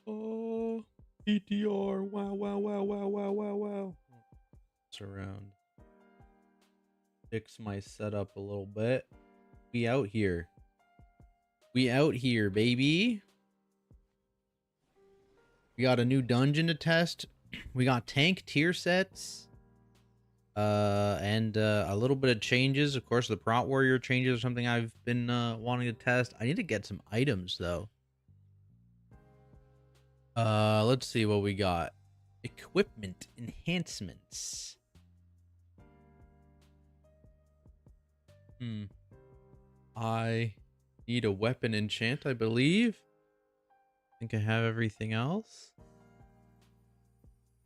Oh, PTR. Wow, wow, wow, wow, wow, wow, wow. Surround. Fix my setup a little bit. We out here. We out here, baby. We got a new dungeon to test. We got tank tier sets. And a little bit of changes. Of course, the Prot Warrior changes are something I've been wanting to test. I need to get some items though. Let's see what we got. Equipment enhancements. I need a weapon enchant, I believe. I think I have everything else.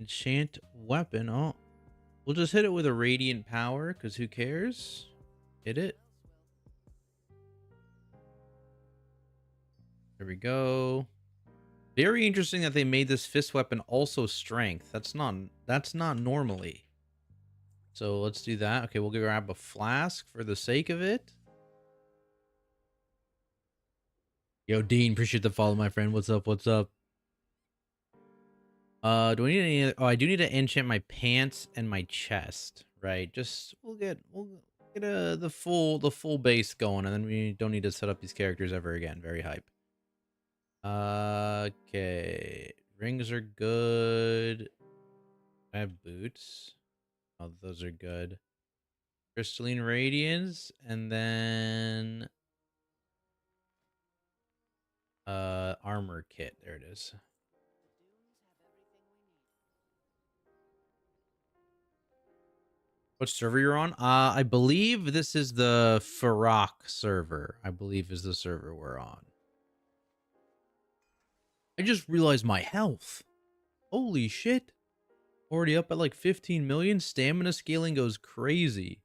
Enchant weapon. Oh, we'll just hit it with a radiant power, because who cares? Hit it. There we go. Very interesting that they made this fist weapon also strength. That's not normally. So let's do that. Okay, we'll grab a flask for the sake of it. Yo, Dean, appreciate the follow, my friend. What's up? What's up? Do I need any? Oh, I do need to enchant my pants and my chest, right? Just we'll get the full base going, and then we don't need to set up these characters ever again. Very hype. Okay, rings are good. I have boots. Oh, those are good. Crystalline Radiance, and then armor kit. There it is. What server you're on? I believe this is the Farrak server. I believe is the server we're on. I just realized my health. Holy shit. Already up at like 15 million. Stamina scaling goes crazy.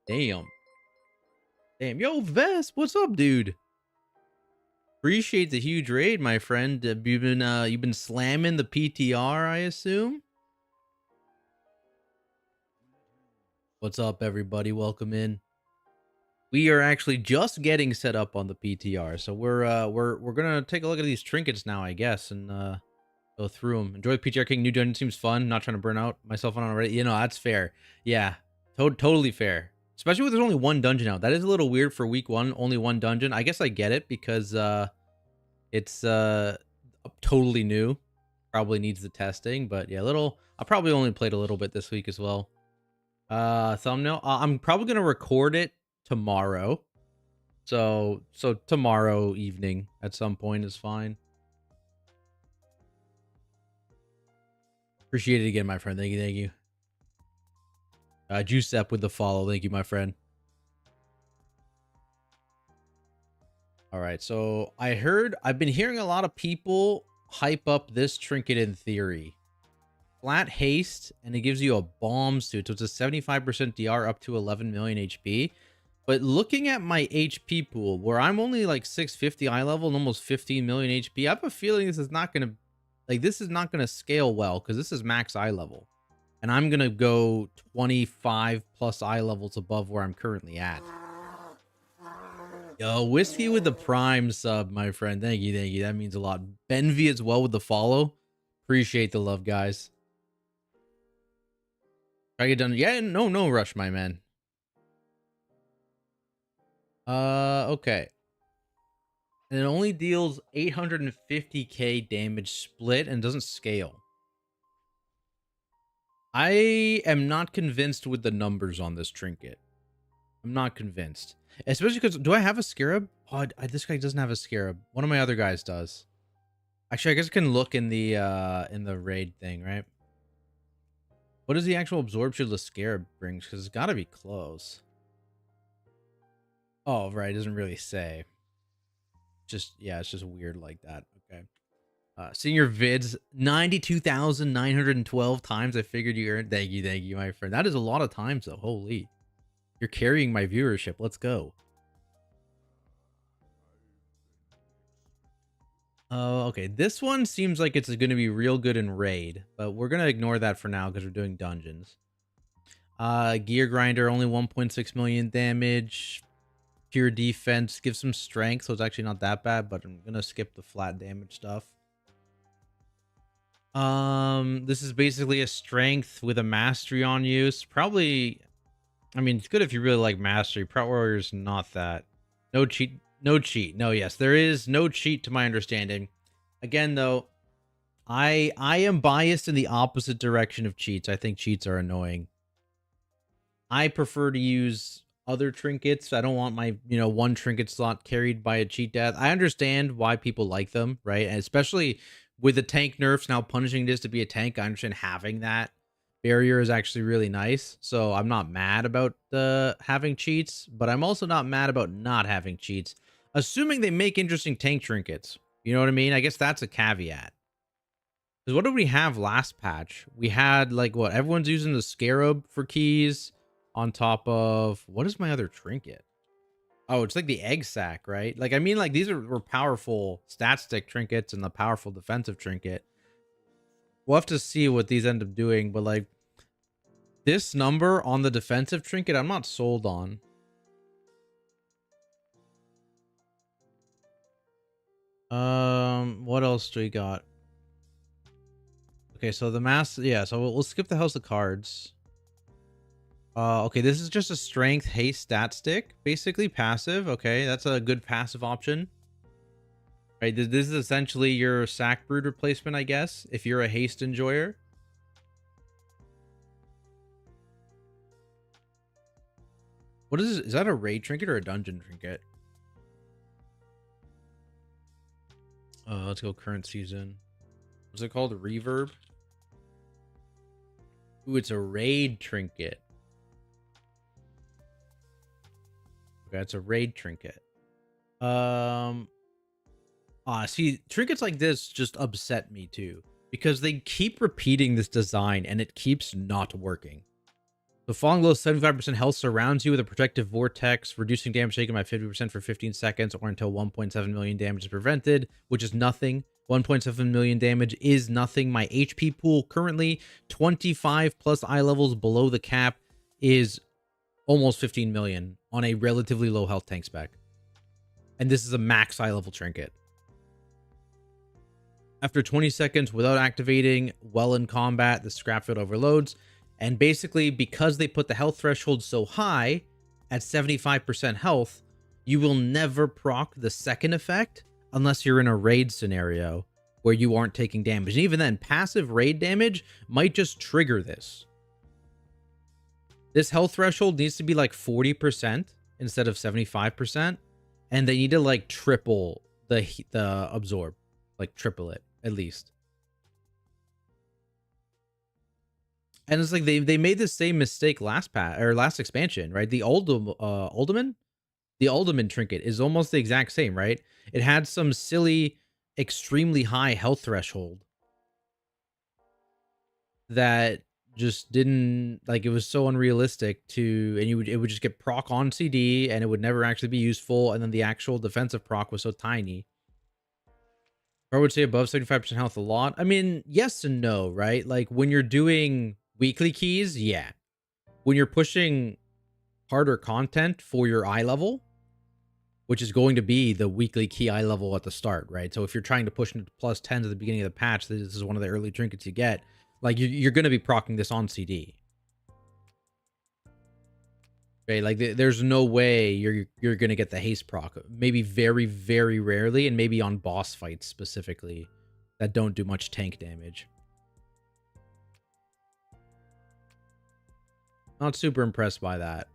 Damn. Damn. Yo, Vest, what's up, dude? Appreciate the huge raid, my friend. You've been slamming the PTR, I assume? What's up, everybody? Welcome in. We are actually just getting set up on the PTR, so we're gonna take a look at these trinkets now, I guess, and go through them. Enjoy PTR King. New dungeon seems fun. Not trying to burn out myself on already. You know, that's fair. Yeah, totally fair. Especially with there's only one dungeon out. That is a little weird for week one. Only one dungeon. I guess I get it because it's totally new. Probably needs the testing, but yeah, little. I probably only played a little bit this week as well. Thumbnail. I'm probably gonna record it tomorrow. So tomorrow evening at some point is fine. Appreciate it again, my friend. Thank you, thank you. Juicep with the follow. Thank you, my friend. All right, so I've been hearing a lot of people hype up this trinket in theory. Flat haste, and it gives you a bomb suit, so it's a 75% DR up to 11 million HP. But looking at my HP pool, where I'm only like 650 eye level and almost 15 million HP, I have a feeling this is not gonna scale well because this is max eye level, and I'm gonna go 25 plus eye levels above where I'm currently at. Yo, whiskey with the prime sub, my friend. Thank you, thank you. That means a lot. Benvy as well with the follow. Appreciate the love, guys. Try to get done. Yeah, no rush, my man. Okay. And it only deals 850k damage split and doesn't scale. I am not convinced with the numbers on this trinket. I'm not convinced. Especially because, do I have a scarab? Oh, this guy doesn't have a scarab. One of my other guys does. Actually, I guess I can look in the raid thing, right? What is the actual absorption the scarab brings? Because it's got to be close. Oh, right. It doesn't really say. Yeah, it's just weird like that. Okay. Seeing your vids 92,912 times. I figured you earned. Thank you, my friend. That is a lot of times, though. Holy. You're carrying my viewership. Let's go. Oh, okay. This one seems like it's going to be real good in raid, but we're going to ignore that for now because we're doing dungeons. Gear grinder, only 1.6 million damage. Pure defense, gives some strength, so it's actually not that bad, but I'm going to skip the flat damage stuff. This is basically a strength with a mastery on use. Probably, I mean, it's good if you really like mastery. Prout Warrior's not that. No cheat. No cheat. No, yes, there is no cheat to my understanding. Again, though, I am biased in the opposite direction of cheats. I think cheats are annoying. I prefer to use other trinkets. I don't want my, one trinket slot carried by a cheat death. I understand why people like them, right? And especially with the tank nerfs now punishing this to be a tank, I understand having that barrier is actually really nice. So I'm not mad about having cheats, but I'm also not mad about not having cheats, assuming they make interesting tank trinkets. You know what I mean? I guess that's a caveat. Because what did we have last patch? We had like what? Everyone's using the scarab for keys on top of what is my other trinket? Oh, it's like the egg sack, right? Like I mean, like these were powerful stat stick trinkets and the powerful defensive trinket. We'll have to see what these end up doing, but like this number on the defensive trinket, I'm not sold on. What else do we got? Okay, so the mass, yeah. So we'll skip the house of cards. Okay, this is just a strength haste stat stick, basically passive. Okay, that's a good passive option. Right, this is essentially your sack brood replacement, I guess, if you're a haste enjoyer. What is this? Is that a raid trinket or a dungeon trinket? Let's go current season. What's it called? Reverb? Ooh, it's a raid trinket. Okay, it's a raid trinket. See, trinkets like this just upset me too, because they keep repeating this design and it keeps not working. The falling below 75% health surrounds you with a protective vortex, reducing damage taken by 50% for 15 seconds or until 1.7 million damage is prevented, which is nothing. 1.7 million damage is nothing. My HP pool currently 25 plus eye levels below the cap is almost 15 million on a relatively low health tank spec. And this is a max eye level trinket. After 20 seconds without activating while in combat, the scrap field overloads. And basically, because they put the health threshold so high at 75% health, you will never proc the second effect unless you're in a raid scenario where you aren't taking damage. And even then, passive raid damage might just trigger this. This health threshold needs to be like 40% instead of 75%. And they need to like triple the absorb, like triple it at least. And it's like they made the same mistake last expansion, right? The Uldaman trinket is almost the exact same, right? It had some silly, extremely high health threshold that just didn't, like, it was so unrealistic to, and it would just get proc on CD and it would never actually be useful. And then the actual defensive proc was so tiny. I would say above 75% health a lot. I mean, yes and no, right? Like when you're doing weekly keys, yeah. When you're pushing harder content for your eye level, which is going to be the weekly key eye level at the start, right? So if you're trying to push into plus 10s at the beginning of the patch, this is one of the early trinkets you get. Like you're going to be proccing this on CD. Okay, like there's no way you're going to get the haste proc. Maybe very, very rarely, and maybe on boss fights specifically that don't do much tank damage. Not super impressed by that.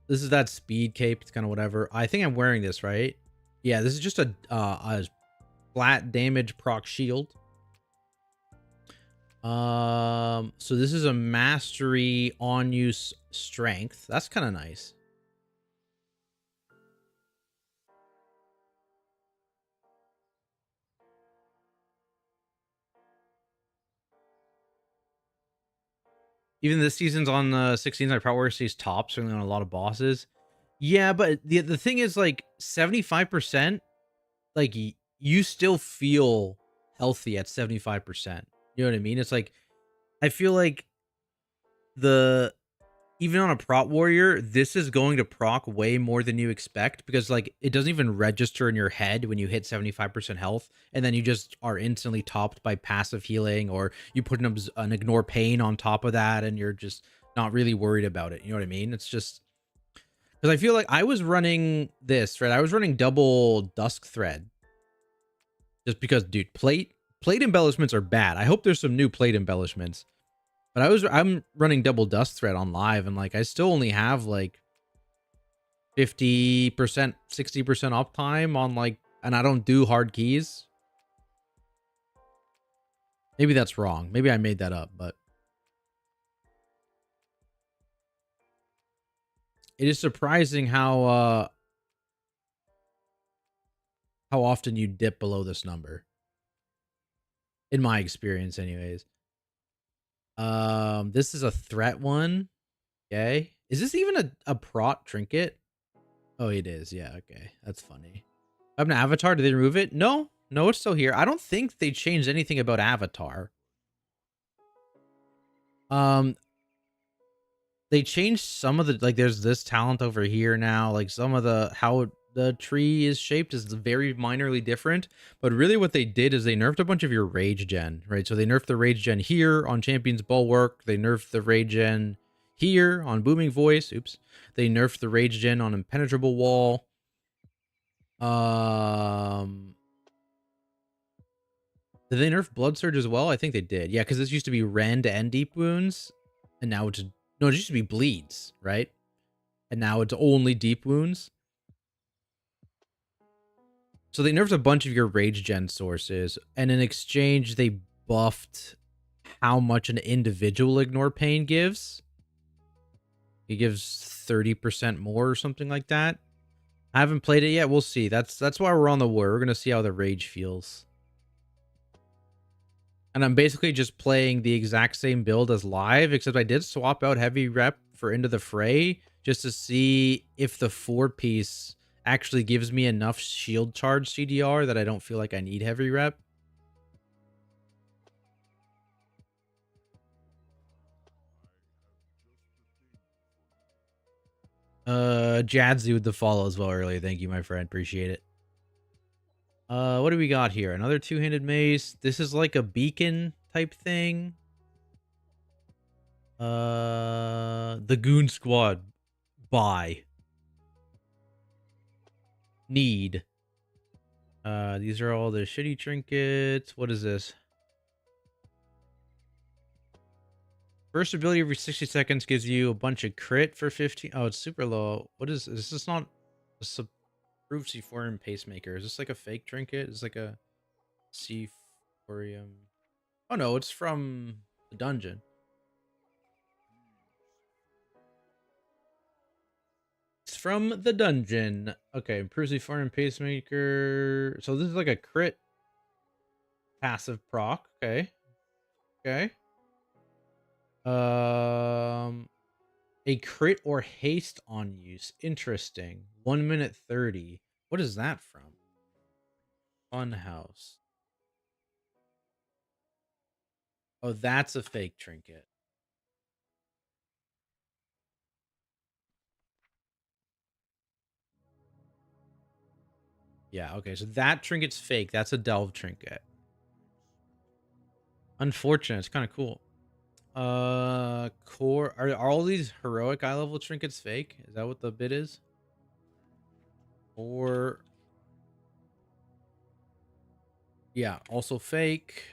This is that speed cape. It's kind of whatever. I think I'm wearing this, right? Yeah, this is just a flat damage proc shield. So this is a mastery on use strength. That's kind of nice. Even this season's on the 16th. I probably sees top, certainly on a lot of bosses. Yeah, but the thing is, like 75%, like you still feel healthy at 75%. You know what I mean? It's like I feel like the even on a prot warrior, this is going to proc way more than you expect because like it doesn't even register in your head when you hit 75% health, and then you just are instantly topped by passive healing, or you put an ignore pain on top of that, and you're just not really worried about it. You know what I mean? It's just because I feel like I was running this right. I was running double dusk thread just because, dude, plate embellishments are bad. I hope there's some new plate embellishments. But I'm running double dust thread on live, and like I still only have like 50%, 60% uptime on like, and I don't do hard keys. Maybe that's wrong. Maybe I made that up, but it is surprising how often you dip below this number. In my experience, anyways. This is a threat one. Okay. Is this even a prot trinket? Oh, it is. Yeah, okay. That's funny. I have an avatar. Did they remove it? No. No, it's still here. I don't think they changed anything about avatar. Um, they changed some of the, like, there's this talent over here now. Like, some of the, how the tree is shaped is very minorly different. But really what they did is they nerfed a bunch of your rage gen, right? So they nerfed the rage gen here on Champion's Bulwark. They nerfed the rage gen here on Booming Voice. Oops. They nerfed the rage gen on Impenetrable Wall. Did they nerf Blood Surge as well? I think they did. Yeah, because this used to be Rend and Deep Wounds. And now it's... No, it used to be Bleeds, right? And now it's only Deep Wounds. So they nerfed a bunch of your Rage Gen sources. And in exchange, they buffed how much an individual Ignore Pain gives. It gives 30% more or something like that. I haven't played it yet. We'll see. That's why we're on the war. We're going to see how the Rage feels. And I'm basically just playing the exact same build as live, except I did swap out heavy rep for Into the Fray just to see if the 4-piece actually gives me enough shield charge CDR that I don't feel like I need heavy rep. Jadzu with the follow as well earlier. Thank you, my friend. Appreciate it. What do we got here? Another two-handed mace. This is like a beacon type thing. The Goon Squad. Buy. Need. These are all the shitty trinkets. What is this? First ability every 60 seconds gives you a bunch of crit for 15. Oh, it's super low. What is this? Is this not a approved C4M pacemaker? Is this like a fake trinket? It's like a C4M. Oh no, it's from the dungeon. It's from the dungeon. Okay, improved C4M pacemaker. So this is like a crit passive proc. Okay. Okay. A crit or haste on use. Interesting. 1 minute 30. What is that from? Funhouse. Oh, that's a fake trinket. Yeah, okay. So that trinket's fake. That's a delve trinket. Unfortunate. It's kind of cool. Core. Are all these heroic eye level trinkets fake? Is that what the bit is? Or yeah, also fake.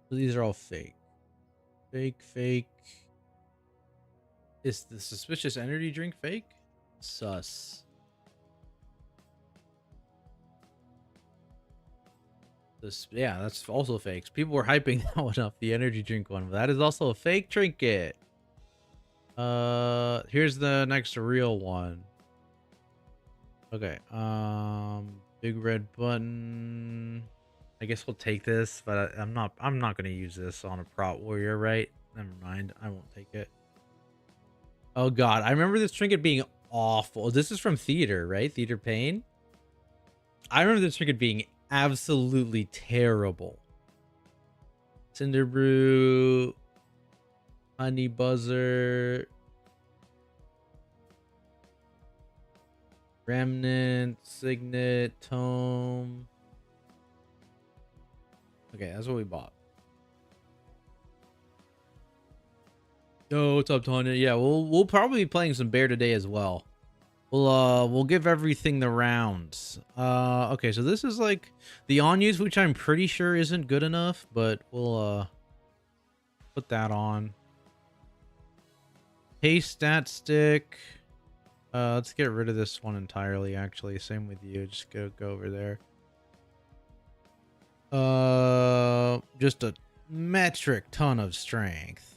So these are all fake. Fake. Is the suspicious energy drink fake? Sus. This, yeah, that's also fakes. People were hyping that one up, the energy drink one, but that is also a fake trinket. Here's the next real one. Okay, big red button. I guess we'll take this, but I'm not gonna use this on a prot warrior, right? Never mind, I won't take it. Oh god, I remember this trinket being awful. This is from theater, right? Theater pain. I remember this trinket being absolutely terrible. Cinder Brew, Honey Buzzer, Remnant, Signet, Tome. Okay, that's what we bought. Oh, what's up, Tanya? Yeah, we'll probably be playing some bear today as well. We'll give everything the rounds. Okay, so this is like the on use, which I'm pretty sure isn't good enough, but we'll put that on. Haste stat stick. Let's get rid of this one entirely. Actually, same with you. Just go over there. Just a metric ton of strength.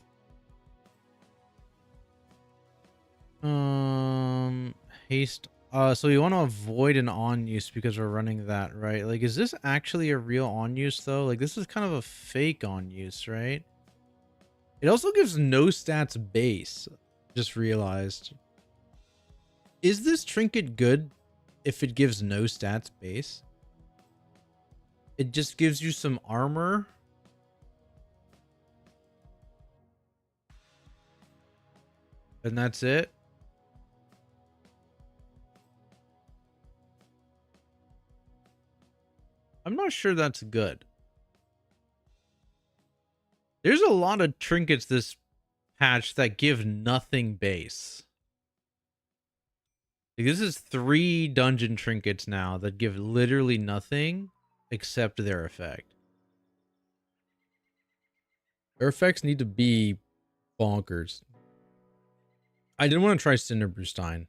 Haste. So you want to avoid an on use because we're running that, right? Like, is this actually a real on use though? Like, this is kind of a fake on use, right? It also gives no stats base. Just realized. Is this trinket good if it gives no stats base? It just gives you some armor. And that's it. I'm not sure that's good. There's a lot of trinkets this patch that give nothing base. Like, this is 3 dungeon trinkets now that give literally nothing except their effect. Their effects need to be bonkers. I did want to try Cinderbrewstein.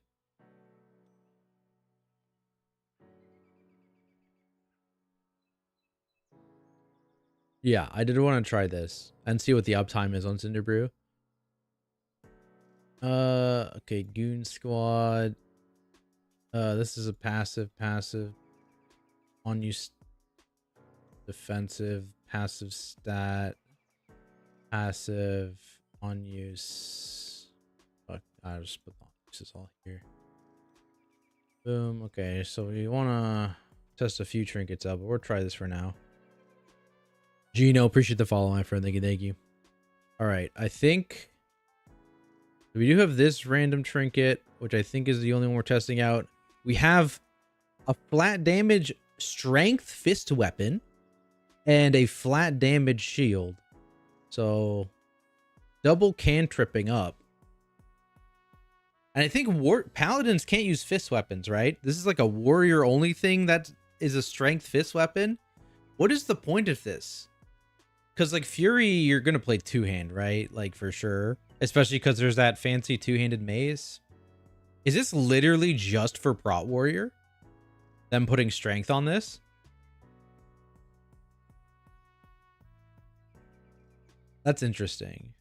Yeah, I did want to try this and see what the uptime is on Cinderbrew. Okay, Goon Squad. This is a passive, on use, defensive, passive stat, passive, on use. Fuck, I just put on uses all here. Boom. Okay, so we want to test a few trinkets out, but we'll try this for now. Gino, appreciate the follow, my friend. Thank you. All right, I think we do have this random trinket, which I think is the only one we're testing out. We have a flat damage strength fist weapon and a flat damage shield. So double cantripping up. And I think paladins can't use fist weapons, right? This is like a warrior only thing that is a strength fist weapon. What is the point of this? Because like Fury, you're going to play two-hand, right? Like for sure. Especially because there's that fancy two-handed mace. Is this literally just for prot warrior? Them putting strength on this? That's interesting.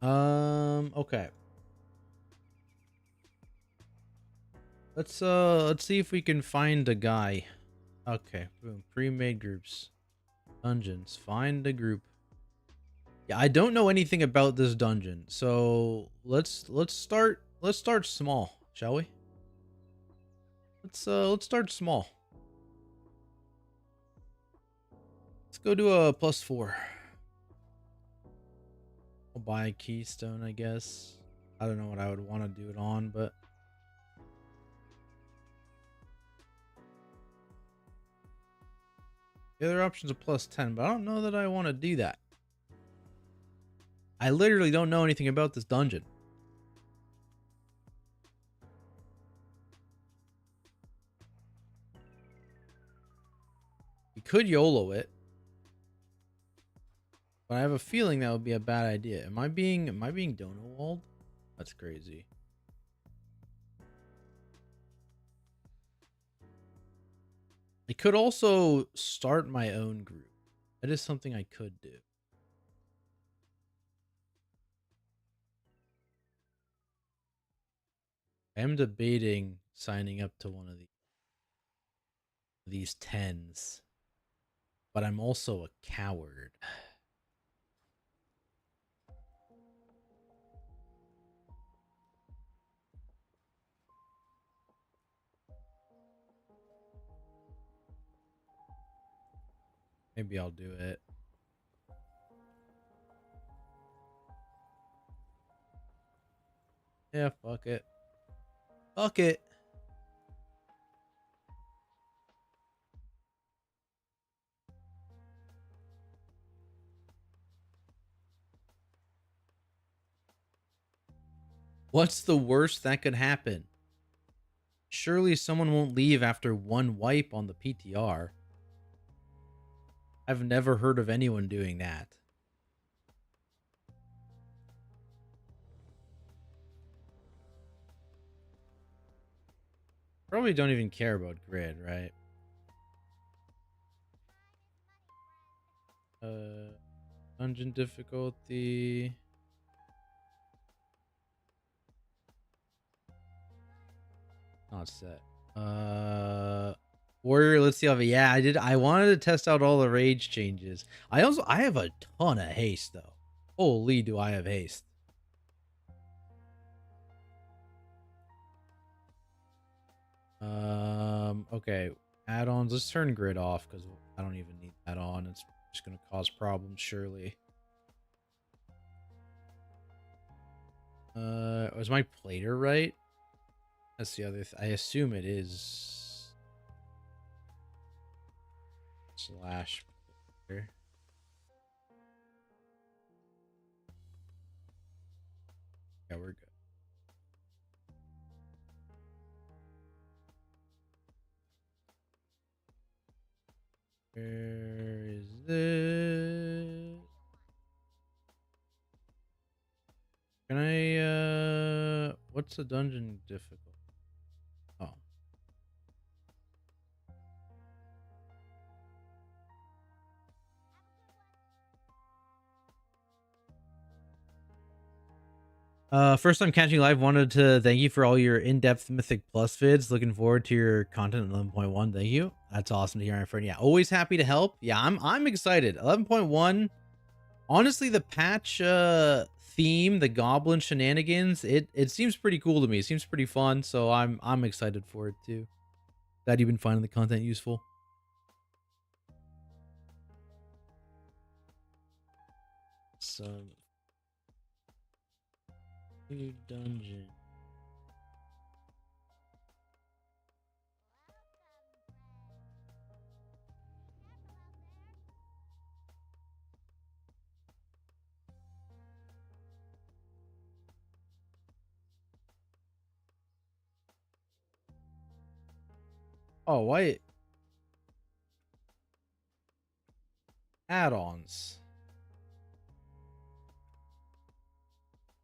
Okay. Let's see if we can find a guy. Okay, boom. Pre-made groups. Dungeons. Find a group. Yeah, I don't know anything about this dungeon. So let's start small, shall we? Let's start small. Let's go to a +4. I'll buy a keystone, I guess. I don't know what I would want to do it on, but the other option's a +10, but I don't know that I want to do that. I literally don't know anything about this dungeon. We could YOLO it, but I have a feeling that would be a bad idea. Am I being Donowald? That's crazy. I could also start my own group. That is something I could do. I am debating signing up to one of these 10s, but I'm also a coward. Maybe I'll do it. Yeah, fuck it. Fuck it. What's the worst that could happen? Surely someone won't leave after one wipe on the PTR. I've never heard of anyone doing that. Probably don't even care about grid, right? Dungeon difficulty. Not set. Warrior, let's see how. Yeah, I did. I wanted to test out all the rage changes. I have a ton of haste though. Holy, do I have haste? Okay. Add-ons. Let's turn grid off because I don't even need that on. It's just gonna cause problems, surely. Was my plater right? That's the other. I assume it is. Slash plater. Yeah, we're good. Where is this? Can I, what's the dungeon difficult? Oh. First time catching live, wanted to thank you for all your in-depth Mythic Plus vids. Looking forward to your content in 11.1. Thank you. That's awesome to hear, my friend. Yeah, always happy to help. Yeah, I'm excited. 11.1. Honestly, the patch theme, the goblin shenanigans, it seems pretty cool to me. It seems pretty fun, so I'm excited for it too. Glad you've been finding the content useful. Some new dungeon. Oh, why add-ons?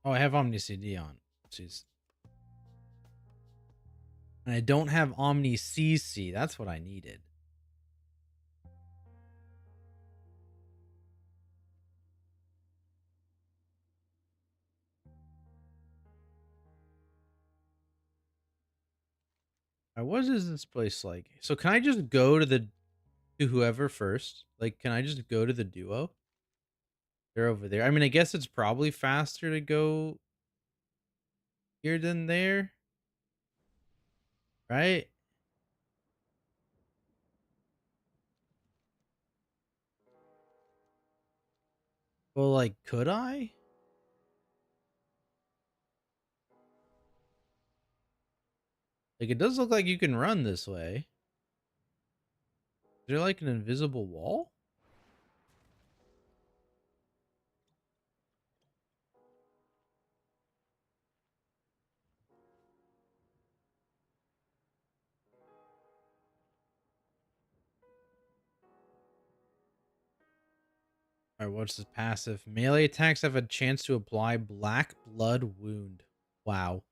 Oh, I have Omni CD on. Jeez. And I don't have Omni CC. That's what I needed. What is this place like? So can I just go to whoever first? Like, can I just go to the duo? They're over there. I mean, I guess it's probably faster to go here than there. Right? Well, like, could I? Like, it does look like you can run this way. Is there like an invisible wall? Alright, what's this passive? Melee attacks have a chance to apply Black Blood Wound. Wow.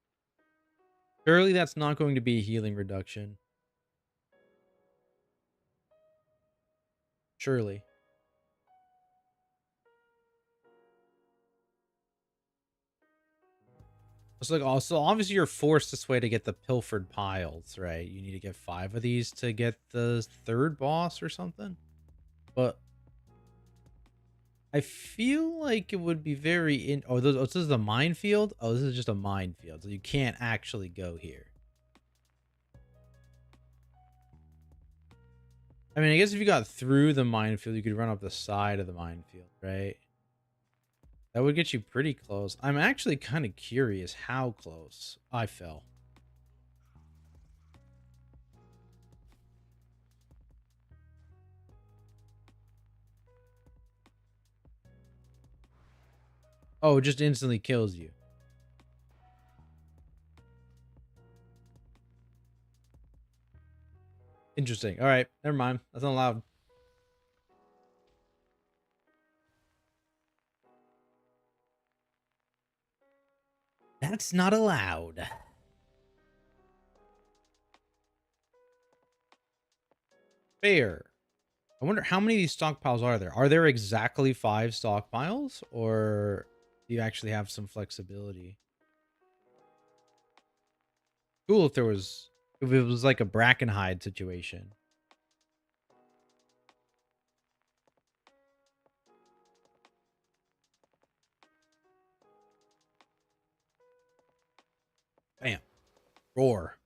Surely that's not going to be a healing reduction. Surely. It's like also obviously you're forced this way to get the pilfered piles, right? You need to get 5 of these to get the 3rd boss or something. But I feel like it would be very in. Oh, this is a minefield. Oh, this is just a minefield, so you can't actually go here. I mean, I guess if you got through the minefield, you could run up the side of the minefield, right? That would get you pretty close. I'm actually kind of curious how close I fell. Oh, it just instantly kills you. Interesting. All right, never mind. That's not allowed. That's not allowed. Fair. I wonder how many of these stockpiles are there? Are there exactly 5 stockpiles, or do you actually have some flexibility? Cool if if it was like a Brackenhide situation. Bam. Roar.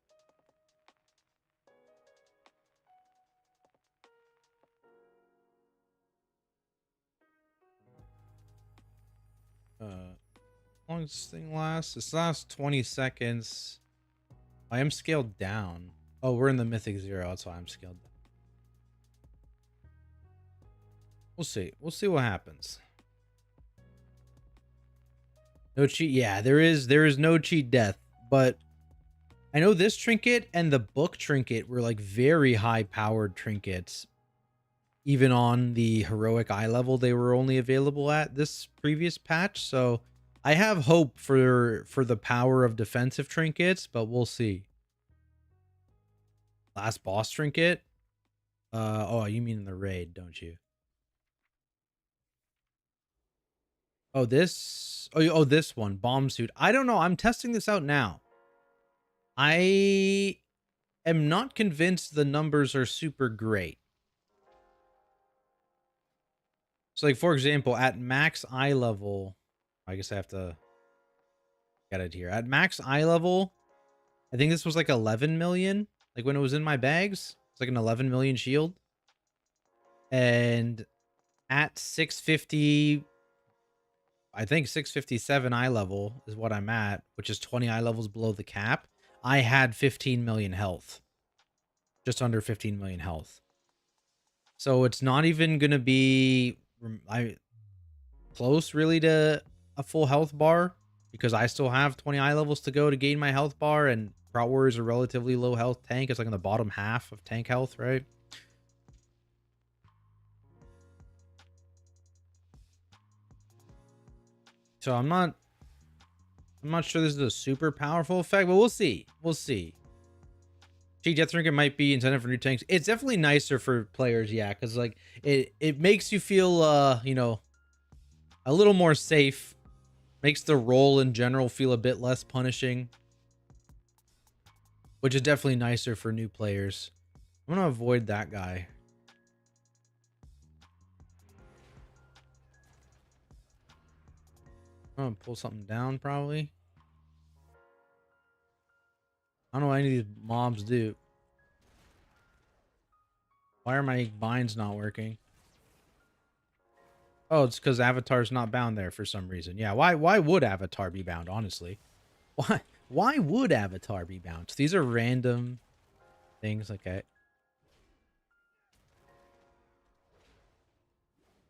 How long does this thing last? This lasts 20 seconds. I am scaled down. Oh, we're in the Mythic 0. That's why I'm scaled down. We'll see. We'll see what happens. No cheat. Yeah, there is no cheat death, but I know this trinket and the book trinket were like very high powered trinkets. Even on the heroic eye level, they were only available at this previous patch. So I have hope for the power of defensive trinkets, but we'll see. Last boss trinket. Oh, you mean in the raid, don't you? Oh, this. Oh, this one, bomb suit. I don't know. I'm testing this out now. I am not convinced the numbers are super great. So, like, for example, at max eye level, I guess I have to get it here. At max eye level, I think this was like 11 million. Like when it was in my bags, it's like an 11 million shield. And at 650, I think 657 eye level is what I'm at, which is 20 eye levels below the cap. I had 15 million health. Just under 15 million health. So it's not even going to be close really to a full health bar, because I still have 20 eye levels to go to gain my health bar, and Prout Warrior is a relatively low health tank. It's like in the bottom half of tank health, right? So I'm not sure this is a super powerful effect, but we'll see. We'll see. Cheat Death Trinket might be intended for new tanks. It's definitely nicer for players, yeah, because like it makes you feel you know, a little more safe. Makes the role in general feel a bit less punishing, which is definitely nicer for new players. I'm gonna avoid that guy. I'm gonna pull something down probably. I don't know what any of these mobs do. Why are my binds not working? Oh, it's because Avatar's not bound there for some reason. Yeah, why would Avatar be bound, honestly? Why would Avatar be bound? So these are random things, okay.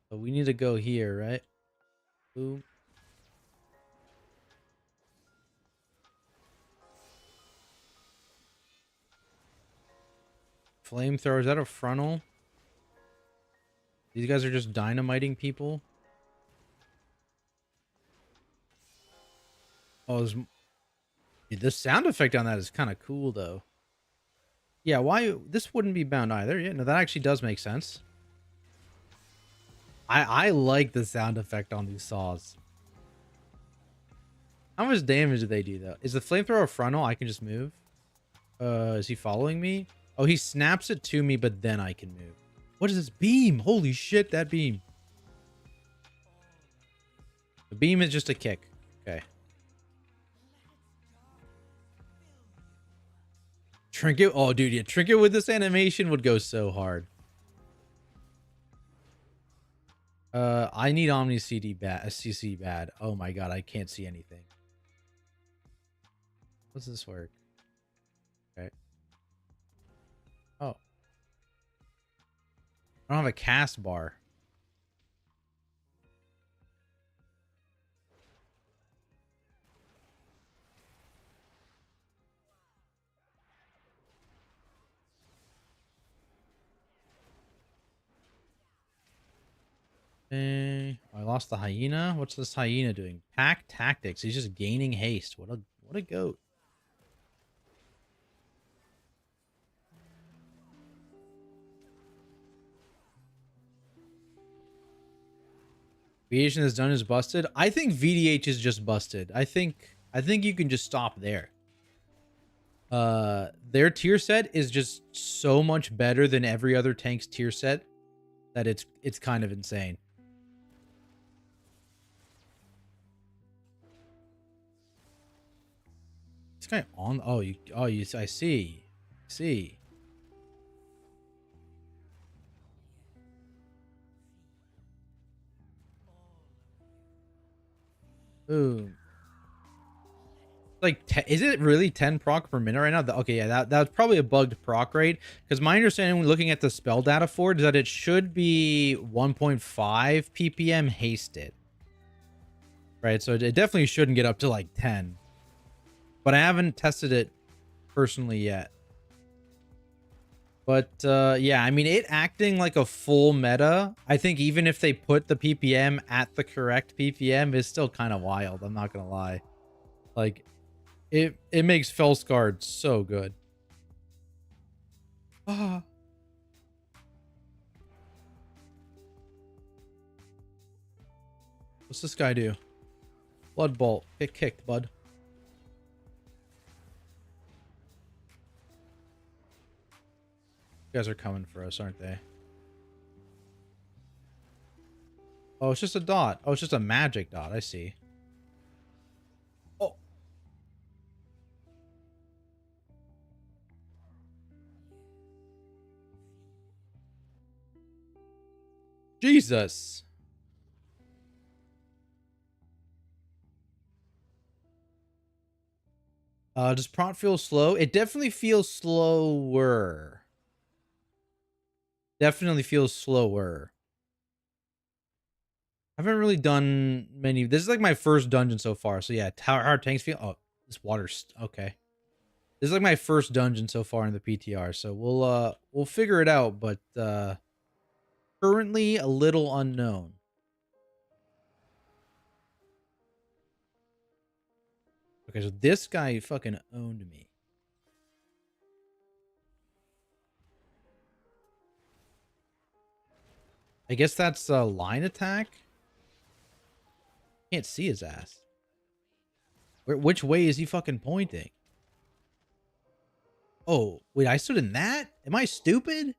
So we need to go here, right? Boom. Flamethrower, is that a frontal? These guys are just dynamiting people. Oh, the sound effect on that is kind of cool, though. Yeah, why this wouldn't be bound either? Yeah, no, that actually does make sense. I like the sound effect on these saws. How much damage do they do, though? Is the flamethrower frontal? I can just move. Is he following me? Oh, he snaps it to me, but then I can move. What is this beam? Holy shit, that beam. The beam is just a kick. Okay. Trinket. Oh, dude, yeah. Trinket with this animation would go so hard. I need Omni CD bad, CC bad. Oh my god, I can't see anything. Does this work? Okay. Oh, I don't have a cast bar. I lost the hyena. What's this hyena doing? Pack tactics. He's just gaining haste. What a goat. VDH is done is busted. I think VDH is just busted. I think you can just stop there. Their tier set is just so much better than every other tank's tier set that it's kind of insane. This guy on I see. Ooh. Like, is it really 10 proc per minute right now? Okay, yeah, that's probably a bugged proc rate. Because my understanding when looking at the spell data for it is that it should be 1.5 ppm hasted. Right, so it definitely shouldn't get up to like 10. But I haven't tested it personally yet. But yeah, I mean, it acting like a full meta, I think even if they put the ppm at the correct ppm is still kind of wild. I'm not going to lie. Like, it makes Felscard so good. Ah. What's this guy do? Blood Bolt. Get kicked, bud. You guys are coming for us, aren't they? Oh, it's just a dot. Oh, it's just a magic dot. I see. Oh. Jesus. Does prompt feel slow? It definitely feels slower. Definitely feels slower. I haven't really done many. This is like my first dungeon so far. So yeah, how hard tanks feel. Oh, this water's okay. This is like my first dungeon so far in the PTR. So we'll figure it out, but currently a little unknown. Okay, so this guy fucking owned me. I guess that's a line attack. Can't see his ass. Which way is he fucking pointing? Oh, wait, I stood in that? Am I stupid?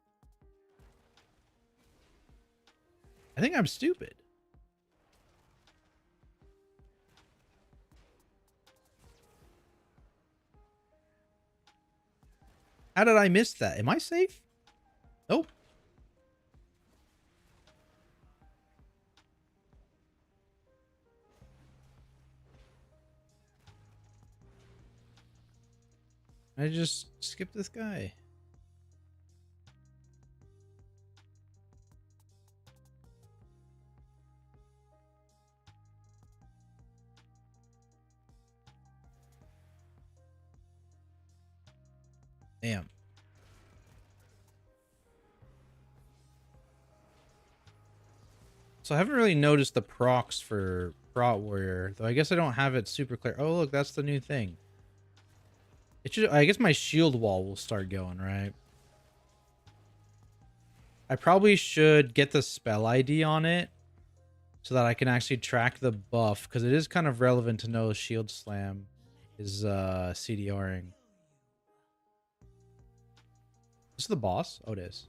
I think I'm stupid. How did I miss that? Am I safe? Nope. I just skipped this guy. Damn. So I haven't really noticed the procs for Prot Warrior, though I guess I don't have it super clear. Oh, look, that's the new thing. It should, I guess my shield wall will start going, right? I probably should get the spell ID on it so that I can actually track the buff, because it is kind of relevant to know shield slam is CDRing. This is the boss? Oh, it is.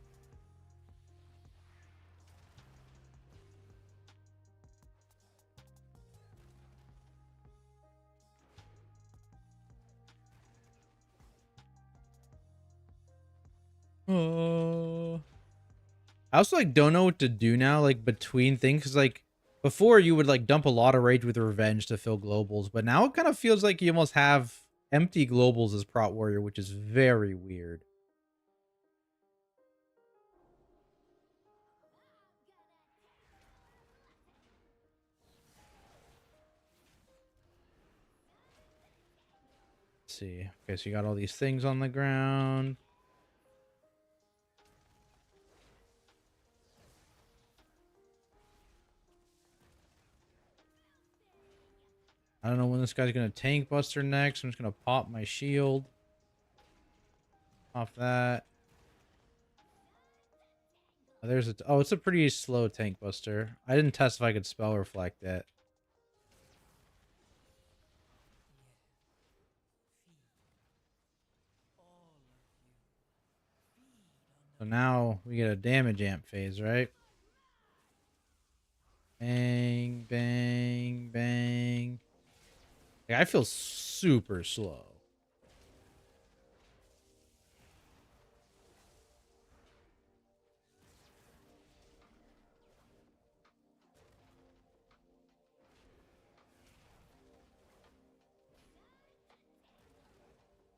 I also like don't know what to do now, like between things. 'Cause like before you would like dump a lot of rage with revenge to fill globals, but now it kind of feels like you almost have empty globals as Prot Warrior, which is very weird. Let's see. Okay, so you got all these things on the ground. I don't know when this guy's gonna tank buster next. I'm just gonna pop my shield. Off that. Oh, there's a. Oh, it's a pretty slow tank buster. I didn't test if I could spell reflect it. So now we get a damage amp phase, right? Bang, bang, bang. Like, I feel super slow.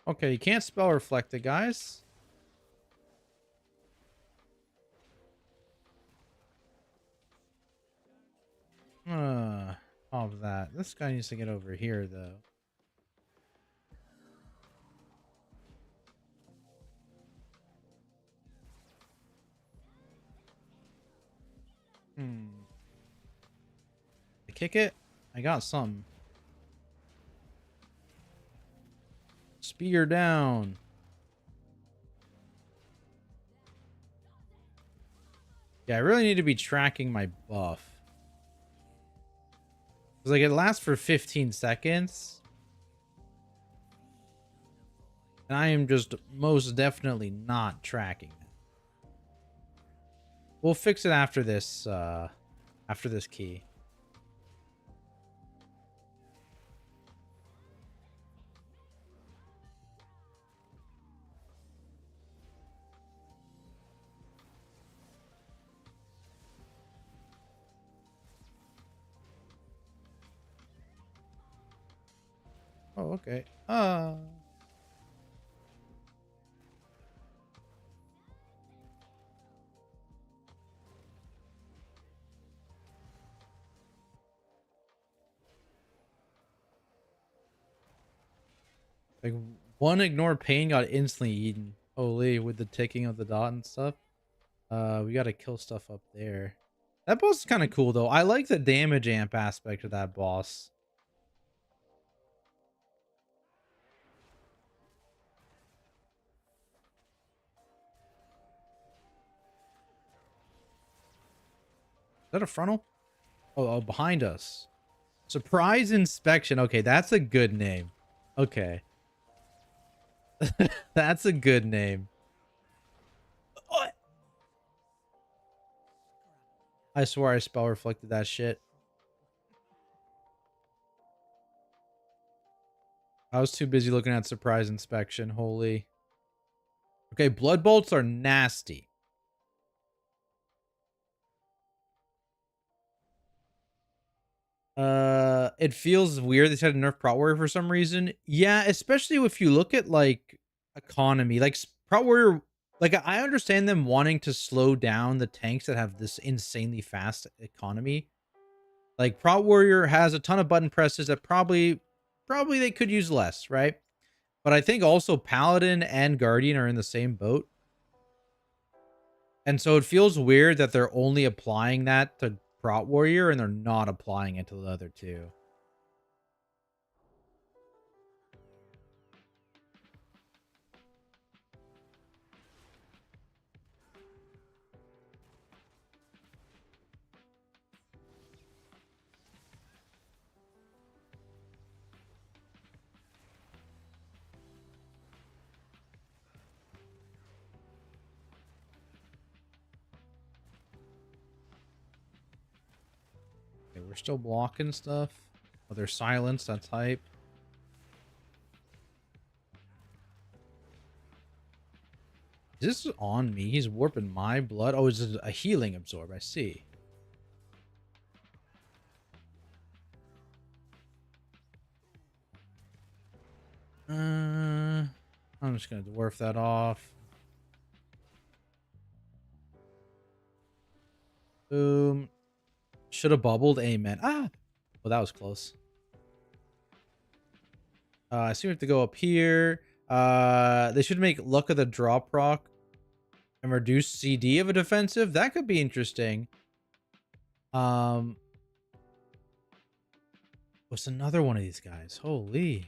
Okay, you can't spell reflect it, guys. Of that. This guy needs to get over here, though. I kick it? I got some. Spear down. Yeah, I really need to be tracking my buff. Because, like, it lasts for 15 seconds. And I am just most definitely not tracking it. We'll fix it after this key. Oh, okay. Like, one ignore pain got instantly eaten. Holy, with the ticking of the dot and stuff. We gotta kill stuff up there. That boss is kind of cool, though. I like the damage amp aspect of that boss. Is that a frontal? Oh, behind us. Surprise inspection. Okay, that's a good name. Okay. That's a good name. Oh, I swear I spell reflected that shit. I was too busy looking at surprise inspection. Holy. Okay, blood bolts are nasty. It feels weird they said to nerf Prot Warrior for some reason. Yeah, especially if you look at like economy, like Prot Warrior. Like, I understand them wanting to slow down the tanks that have this insanely fast economy. Like, Prot Warrior has a ton of button presses that probably they could use less, right? But I think also Paladin and Guardian are in the same boat. And so it feels weird that they're only applying that to Prot Warrior and they're not applying it to the other two. Okay, we're still blocking stuff. Oh, they're silenced. That's hype. Is this on me? He's warping my blood. Oh, it's a healing absorb. I see. I'm just gonna dwarf that off. Boom. Should have bubbled. Amen. Ah. Well, that was close. I see we have to go up here. They should make luck of the draw proc and reduce CD of a defensive. That could be interesting. What's another one of these guys? Holy.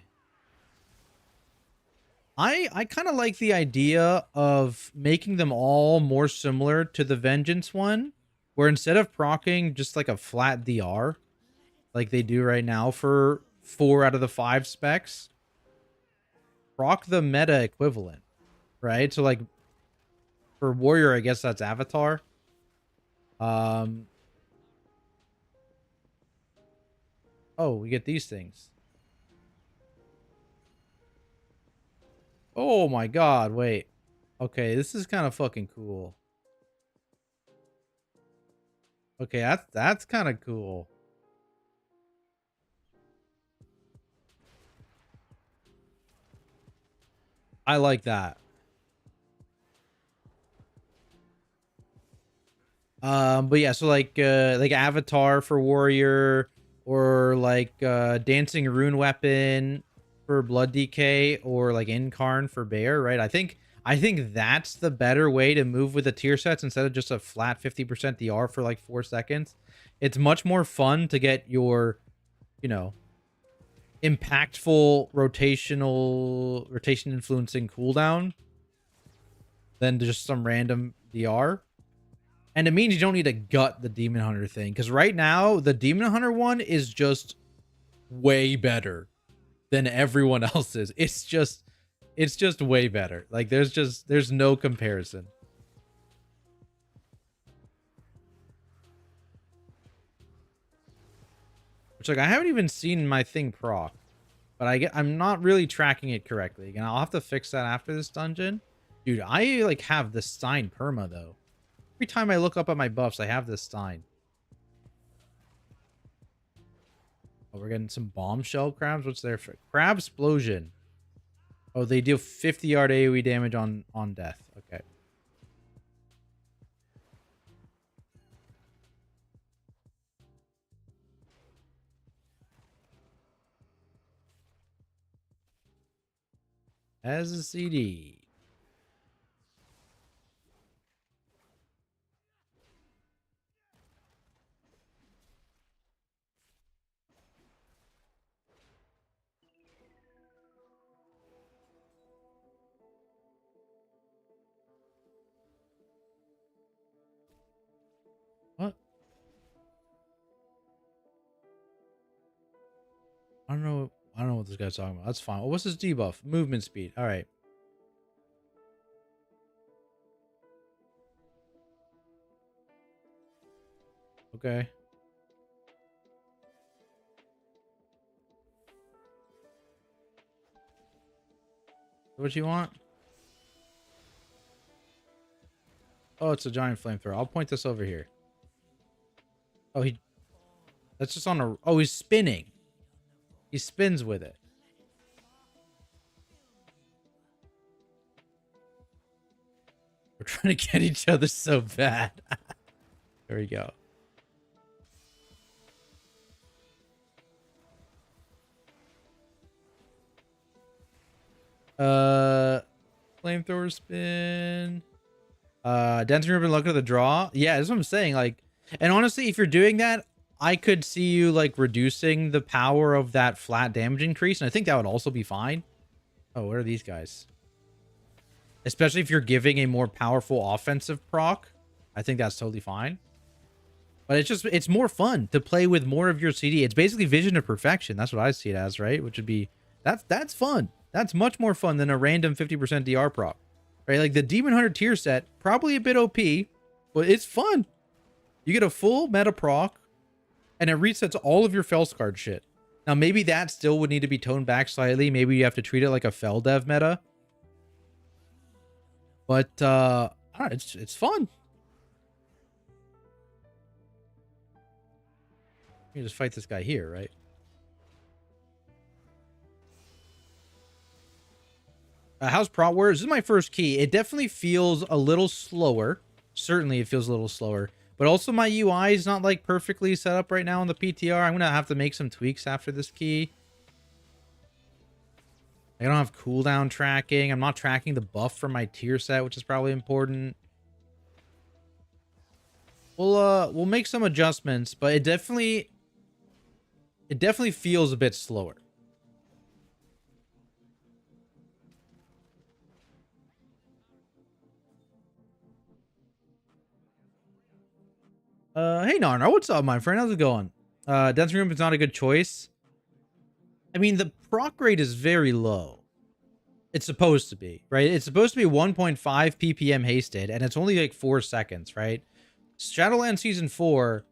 I kind of like the idea of making them all more similar to the Vengeance one, where instead of proccing just like a flat DR, like they do right now for 4 out of the 5 specs, proc the meta equivalent, right? So like for Warrior, I guess that's Avatar. Oh, we get these things. Oh my god, wait. Okay, this is kind of fucking cool. Okay, that's kind of cool. I like that. But yeah, so like Avatar for Warrior, or like Dancing Rune Weapon for Blood Decay, or like Incarn for Bear, right? I think that's the better way to move with the tier sets instead of just a flat 50% DR for like 4 seconds. It's much more fun to get your, you know, impactful rotation influencing cooldown than just some random DR. And it means you don't need to gut the Demon Hunter thing. Because right now, the Demon Hunter one is just way better than everyone else's. It's just way better. Like there's no comparison. Which like I haven't even seen my thing proc. But I'm not really tracking it correctly. And I'll have to fix that after this dungeon. Dude, I like have the Stein perma though. Every time I look up at my buffs, I have this Stein. Oh, we're getting some bombshell crabs. What's there for crab explosion? Oh, they deal 50 yard AoE damage on death. Okay. As a CD. What? I don't know. I don't know what this guy's talking about. That's fine. What's his debuff? Movement speed. All right. Okay. What you want? Oh, it's a giant flamethrower. I'll point this over here. Oh, that's just on a... Oh, he's spinning. He spins with it. We're trying to get each other so bad. There we go. Flamethrower spin. Dancing Ribbon, luck of the draw. Yeah, that's what I'm saying. Like, and honestly, if you're doing that, I could see you like reducing the power of that flat damage increase, and I think that would also be fine. Oh, what are these guys? Especially if you're giving a more powerful offensive proc, I think that's totally fine. But it's more fun to play with more of your CD. It's basically Vision of Perfection. That's what I see it as, right? Which would be that's fun. That's much more fun than a random 50% DR proc. Right? Like the Demon Hunter tier set, probably a bit OP, but it's fun. You get a full meta proc, and it resets all of your Felskard shit. Now, maybe that still would need to be toned back slightly. Maybe you have to treat it like a Feldev meta. But I don't know, it's fun. You just fight this guy here, right? How's Prot Wars? This is my first key. It definitely feels a little slower. Certainly, it feels a little slower. But also, my UI is not like perfectly set up right now on the PTR. I'm gonna have to make some tweaks after this key. I don't have cooldown tracking. I'm not tracking the buff for my tier set, which is probably important. We'll make some adjustments, but it definitely feels a bit slower. Hey Narnar, what's up, my friend? How's it going? Dancing Room is not a good choice. I mean, the proc rate is very low. It's supposed to be, right? It's supposed to be 1.5 ppm hasted, and it's only like 4 seconds, right? Shadowland Season 4,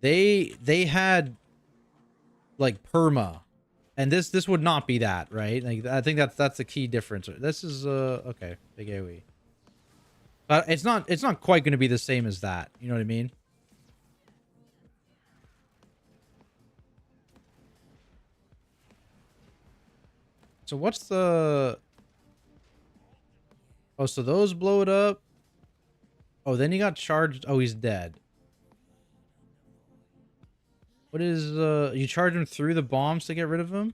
they had like perma, and this would not be that, right? Like, I think that's the key difference. This is okay, big AoE. But it's not quite going to be the same as that. You know what I mean? So what's the... Oh, so those blow it up. Oh, then he got charged. Oh, he's dead. What is you charge him through the bombs to get rid of him?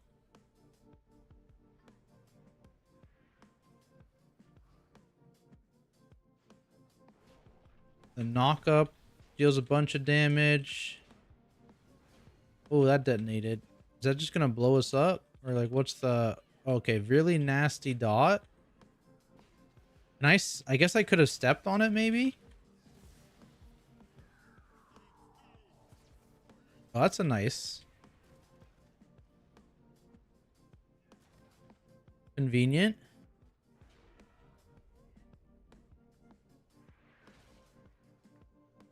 The knock up deals a bunch of damage. Oh, that detonated. Is that just gonna blow us up? Or like what's the... Okay, really nasty dot. Nice. I guess I could have stepped on it maybe. Oh, that's a nice. Convenient.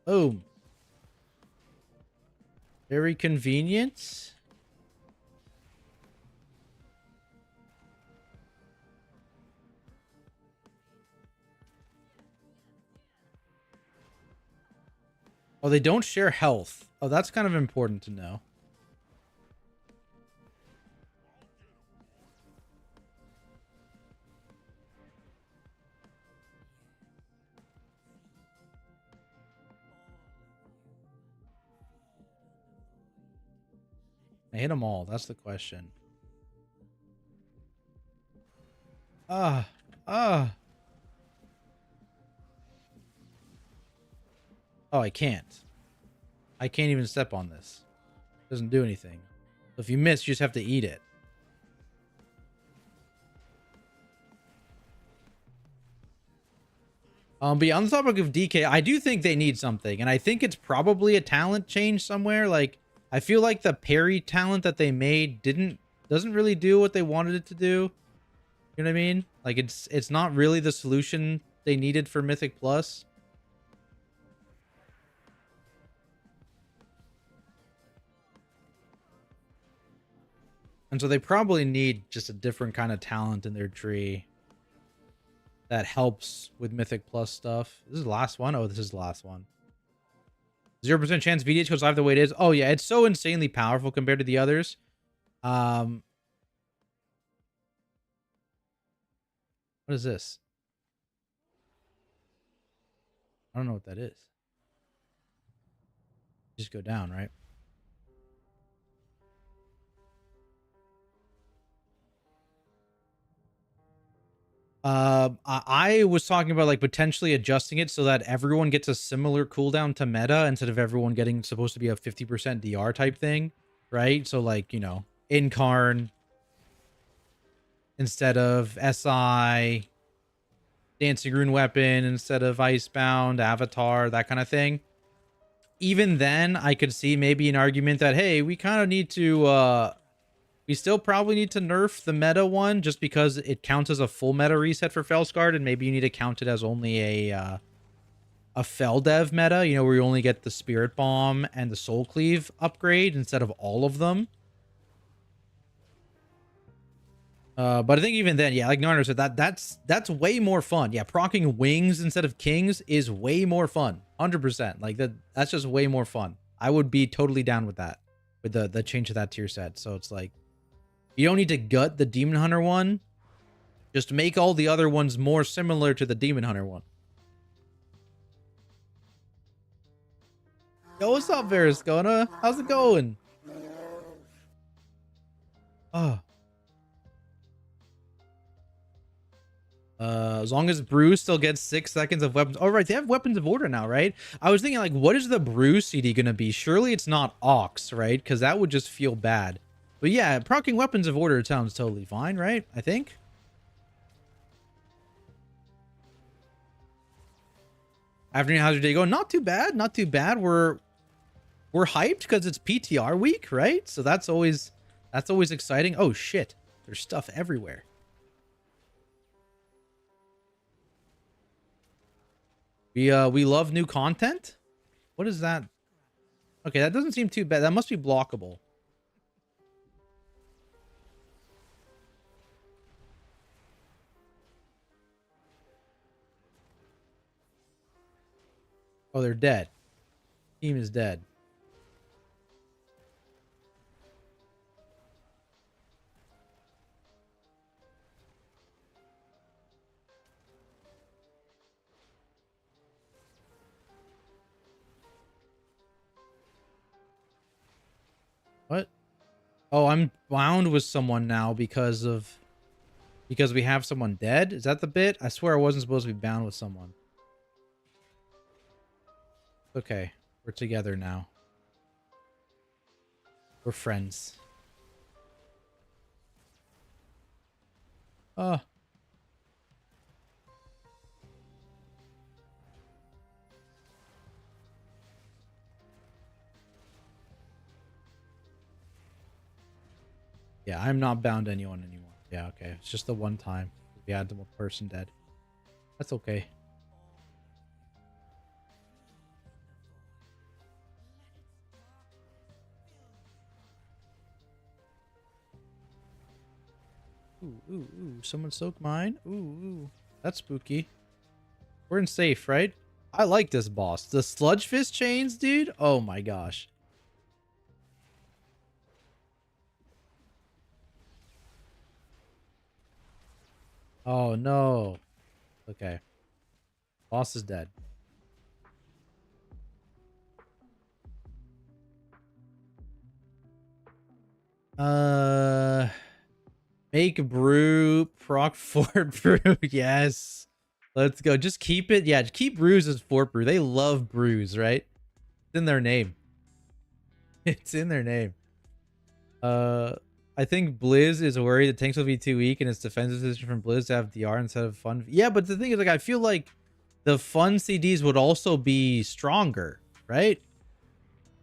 Boom. Very convenient. Oh, they don't share health. Oh, that's kind of important to know. I hit them all. That's the question. Ah. Ah. Oh, I can't. I can't even step on this. Doesn't do anything. So if you miss, you just have to eat it. But yeah, on the topic of DK, I do think they need something, and I think it's probably a talent change somewhere. Like, I feel like the parry talent that they made doesn't really do what they wanted it to do. You know what I mean? Like, it's not really the solution they needed for Mythic Plus. And so they probably need just a different kind of talent in their tree that helps with Mythic Plus stuff. This is the last one? Oh, this is the last one. 0% chance VDH goes live the way it is. Oh, yeah, it's so insanely powerful compared to the others. What is this? I don't know what that is. Just go down, right? I was talking about like potentially adjusting it so that everyone gets a similar cooldown to meta instead of everyone getting supposed to be a 50% DR type thing, right? So like, you know, Incarn instead of SI, Dancing Rune Weapon instead of Icebound, Avatar, that kind of thing. Even then, I could see maybe an argument that, hey, we kind of need to we still probably need to nerf the meta one just because it counts as a full meta reset for Felsguard, and maybe you need to count it as only a Feldev meta, you know, where you only get the Spirit Bomb and the Soul Cleave upgrade instead of all of them. But I think even then, yeah, like Narner said, that's way more fun. Yeah, procking wings instead of kings is way more fun. 100%. Like that's just way more fun. I would be totally down with that. With the change to that tier set. So it's like you don't need to gut the Demon Hunter one. Just make all the other ones more similar to the Demon Hunter one. Yo, what's up, Veriscona? How's it going? Oh. As long as Bruce still gets 6 seconds of weapons. Oh, right. They have weapons of order now, right? I was thinking, like, what is the Bruce CD going to be? Surely it's not Ox, right? Because that would just feel bad. But yeah, proccing weapons of order sounds totally fine, right? I think. Afternoon, how's your day going? Not too bad. Not too bad. We're hyped because it's PTR week, right? So that's always exciting. Oh, shit. There's stuff everywhere. We love new content. What is that? Okay, that doesn't seem too bad. That must be blockable. Oh, they're dead. Team is dead. What? Oh, I'm bound with someone now because we have someone dead. Is that the bit? I swear I wasn't supposed to be bound with someone. Okay, we're together now. We're friends. Oh. Yeah, I'm not bound to anyone anymore. Yeah, okay. It's just the one time we had the person dead. That's okay. Ooh, ooh, ooh. Someone soak mine. Ooh, ooh. That's spooky. We're in safe, right? I like this boss. The sludge fist chains, dude. Oh my gosh. Oh no. Okay. Boss is dead. Make brew, proc fort brew. Yes. Let's go. Just keep it. Yeah, keep brews as fort brew. They love brews, right? It's in their name. It's in their name. I think Blizz is worried that tanks will be too weak and its defensive position from Blizz to have DR instead of fun. Yeah, but the thing is, like, I feel like the fun CDs would also be stronger, right?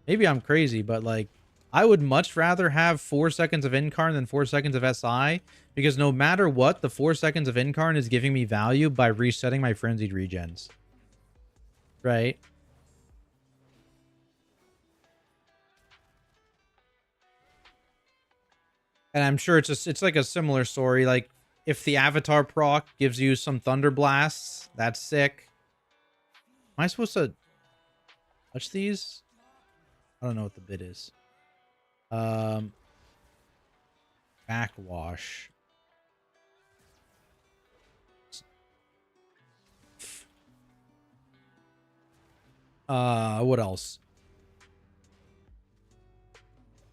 Maybe I'm crazy, but like, I would much rather have 4 seconds of Incarn than 4 seconds of SI, because no matter what, the 4 seconds of Incarn is giving me value by resetting my frenzied regens. Right? And I'm sure it's like a similar story. Like, if the Avatar proc gives you some Thunder Blasts, that's sick. Am I supposed to touch these? I don't know what the bit is. Backwash. What else?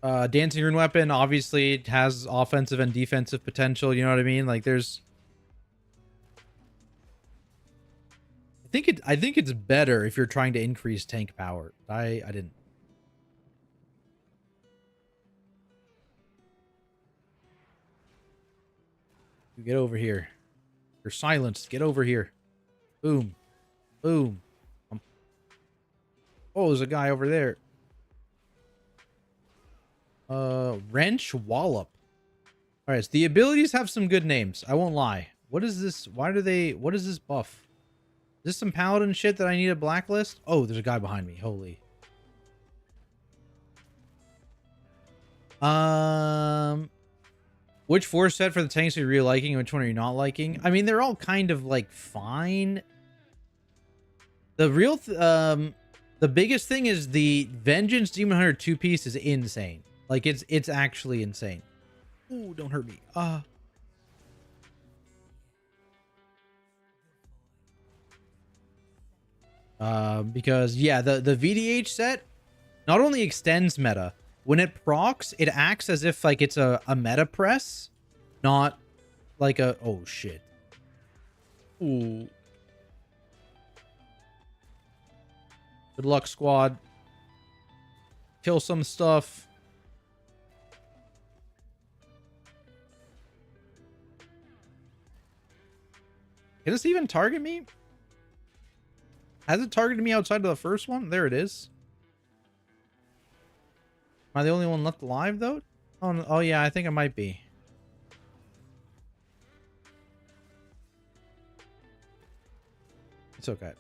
Dancing Rune Weapon obviously has offensive and defensive potential, you know what I mean? Like, there's, I think it's better if you're trying to increase tank power. I didn't. You get over here. You're silenced. Get over here. Boom. Boom. Oh, there's a guy over there. Wrench Wallop. All right, so the abilities have some good names. I won't lie. What is this? What is this buff? Is this some paladin shit that I need to blacklist? Oh, there's a guy behind me. Holy. Which force set for the tanks are you really liking and which one are you not liking? I mean, they're all kind of like fine. The real the biggest thing is the Vengeance Demon Hunter 2-piece is insane. Like it's actually insane. Ooh, don't hurt me. Because yeah, the VDH set not only extends meta, when it procs, it acts as if like it's a meta press, not like a oh shit. Ooh. Good luck, squad. Kill some stuff. Can this even target me? Has it targeted me outside of the first one? There it is. Am I the only one left alive, though? Oh, no, oh yeah, I think I might be. It's okay.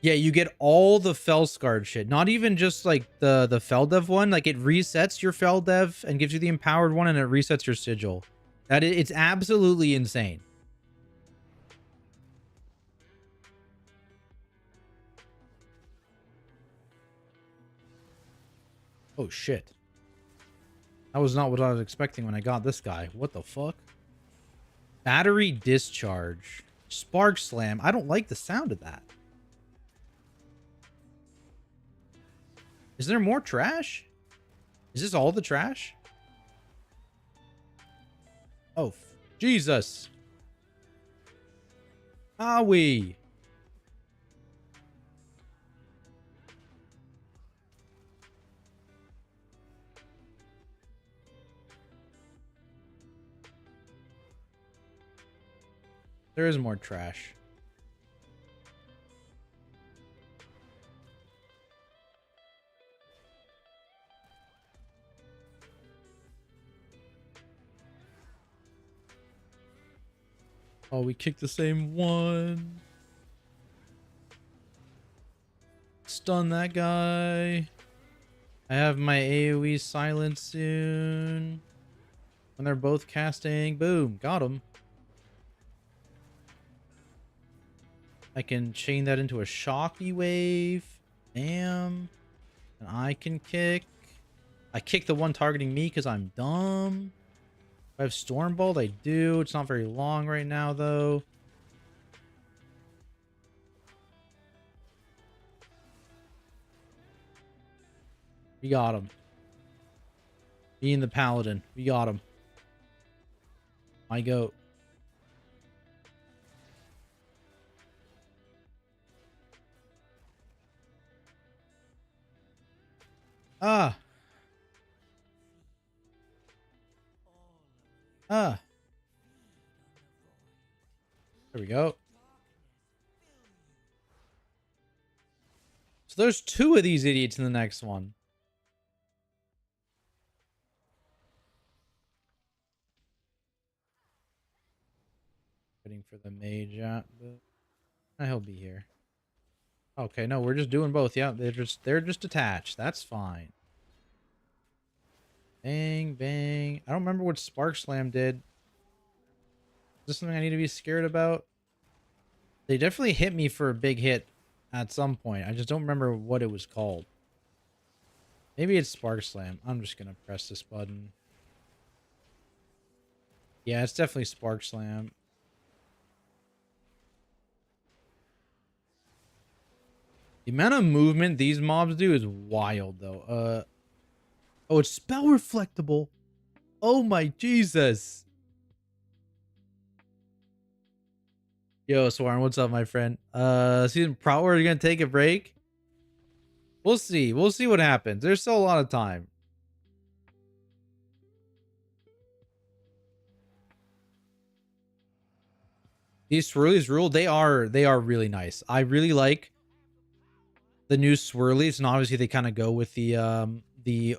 Yeah, you get all the Felscarred shit. Not even just like the Feldev one. Like it resets your Feldev and gives you the empowered one, and it resets your sigil. It's absolutely insane. Oh shit. That was not what I was expecting when I got this guy. What the fuck? Battery discharge. Spark slam. I don't like the sound of that. Is there more trash? Is this all the trash? Oh, Jesus. Owie. There is more trash. Oh, we kicked the same one. Stun that guy. I have my AoE silence soon. When they're both casting. Boom. Got him. I can chain that into a shocky wave. Bam. And I can kick. I kick the one targeting me because I'm dumb. I have Stormbolt. I do. It's not very long right now, though. We got him. Being the Paladin. We got him. My goat. Ah. Ah. There we go. So there's two of these idiots in the next one. Waiting for the mage at, but he'll be here. Okay, no, we're just doing both. Yeah, they're just attached. That's fine. Bang, bang. I don't remember what Spark Slam did. Is this something I need to be scared about? They definitely hit me for a big hit at some point. I just don't remember what it was called. Maybe it's Spark Slam. I'm just going to press this button. Yeah, it's definitely Spark Slam. The amount of movement these mobs do is wild, though. Oh, it's spell reflectable. Oh my Jesus. Yo, Swarm, what's up, my friend? Season Prowler, are you gonna take a break? We'll see. We'll see what happens. There's still a lot of time. These swirlies rule. They are really nice. I really like the new swirlies, and obviously they kind of go with the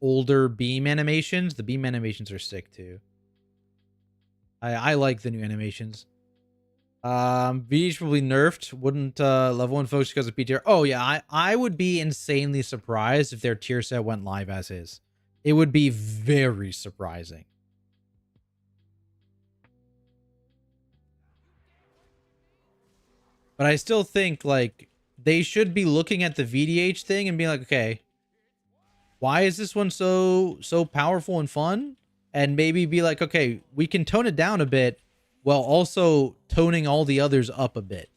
older beam animations. The beam animations are sick too. I like the new animations. VH probably nerfed. Wouldn't level 1 folks because of PTR. Oh yeah, I would be insanely surprised if their tier set went live as is. It would be very surprising. But I still think, like, they should be looking at the VDH thing and being like, okay, why is this one so powerful and fun? And maybe be like, okay, we can tone it down a bit while also toning all the others up a bit.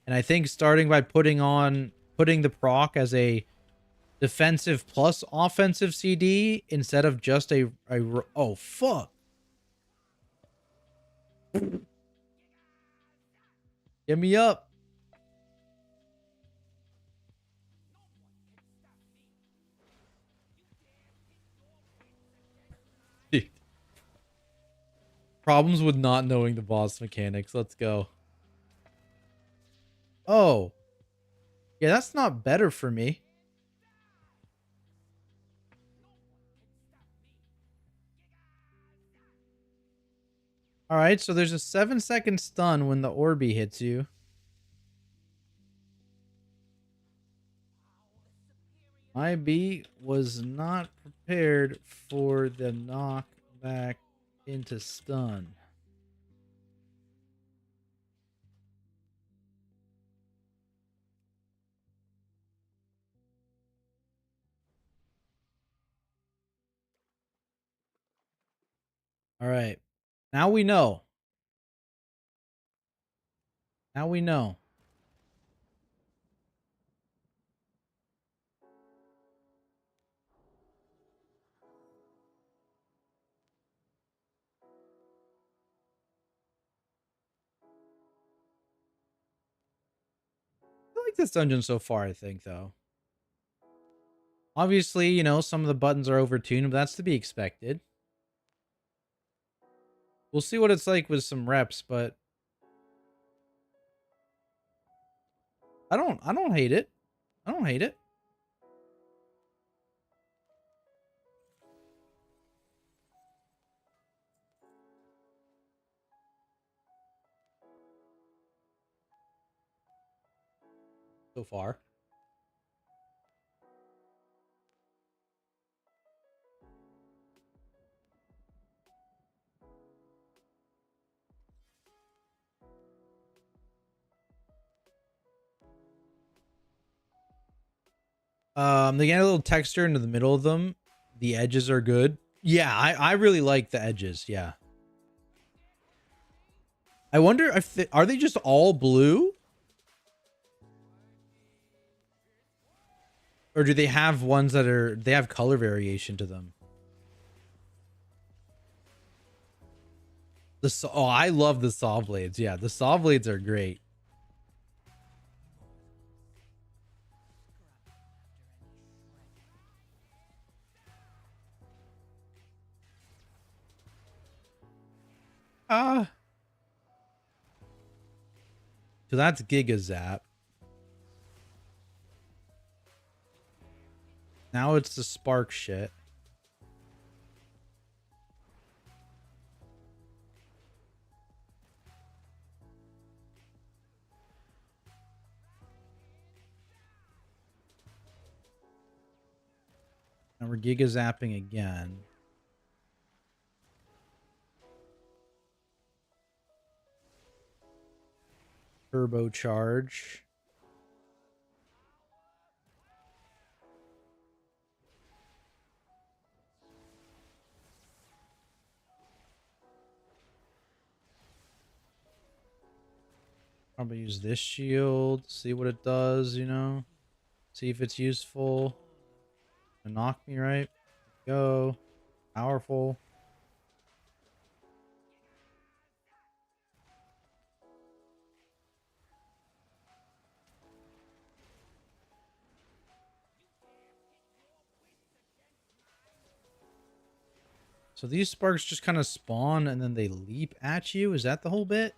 And I think starting by putting the proc as a defensive plus offensive CD instead of just a oh fuck. Get me up. Problems with not knowing the boss mechanics. Let's go. Oh. Yeah, that's not better for me. Alright, so there's a 7-second stun when the Orby hits you. My B was not prepared for the knock back into stun. All right. Now we know. Now we know. I like this dungeon so far, I think, though. Obviously, you know, some of the buttons are overtuned, but that's to be expected. We'll see what it's like with some reps, but I don't hate it. I don't hate it. So far. They get a little texture into the middle of them. The edges are good. Yeah, I really like the edges. Yeah. I wonder if are they just all blue? Or do they have ones that they have color variation to them? Oh, I love the saw blades. Yeah, the saw blades are great. Ah. So that's Giga Zap. Now it's the spark shit. And we're Giga Zapping again. Turbocharge. Probably use this shield, see what it does, you know? See if it's useful. Knock me right. Go. Powerful. So these sparks just kind of spawn and then they leap at you? Is that the whole bit?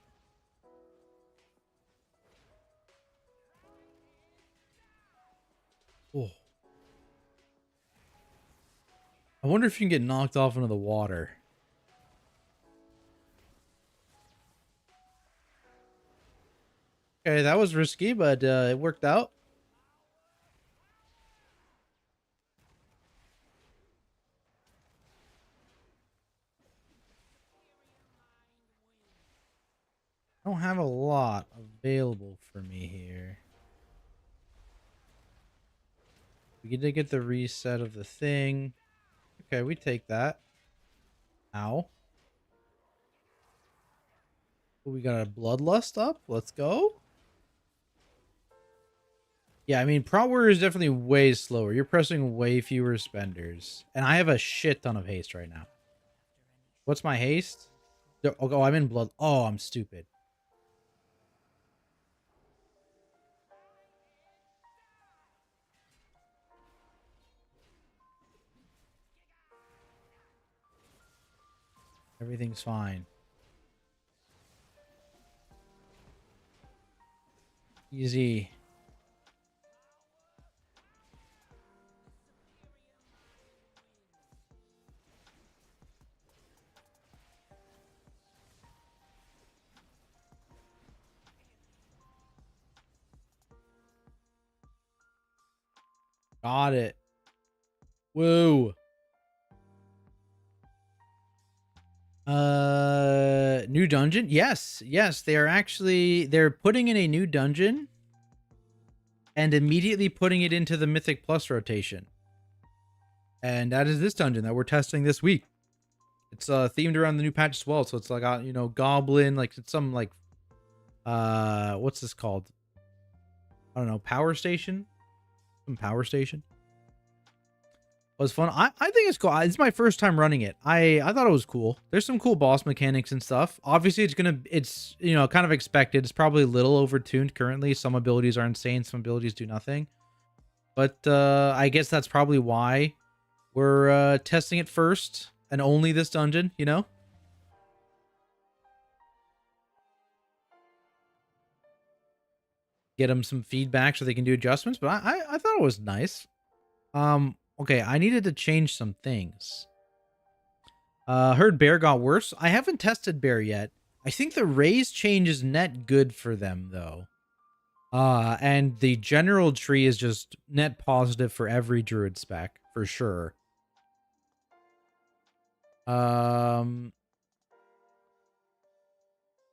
Oh. I wonder if you can get knocked off into the water. Okay, that was risky, but it worked out. I don't have a lot available for me here. We get to get the reset of the thing. Okay, we take that. Ow. We got a bloodlust up. Let's go. Yeah, I mean, Prot Warrior is definitely way slower. You're pressing way fewer spenders. And I have a shit ton of haste right now. What's my haste? Oh, I'm in blood. Oh, I'm stupid. Everything's fine. Easy. Got it. Woo. New dungeon? Yes. Yes, they're putting in a new dungeon and immediately putting it into the Mythic Plus rotation. And that is this dungeon that we're testing this week. It's themed around the new patch as well, so it's like goblin, like it's some like what's this called? I don't know, power station? Some power station. It was fun. I think it's cool. It's my first time running it. I thought it was cool. There's some cool boss mechanics and stuff. Obviously, it's kind of expected. It's probably a little overtuned currently. Some abilities are insane. Some abilities do nothing. But I guess that's probably why we're testing it first and only this dungeon. Get them some feedback so they can do adjustments. But I thought it was nice. Okay, I needed to change some things. Heard Bear got worse. I haven't tested Bear yet. I think the raise change is net good for them though. And the general tree is just net positive for every druid spec for sure. So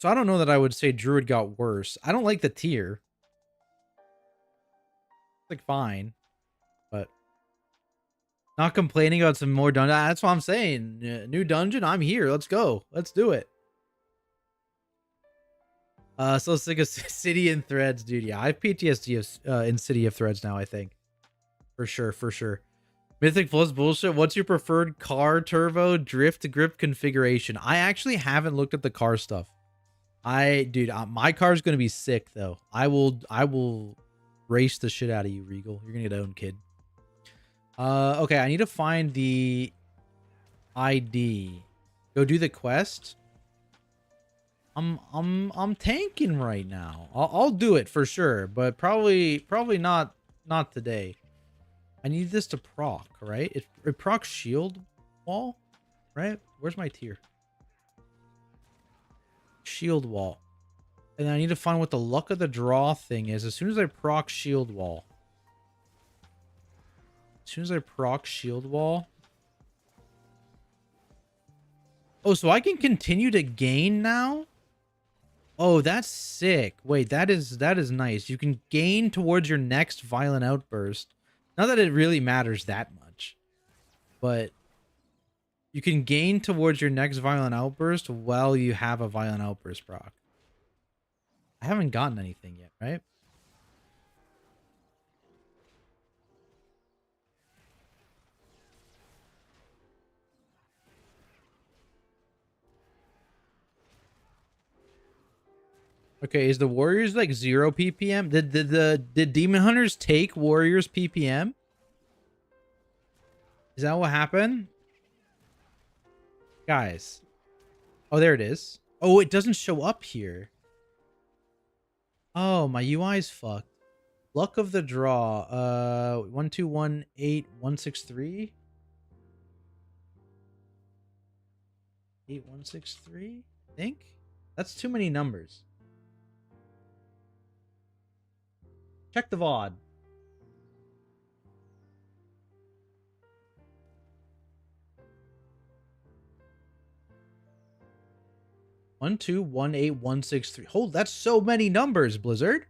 I don't know that I would say druid got worse. I don't like the tier. It's like fine, but not complaining about some more dungeon. That's what I'm saying. New dungeon. I'm here. Let's go. Let's do it. So sick of City and Threads, dude. Yeah, I have PTSD in City of Threads now, I think. For sure, for sure. Mythic Plus bullshit. What's your preferred car turbo drift grip configuration? I actually haven't looked at the car stuff. Dude, my car's gonna be sick though. I will race the shit out of you, Regal. You're gonna get owned, kid. Okay, I need to find the ID. Go do the quest. I'm tanking right now. I'll do it for sure, but probably not today. I need this to proc, right? It procs shield wall, right? Where's my tier? Shield wall. And I need to find what the luck of the draw thing is. As soon as I proc shield wall. As soon as I proc shield wall. Oh, so I can continue to gain now? Oh, that's sick. Wait, that is nice. You can gain towards your next violent outburst. Not that it really matters that much. But you can gain towards your next violent outburst while you have a violent outburst proc. I haven't gotten anything yet, right? Okay, is the Warriors like 0 PPM? Did Demon Hunters take Warriors PPM? Is that what happened? Guys. Oh, there it is. Oh, it doesn't show up here. Oh, my UI's fucked. Luck of the draw. 1218163. 8163? I think? That's too many numbers. Check the VOD. 1218163. Hold, that's so many numbers, Blizzard.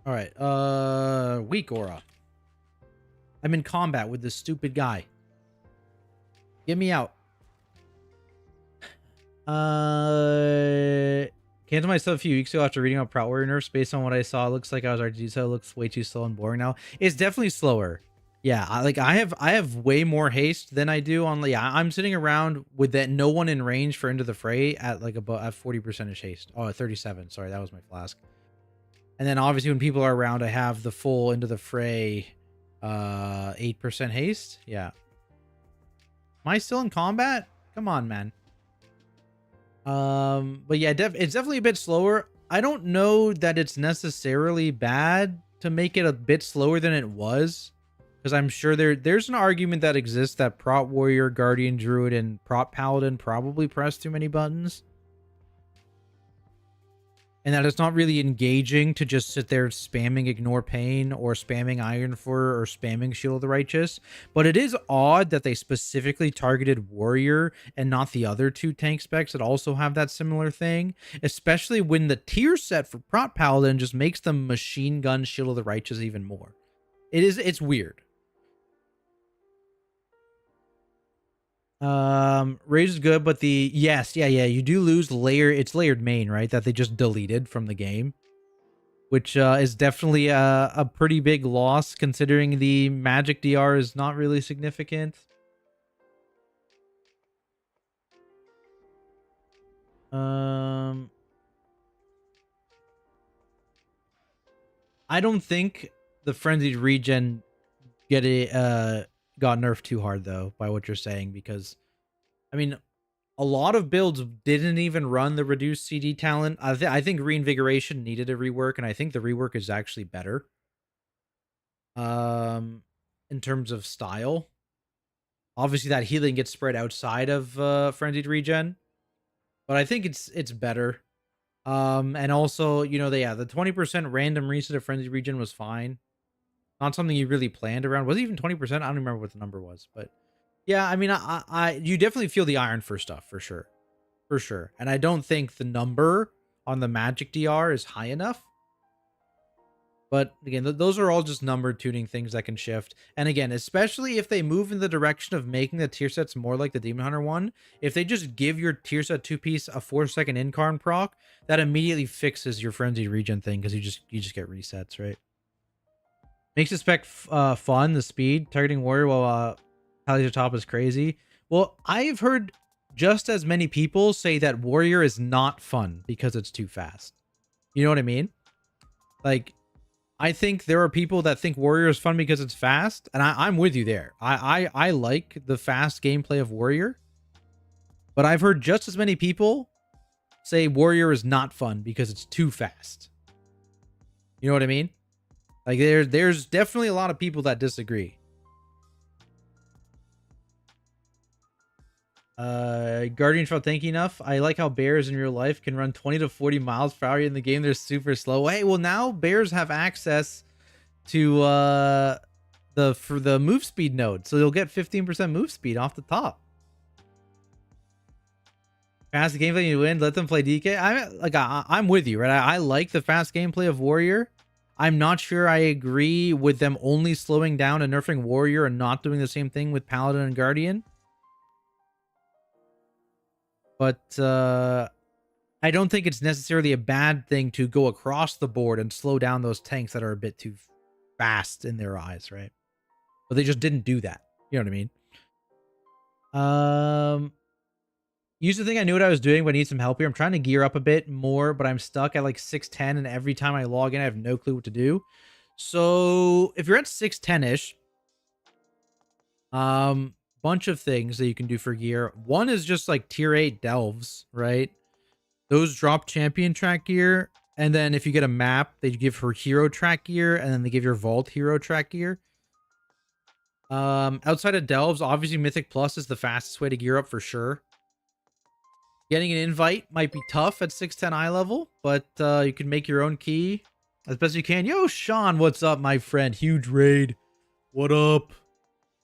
All right. Weak aura. I'm in combat with this stupid guy. Get me out. Came to myself a few weeks ago after reading about Prout Warrior nerfs. Based on what I saw, it looks like I was RGD, so it looks way too slow and boring now. It's definitely slower. Yeah, I have way more haste than I do on. Yeah, I'm sitting around with that no one in range for Into the Fray at like about at 40% haste. Oh, 37. Sorry, that was my flask. And then obviously when people are around, I have the full Into the Fray 8% haste. Yeah. Am I still in combat? Come on, man. But yeah, it's definitely a bit slower. I don't know that it's necessarily bad to make it a bit slower than it was, because I'm sure there's an argument that exists that Prot Warrior, Guardian Druid, and Prot Paladin probably press too many buttons, and that it's not really engaging to just sit there spamming Ignore Pain or spamming Iron Fur or spamming Shield of the Righteous. But it is odd that they specifically targeted Warrior and not the other two tank specs that also have that similar thing, especially when the tier set for Prot Paladin just makes them Machine Gun Shield of the Righteous even more. It's weird. Rage is good, but yeah, you do lose it's layered main, right? That they just deleted from the game, which is definitely a pretty big loss considering the magic DR is not really significant. I don't think the frenzied regen got nerfed too hard though by what you're saying, because I mean, a lot of builds didn't even run the reduced CD talent. I think Reinvigoration needed a rework, and I think the rework is actually better. In terms of style, obviously that healing gets spread outside of Frenzied Regen, but I think it's better. And also, you know, the 20% random reset of Frenzied Regen was fine. Not something you really planned around. Was it even 20%? I don't remember what the number was, but yeah, I mean, you definitely feel the Iron Fur stuff for sure. For sure. And I don't think the number on the magic DR is high enough. But again, those are all just number tuning things that can shift. And again, especially if they move in the direction of making the tier sets more like the Demon Hunter one, if they just give your tier set 2-piece a 4-second incarn proc, that immediately fixes your frenzied regen thing, because you just get resets, right? Makes the spec fun, the speed. Targeting warrior while Palliative top is crazy. Well, I've heard just as many people say that warrior is not fun because it's too fast. You know what I mean? Like, I think there are people that think warrior is fun because it's fast, and I'm with you there. I like the fast gameplay of warrior, but I've heard just as many people say warrior is not fun because it's too fast. You know what I mean? Like, there's definitely a lot of people that disagree. Guardian felt tanky enough. I like how bears in real life can run 20 to 40 miles per hour. In the game they're super slow. Hey, well, now bears have access to the move speed node, so you'll get 15% move speed off the top. Fast gameplay you win, let them play DK. I'm with you, right? I like the fast gameplay of warrior. I'm not sure I agree with them only slowing down and nerfing warrior and not doing the same thing with paladin and guardian. But I don't think it's necessarily a bad thing to go across the board and slow down those tanks that are a bit too fast in their eyes, right? But they just didn't do that. You know what I mean? Used to think I knew what I was doing, but I need some help here. I'm trying to gear up a bit more, but I'm stuck at like 610, and every time I log in, I have no clue what to do. So if you're at 610-ish, bunch of things that you can do for gear. One is just like tier 8 delves, right? Those drop champion track gear, and then if you get a map, they give her hero track gear, and then they give your vault hero track gear. Outside of delves, obviously Mythic Plus is the fastest way to gear up for sure. Getting an invite might be tough at 610 eye level, but you can make your own key. as best you can. Yo, Sean, what's up, my friend? Huge raid. What up,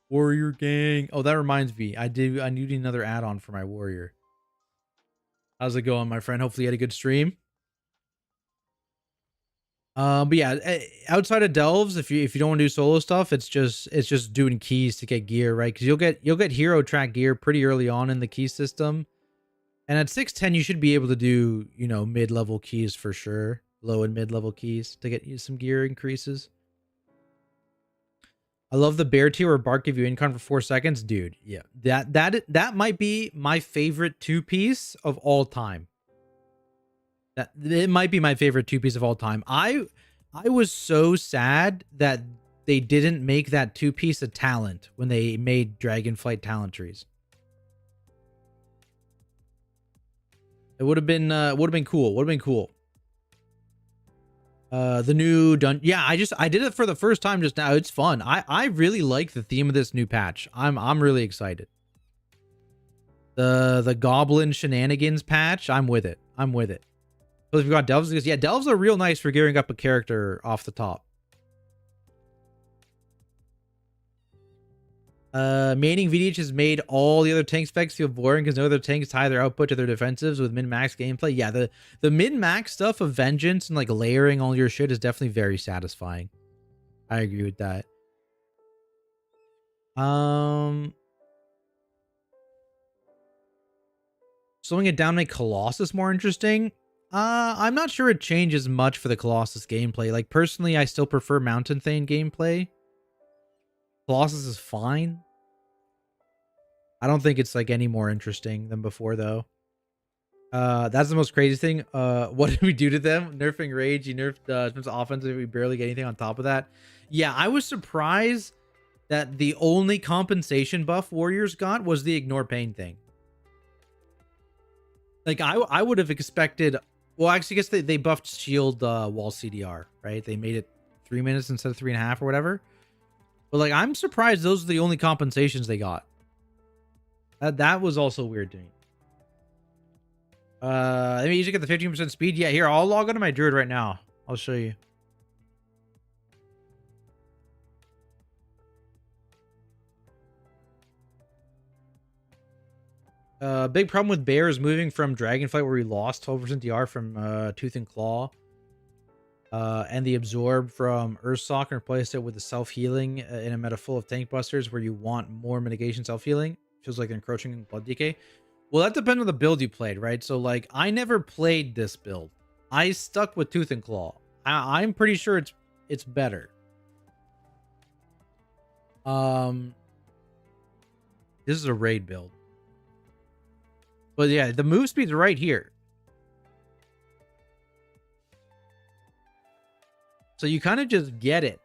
warrior gang? Oh, that reminds me. I need another add-on for my warrior. How's it going, my friend? Hopefully you had a good stream. But yeah, outside of delves, if you don't want to do solo stuff, it's just doing keys to get gear, right? Because you'll get hero track gear pretty early on in the key system, and at 610 you should be able to do mid-level keys for sure, low and mid-level keys to get you some gear increases. I love the bear tier where Bark give you incon for 4 seconds, dude. Yeah, that might be my favorite two piece of all time. That it might be my favorite two piece of all time. I was so sad that they didn't make that two piece a talent when they made Dragonflight talent trees. It would have been cool. Would have been cool. The new yeah, I did it for the first time just now. It's fun. I really like the theme of this new patch. I'm really excited. The goblin shenanigans patch, I'm with it. I'm with it. So if you got delves, because yeah, delves are real nice for gearing up a character off the top. Maining VDH has made all the other tank specs feel boring because no other tanks tie their output to their defensives with min-max gameplay. Yeah, the min-max stuff of vengeance and like layering all your shit is definitely very satisfying. I agree with that. Slowing it down make Colossus more interesting. I'm not sure it changes much for the Colossus gameplay. Like personally, I still prefer Mountain Thane gameplay. Colossus is fine. I don't think it's like any more interesting than before though. That's the most crazy thing. What did we do to them? Nerfing rage, you nerfed defensive offensive, we barely get anything on top of that. Yeah, I was surprised that the only compensation buff warriors got was the ignore pain thing. Like I would have expected, well, actually I guess they buffed shield wall CDR, right? They made it 3 minutes instead of 3.5 or whatever. But like I'm surprised those are the only compensations they got. That was also weird to me. Let me usually get the 15% speed. Yeah, here, I'll log onto my druid right now. I'll show you. Big problem with Bear is moving from Dragonflight where we lost 12% DR from Tooth and Claw. And the Absorb from Ursock and replace it with the self-healing in a meta full of tank busters where you want more mitigation self-healing. Feels like they're encroaching in blood decay. Well, that depends on the build you played, right? So, like, I never played this build. I stuck with Tooth and Claw. I'm pretty sure it's better. This is a raid build. But yeah, the move speed's right here. So you kind of just get it.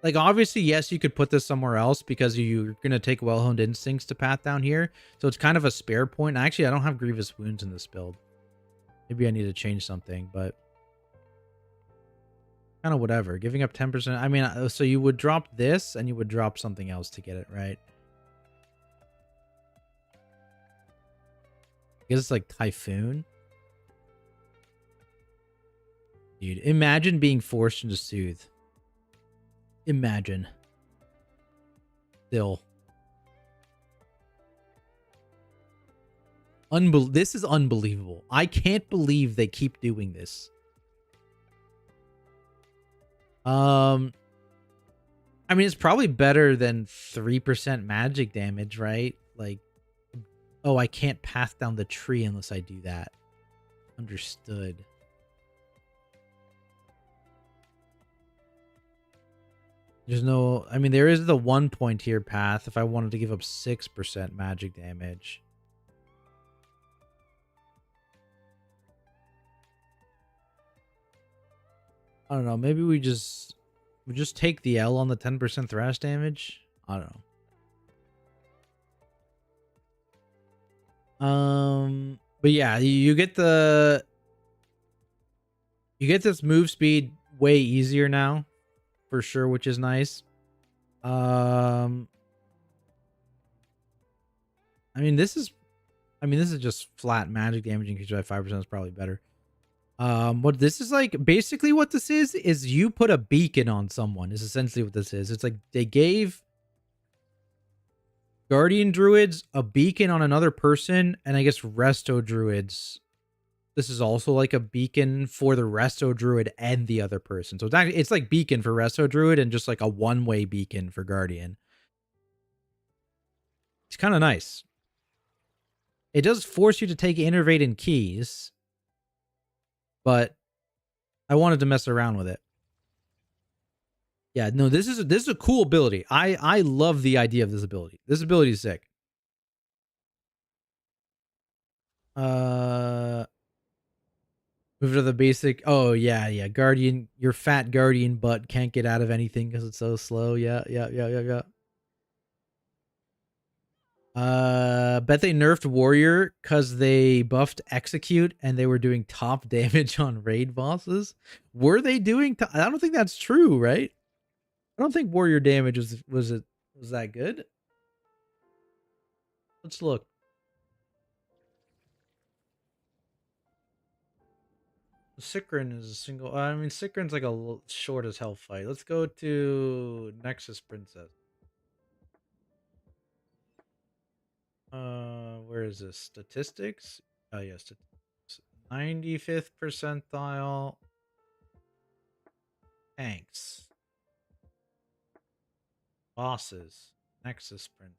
Like, obviously, yes, you could put this somewhere else because you're going to take well-honed instincts to path down here. So it's kind of a spare point. Actually, I don't have grievous wounds in this build. Maybe I need to change something, but kind of whatever. Giving up 10%. I mean, so you would drop this and you would drop something else to get it, right? I guess it's like Typhoon. Dude, imagine being forced into Soothe. Imagine. Still. This is unbelievable. I can't believe they keep doing this. I mean, it's probably better than 3% magic damage, right? Like, oh, I can't path down the tree unless I do that. Understood. There's no... I mean, there is the 1 point here path if I wanted to give up 6% magic damage. I don't know. Maybe we just take the L on the 10% thrash damage. I don't know. But yeah, you get this move speed way easier now, for sure, which is nice. I mean, this is just flat magic damage increase by 5% is probably better. What this is like, basically what this is you put a beacon on someone is essentially what this is. It's like they gave Guardian Druids a beacon on another person, and I guess Resto Druids. This is also like a beacon for the Resto Druid and the other person. So it's like beacon for Resto Druid and just like a one-way beacon for Guardian. It's kind of nice. It does force you to take Innervate and keys, but I wanted to mess around with it. Yeah, no, this is a cool ability. I love the idea of this ability. This ability is sick. Move to the basic. Oh yeah. Guardian, your fat Guardian butt can't get out of anything because it's so slow. Yeah. Bet they nerfed Warrior because they buffed Execute and they were doing top damage on raid bosses. Were they doing? I don't think that's true, right? I don't think Warrior damage was that good. Let's look. Sikrin is a single. I mean, Sikrin's like a short as hell fight. Let's go to Nexus Princess. Where is this? Statistics? Oh, yes. 95th percentile. Tanks. Bosses. Nexus Princess.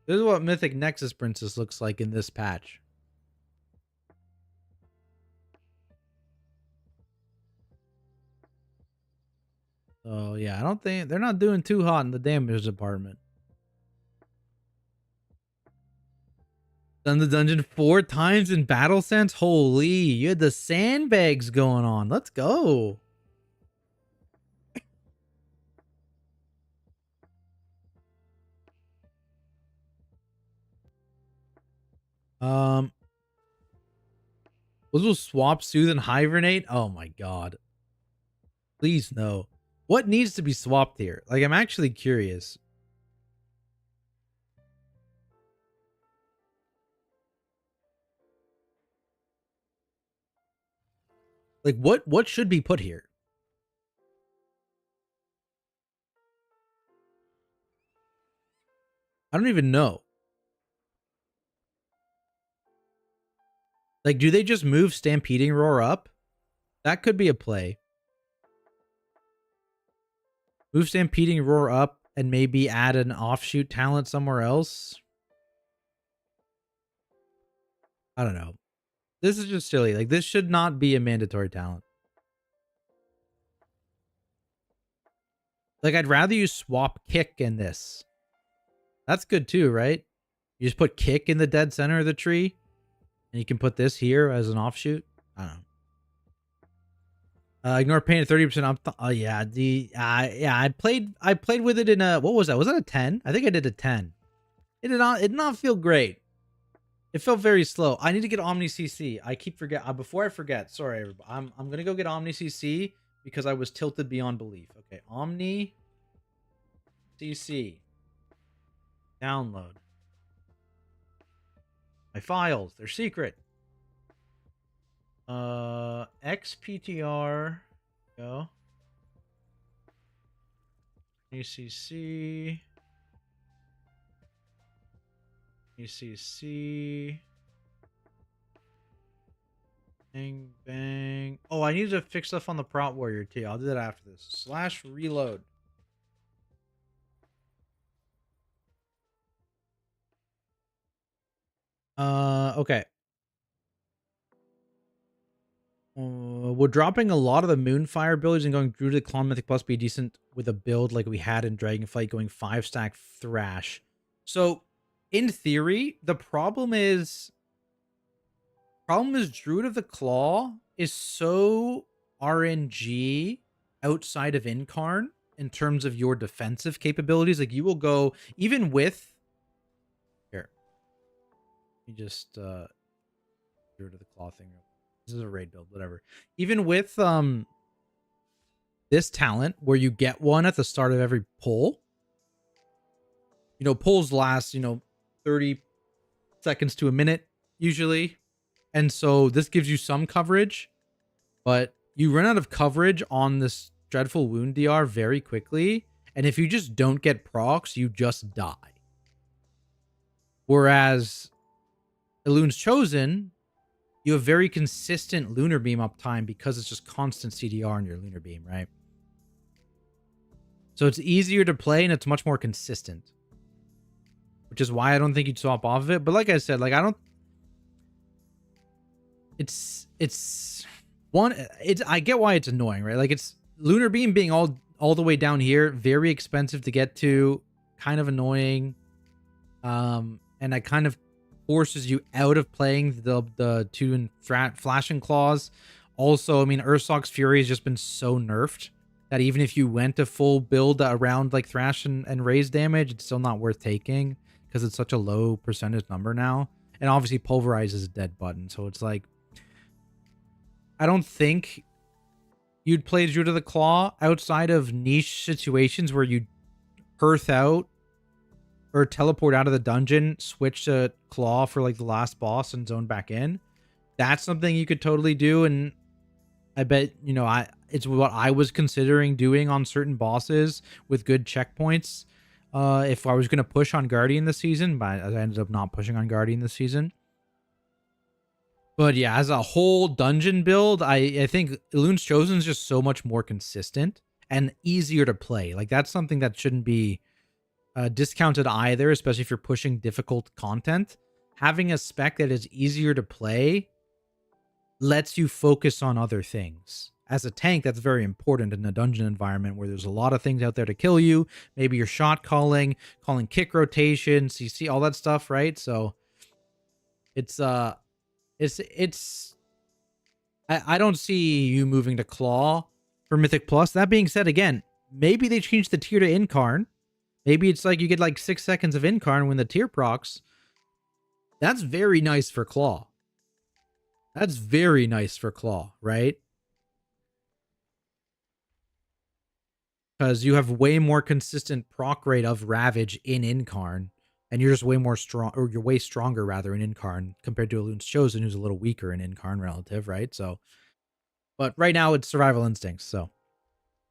This is what Mythic Nexus Princess looks like in this patch. So yeah, I don't think they're not doing too hot in the damage department. Done the dungeon 4 times in Battle Sense? Holy, you had the sandbags going on. Let's go. Um, those will swap, soothe, and hibernate. Oh my god. Please no. What needs to be swapped here? Like, I'm actually curious. Like, what should be put here? I don't even know. Like, do they just move Stampeding Roar up? That could be a play. Move Stampeding Roar up and maybe add an offshoot talent somewhere else. I don't know. This is just silly. Like, this should not be a mandatory talent. Like, I'd rather you swap Kick in this. That's good too, right? You just put Kick in the dead center of the tree, and you can put this here as an offshoot. I don't know. Ignore pain at 30%. Oh yeah, yeah. I played with it in a, what was that? Was that a 10? I think I did a 10. It did not feel great. It felt very slow. I need to get Omni CC. I keep forget. Before I forget, sorry, everybody. I'm gonna go get Omni CC because I was tilted beyond belief. Okay, Omni CC. Download. My files. They're secret. XPTR. Go. ECC. ECC. Bang, bang. Oh, I need to fix stuff on the Prot Warrior too. I'll do that after this. /reload. Okay. Would dropping a lot of the Moonfire builds and going Druidic Claw Mythic Plus be decent with a build like we had in Dragonflight going 5-stack Thrash? So, in theory, the problem is Druid of the Claw is so RNG outside of Incarn in terms of your defensive capabilities. Like, you will go, even with... Here. You just... Druid of the Claw thing. This is a raid build, whatever. Even with this talent, where you get one at the start of every pull, you know, pulls last, you know, 30 seconds to a minute usually. And so this gives you some coverage, but you run out of coverage on this Dreadful Wound DR very quickly. And if you just don't get procs, you just die. Whereas Elun's Chosen, you have very consistent Lunar Beam uptime because it's just constant CDR in your Lunar Beam, right? So it's easier to play and it's much more consistent, which is why I don't think you'd swap off of it. But like I said, like I don't. It's one. It's I get why it's annoying, right? Like it's Lunar Beam being all the way down here, very expensive to get to, kind of annoying. And that kind of forces you out of playing the two and flashing claws. Also, I mean, Ursock's Fury has just been so nerfed that even if you went to full build around like Thrash and raise damage, it's still not worth taking because it's such a low percentage number now. And obviously Pulverize is a dead button, so it's like I don't think you'd play Druid of the Claw outside of niche situations where you hearth out or teleport out of the dungeon, switch to Claw for like the last boss and zone back in. That's something you could totally do. And I bet, you know, it's what I was considering doing on certain bosses with good checkpoints. If I was going to push on Guardian this season, but I ended up not pushing on Guardian this season. But yeah, as a whole dungeon build, I think Elun's Chosen is just so much more consistent and easier to play. Like that's something that shouldn't be discounted either, especially if you're pushing difficult content. Having a spec that is easier to play lets you focus on other things. As a tank, that's very important in a dungeon environment where there's a lot of things out there to kill you. Maybe you're shot calling kick rotation, CC, all that stuff, right? So it's I don't see you moving to Claw for Mythic Plus. That being said, again, maybe they change the tier to Incarn. Maybe it's like you get like 6 seconds of Incarn when the tier procs. That's very nice for Claw. That's very nice for Claw, right? Because you have way more consistent proc rate of Ravage in Incarn, and you're just way more strong, or you're way stronger rather in Incarn compared to Elun's Chosen, who's a little weaker in Incarn relative, right? So, but right now it's Survival Instincts. So,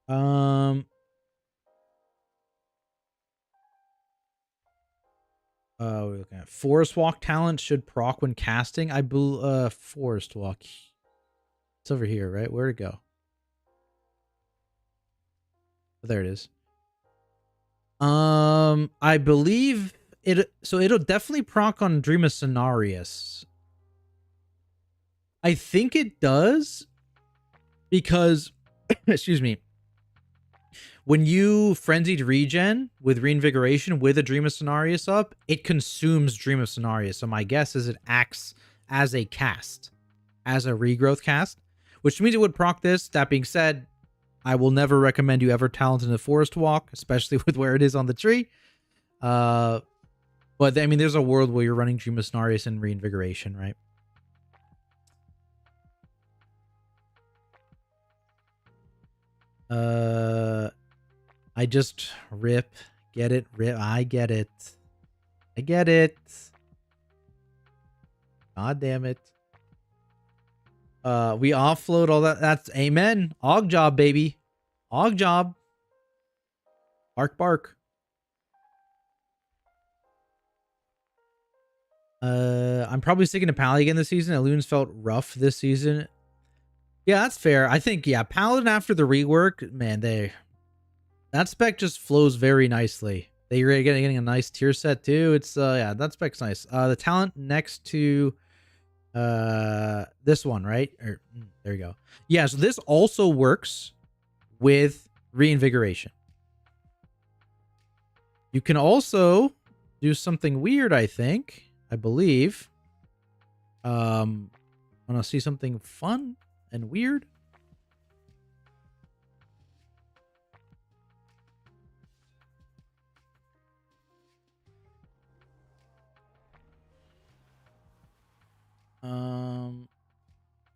we're looking at Forest Walk talent should proc when casting. I believe Forest Walk. It's over here, right? Where'd it go? Oh, there it is. I believe it. So it'll definitely proc on Dream of Cenarius. I think it does because, excuse me, when you Frenzied Regen with Reinvigoration with a Dream of Cenarius up, it consumes Dream of Cenarius. So my guess is it acts as a cast, as a regrowth cast, which means it would proc this. That being said, I will never recommend you ever talent in the Forest Walk, especially with where it is on the tree. But I mean, there's a world where you're running Dream of Cenarius and Reinvigoration, right? I just rip, get it, rip. I get it. I get it. God damn it. We offload all that. That's amen. Og job, baby. Og job. Bark, bark. I'm probably sticking to Pally again this season. Elun's felt rough this season. Yeah, that's fair. I think, yeah, Paladin after the rework, man, that spec just flows very nicely. They're getting a nice tier set too. It's yeah, that spec's nice. The talent next to this one, right? There you go. Yeah, so this also works with Reinvigoration. You can also do something weird, I believe. Want to see something fun and weird?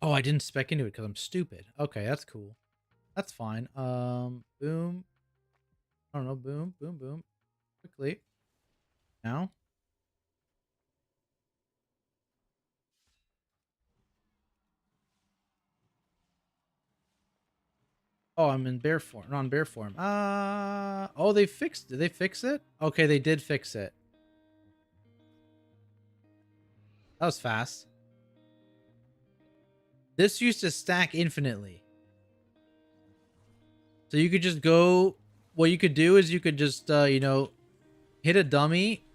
Oh, I didn't spec into it because I'm stupid. Okay, that's cool. That's fine. Boom. I don't know. Boom, boom, boom. Quickly. Now. Oh, I'm in bear form. Not in bear form. Oh, they fixed. Did they fix it? Okay, they did fix it. That was fast. This used to stack infinitely. So you could just go. What you could do is you could just, you know, hit a dummy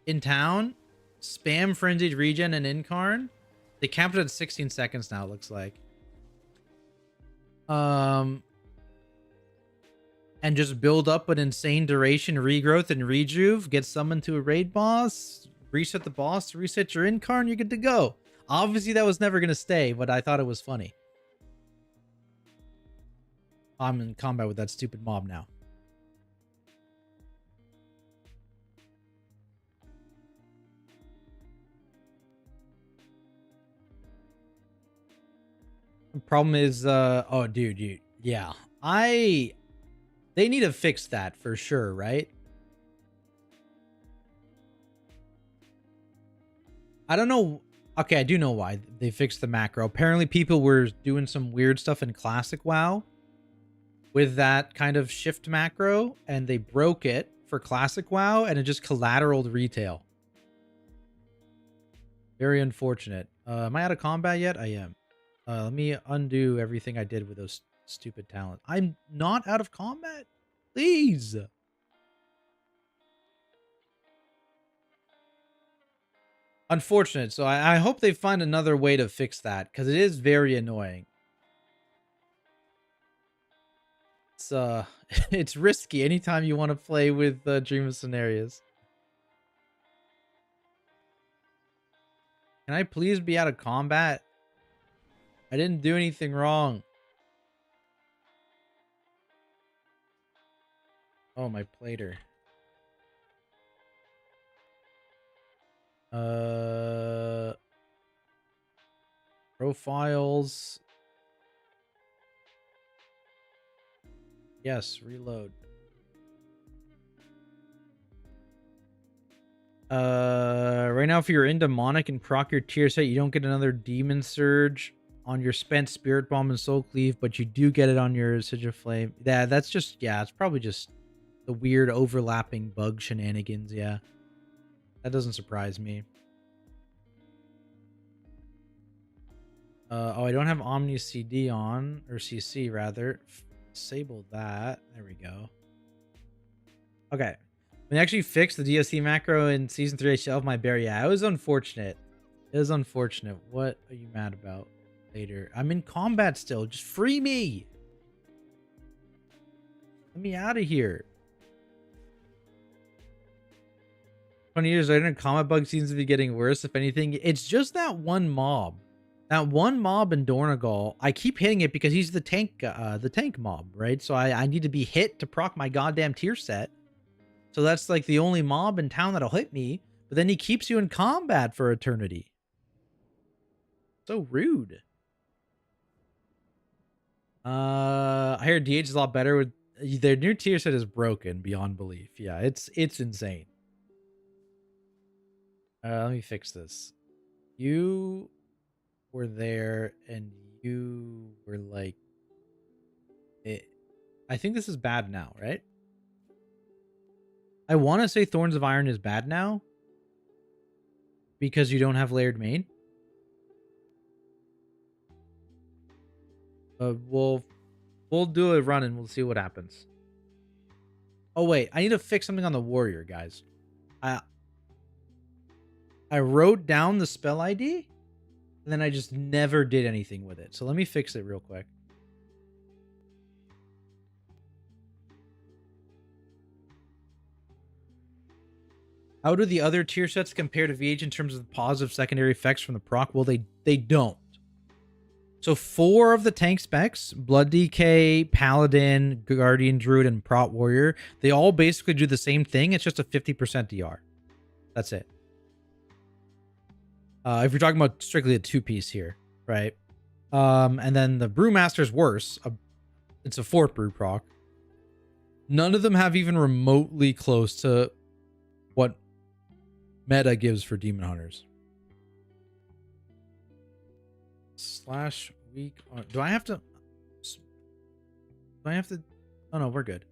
in town, spam frenzied regen and incarn. They capped it at 16 seconds now. It looks like. And just build up an insane duration, regrowth, and rejuve. Get summoned to a raid boss. Reset the boss. Reset your incarn. You're good to go. Obviously, that was never gonna stay, but I thought it was funny. I'm in combat with that stupid mob now. The problem is, oh, dude, yeah. They need to fix that for sure, right? I don't know. Okay, I do know why they fixed the macro. Apparently, people were doing some weird stuff in Classic WoW with that kind of shift macro, and they broke it for Classic WoW, and it just collateraled retail. Very unfortunate. Am I out of combat yet? I am. Let me undo everything I did with those stupid talents. I'm not out of combat. Please. Unfortunate. So I hope they find another way to fix that, because it is very annoying. It's it's risky anytime you want to play with Dream of Scenarios. Can I please be out of combat? I didn't do anything wrong. Oh, my plater. Profiles. Yes, reload. Right now, if you're in demonic and proc your tier set, you don't get another demon surge on your spent spirit bomb and soul cleave, but you do get it on your sigil flame. Yeah, that's just, yeah, it's probably just the weird overlapping bug shenanigans. Yeah, that doesn't surprise me. Oh, I don't have Omni CD on, or CC rather. Disable that. There we go. Okay. We actually fixed the DSC macro in season 3. I shelved my bear. Yeah, it was unfortunate. It was unfortunate. What are you mad about later? I'm in combat still. Just free me. Let me out of here. 20 years later, combat bug seems to be getting worse. If anything, it's just that one mob. That one mob in Dornegal, I keep hitting it because he's the tank mob, right? So I need to be hit to proc my goddamn tier set. So that's like the only mob in town that'll hit me. But then he keeps you in combat for eternity. So rude. I hear DH is a lot better with their new tier set is broken beyond belief. Yeah, it's insane. Let me fix this. You were there and you were like I think this is bad now, right? I want to say Thorns of Iron is bad now because you don't have layered main. We'll do a run and we'll see what happens. Oh wait, I need to fix something on the warrior, guys. I wrote down the spell ID and then I just never did anything with it. So let me fix it real quick. How do the other tier sets compare to VH in terms of the positive secondary effects from the proc? Well, they don't. So 4 of the tank specs, Blood DK, Paladin, Guardian Druid, and Prot Warrior, they all basically do the same thing. It's just a 50% DR. That's it. If you're talking about strictly a 2-piece here, right? And then the Brewmaster's worse. It's a 4th brew proc. None of them have even remotely close to what meta gives for Demon Hunters. /weak. Do I have to? Do I have to? Oh no, we're good.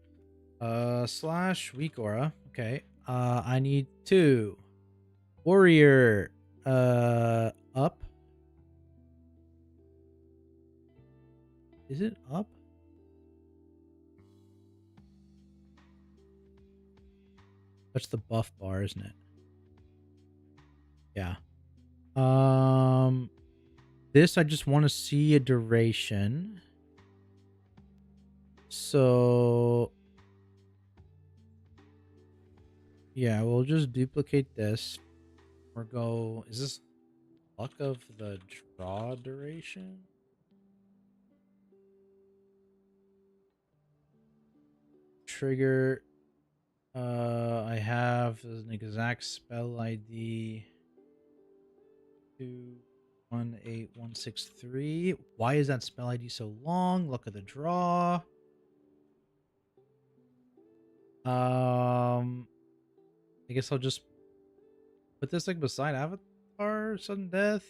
Slash weak aura. Okay. I need 2. Warrior. Up. Is it up? That's the buff bar, isn't it? Yeah. This I just want to see a duration. So yeah, we'll just duplicate this. Or go. Is this luck of the draw duration? Trigger. I have an exact spell ID. 218163. Why is that spell ID so long? Luck of the draw. I guess I'll just put this like beside Avatar Sudden Death.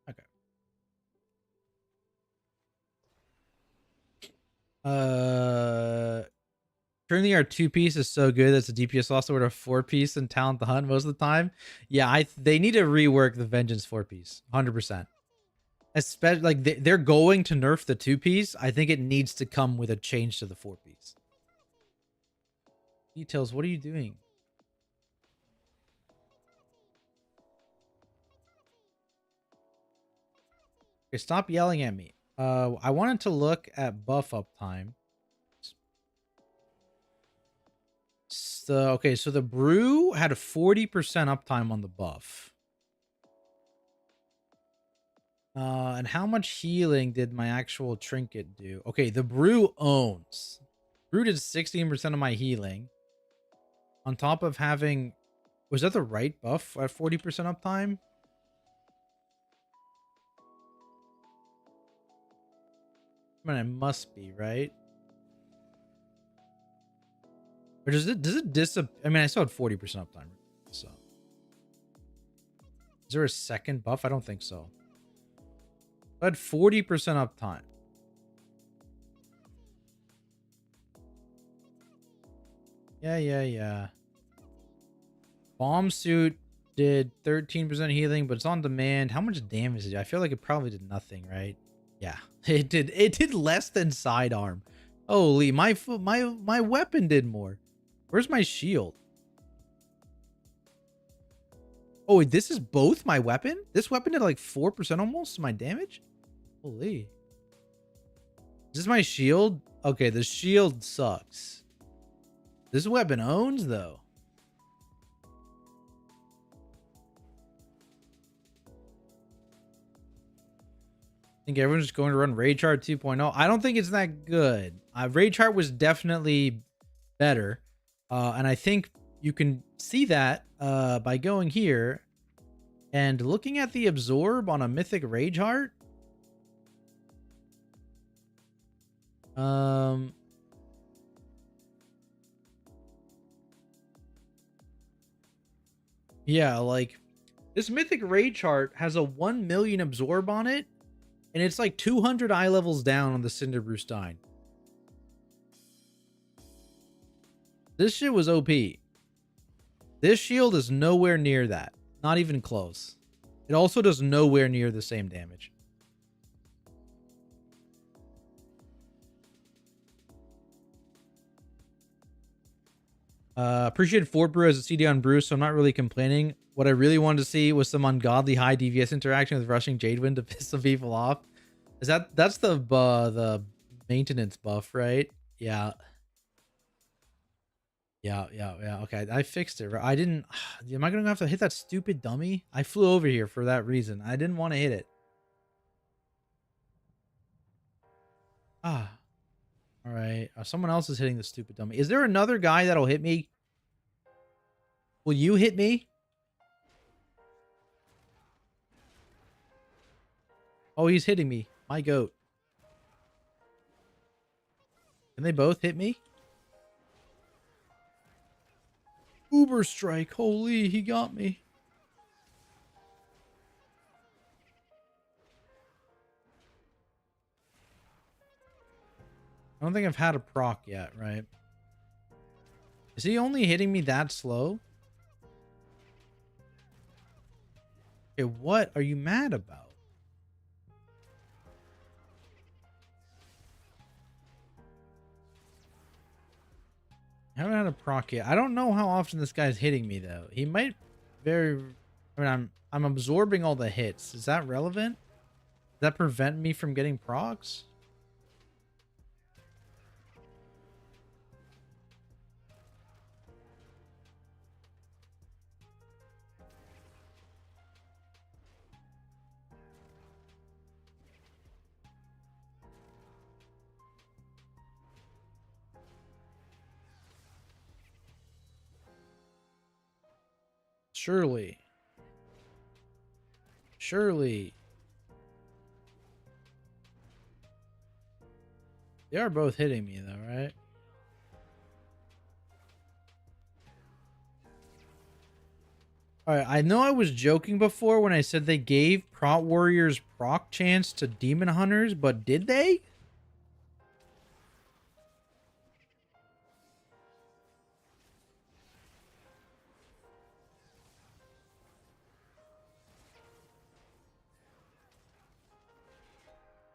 Okay. Currently our 2-piece is so good that's a DPS also with a 4-piece and Talent the Hunt most of the time. Yeah, they need to rework the Vengeance 4-piece. 100%. Especially like they're going to nerf the 2-piece. I think it needs to come with a change to the 4-piece. Details, what are you doing? Okay, stop yelling at me. I wanted to look at buff up time. So, okay, so the brew had a 40% uptime on the buff. And how much healing did my actual trinket do? Okay, the brew owns. Brew did 16% of my healing. On top of having... Was that the right buff at 40% uptime? I mean, it must be, right? Or does it disappear? I mean, I still had 40% uptime. So. Is there a second buff? I don't think so. I had 40% uptime. Yeah. Bomb suit did 13% healing, but it's on demand. How much damage did it? I feel like it probably did nothing, right? Yeah, it did. It did less than sidearm. Holy, my weapon did more. Where's my shield? Oh, wait, this is both my weapon? This weapon did like 4% almost my damage? Holy. Is this my shield? Okay, the shield sucks. This weapon owns, though. I think everyone's just going to run Rage Heart 2.0. I don't think it's that good. Rage Heart was definitely better. And I think you can see that by going here and looking at the absorb on a Mythic Rage Heart. Yeah, like this Mythic Rage Heart has a 1 million absorb on it, and it's like 200 eye levels down on the Cinderbrew Stein. This shit was OP. This shield is nowhere near that. Not even close. It also does nowhere near the same damage. Appreciated Fort Brew as a CD on Brew, so I'm not really complaining. What I really wanted to see was some ungodly high DVS interaction with rushing Jadewind to piss some people off. That's the maintenance buff, right? Yeah. Yeah. Okay, I fixed it. I didn't. Am I gonna have to hit that stupid dummy? I flew over here for that reason. I didn't want to hit it. Ah. All right. Someone else is hitting the stupid dummy. Is there another guy that'll hit me? Will you hit me? Oh, he's hitting me. My goat. Can they both hit me? Uber strike. Holy, he got me. I don't think I've had a proc yet, right? Is he only hitting me that slow? Okay, what are you mad about? I haven't had a proc yet. I don't know how often this guy's hitting me though. He might very. I mean, I'm absorbing all the hits. Is that relevant? Does that prevent me from getting procs? Surely. Surely. They are both hitting me though, right? Alright, I know I was joking before when I said they gave Prot Warriors proc chance to Demon Hunters, but did they?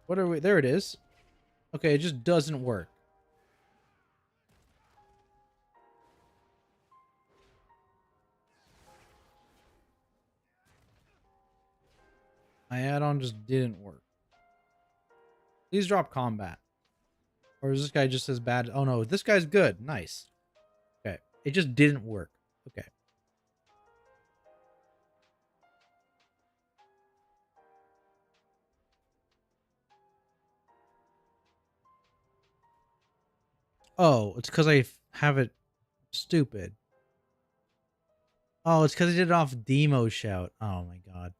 What are we? There it is. Okay, it just doesn't work. My add-on just didn't work. Please drop combat. Or is this guy just as bad? Oh no, this guy's good. Nice. Okay. It just didn't work. Okay. Oh, it's because I have it stupid. Oh, it's because I did it off Demo Shout. Oh my god.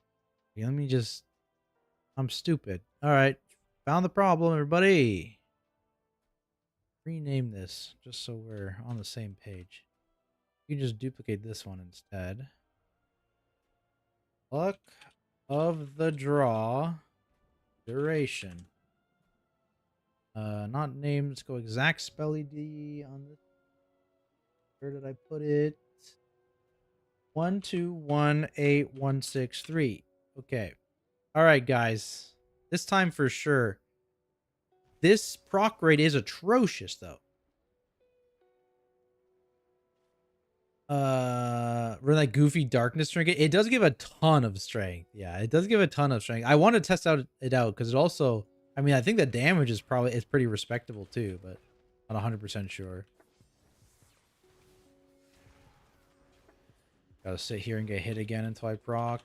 Okay, let me just... I'm stupid. Alright. Found the problem, everybody. Rename this, just so we're on the same page. You can just duplicate this one instead. Luck of the draw. Duration. Not named. Let's go exact spell ID on this. Where did I put it? 1218163. Okay. All right, guys. This time for sure. This proc rate is atrocious, though. Run that goofy darkness trinket. It does give a ton of strength. Yeah, it does give a ton of strength. I want to test it out because it also. I mean, I think the damage is pretty respectable too, but not 100% sure. Gotta sit here and get hit again until I proc.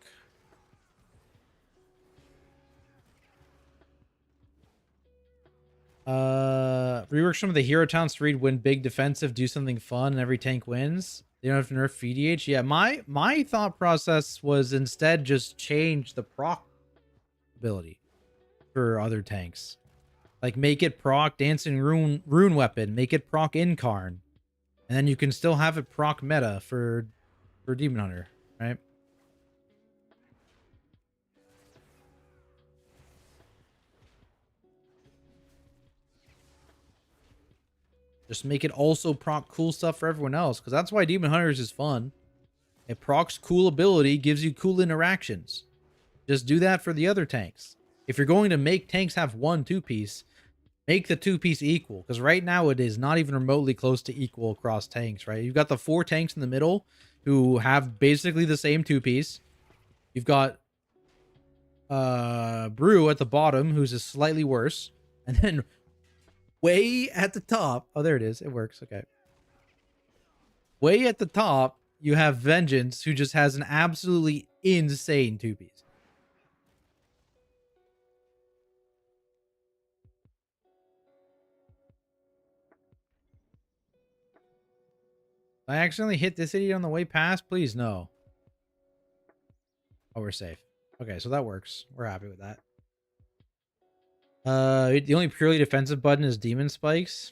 Rework some of the hero towns to read win big defensive, do something fun, and every tank wins. They don't have to nerf VDH. Yeah, my thought process was instead just change the proc ability for other tanks. Like make it proc dancing rune weapon, make it proc incarn. And then you can still have it proc meta for Demon Hunter, right? Just make it also proc cool stuff for everyone else, because that's why Demon Hunters is fun. It procs cool ability, gives you cool interactions. Just do that for the other tanks. If you're going to make tanks have one two-piece, make the two-piece equal, because right now it is not even remotely close to equal across tanks, right? You've got the 4 tanks in the middle who have basically the same two-piece. You've got Brew at the bottom, who's just slightly worse. And then way at the top, oh, there it is. It works. Okay. Way at the top, you have Vengeance, who just has an absolutely insane two-piece. I accidentally hit this idiot on the way past? Please, no. Oh, we're safe. Okay, so that works. We're happy with that. The only purely defensive button is Demon Spikes.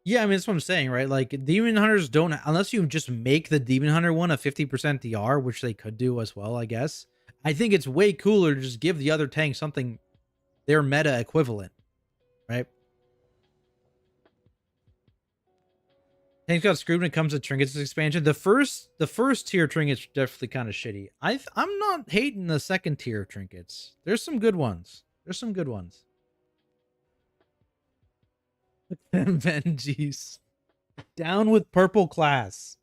Yeah, I mean that's what I'm saying, right? Like demon hunters don't, unless you just make the demon hunter one a 50% DR, which they could do as well, I guess. I think it's way cooler to just give the other tank something their meta equivalent, right? Tanks got screwed when it comes to trinkets expansion. The first tier trinkets definitely kind of shitty. I'm not hating the second tier trinkets. There's some good ones. There's some good ones. Benji's down with purple class.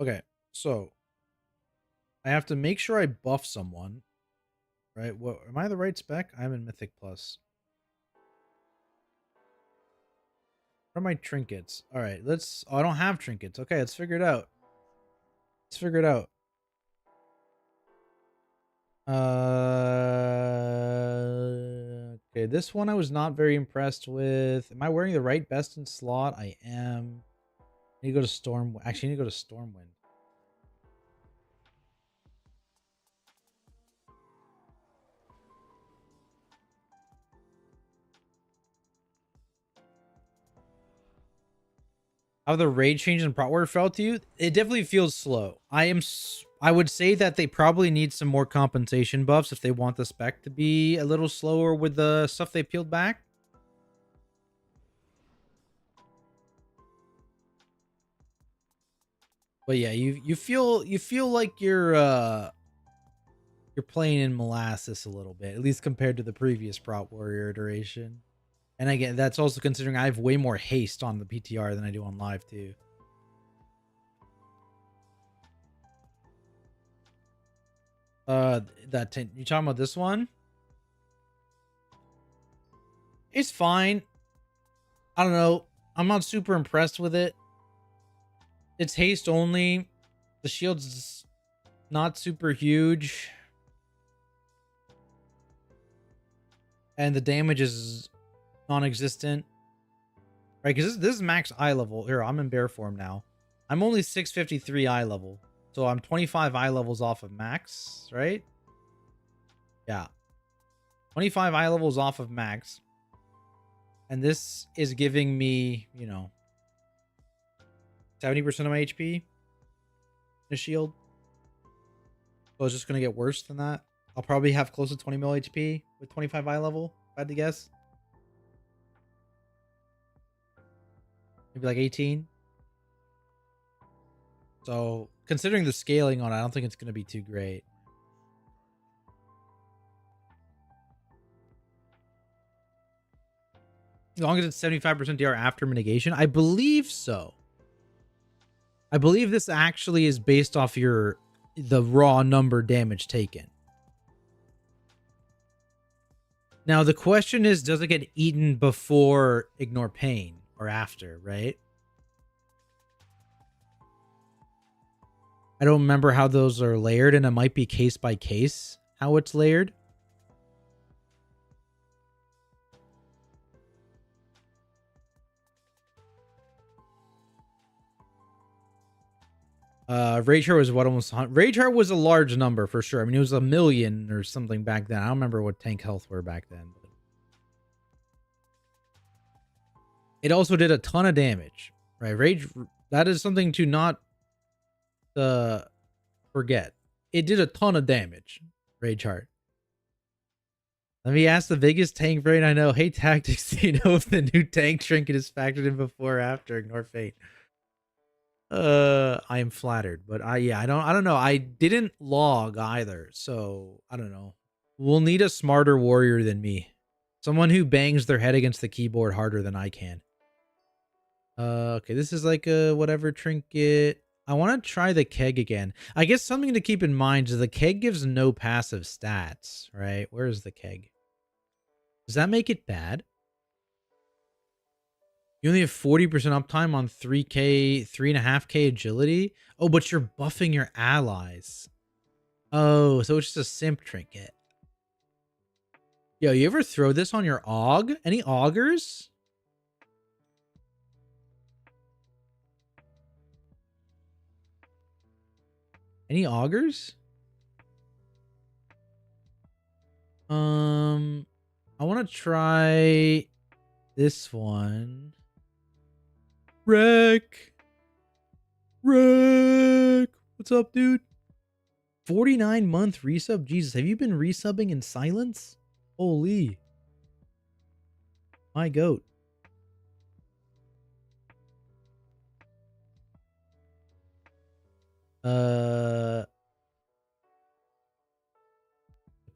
Okay, so I have to make sure I buff someone, right? What am I the right spec? I'm in Mythic Plus. What are my trinkets? All right, let's. Oh, I don't have trinkets. Okay, let's figure it out. Let's figure it out. Okay, this one I was not very impressed with. Am I wearing the right best in slot? I am. I need to go to Storm. Actually, I need to go to Stormwind. How the raid change in Prot War felt to you? It definitely feels slow. I would say that they probably need some more compensation buffs if they want the spec to be a little slower with the stuff they peeled back. But yeah, you feel like you're playing in molasses a little bit, at least compared to the previous Prot Warrior iteration. And again, that's also considering I have way more haste on the PTR than I do on live too. You talking about this one? It's fine. I don't know. I'm not super impressed with it. It's haste only. The shield's not super huge. And the damage is non-existent. Right, because this is max eye level. Here, I'm in bear form now. I'm only 653 eye level. So I'm 25 eye levels off of max, right? Yeah. 25 eye levels off of max. And this is giving me, 70% of my HP in a shield. So it's just going to get worse than that. I'll probably have close to 20 mil HP with 25 eye level, if I had to guess. Maybe like 18. So considering the scaling on it, I don't think it's going to be too great. As long as it's 75% DR after mitigation, I believe so. I believe this actually is based off the raw number damage taken. Now the question is, does it get eaten before ignore pain or after, right? I don't remember how those are layered, and it might be case by case how it's layered. Rage Heart was what, almost Rage Heart was a large number for sure. I mean, it was 1 million or something back then. I don't remember what tank health were back then. But it also did a ton of damage, right? Rage, that is something to not forget. It did a ton of damage. Rage Heart. Let me ask the biggest tank brain I know. Hey, Tactics, do you know if the new tank trinket is factored in before or after Ignore Fate? I am flattered, but I don't know. I didn't log either, so I don't know. We'll need a smarter warrior than me. Someone who bangs their head against the keyboard harder than I can. Okay, this is like a whatever trinket. I want to try the keg again. I guess something to keep in mind is the keg gives no passive stats, right? Where is the keg? Does that make it bad? You only have 40% uptime on 3k, 3.5k agility. Oh, but you're buffing your allies. Oh, so it's just a simp trinket. Yo, you ever throw this on your aug? Any augers? Any augers? I want to try this one. Rick. What's up, dude? 49-month resub? Jesus, have you been resubbing in silence? Holy. My goat.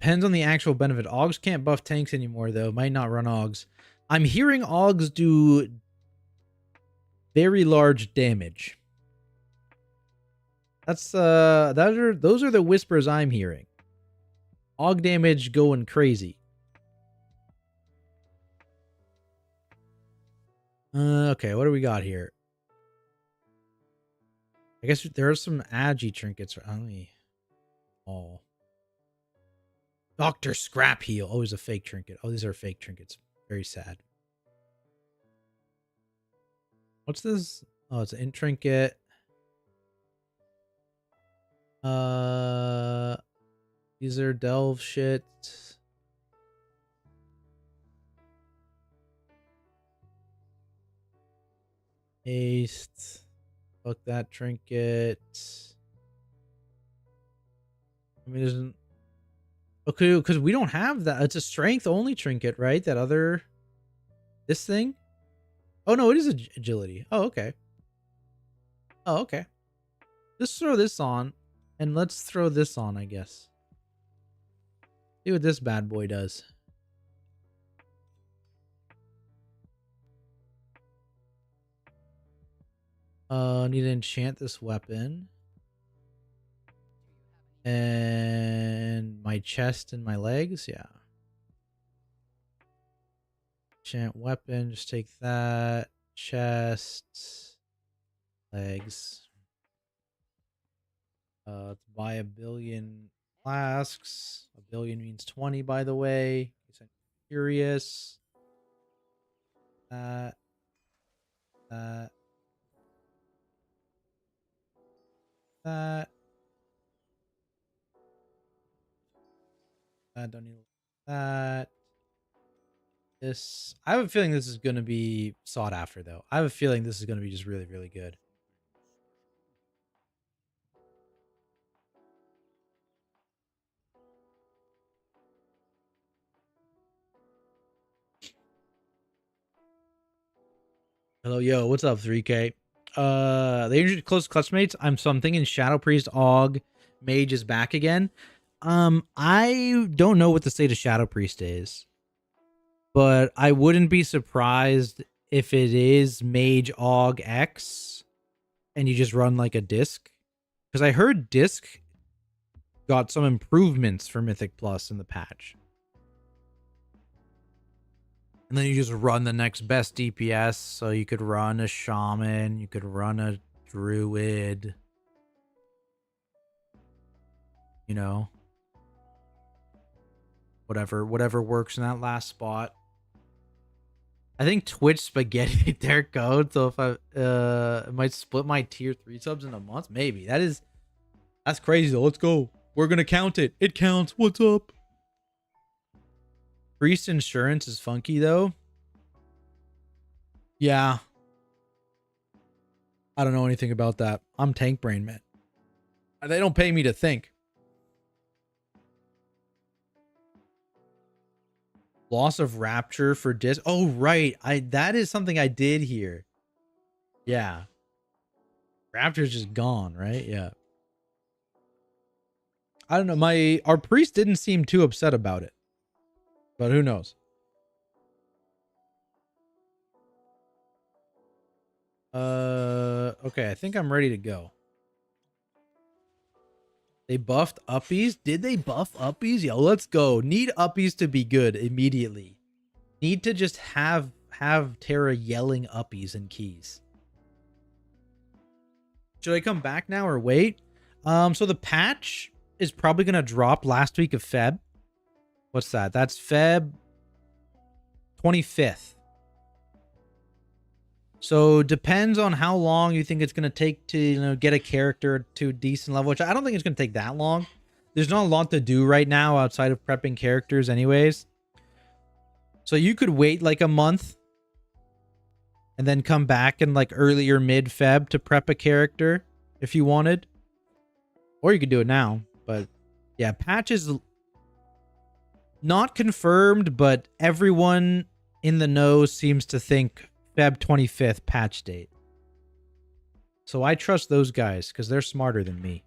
Depends on the actual benefit. Augs can't buff tanks anymore, though. Might not run Augs. I'm hearing Augs do very large damage. Those are the whispers I'm hearing. Aug damage going crazy. Okay, what do we got here? I guess there are some Agi trinkets. Oh. Dr. Scrap Heal. Oh, it's a fake trinket. Oh, these are fake trinkets. Very sad. What's this? Oh, it's an int trinket. These are delve shit. Haste. Fuck that trinket. I mean, there's okay, because we don't have that. It's a strength only trinket, right? That other, this thing. Oh no, it is agility. Oh, okay. Oh, okay. Let's throw this on, and let's throw this on, I guess. See what this bad boy does. Need to enchant this weapon. And my chest and my legs, yeah. Enchant weapon, just take that. Chest. Legs. Let's buy 1 billion flasks. 1 billion means 20, by the way. In case I'm curious. That. That. I don't need that. This. I have a feeling this is going to be sought after, though. I have a feeling this is going to be just really, really good. Hello, yo, what's up, 3K? They injured close clutch mates. I'm thinking Shadow Priest, Aug, Mage is back again. I don't know what the state of Shadow Priest is, but I wouldn't be surprised if it is Mage, Aug, X, and you just run like a disc. Because I heard disc got some improvements for Mythic Plus in the patch. And then you just run the next best DPS. So you could run a Shaman. You could run a Druid. You know. Whatever works in that last spot. I think Twitch spaghetti their code. So if I might split my tier 3 subs in a month. Maybe. That's crazy though. Let's go. We're gonna count it. It counts. What's up? Priest insurance is funky though. Yeah. I don't know anything about that. I'm tank brain, man. They don't pay me to think. Loss of rapture for disc. Oh, right. That is something I did hear. Yeah. Rapture's just gone, right? Yeah. I don't know. Our priest didn't seem too upset about it. But who knows? Okay, I think I'm ready to go. They buffed uppies? Did they buff uppies? Yo, let's go. Need uppies to be good immediately. Need to just have Terra yelling uppies and keys. Should I come back now or wait? So the patch is probably gonna drop last week of Feb. What's that? That's Feb 25th. So depends on how long you think it's going to take to, get a character to a decent level, which I don't think it's going to take that long. there's not a lot to do right now outside of prepping characters anyways. So you could wait like a month and then come back in like early or mid Feb to prep a character if you wanted. Or you could do it now. But yeah, patch is not confirmed, but everyone in the know seems to think Feb 25th patch date. So I trust those guys because they're smarter than me.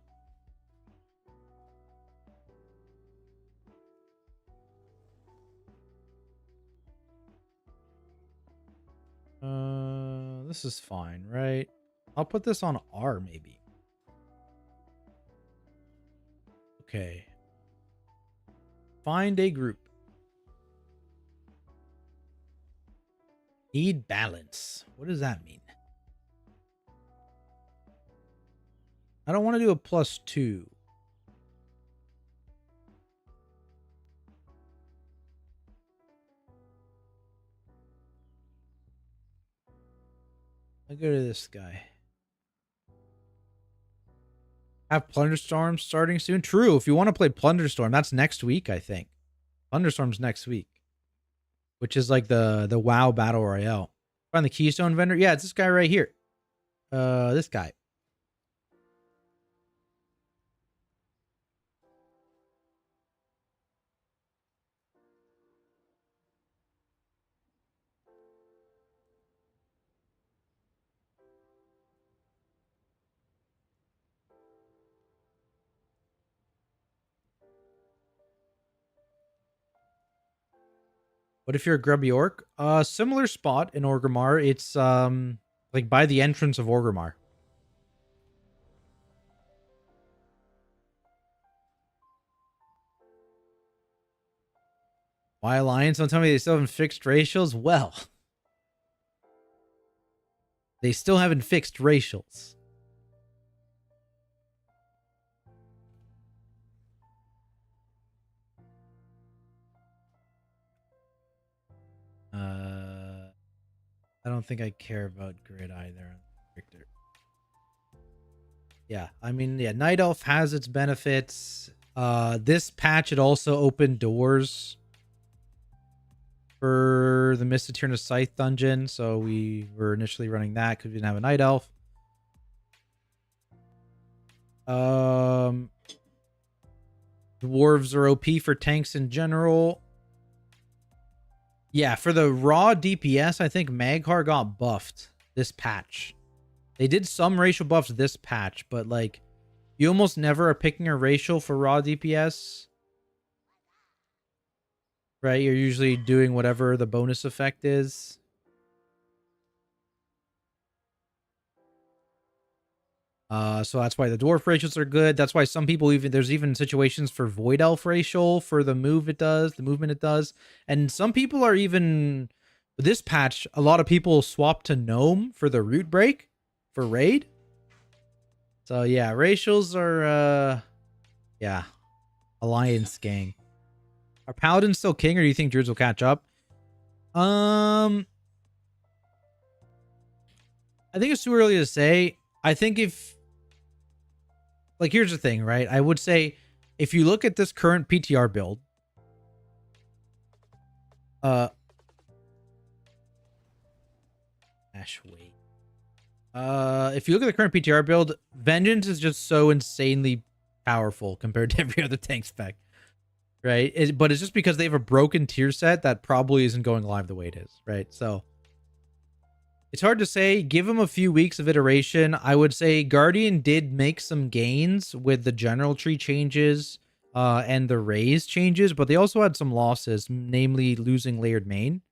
This is fine, right? I'll put this on R maybe. Okay. Find a group. Need balance. What does that mean? I don't want to do a +2. I'll go to this guy. Have Plunderstorm starting soon? True. If you want to play Plunderstorm, that's next week, I think. Plunderstorm's next week. Which is like the WoW Battle Royale. Find the Keystone vendor? Yeah, it's this guy right here. This guy. What if you're a grubby orc? Similar spot in Orgrimmar. It's like by the entrance of Orgrimmar. Why Alliance? Don't tell me they still haven't fixed racials. Well, they still haven't fixed racials. I don't think I care about grid either. Victor. Yeah, I mean, yeah, Night Elf has its benefits. This patch, it also opened doors for the Mist Eternal Scythe dungeon, so we were initially running that because we didn't have a Night Elf. Dwarves are OP for tanks in general. Yeah, for the raw DPS, I think Maghar got buffed this patch. They did some racial buffs this patch, but like you almost never are picking a racial for raw DPS. Right? You're usually doing whatever the bonus effect is. So that's why the dwarf racials are good. That's why some people there's even situations for void elf racial for the movement it does. And some people are even this patch, a lot of people swap to gnome for the root break for raid. So yeah, racials are yeah. Alliance gang. Are paladins still king, or do you think druids will catch up? I think it's too early to say. I think if like, here's the thing, right? I would say if you look at this current PTR build, wait. If you look at the current PTR build, Vengeance is just so insanely powerful compared to every other tank spec, right? But it's just because they have a broken tier set that probably isn't going live the way it is, right? So it's hard to say. Give them a few weeks of iteration. I would say Guardian did make some gains with the general tree changes and the raise changes, but they also had some losses, namely losing layered main.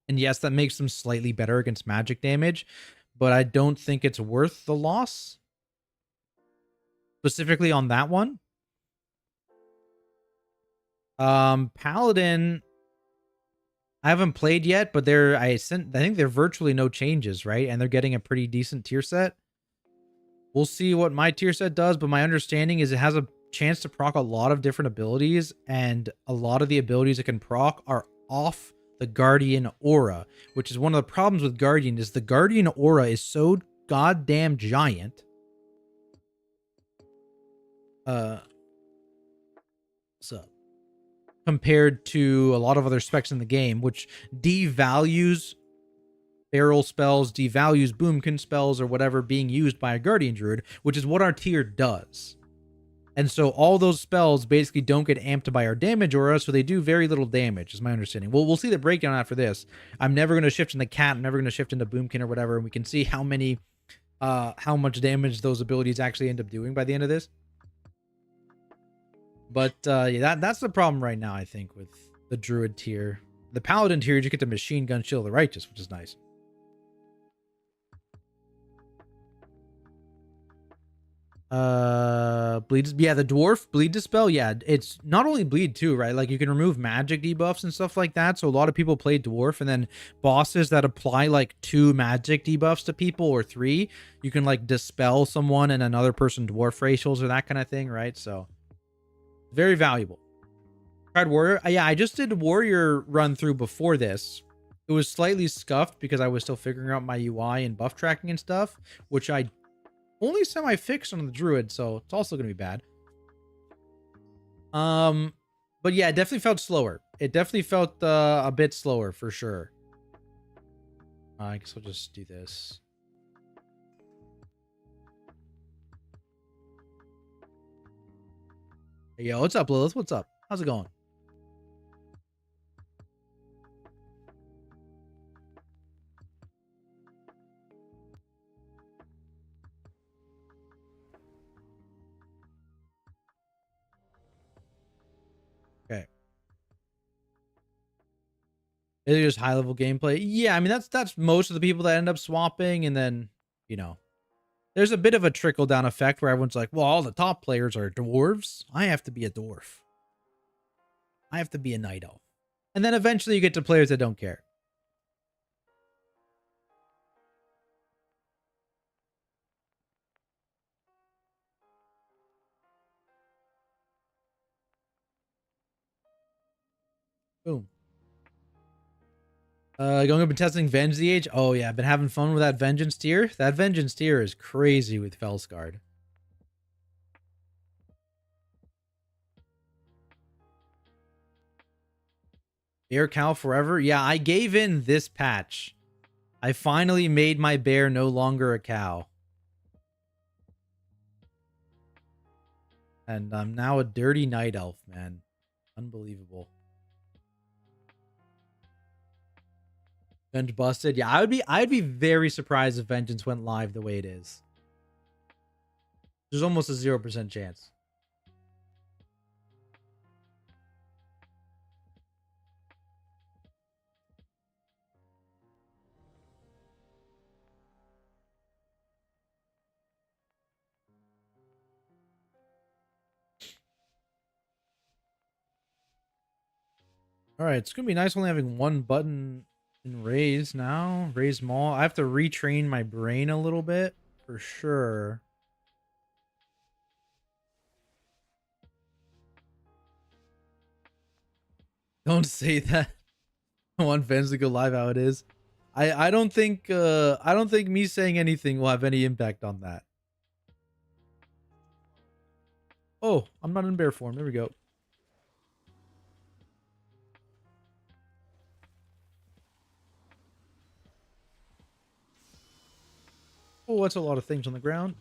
And yes, that makes them slightly better against magic damage, but I don't think it's worth the loss. Specifically on that one. Paladin, I haven't played yet, but I think they're virtually no changes, right? And they're getting a pretty decent tier set. We'll see what my tier set does, but my understanding is it has a chance to proc a lot of different abilities, and a lot of the abilities it can proc are off the Guardian aura, which is one of the problems with Guardian, is the Guardian aura is so goddamn giant. What's up? Compared to a lot of other specs in the game, which devalues barrel spells, devalues boomkin spells, or whatever being used by a guardian druid, which is what our tier does. And so all those spells basically don't get amped by our damage aura, so they do very little damage, is my understanding. We'll see the breakdown after this. I'm never going to shift into cat, I'm never going to shift into boomkin or whatever, and we can see how much damage those abilities actually end up doing by the end of this. But yeah, that's the problem right now, I think, with the druid tier. The paladin tier, you get the machine gun shield of the righteous, which is nice. Bleed, yeah, the dwarf bleed dispel, yeah, it's not only bleed too, right? Like you can remove magic debuffs and stuff like that, so a lot of people play dwarf, and then bosses that apply like 2 magic debuffs to people or 3, you can like dispel someone and another person dwarf racials or that kind of thing, right? So very valuable. Tried warrior, yeah, I just did warrior run through before this. It was slightly scuffed because I was still figuring out my UI and buff tracking and stuff, which I only semi-fixed on the druid, so it's also gonna be bad. But yeah, it definitely felt slower. It definitely felt a bit slower for sure. I guess we'll just do this. Hey, yo, what's up, Lilith? What's up? How's it going? Okay. Is it just high level gameplay? Yeah, I mean that's most of the people that end up swapping, and then you know, there's a bit of a trickle down effect where everyone's like, well, all the top players are dwarves. I have to be a dwarf. I have to be a night elf. And then eventually you get to players that don't care. Boom. Going up and testing Venge the Age. Oh yeah, I've been having fun with that Vengeance tier. That Vengeance tier is crazy with Felsguard. Bear cow forever. Yeah, I gave in this patch. I finally made my bear no longer a cow. And I'm now a dirty night elf, man. Unbelievable. Venge busted. Yeah, I'd be very surprised if Vengeance went live the way it is. There's almost a 0% chance. All right, it's gonna be nice only having one button in raise now. Raise maul. I have to retrain my brain a little bit for sure. Don't say that. I want fans to go live how it is. I don't think me saying anything will have any impact on that. Oh, I'm not in bear form. There we go. Oh, that's a lot of things on the ground.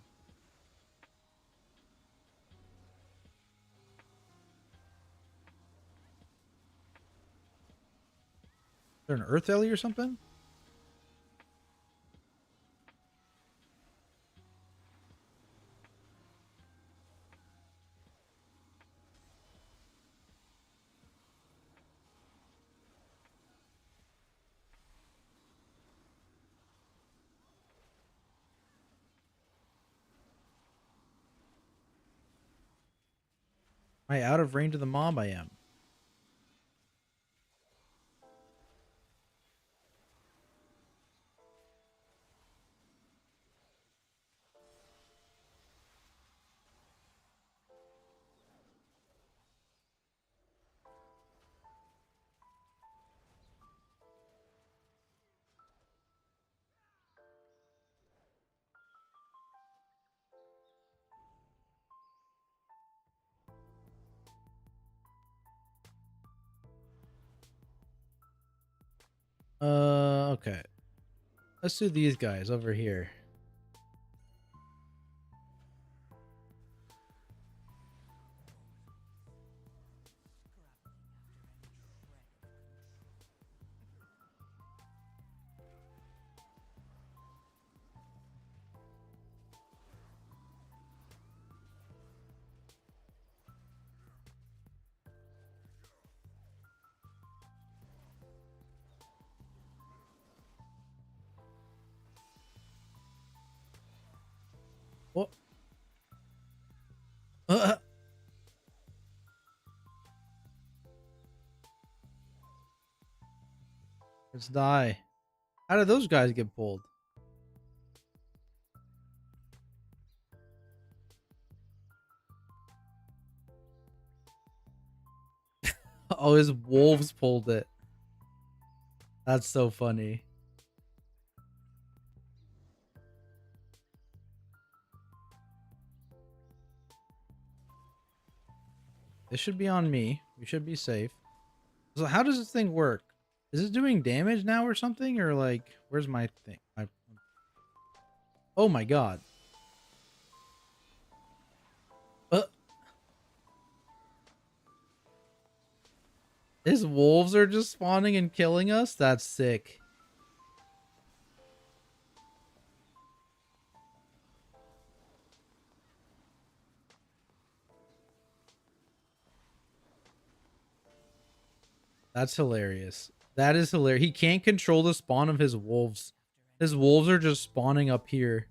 Is there an earth ellie or something? Am I out of range of the mob? I am. Okay. Let's do these guys over here. What? Let's die. How did those guys get pulled? Oh, his wolves pulled it. That's so funny. This should be on me. We should be safe. So how does this thing work? Is it doing damage now or something? Or like, where's my thing? Oh my god. Uh, his wolves are just spawning and killing us? That's sick. That's hilarious. That is hilarious. He can't control the spawn of his wolves. His wolves are just spawning up here.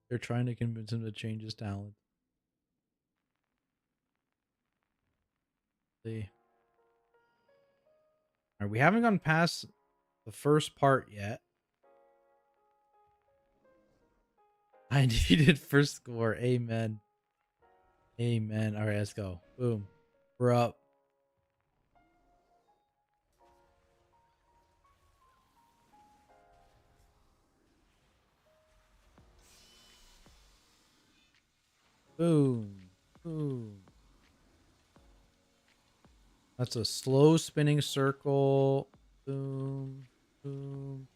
They're trying to convince him to change his talent. See. All right, we haven't gone past the first part yet. I needed first score. Amen. Amen. All right, let's go. Boom. We're up. Boom. Boom. That's a slow spinning circle. Boom. Boom.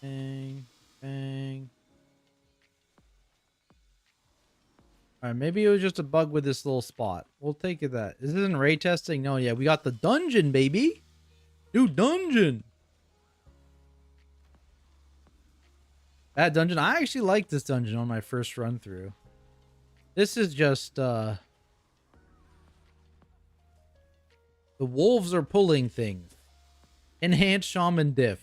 Bang. Bang. All right, maybe it was just a bug with this little spot. We'll take it that. This isn't ray testing. No, yeah, we got the dungeon, baby. New dungeon. That dungeon. I actually like this dungeon on my first run through. This is just the wolves are pulling things. Enhanced shaman diff.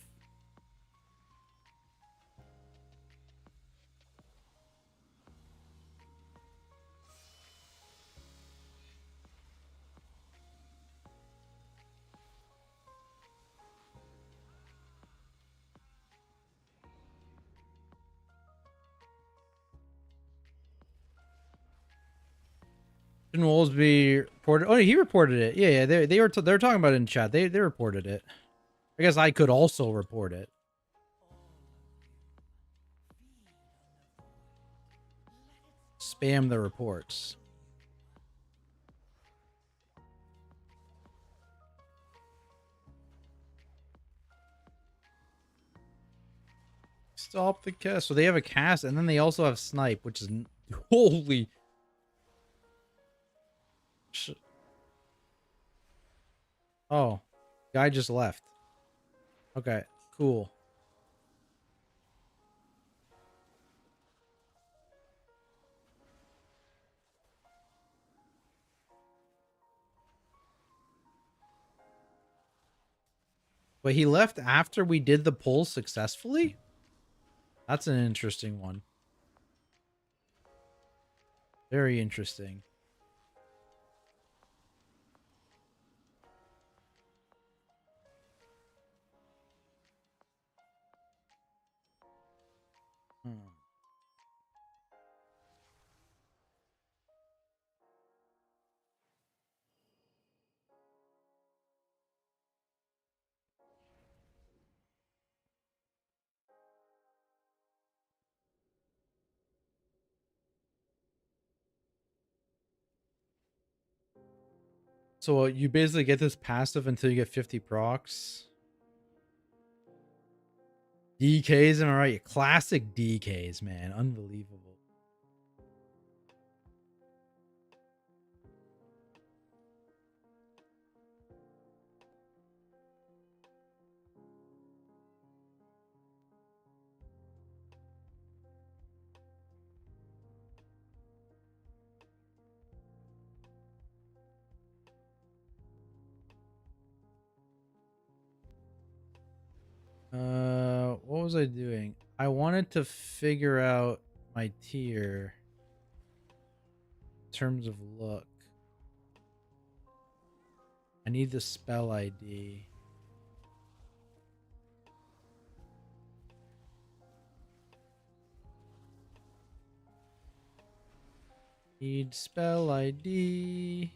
Wolvesby reported. Oh, he reported it. Yeah, yeah. They were talking about it in chat. They reported it. I guess I could also report it. Spam the reports. Stop the cast. So they have a cast, and then they also have snipe, which is holy. Oh, guy just left. Okay, cool. But he left after we did the pull successfully? That's an interesting one. Very interesting. Hmm. So you basically get this passive until you get 50 procs. DKs, am I right? Classic DKs, man. Unbelievable. What was I doing? I wanted to figure out my tier in terms of look. I need the spell ID. Need spell ID.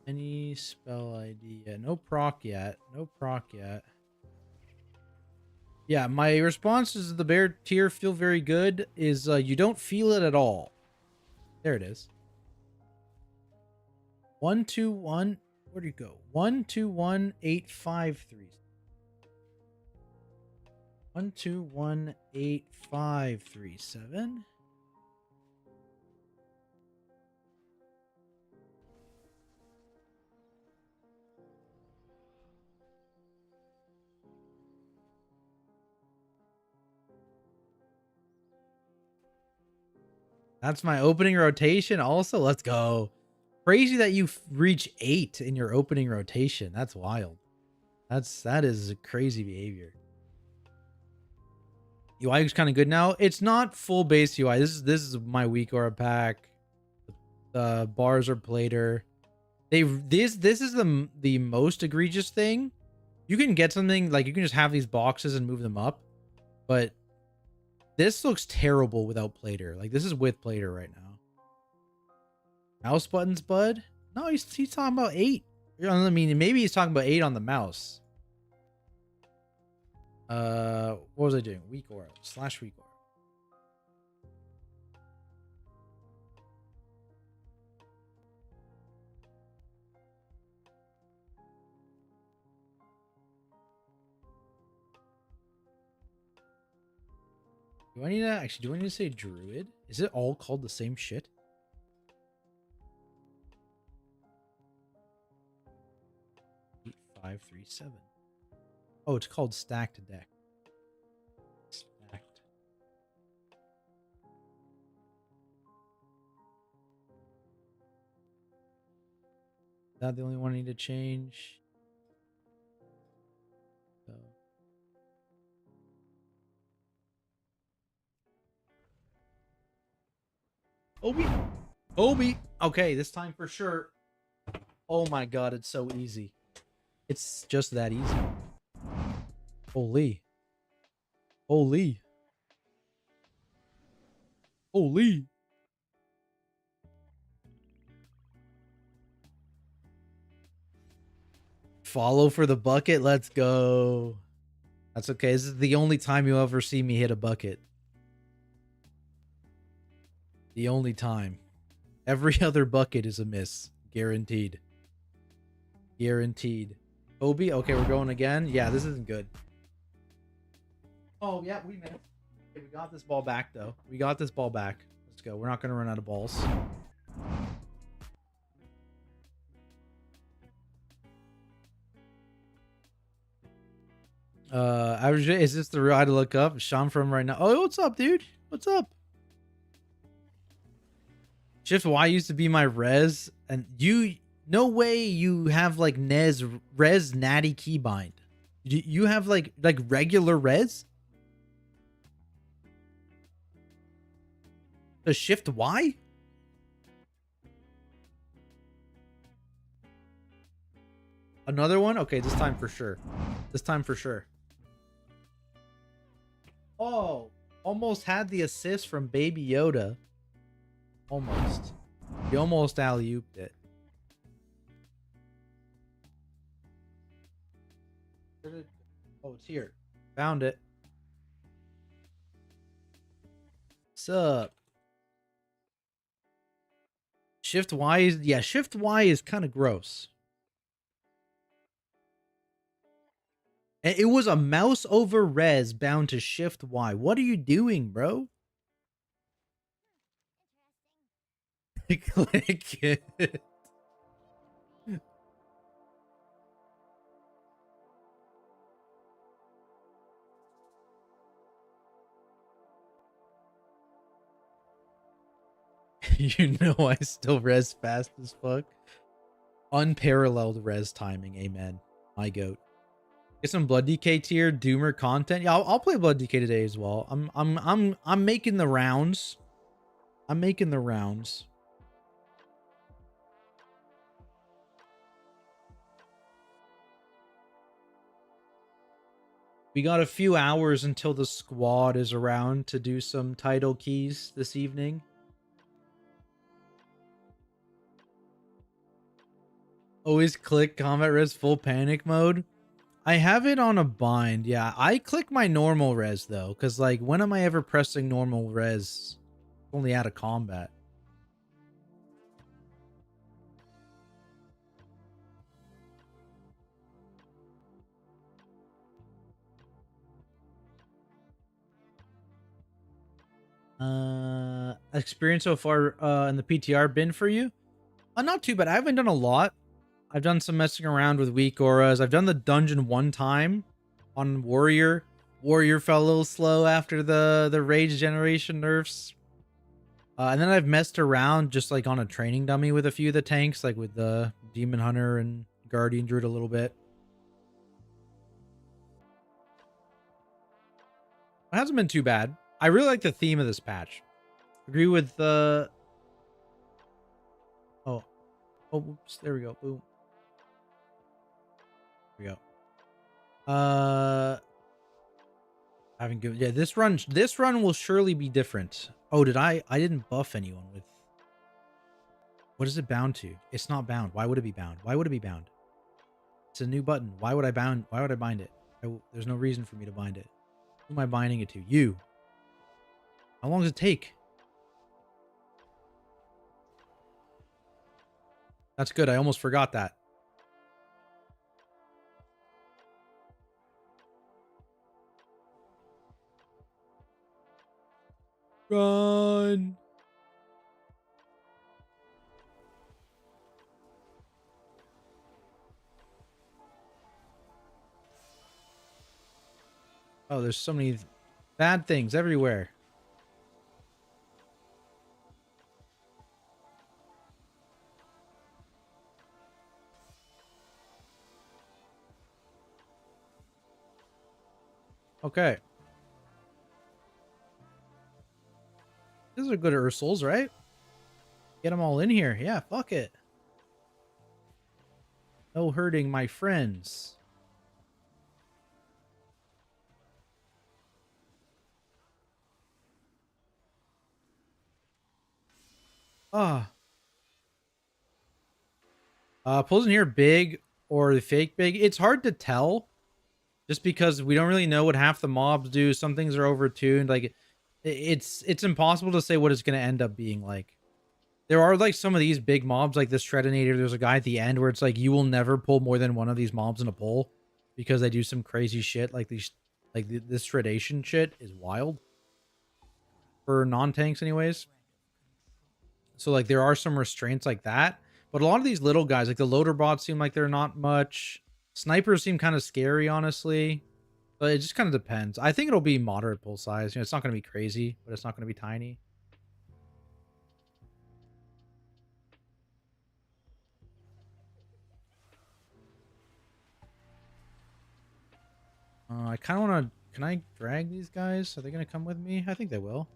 Any spell ID? Yeah, no proc yet. No proc yet. Yeah, my responses to the bear tier feel very good. Is you don't feel it at all. There it is. 121. Where'd you go? 121,853. 121,8537. That's my opening rotation. Also, let's go. Crazy that you reach 8 in your opening rotation. That's wild. That is crazy behavior. UI is kind of good now. It's not full base UI. This is my weak aura pack. The bars are plater. This is the most egregious thing. You can get something like you can just have these boxes and move them up, but this looks terrible without plater. Like this is with plater right now. Mouse buttons, bud? No, he's talking about 8. I mean, maybe he's talking about 8 on the mouse. What was I doing? Weak aura / weak aura. Do I need to actually? Do I need to say druid? Is it all called the same shit? 8537. Oh, it's called stacked deck. Stacked. Is that the only one I need to change? So. Obi. Okay, this time for sure. Oh my god, it's so easy. It's just that easy. Holy. Holy. Holy. Follow for the bucket. Let's go. That's okay. This is the only time you'll ever see me hit a bucket. The only time. Every other bucket is a miss. Guaranteed. Guaranteed. Obi? Okay, we're going again. Yeah, this isn't good. Oh, yeah, we missed. Okay, we got this ball back, though. We got this ball back. Let's go. We're not going to run out of balls. Average, is this the real I to look up? Sean from right now. Oh, what's up, dude? What's up? Shift Y used to be my res, and you, no way you have like res natty keybind. You have like regular res? To shift Y? Another one? Okay, this time for sure. This time for sure. Oh, almost had the assist from Baby Yoda. Almost. He almost alley-ooped it. Oh, it's here. Found it. Sup? Shift Y is... Yeah, Shift Y is kind of gross. It was a mouse over res bound to Shift Y. What are you doing, bro? Click it. You know I still res fast as fuck. Unparalleled res timing, amen. My goat. Get some Blood DK tier Doomer content. Yeah, I'll play Blood DK today as well. I'm making the rounds. I'm making the rounds. We got a few hours until the squad is around to do some title keys this evening. Always click combat res full panic mode. I have it on a bind. Yeah, I click my normal res though, because like when am I ever pressing normal res? Only out of combat. Experience so far in the PTR been for you? Not too bad. I haven't done a lot. I've done some messing around with weak auras. I've done the dungeon one time on warrior. Warrior fell a little slow after the rage generation nerfs. And then I've messed around just like on a training dummy with a few of the tanks, like with the demon hunter and guardian druid a little bit. It hasn't been too bad. I really like the theme of this patch. Agree with the oh whoops, there we go. Boom. There we go. Having good, yeah, this run will surely be different. Oh, I didn't buff anyone with, what is it bound to? It's not bound. Why would it be bound? Why would it be bound? It's a new button. Why would I bind it? There's no reason for me to bind it. Who am I binding it to? You. How long does it take? That's good. I almost forgot that. Run. Oh, there's so many bad things everywhere. Okay. These are good Ursals, right? Get them all in here. Yeah, fuck it. No hurting my friends. Ah. Pulls in here big or the fake big. It's hard to tell just because we don't really know what half the mobs do. Some things are overtuned. Like it's impossible to say what it's going to end up being like. There are like some of these big mobs like this Shredinator. There's a guy at the end where it's like you will never pull more than one of these mobs in a pull because they do some crazy shit like these, like this Shredation shit is wild for non-tanks anyways. So like there are some restraints like that, but a lot of these little guys like the loader bots seem like they're not much. Snipers seem kind of scary, honestly, but it just kind of depends. I think it'll be moderate pull size. You know, it's not going to be crazy, but it's not going to be tiny. I kind of want to. Can I drag these guys? Are they going to come with me? I think they will.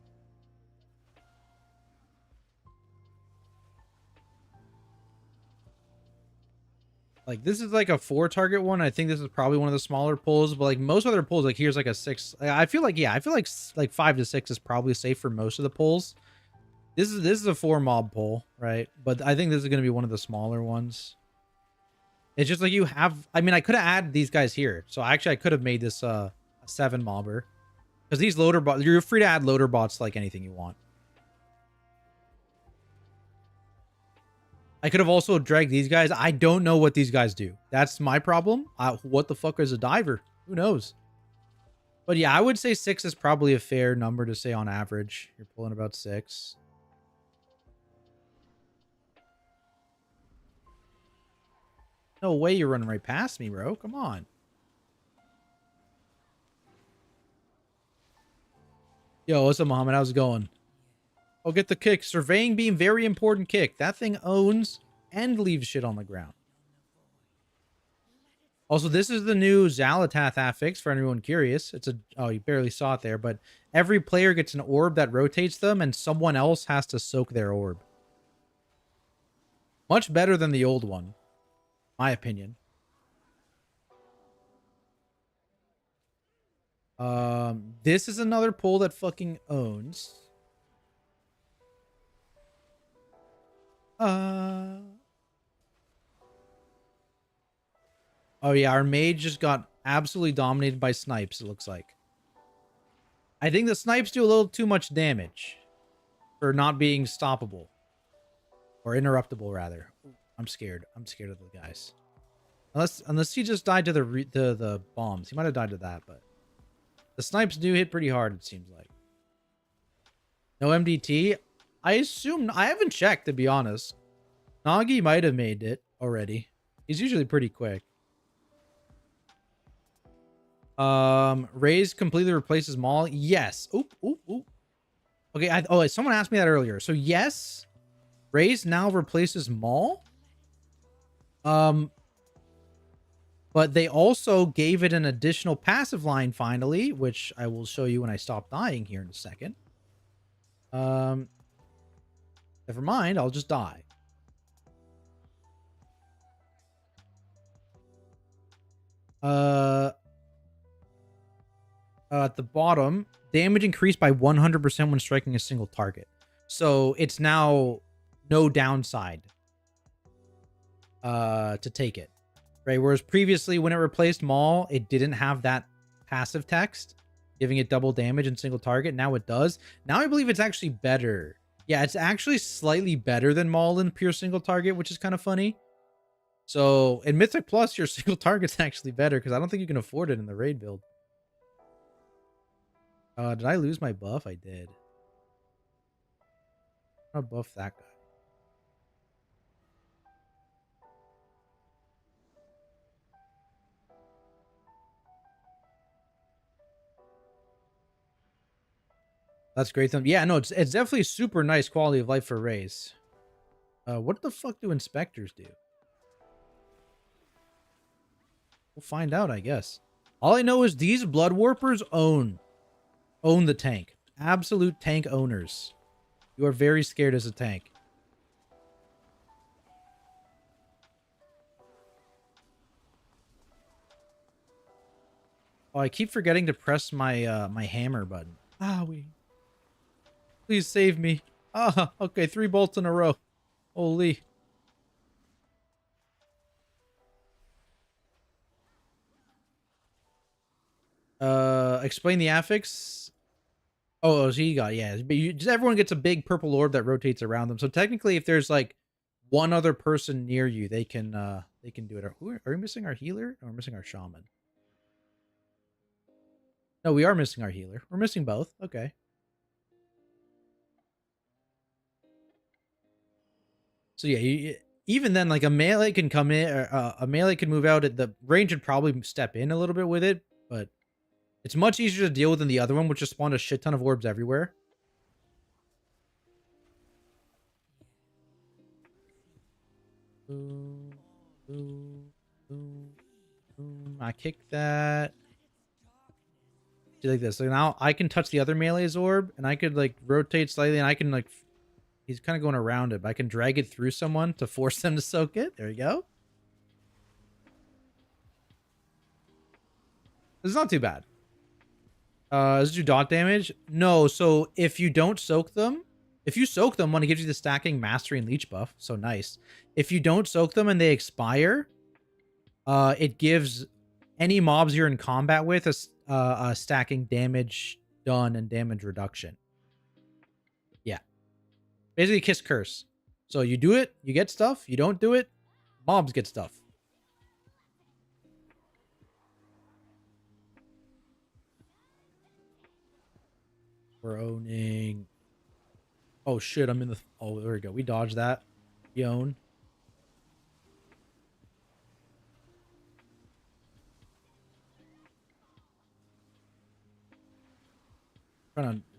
Like, this is like a 4 target one. I think this is probably one of the smaller pulls, but like most other pulls, like here's like a 6. I feel like, yeah, I feel like 5 to 6 is probably safe for most of the pulls. This is a 4 mob pull, right? But I think this is going to be one of the smaller ones. It's just like you have, I mean, I could have added these guys here. So actually I could have made this a 7 mobber. Because these loader bots, you're free to add loader bots like anything you want. I could have also dragged these guys. I don't know what these guys do. That's my problem. What the fuck is a diver? Who knows? But yeah, I would say 6 is probably a fair number to say on average. You're pulling about 6. No way you're running right past me, bro. Come on. Yo, what's up, Muhammad? How's it going? Oh, get the kick. Surveying beam, very important kick. That thing owns and leaves shit on the ground. Also, this is the new Xalatath affix for anyone curious. It's a, oh, you barely saw it there, but every player gets an orb that rotates them and someone else has to soak their orb. Much better than the old one, my opinion. This is another pull that fucking owns. Oh yeah, our mage just got absolutely dominated by snipes, it looks like. I think the snipes do a little too much damage for not being stoppable. Or interruptible, rather. I'm scared. I'm scared of the guys. Unless he just died to the bombs. He might have died to that, but the snipes do hit pretty hard, it seems like. No MDT? I assume... I haven't checked, to be honest. Nagi might have made it already. He's usually pretty quick. Raze completely replaces Maul. Yes. Oop, oop, oop. Okay, someone asked me that earlier. So yes, Raze now replaces Maul. But they also gave it an additional passive line finally, which I will show you when I stop dying here in a second. Never mind, I'll just die. At the bottom, damage increased by 100% when striking a single target. So it's now no downside to take it. Right, whereas previously when it replaced Maul, it didn't have that passive text, giving it double damage and single target. Now it does. Now I believe it's actually better. Yeah, it's actually slightly better than Maul in pure single target, which is kind of funny. So in Mythic Plus, your single target's actually better because I don't think you can afford it in the raid build. Did I lose my buff? I did. I'll buff that guy. That's great. Yeah, no, it's definitely super nice quality of life for Raze. What the fuck do inspectors do? We'll find out, I guess. All I know is these blood warpers own the tank. Absolute tank owners. You are very scared as a tank. Oh, I keep forgetting to press my my hammer button. Please save me. Okay, 3 bolts in a row. Holy. Explain the affix. Oh, so you got, yeah. But just everyone gets a big purple orb that rotates around them. So technically, if there's like one other person near you, they can do it. Are we missing our healer? Or we're missing our shaman? No, we are missing our healer. We're missing both. Okay. So yeah, even then, like a melee can come in, or a melee can move out. The range would probably step in a little bit with it, but it's much easier to deal with than the other one, which just spawned a shit ton of orbs everywhere. Boom, boom, boom, boom. I kicked that. Do like this. So now I can touch the other melee's orb, and I could like rotate slightly, and I can like, he's kind of going around it, but I can drag it through someone to force them to soak it. There you go. It's not too bad. Does it do dot damage? No. So if you don't soak them, if you soak them, when it gives you the stacking, mastery, and leech buff, so nice. If you don't soak them and they expire, it gives any mobs you're in combat with a stacking damage done and damage reduction. Yeah, basically kiss curse. So you do it, you get stuff. You don't do it, mobs get stuff. We're owning. Oh shit! I'm in the. Oh, there we go. We dodged that. We own.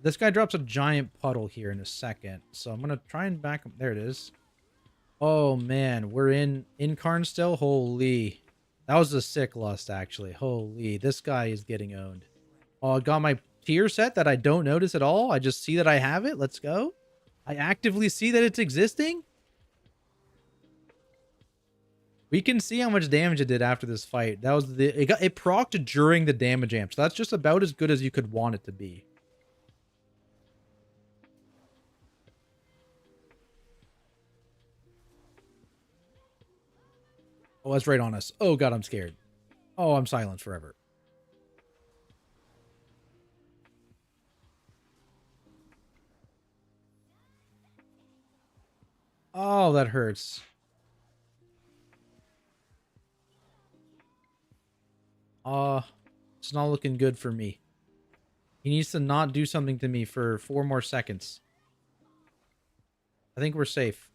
This guy drops a giant puddle here in a second, so I'm gonna try and back him. There it is. Oh man, we're in Karn still. Holy, that was a sick lust actually. Holy, this guy is getting owned. Oh, I got my tier set that I don't notice at all. I just see that I have it. Let's go. I actively see that it's existing. We can see how much damage it did after this fight. That was it procced during the damage amp. So that's just about as good as you could want it to be. Oh, that's right on us. Oh god, I'm scared. Oh, I'm silent forever. Oh, that hurts. It's not looking good for me. He needs to not do something to me for 4 more seconds. I think we're safe.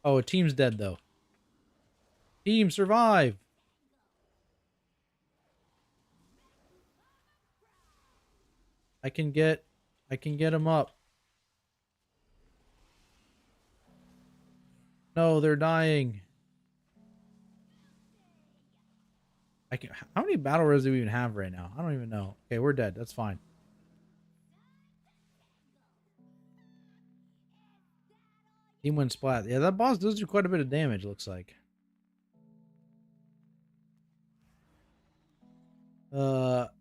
Oh, a team's dead though. Team survive. I can get him up. No, they're dying. How many battle res do we even have right now? I don't even know. Okay, we're dead. That's fine. Team win splat. Yeah, that boss does do quite a bit of damage, looks like.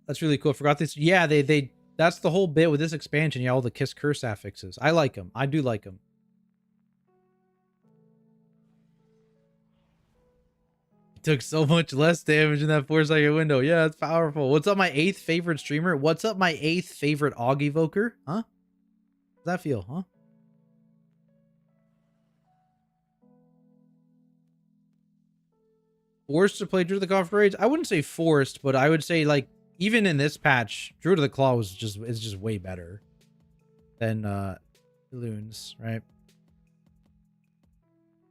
That's really cool. Forgot this. Yeah, they that's the whole bit with this expansion. Yeah, all the kiss curse affixes. I like them. I do like them. Took so much less damage in that 4-second window. Yeah, it's powerful. What's up, my 8th favorite streamer? What's up, my 8th favorite AUG evoker? Huh? How's that feel, huh? Forced to play Druid of the Claw for raids? I wouldn't say forced, but I would say like even in this patch, Druid of the Claw is just way better than Loons, right?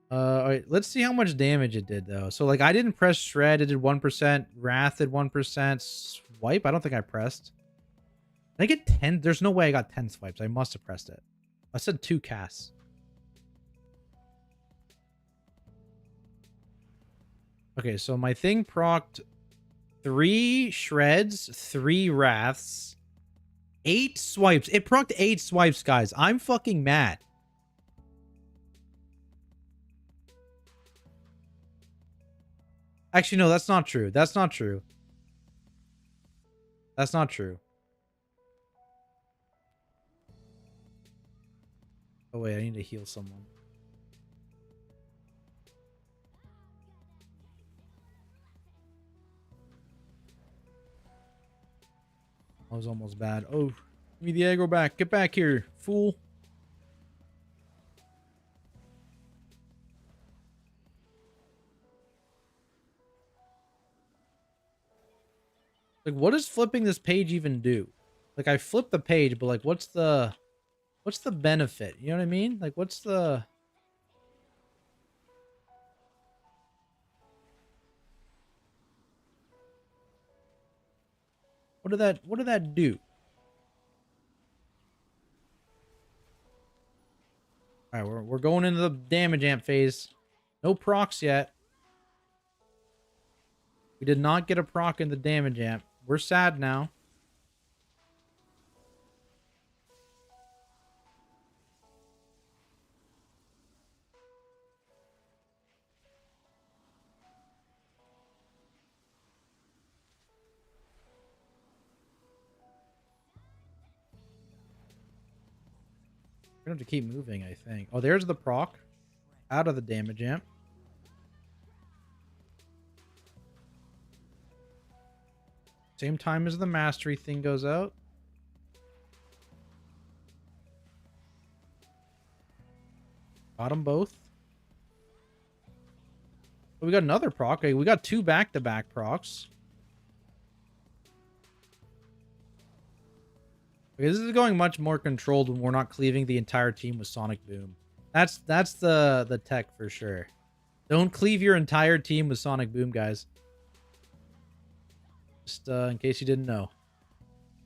All right, let's see how much damage it did though. So like I didn't press Shred, it did 1%, Wrath did 1%, Swipe, I don't think I pressed. Did I get 10? There's no way I got 10 swipes. I must have pressed it. I said 2 casts. Okay, so my thing procced 3 shreds, 3 wraths, 8 swipes. It procced 8 swipes, guys. I'm fucking mad. Actually, no, that's not true. That's not true. That's not true. Oh, wait, I need to heal someone. That was almost bad. Oh, give me the aggro back. Get back here, fool. Like, what does flipping this page even do? Like, I flipped the page, but like, what's the benefit? You know what I mean? Like, what's the... What did that do? All right, we're going into the damage amp phase. No procs yet. We did not get a proc in the damage amp. We're sad now. We're gonna have to keep moving, I think. Oh, there's the proc. Out of the damage amp. Same time as the mastery thing goes out. Got them both. Oh, we got another proc. Okay, we got 2 back-to-back procs. Okay, this is going much more controlled when we're not cleaving the entire team with Sonic Boom. That's the tech for sure. Don't cleave your entire team with Sonic Boom, guys. Just in case you didn't know.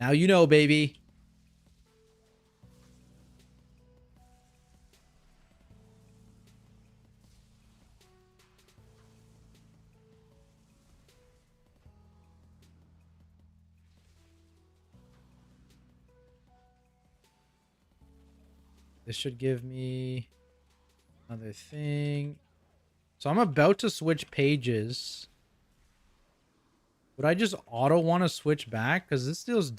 Now you know, baby. This should give me another thing. So I'm about to switch pages. Would I just auto want to switch back? Because this deals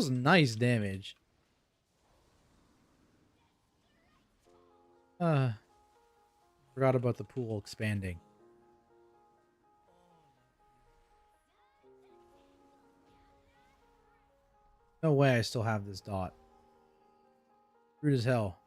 nice damage. Forgot about the pool expanding. No way I still have this dot. Rude as hell.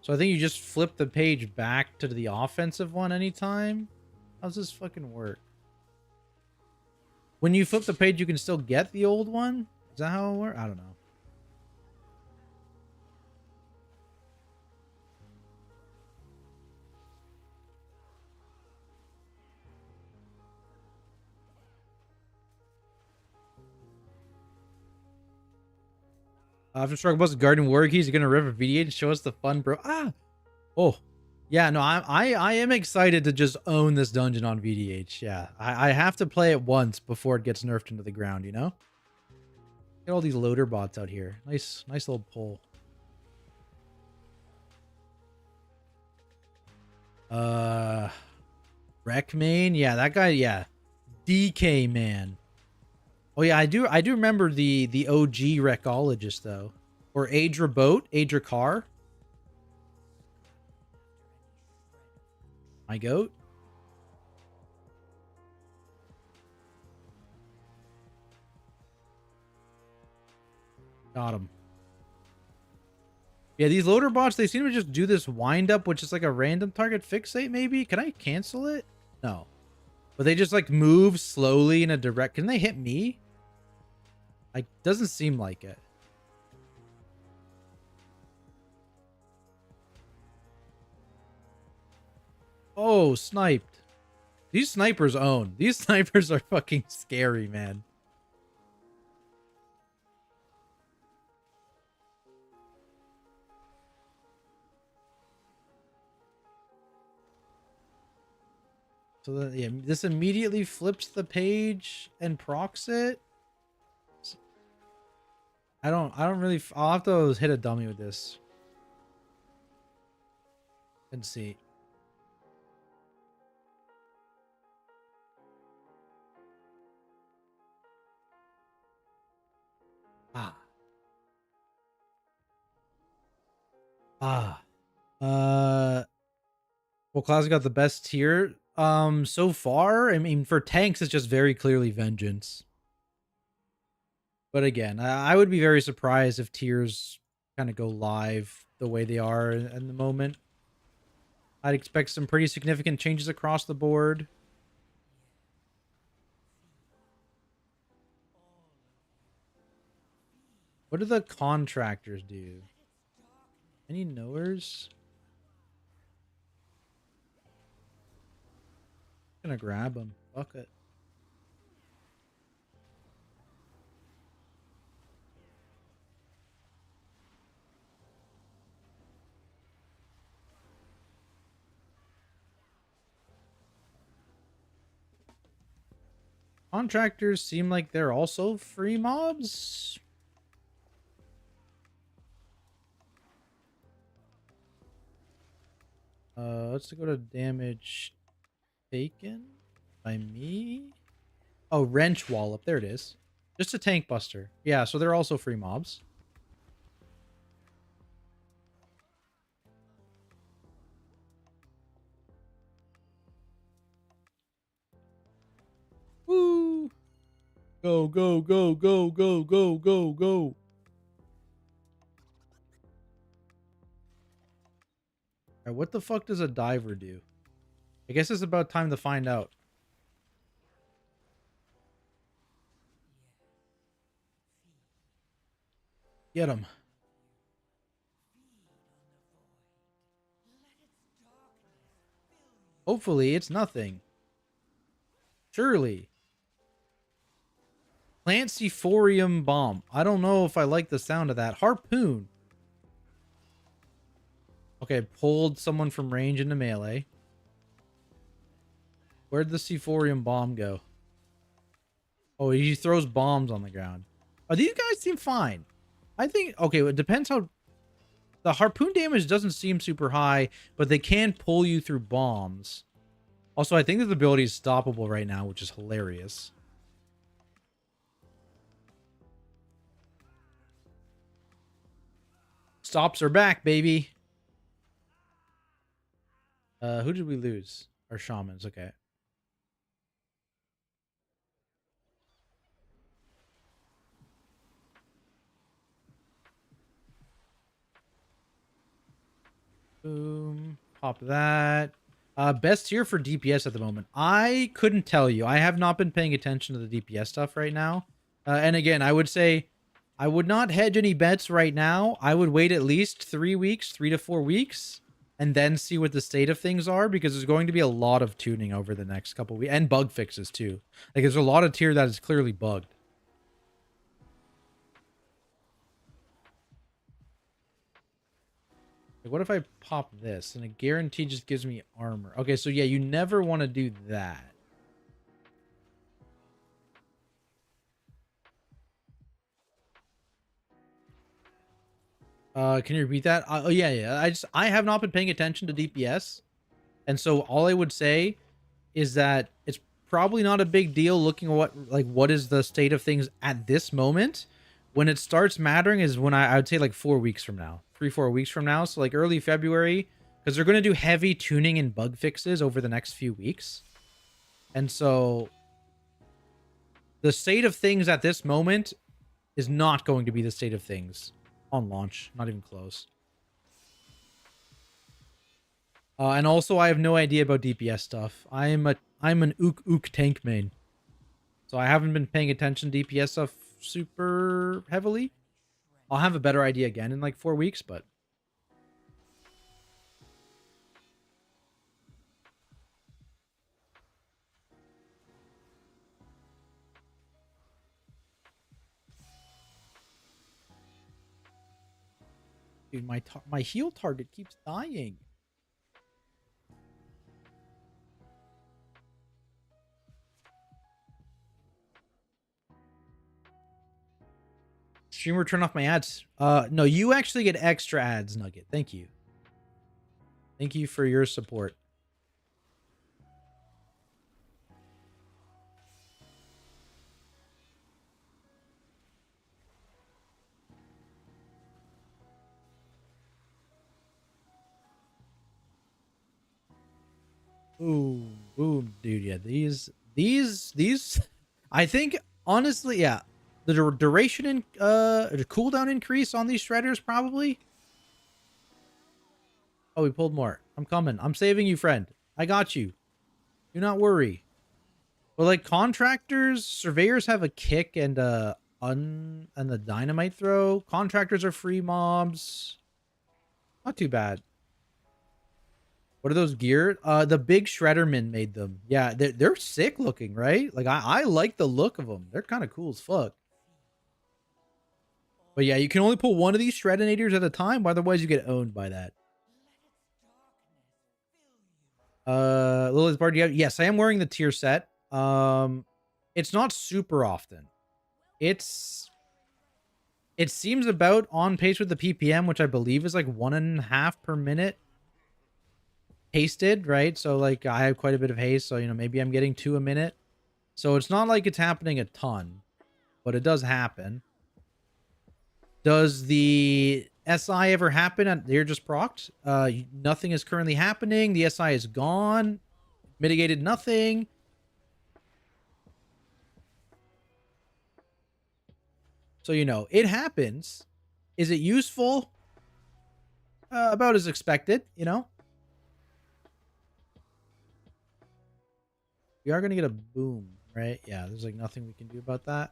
So I think you just flip the page back to the offensive one anytime? How's this fucking work? When you flip the page, you can still get the old one? Is that how it works? I don't know. After Struggle Bus Garden War Keys, you're gonna rip a VDH and show us the fun, bro. Oh. Yeah, no, I am excited to just own this dungeon on VDH. Yeah. I have to play it once before it gets nerfed into the ground, you know? Get all these loader bots out here. Nice little pull. Wreck main? Yeah, that guy, yeah. DK man. Oh yeah, I do remember the OG Wreckologist though. Or Adra Boat, Adra Car. My goat. Got him. Yeah, these loader bots, they seem to just do this wind up, which is like a random target fixate maybe. Can I cancel it? No. But they just like move slowly in a direct. Can they hit me? Like, doesn't seem like it. Oh, sniped. These snipers own. These snipers are fucking scary, man. So that, yeah, this immediately flips the page and procs it. I don't really. I'll have to hit a dummy with this and see. Ah. Well, Cloud's got the best tier. So far, I mean, for tanks, it's just very clearly Vengeance. But again, I would be very surprised if tiers kind of go live the way they are in the moment. I'd expect some pretty significant changes across the board. What do the contractors do? Any knowers? Gonna grab them. Fuck it. Contractors seem like they're also free mobs. Let's go to damage taken by me. Oh, wrench wallop. There it is. Just a tank buster. Yeah, so they're also free mobs. Woo! Go, go, go, go, go, go, go, go. Alright, what the fuck does a diver do? I guess it's about time to find out. Get him. Hopefully, it's nothing. Surely. Plant Sephorium Bomb. I don't know if I like the sound of that. Harpoon. Okay, pulled someone from range into melee. Where'd the Sephorium Bomb go? Oh, he throws bombs on the ground. Oh, these guys seem fine. I think, okay, it depends how... The harpoon damage doesn't seem super high, but they can pull you through bombs. Also, I think this ability is stoppable right now, which is hilarious. Stops are back, baby. Who did we lose? Our shamans, okay. Boom. Pop that. Best tier for DPS at the moment. I couldn't tell you. I have not been paying attention to the DPS stuff right now. And again, I would say I would not hedge any bets right now. I would wait at least 3 weeks, 3 to 4 weeks, and then see what the state of things are, because there's going to be a lot of tuning over the next couple weeks, and bug fixes too. Like, there's a lot of tier that is clearly bugged. Like, what if I pop this and it guaranteed just gives me armor? Okay, so yeah, you never want to do that. Can you repeat that? Oh yeah. I have not been paying attention to DPS, and so all I would say is that it's probably not a big deal looking at what is the state of things at this moment. When it starts mattering is when I would say like 4 weeks from now, 3-4 weeks from now, so like early February, because they're going to do heavy tuning and bug fixes over the next few weeks, and so the state of things at this moment is not going to be the state of things on launch, not even close. And also, I have no idea about DPS stuff. I'm an ook tank main, so I haven't been paying attention to DPS stuff super heavily. I'll have a better idea again in like 4 weeks, but dude, my heal target keeps dying. Streamer, turn off my ads. No, you actually get extra ads, Nugget. Thank you. Thank you for your support. Boom, boom, dude. Yeah, these. I think honestly, yeah, the duration and the cooldown increase on these shredders probably. Oh, we pulled more. I'm coming. I'm saving you, friend. I got you. Do not worry. But like contractors, surveyors have a kick and and the dynamite throw. Contractors are free mobs. Not too bad. What are those gear? The big Shredderman made them. Yeah, they're sick looking, right? Like I like the look of them. They're kind of cool as fuck. But yeah, you can only pull one of these Shreddinators at a time, otherwise you get owned by that. Lily's Bard, yes, I am wearing the tier set. It's not super often. It seems about on pace with the PPM, which I believe is like 1.5 per minute. hasted, right? So like I have quite a bit of haste, so you know maybe I'm getting 2 a minute. So it's not like it's happening a ton, but it does happen. Does the SI ever happen at they're just procced? Nothing is currently happening. The SI is gone. Mitigated nothing. So you know, it happens. Is it useful? About as expected, you know? We are gonna get a boom, right? Yeah, there's like nothing we can do about that.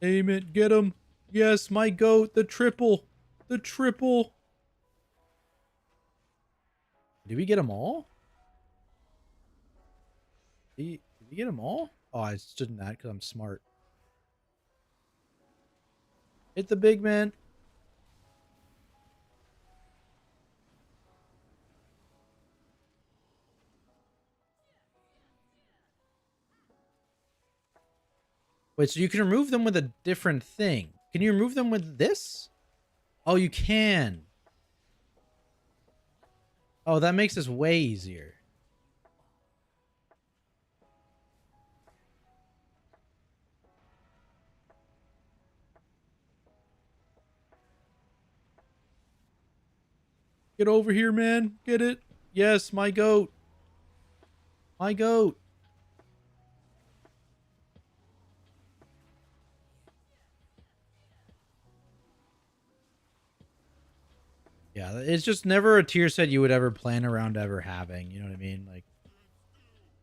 Aim it, get him. Yes, my goat, the triple. The triple. Did we get them all? Did we get them all? Oh, I stood in that because I'm smart. Hit the big man. Wait, so you can remove them with a different thing. Can you remove them with this? Oh, you can. Oh, that makes this way easier. Get over here, man. Get it? Yes, my goat. My goat. Yeah, it's just never a tier set you would ever plan around ever having. You know what I mean? Like,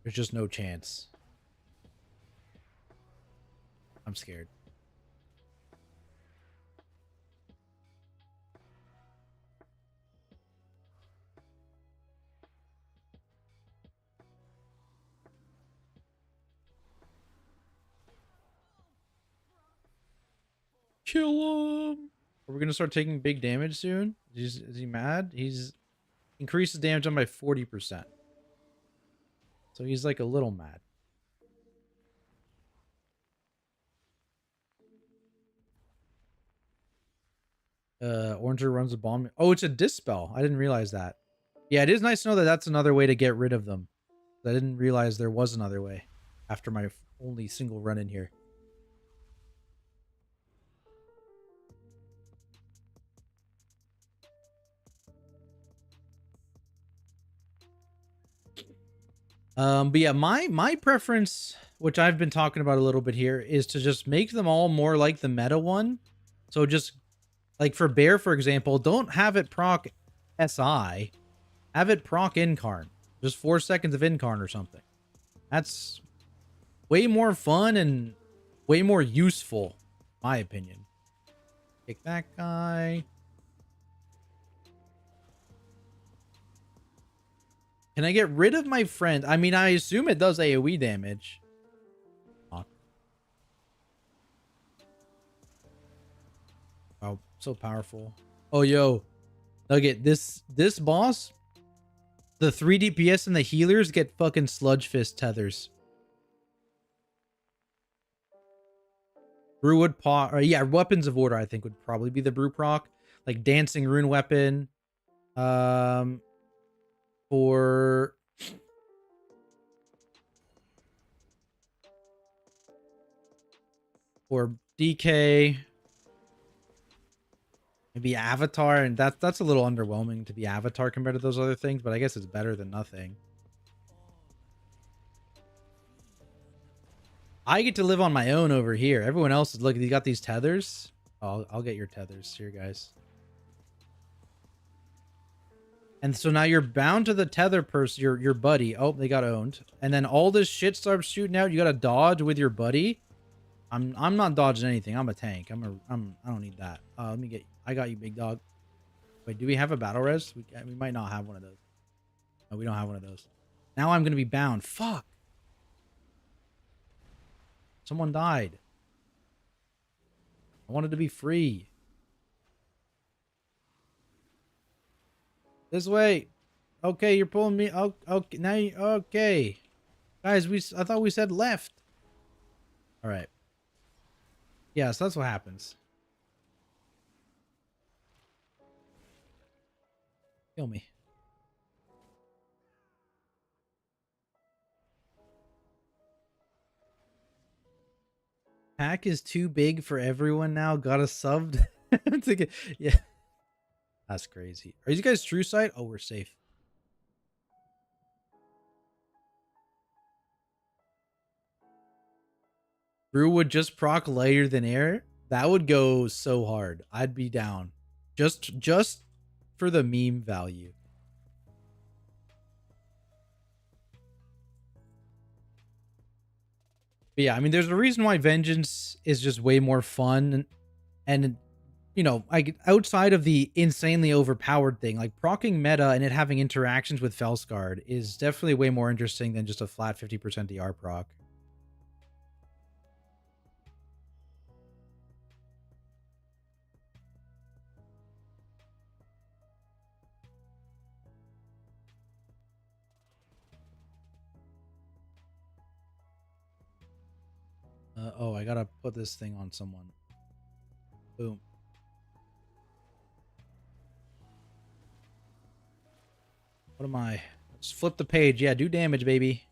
there's just no chance. I'm scared. Kill him. Are we gonna start taking big damage soon? Is he mad? He's increases damage on by 40%. So he's like a little mad. Oranger runs a bomb. Oh, it's a dispel. I didn't realize that. Yeah, it is nice to know that that's another way to get rid of them. I didn't realize there was another way after my only single run in here. But yeah, my preference, which I've been talking about a little bit here, is to just make them all more like the meta one. So just like for Bear, for example, don't have it proc SI, have it proc Incarn. Just 4 seconds of Incarn or something. That's way more fun and way more useful, in my opinion. Take that guy. Can I get rid of my friend? I mean, I assume it does AoE damage. Oh, so powerful. Oh, yo. Nugget, this boss, the 3 DPS and the healers get fucking sludge fist tethers. Brewwood pot, or yeah, weapons of order I think would probably be the brew proc, like dancing rune weapon. Um, for DK, maybe Avatar, and that's a little underwhelming to be Avatar compared to those other things, but I guess it's better than nothing. I get to live on my own over here. Everyone else is looking. You got these tethers. I'll get your tethers here, guys. And so now you're bound to the tether person, your buddy. Oh, they got owned. And then all this shit starts shooting out. You got to dodge with your buddy. I'm not dodging anything. I'm a tank. I don't need that. Let me get. I got you, big dog. Wait, do we have a battle res? We might not have one of those. No, we don't have one of those. Now I'm gonna be bound. Fuck. Someone died. I wanted to be free. This way. Okay, you're pulling me. Oh, okay, now you, okay. Guys, I thought we said left. All right. Yeah, so that's what happens. Kill me. Pack is too big for everyone now. Got a subbed. Yeah, that's crazy. Are you guys true sight? Oh, we're safe. Brew would just proc lighter than air. That would go so hard. I'd be down. Just for the meme value. But yeah, I mean, there's a reason why Vengeance is just way more fun, and you know, like outside of the insanely overpowered thing, like proccing meta and it having interactions with Felsguard is definitely way more interesting than just a flat 50% DR proc. Oh, I gotta put this thing on someone. Boom. What am I? Let's flip the page. Yeah, do damage, baby.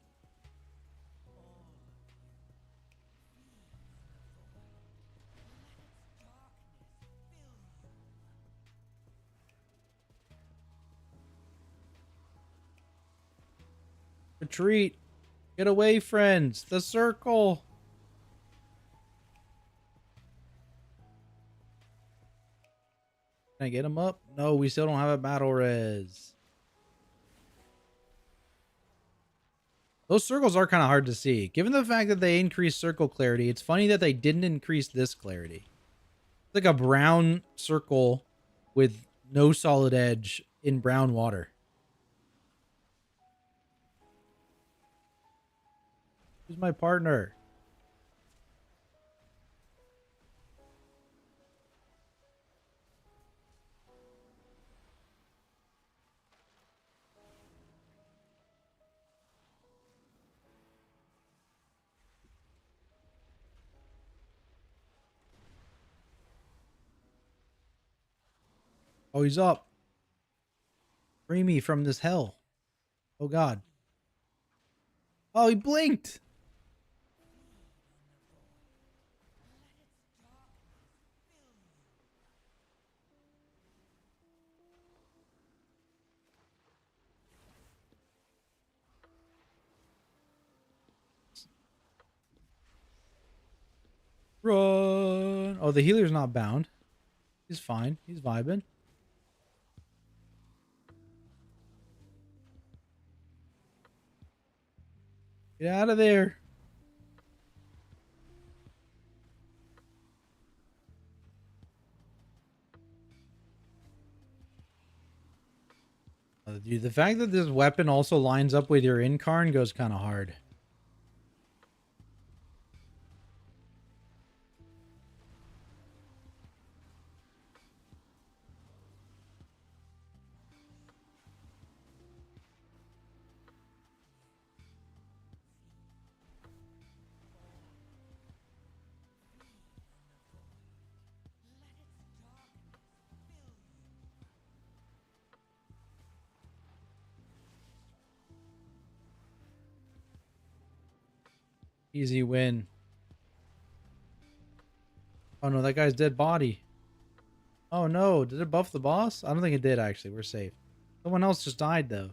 Retreat. Get away, friends. The circle. Can I get him up? No, we still don't have a battle res. Those circles are kind of hard to see. Given the fact that they increased circle clarity, it's funny that they didn't increase this clarity. It's like a brown circle with no solid edge in brown water. Who's my partner? Oh, he's up. Free me from this hell. Oh, God. Oh, he blinked. Run. Oh, the healer's not bound. He's fine. He's vibing. Get out of there. Dude, the fact that this weapon also lines up with your incarn goes kind of hard. Easy win. Oh no, that guy's dead body. Oh no, did it buff the boss? I don't think it did actually. We're safe. Someone else just died though.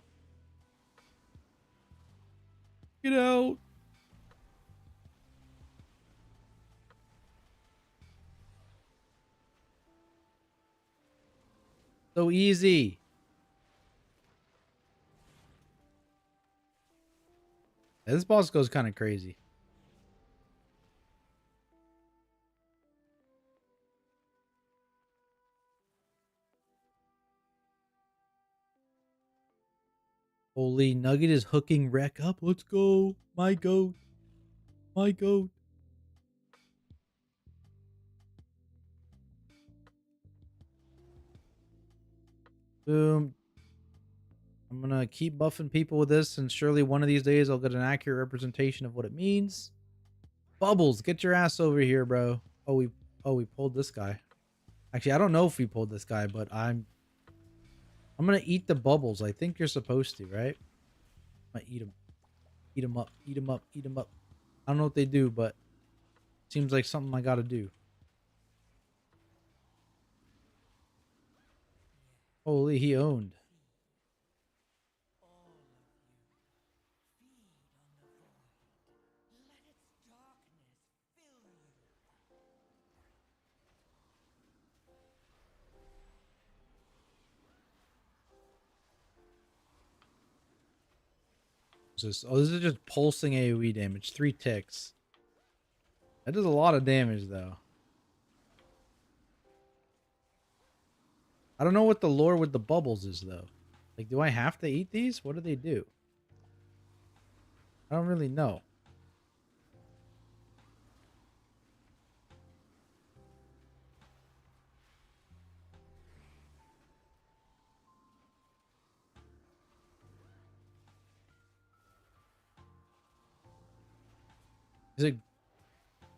Get out. So easy. Yeah, this boss goes kind of crazy. Holy Nugget is hooking wreck up. Let's go. My goat. My goat. Boom. I'm gonna keep buffing people with this, and surely one of these days I'll get an accurate representation of what it means. Bubbles, get your ass over here, bro. Oh we pulled this guy. Actually, I don't know if we pulled this guy, but I'm gonna eat the bubbles. I think you're supposed to, right? I'm gonna eat them. Eat them up. Eat them up. Eat them up. I don't know what they do, but seems like something I gotta do. Holy, he owned. Oh, this is just pulsing AoE damage. 3 ticks. That does a lot of damage, though. I don't know what the lore with the bubbles is, though. Like, do I have to eat these? What do they do? I don't really know. Is it...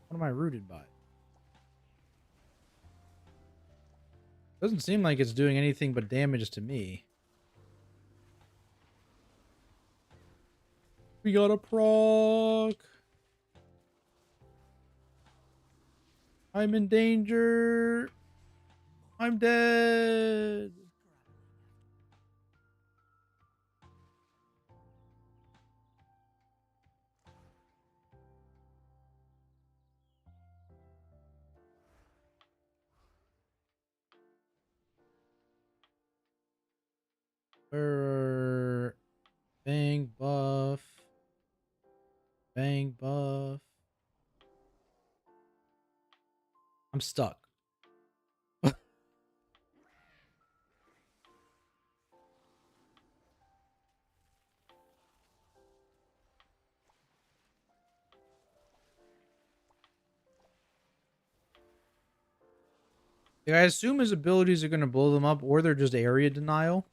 What am I rooted by? Doesn't seem like it's doing anything but damage to me. We got a proc. I'm in danger. I'm dead. Bang buff. Bang buff. I'm stuck. Yeah, I assume his abilities are going to blow them up, or they're just area denial.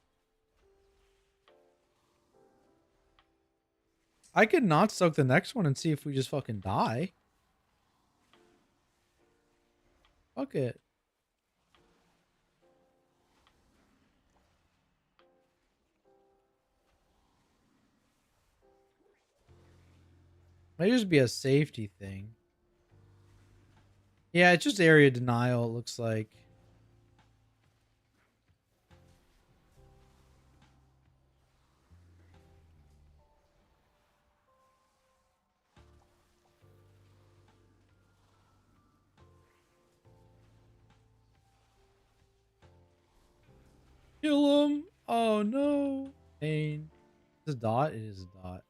I could not suck the next one and see if we just fucking die. Fuck it. Might just be a safety thing. Yeah, it's just area denial, it looks like. Kill him! Oh no! Pain. Is it a dot? It is a dot.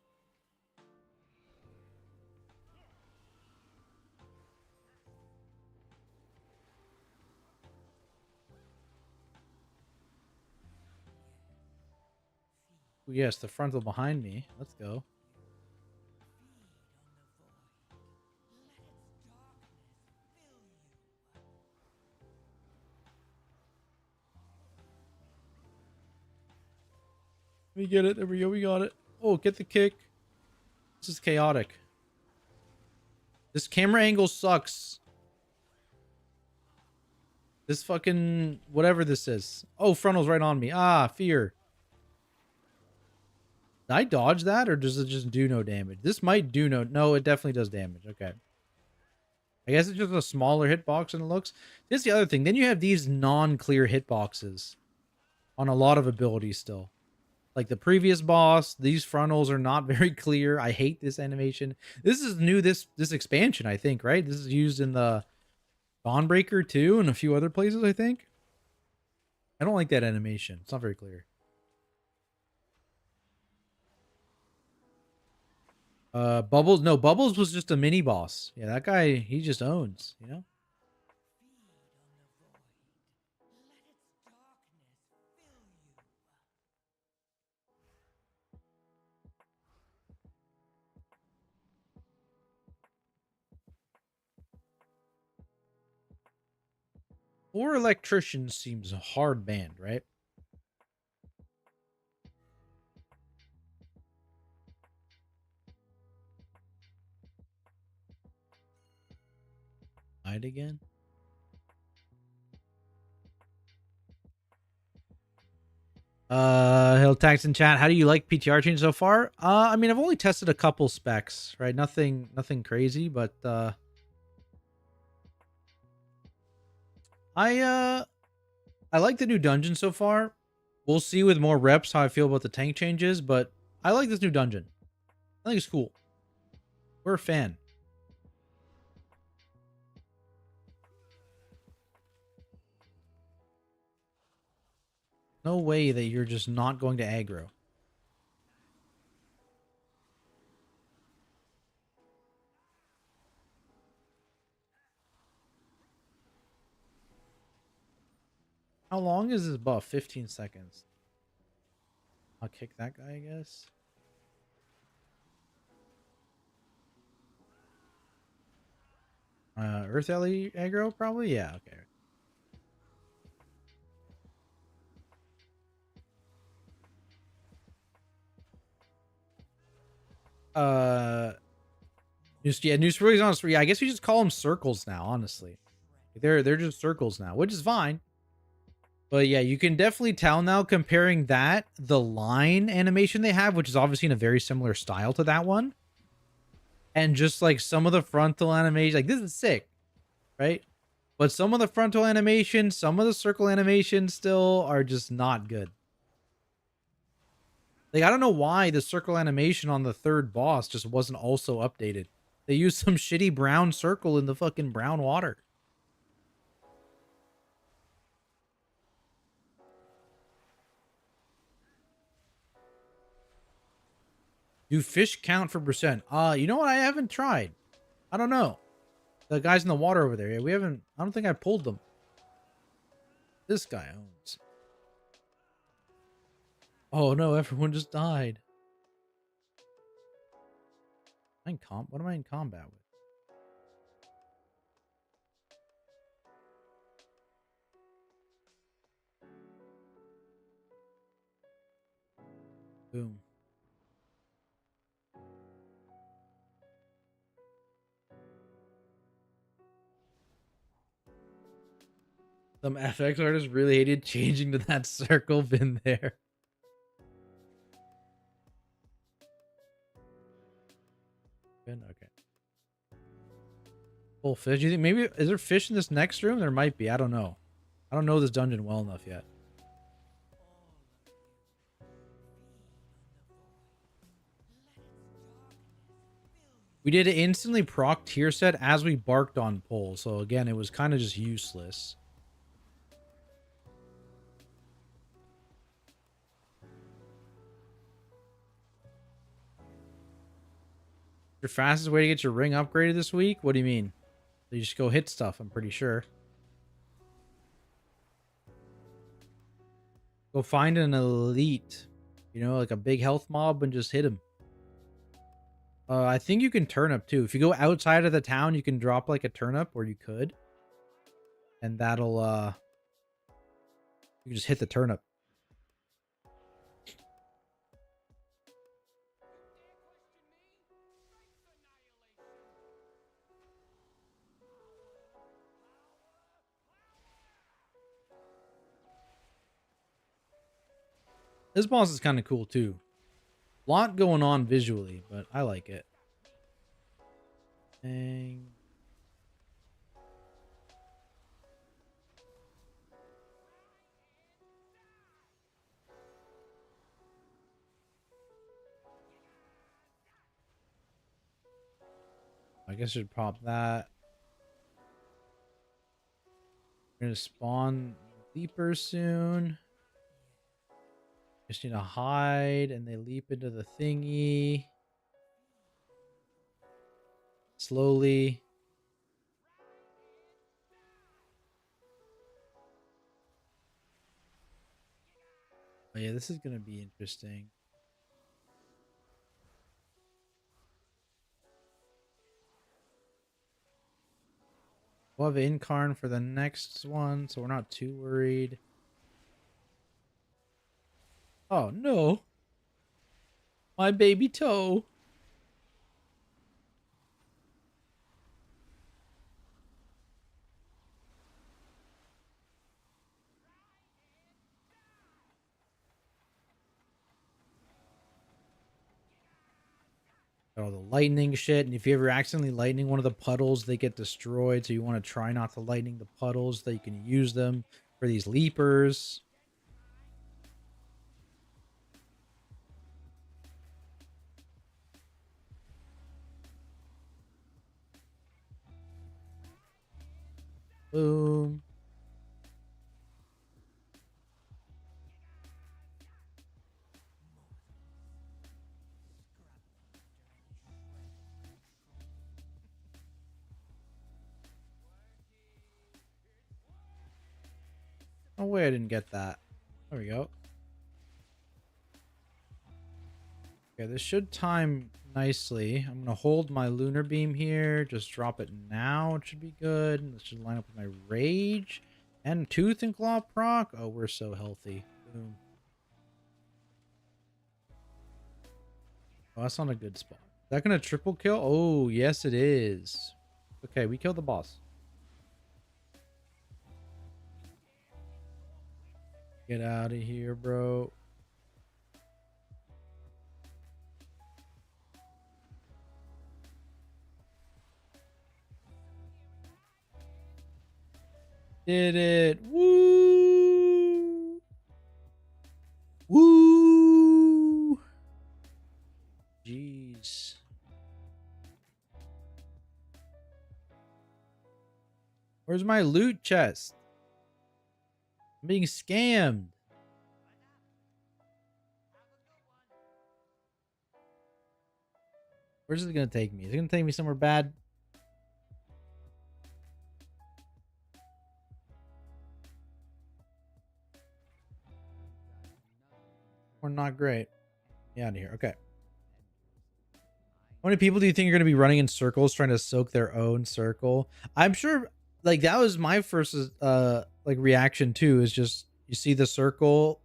Ooh, yes, the frontal behind me. Let's go. Let me get it. There we go. We got it. Oh, get the kick. This is chaotic. This camera angle sucks. This fucking... Whatever this is. Oh, frontal's right on me. Ah, fear. Did I dodge that, or does it just do no damage? This might do no... No, it definitely does damage. Okay. I guess it's just a smaller hitbox than it looks. That's the other thing. Then you have these non-clear hitboxes on a lot of abilities still. Like the previous boss, these frontals are not very clear. I hate this animation. This is new this expansion, I think, right? This is used in the Dawnbreaker 2 and a few other places, I think. I don't like that animation. It's not very clear. Bubbles, no, Bubbles was just a mini boss. Yeah, that guy, he just owns, you know? Or electrician seems hard banned, right? Hide again. Hill Tax in chat. How do you like PTR change so far? I mean, I've only tested a couple specs, right? Nothing crazy, but I like the new dungeon so far. We'll see with more reps how I feel about the tank changes, but I like this new dungeon. I think it's cool. We're a fan. No way that you're just not going to aggro. How long is this buff? 15 seconds. I'll kick that guy, I guess. Earth Ellie aggro, probably? Yeah, okay. New Spurley's on yeah, I guess we just call them circles now, honestly. They're just circles now, which is fine. But yeah, you can definitely tell now comparing that, the line animation they have, which is obviously in a very similar style to that one, and just like some of the frontal animation, like this is sick, right? But some of the frontal animation, some of the circle animations still are just not good. Like, I don't know why the circle animation on the third boss just wasn't also updated. They used some shitty brown circle in the fucking brown water. Do fish count for percent? You know what? I haven't tried. I don't know. The guys in the water over there. We haven't. I don't think I pulled them. This guy owns. Oh no! Everyone just died. What am I in combat with? Boom. Some FX artists really hated changing to that circle. Been there. Been okay. Full fish. Do you think maybe is there fish in this next room? There might be. I don't know. I don't know this dungeon well enough yet. We did instantly proc tier set as we barked on pole. So again, it was kind of just useless. Your fastest way to get your ring upgraded this week? What do you mean? You just go hit stuff, I'm pretty sure. Go find an elite. You know, like a big health mob and just hit him. I think you can turnip too. If you go outside of the town, you can drop like a turnip, or you could. And that'll you can just hit the turnip. This boss is kind of cool too. A lot going on visually, but I like it. Dang. I guess I should pop that. We're gonna spawn deeper soon. Just need to hide and they leap into the thingy. Slowly. Oh yeah, this is gonna be interesting. We'll have Incarn for the next one, so we're not too worried. Oh no. My baby toe. Got all the lightning shit, and if you ever accidentally lightning one of the puddles, they get destroyed. So you want to try not to lightning the puddles, that you can use them for these leapers. Boom. Oh wait, I didn't get that. There we go. Okay, this should time nicely. I'm gonna hold my lunar beam here. Just drop it now. It should be good. This should line up with my rage and tooth and claw proc. Oh, we're so healthy. Boom. Oh, that's not a good spot. Is that gonna triple kill? Oh, yes it is. Okay, we killed the boss. Get out of here, bro. Did it. Woo! Woo! Jeez. Where's my loot chest? I'm being scammed. Where's it gonna take me? Is it gonna take me somewhere bad? Or not great? Get out of here. Okay. How many people do you think are going to be running in circles trying to soak their own circle? I'm sure, like, that was my first like reaction too, is just you see the circle,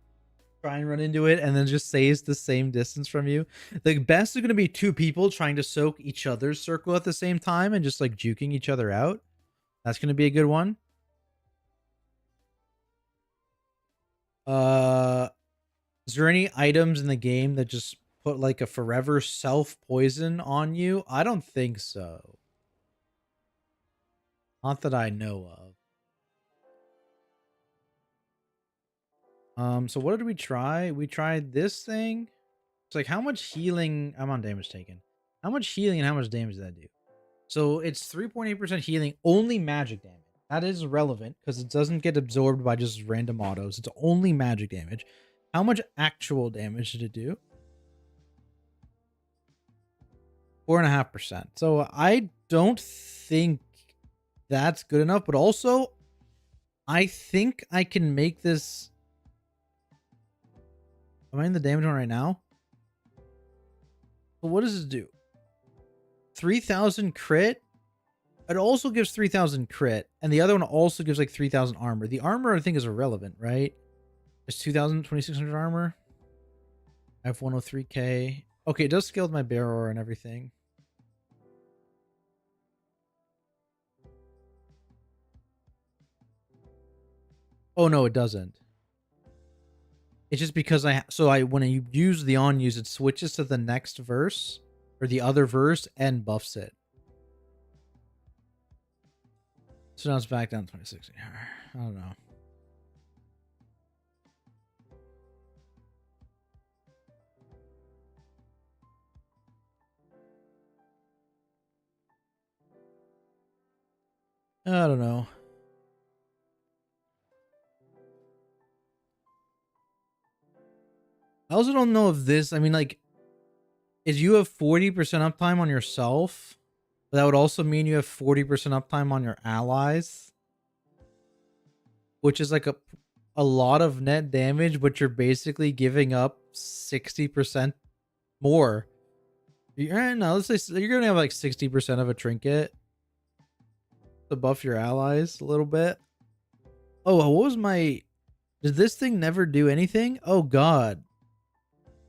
try and run into it, and then just stays the same distance from you. The best is going to be two people trying to soak each other's circle at the same time and just like juking each other out. That's going to be a good one. Is there any items in the game that just put like a forever self poison on you? I don't think so. Not that I know of. So what did we try? We tried this thing. It's like how much healing. I'm on damage taken. How much healing and how much damage did that do? So it's 3.8% healing, only magic damage. That is relevant because it doesn't get absorbed by just random autos. It's only magic damage. How much actual damage did it do? 4.5%. So I don't think that's good enough, but also I think I can make this. Am I in the damage one right now? So what does this do? 3,000 crit. It also gives 3,000 crit, and the other one also gives like 3,000 armor. The armor I think is irrelevant, right? It's 2,000, 2,600 armor. I have 103k. Okay, it does scale with my bearer and everything. Oh no, it doesn't. It's just because when you use the on use, it switches to the next verse or the other verse and buffs it. So now it's back down to 26. I don't know. I don't know. I also don't know if this, I mean, like, is you have 40% uptime on yourself, but that would also mean you have 40% uptime on your allies, which is like a lot of net damage, but you're basically giving up 60% more. No, let's say you're gonna have like 60% of a trinket to buff your allies a little bit. Oh, what was my... Did this thing never do anything? Oh god.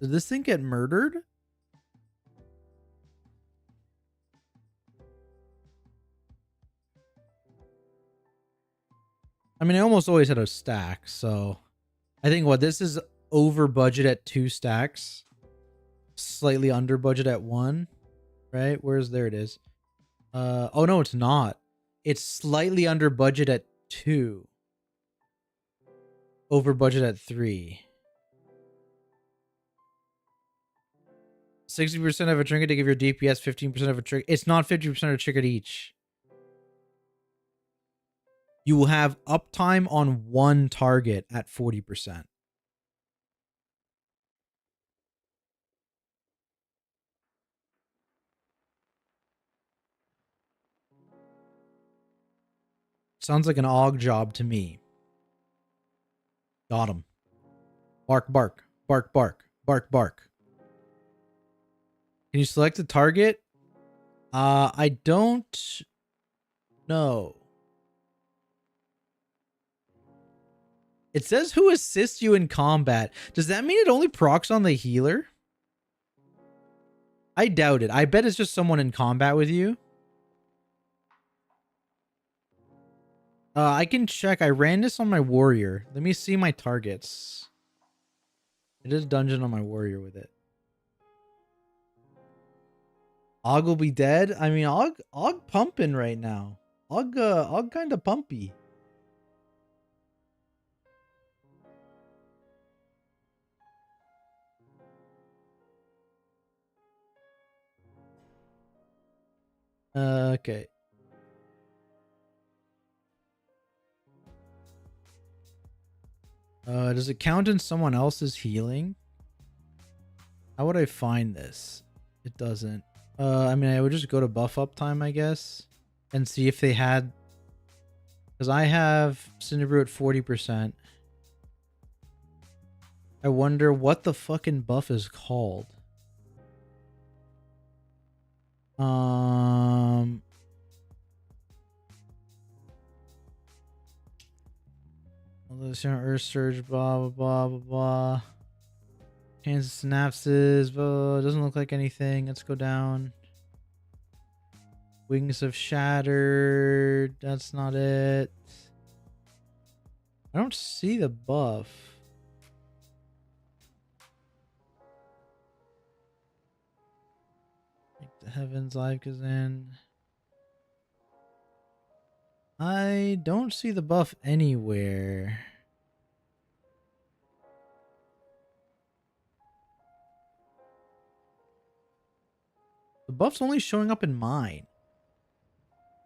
Did this thing get murdered? I mean, I almost always had a stack, so... I think what, this is over budget at 2 stacks. Slightly under budget at 1. right? There it is. Oh no, it's not. It's slightly under budget at 2. Over budget at 3. 60% of a trinket to give your DPS 15% of a trinket. It's not 50% of a trinket each. You will have uptime on one target at 40%. Sounds like an AUG job to me. Got him. Bark, bark, bark, bark, bark, bark. Can you select a target? I don't know. It says who assists you in combat. Does that mean it only procs on the healer? I doubt it. I bet it's just someone in combat with you. I can check. I ran this on my warrior. Let me see my targets. It is dungeon on my warrior with it. Og will be dead. I mean, Og pumping right now. Og kind of pumpy. Okay. Does it count in someone else's healing? How would I find this? It doesn't. I mean, I would just go to buff uptime, I guess, and see if they had. Because I have Cinderbrew at 40%. I wonder what the fucking buff is called. Earth Surge, blah, blah, blah, blah, blah. Chance synapses, blah, doesn't look like anything. Let's go down. Wings of Shattered, that's not it. I don't see the buff. Like the Heavens Live goes in. I don't see the buff anywhere. The buff's only showing up in mine.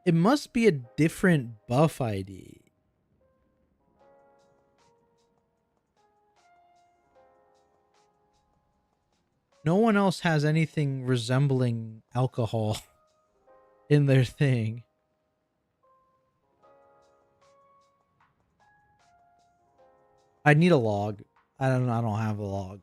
It must be a different buff ID. No one else has anything resembling alcohol in their thing. I need a log. I don't have a log.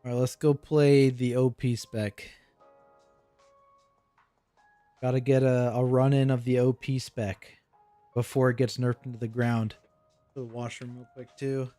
All right, let's go play the OP spec. Gotta get a run in of the OP spec before it gets nerfed into the ground. Go to the washroom real quick too.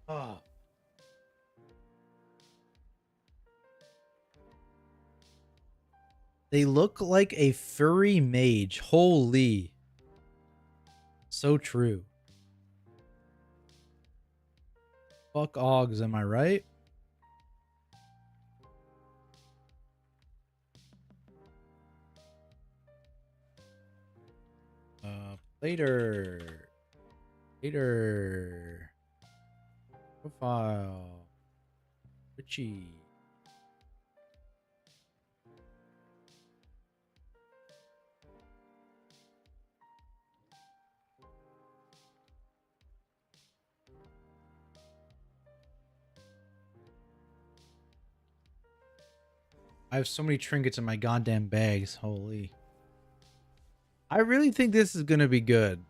Oh. They look like a furry mage. Holy. So true. Fuck Oggs, am I right? Later. Later. Profile. Richie. I have so many trinkets in my goddamn bags. Holy. I really think this is gonna be good.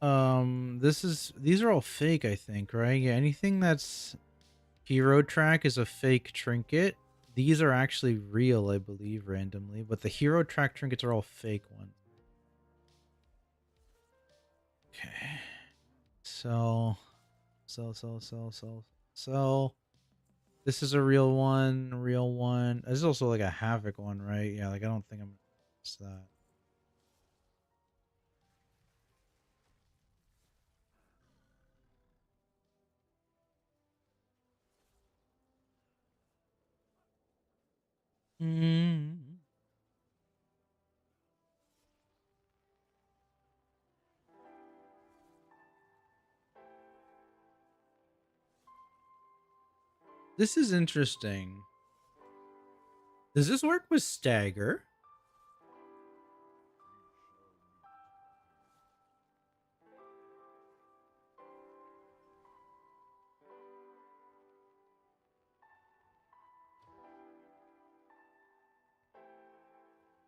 These are all fake, I think, right? Yeah, anything that's hero track is a fake trinket. These are actually real, I believe, randomly, but the hero track trinkets are all fake ones. Okay. So this is a real one, real one. This is also like a havoc one, right? Yeah, like I don't think I'm gonna miss that. Mm. This is interesting. Does this work with stagger?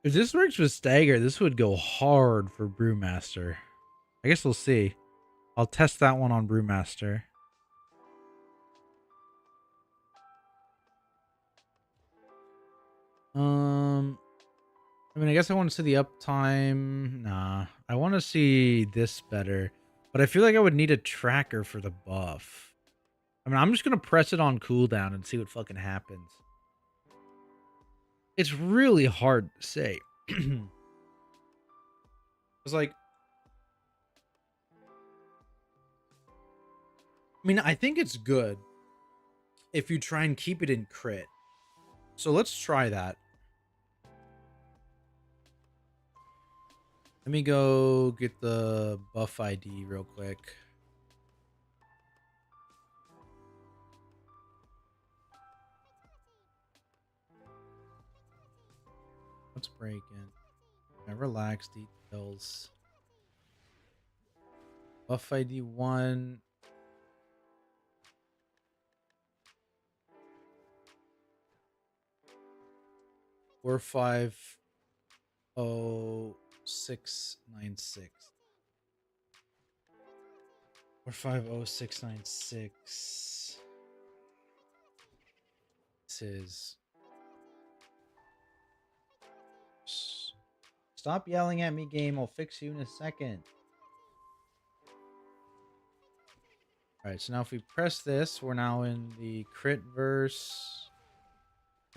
If this works with stagger, this would go hard for Brewmaster. I guess we'll see. I'll test that one on Brewmaster. I mean, I guess I want to see the uptime. Nah, I want to see this better. But I feel like I would need a tracker for the buff. I mean, I'm just going to press it on cooldown and see what fucking happens. It's really hard to say. It's like, I mean, I think it's good if you try and keep it in crit. So let's try that. Let me go get the buff ID real quick. Let's break in. Relax details. Buff ID 1. Four 50696. 450696. This is. Stop yelling at me, game. I'll fix you in a second. Alright, so now if we press this, we're now in the crit verse.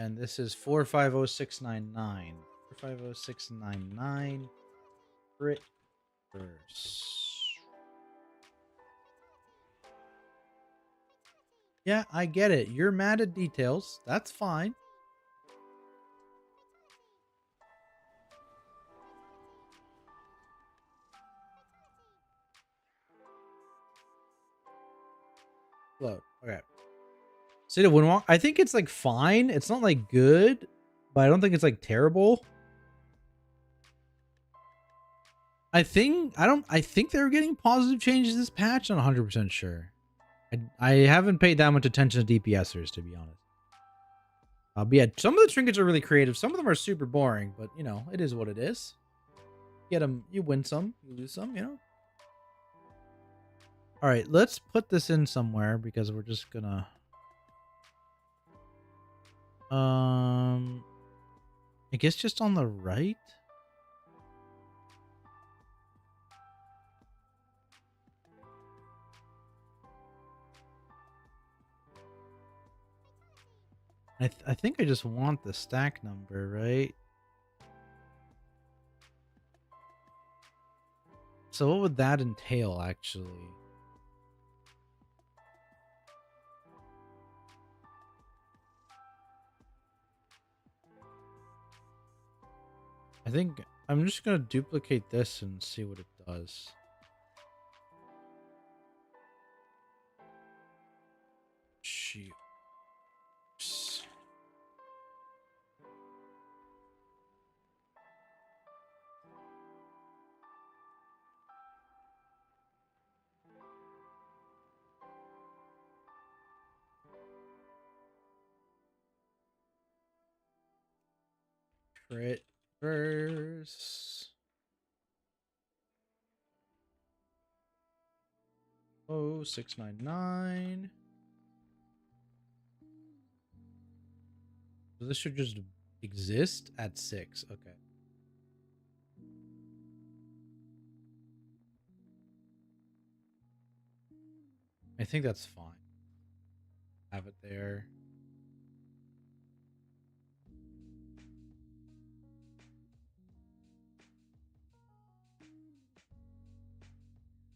And this is 450699. 450699. Crit verse. Yeah, I get it. You're mad at details. That's fine. Look, okay. City of Windwalk. I think it's like fine. It's not like good, but I don't think it's like terrible. I think they're getting positive changes this patch. I'm not 100% sure. I haven't paid that much attention to DPSers, to be honest. But yeah, some of the trinkets are really creative. Some of them are super boring, but you know, it is what it is. Get them, you win some, you lose some, you know. All right, let's put this in somewhere because we're just gonna. I guess just on the right. I think I just want the stack number, right? So what would that entail, actually? I think I'm just gonna duplicate this and see what it does. Shoot. Crit verse. Oh, 699. So this should just exist at 6. Okay. I think that's fine. Have it there.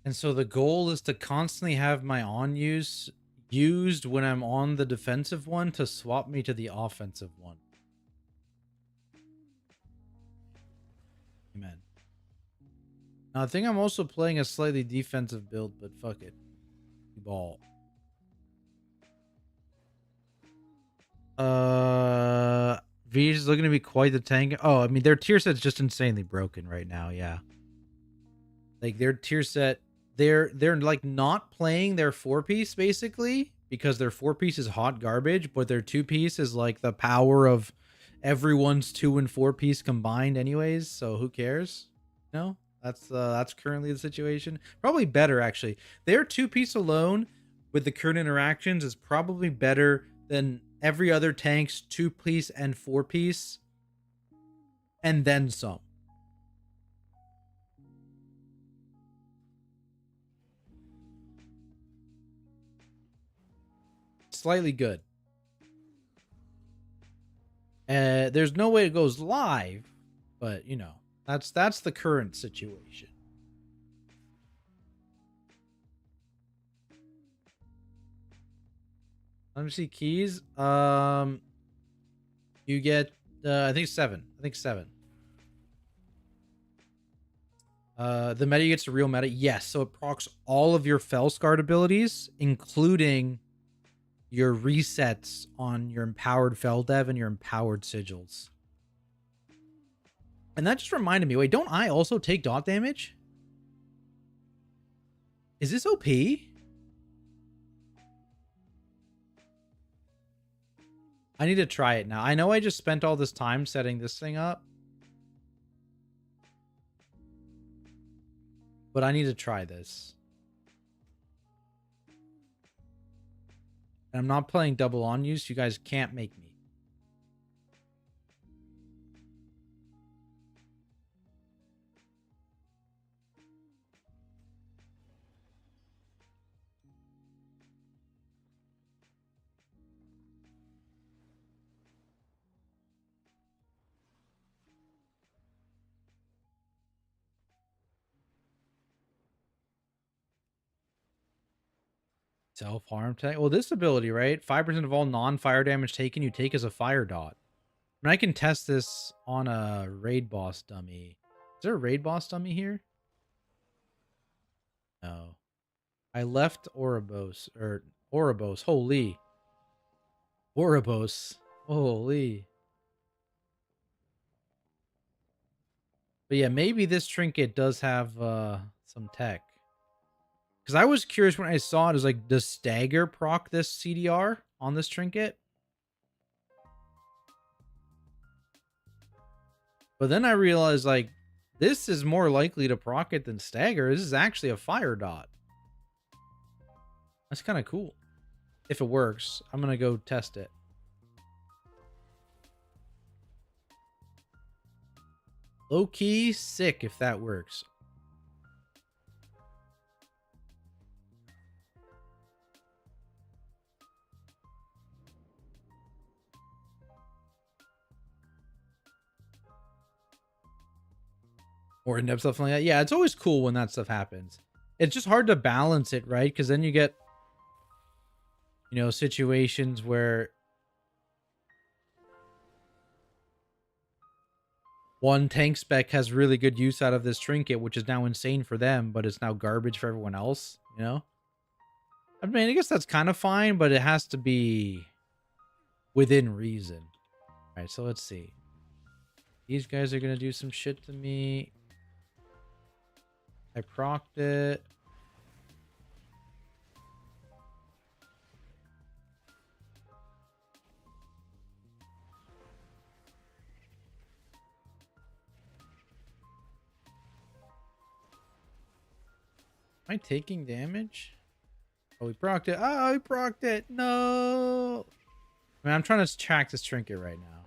And so the goal is to constantly have my on use used when I'm on the defensive one to swap me to the offensive one. Amen. Now, I think I'm also playing a slightly defensive build, but fuck it. Ball. V is looking to be quite the tank. Oh, I mean, their tier set's just insanely broken right now. Yeah. Like their tier set, they're like not playing their 4-piece basically because their 4-piece is hot garbage, but their 2-piece is like the power of everyone's 2 and 4-piece combined anyways, so who cares? No? That's currently the situation. Probably better actually. Their 2-piece alone with the current interactions is probably better than every other tank's 2-piece and 4-piece and then some. Slightly good. There's no way it goes live, but you know, that's the current situation. Let me see keys. You get I think 7. I think 7. The meta gets a real meta. Yes, so it procs all of your Fellscarred abilities, including your resets on your empowered Feldev and your empowered sigils. And that just reminded me, wait, don't I also take dot damage? Is this OP? I need to try it now. I know I just spent all this time setting this thing up, but I need to try this. And I'm not playing double on use. You guys can't make me. Self-harm tech. Well, this ability, right? 5% of all non-fire damage taken you take as a fire dot. And I can test this on a raid boss dummy. Is there a raid boss dummy here? No. I left Ouroboros. Or Ouroboros. Holy. Ouroboros. Holy. But yeah, maybe this trinket does have some tech. Because I was curious when I saw it, I was like, does Stagger proc this CDR on this trinket? But then I realized, like, this is more likely to proc it than Stagger. This is actually a fire dot. That's kind of cool. If it works, I'm going to go test it. Low key, sick if that works. or in-depth stuff like that. Yeah, it's always cool when that stuff happens. It's just hard to balance it, right? Because then you get, situations where one tank spec has really good use out of this trinket, which is now insane for them, but it's now garbage for everyone else, I mean, I guess that's kind of fine, but it has to be within reason. All right, so let's see. These guys are going to do some shit to me. I procced it. Am I taking damage? Oh, we procced it. Oh, we procced it. No. I mean, I'm trying to track this trinket right now.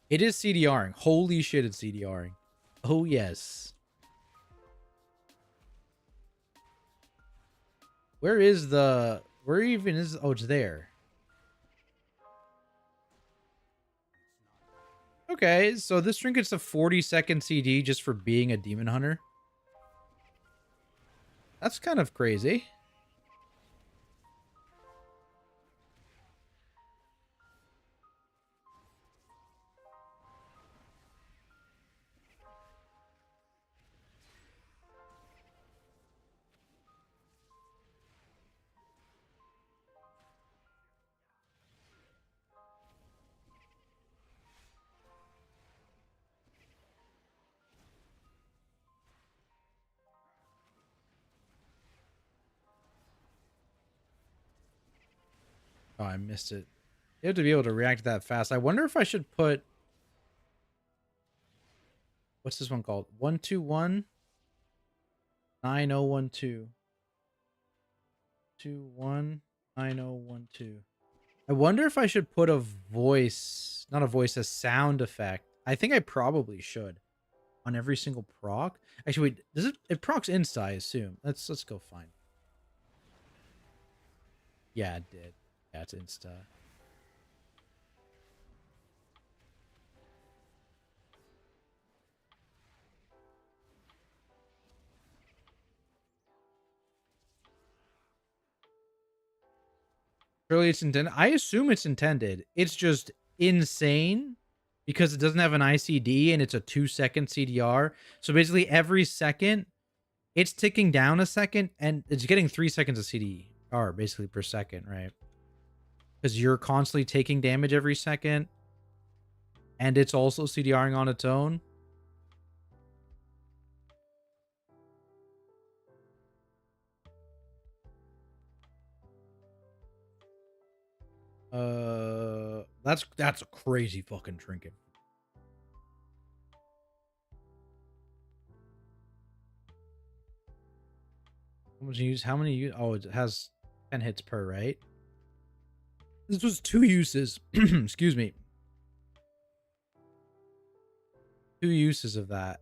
It is CDRing. Holy shit, it's CDRing. Oh, yes. Where even is... Oh, it's there. Okay, so this trinket's a 40-second CD just for being a demon hunter. That's kind of crazy. Oh, I missed it. You have to be able to react that fast. I wonder if I should put... What's this one called? 121 9012. 21 9012. I wonder if I should put a voice, not a voice, a sound effect. I think I probably should on every single proc. Actually, wait, does it procs insta, I assume. Let's go find. Yeah, it did. Yeah, it's insta. Surely it's intended. I assume it's intended. It's just insane because it doesn't have an ICD and it's a 2-second CDR. So basically every second it's ticking down a second and it's getting 3 seconds of CDR basically per second, right? Because you're constantly taking damage every second and it's also CDRing on its own. That's a crazy fucking trinket. How much use? How many use? Oh, it has 10 hits per, right? This was 2 uses. Excuse me. 2 uses of that.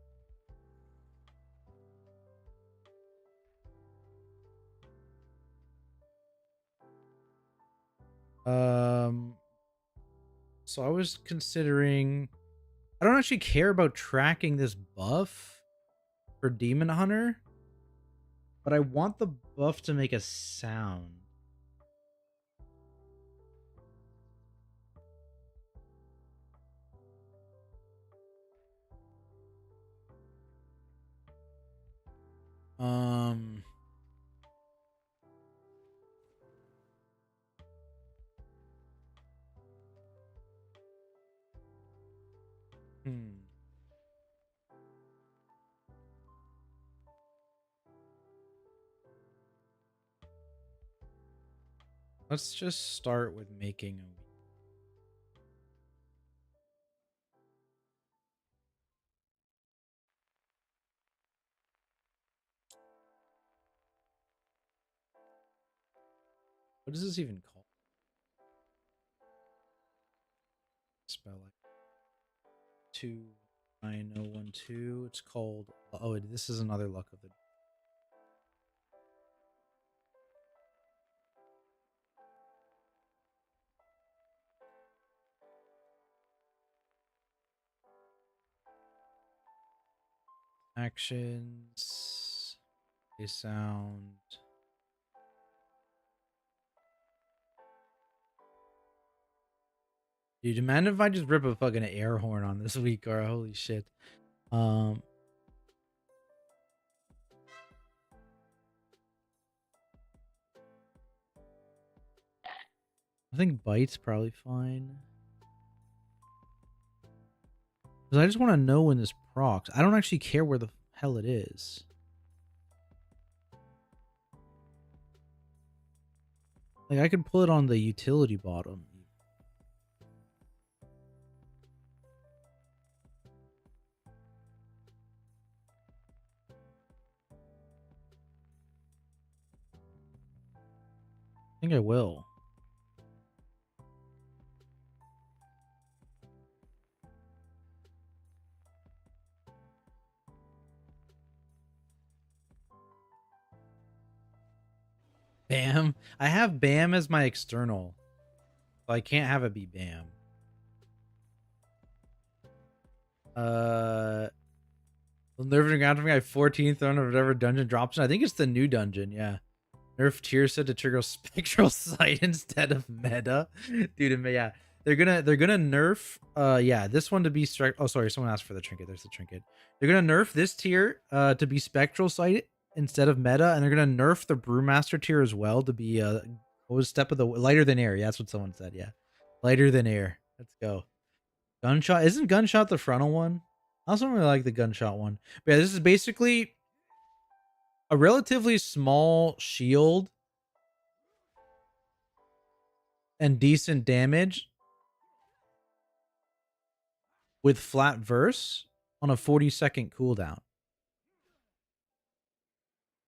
So I was considering... I don't actually care about tracking this buff for Demon Hunter, but I want the buff to make a sound. Um... Hmm. Let's just start with making a... What is this even called? Spell it. 29012. It's called... Oh, this is another luck of the... Actions. They sound. Dude, imagine if I just rip a fucking air horn on this week, or holy shit. I think bite's probably fine. Because I just want to know when this procs. I don't actually care where the hell it is. Like, I could pull it on the utility bottom. I think I will. Bam. I have Bam as my external. So I can't have it be Bam. Nerf and ground for me. I have 14th on whatever dungeon drops in. I think it's the new dungeon, yeah. Nerf tier set to trigger spectral sight instead of meta. Dude, yeah. They're gonna nerf yeah, this one to be oh sorry, someone asked for the trinket. There's the trinket. They're gonna nerf this tier to be spectral sight instead of meta, and they're gonna nerf the brewmaster tier as well to be what was step of the lighter than air. Yeah, that's what someone said, yeah. Lighter than air. Let's go. Gunshot. Isn't gunshot the frontal one? I also really like the gunshot one. But yeah, this is basically a relatively small shield and decent damage with flat verse on a 40-second cooldown.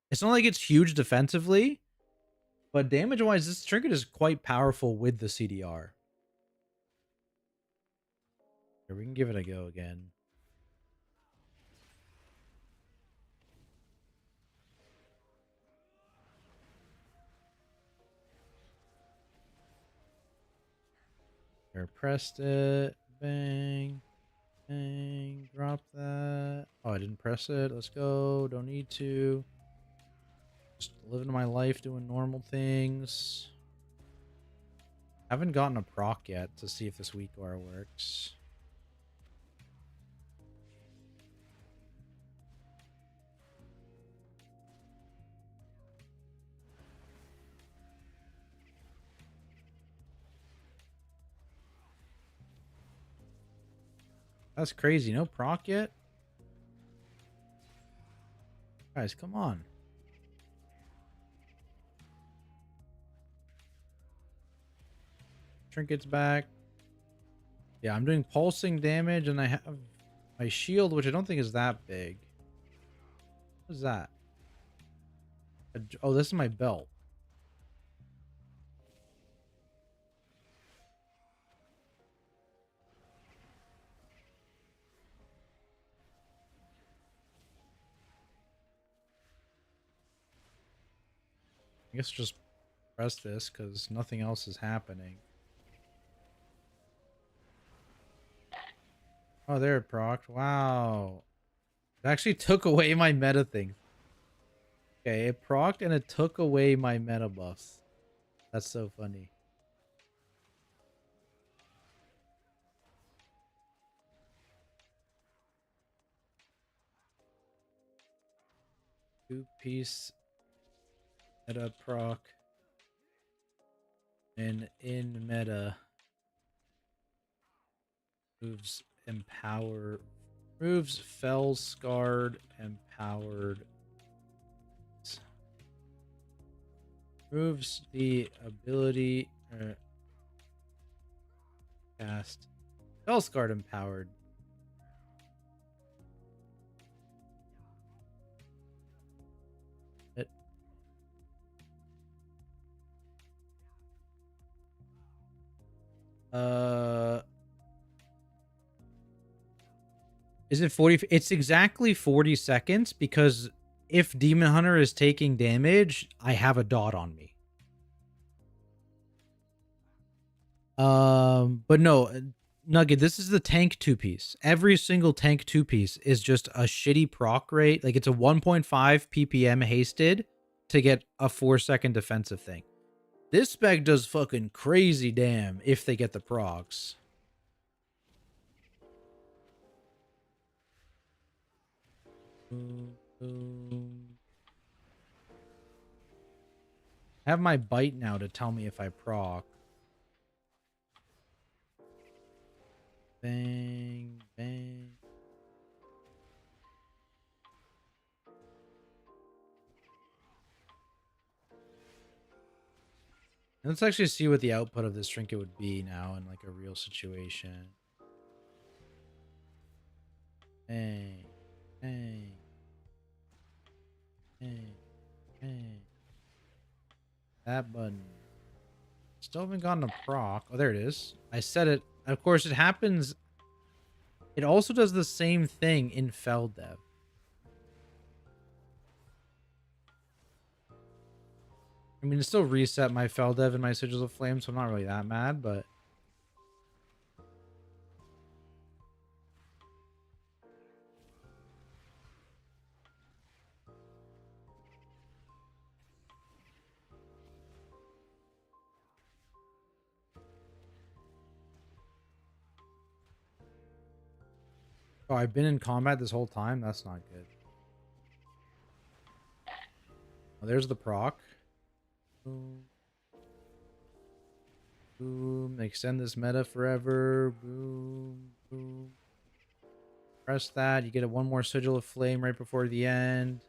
It's not like it's huge defensively, but damage-wise, this trinket is quite powerful with the CDR. Here, we can give it a go again. Here, pressed it. Bang. Bang. Drop that. Oh, I didn't press it. Let's go. Don't need to. Just living my life, doing normal things. Haven't gotten a proc yet to see if this weak bar works. That's crazy. No proc yet? Guys, come on. Trinkets back. Yeah, I'm doing pulsing damage, and I have my shield, which I don't think is that big. What is that? Oh, this is my belt. I guess just press this because nothing else is happening. Oh, there it procced. Wow. It actually took away my meta thing. Okay, it procced and it took away my meta buffs. That's so funny. Two-piece meta proc. And in meta moves fell scarred empowered, moves the ability cast fell scarred empowered. Is it 40? It's exactly 40 seconds because if Demon Hunter is taking damage, I have a dot on me. But no, Nugget, this is the tank 2-piece. Every single tank 2-piece is just a shitty proc rate. Like, it's a 1.5 ppm hasted to get a 4-second defensive thing. This spec does fucking crazy damn if they get the procs. I have my bite now to tell me if I proc. Bang, bang. Let's actually see what the output of this trinket would be now in like a real situation. Bang, bang, bang, bang. That button. Still haven't gotten a proc. Oh, there it is. I set it. Of course, it happens. It also does the same thing in Feldev. I mean, it still reset my Feldev and my Sigils of Flame, so I'm not really that mad, but... Oh, I've been in combat this whole time? That's not good. Oh, there's the proc. Boom. Boom. Extend this meta forever. Boom. Boom. Press that. You get one more Sigil of Flame right before the end.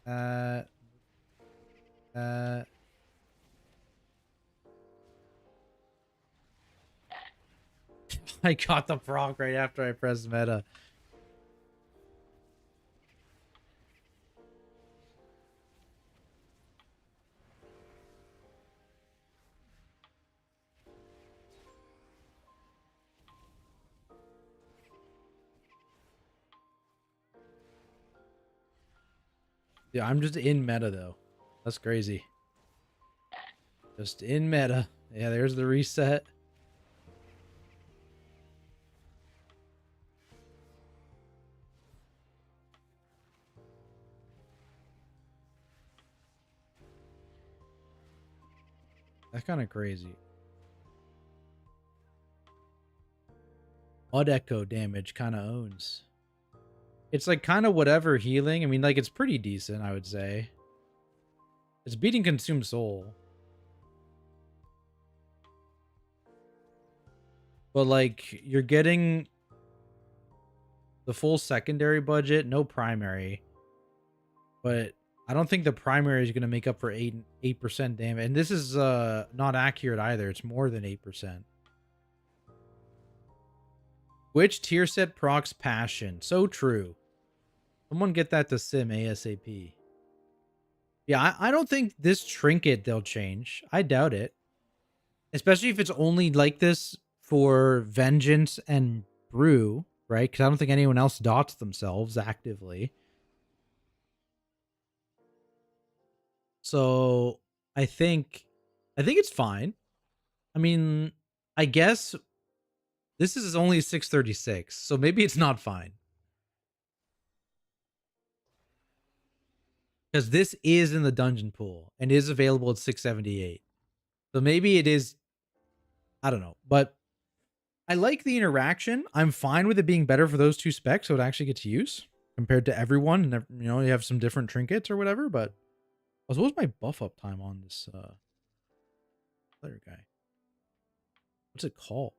That. I got the proc right after I pressed meta. Yeah, I'm just in meta though. That's crazy. Just in meta. Yeah, there's the reset. That's kind of crazy. Odd Echo damage kind of owns. It's like kind of whatever healing. I mean, like, it's pretty decent, I would say. It's beating Consume Soul. But, like, you're getting the full secondary budget, no primary. But I don't think the primary is going to make up for 8% damage. And this is not accurate either. It's more than 8%. Which tier set procs Passion? So true. Someone get that to Sim ASAP. Yeah, I don't think this trinket they'll change. I doubt it. Especially if it's only like this for Vengeance and Brew, right? Because I don't think anyone else dots themselves actively. So I think it's fine. I mean, I guess this is only 636, so maybe it's not fine. Because this is in the dungeon pool and is available at 678. So maybe it is, I don't know. But I like the interaction. I'm fine with it being better for those two specs, so it actually gets use compared to everyone. And, you know, you have some different trinkets or whatever, but what was my buff up time on this player guy? What's it called?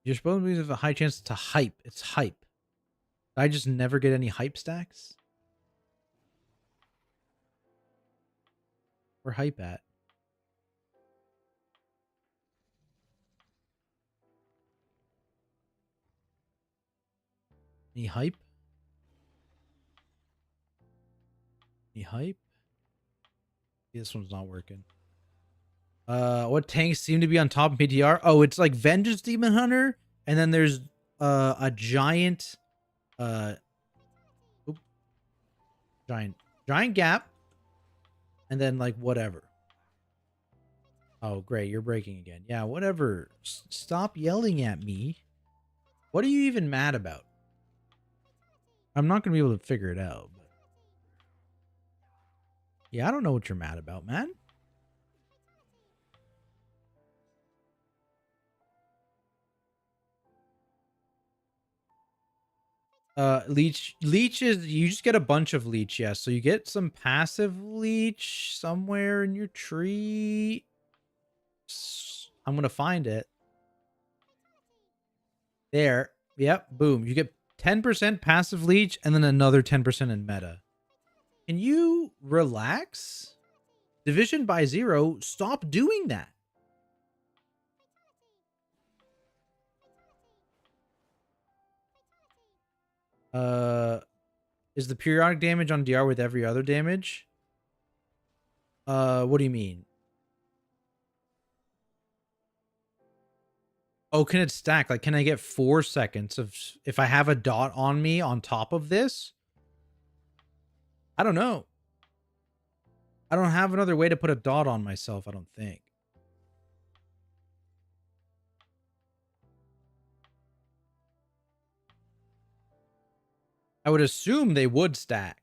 You're supposed to have a high chance to hype. It's hype. I just never get any hype stacks. Where hype at? Any hype? Any hype? This one's not working. What tanks seem to be on top of PTR? Oh, it's like Vengeance Demon Hunter, and then there's a giant giant Giant gap. And then, like, whatever. Oh, great. You're breaking again. Yeah, whatever. Stop yelling at me. What are you even mad about? I'm not going to be able to figure it out. But... yeah, I don't know what you're mad about, man. Leech is, you just get a bunch of leech, yes. So you get some passive leech somewhere in your tree. I'm gonna find it. There. Yep. Boom. You get 10% passive leech and then another 10% in meta. Can you relax? Division by 0. Stop doing that. Is the periodic damage on DR with every other damage? What do you mean? Oh, can it stack? Like, can I get 4 seconds of if I have a dot on me on top of this? I don't know. I don't have another way to put a dot on myself, I don't think. I would assume they would stack.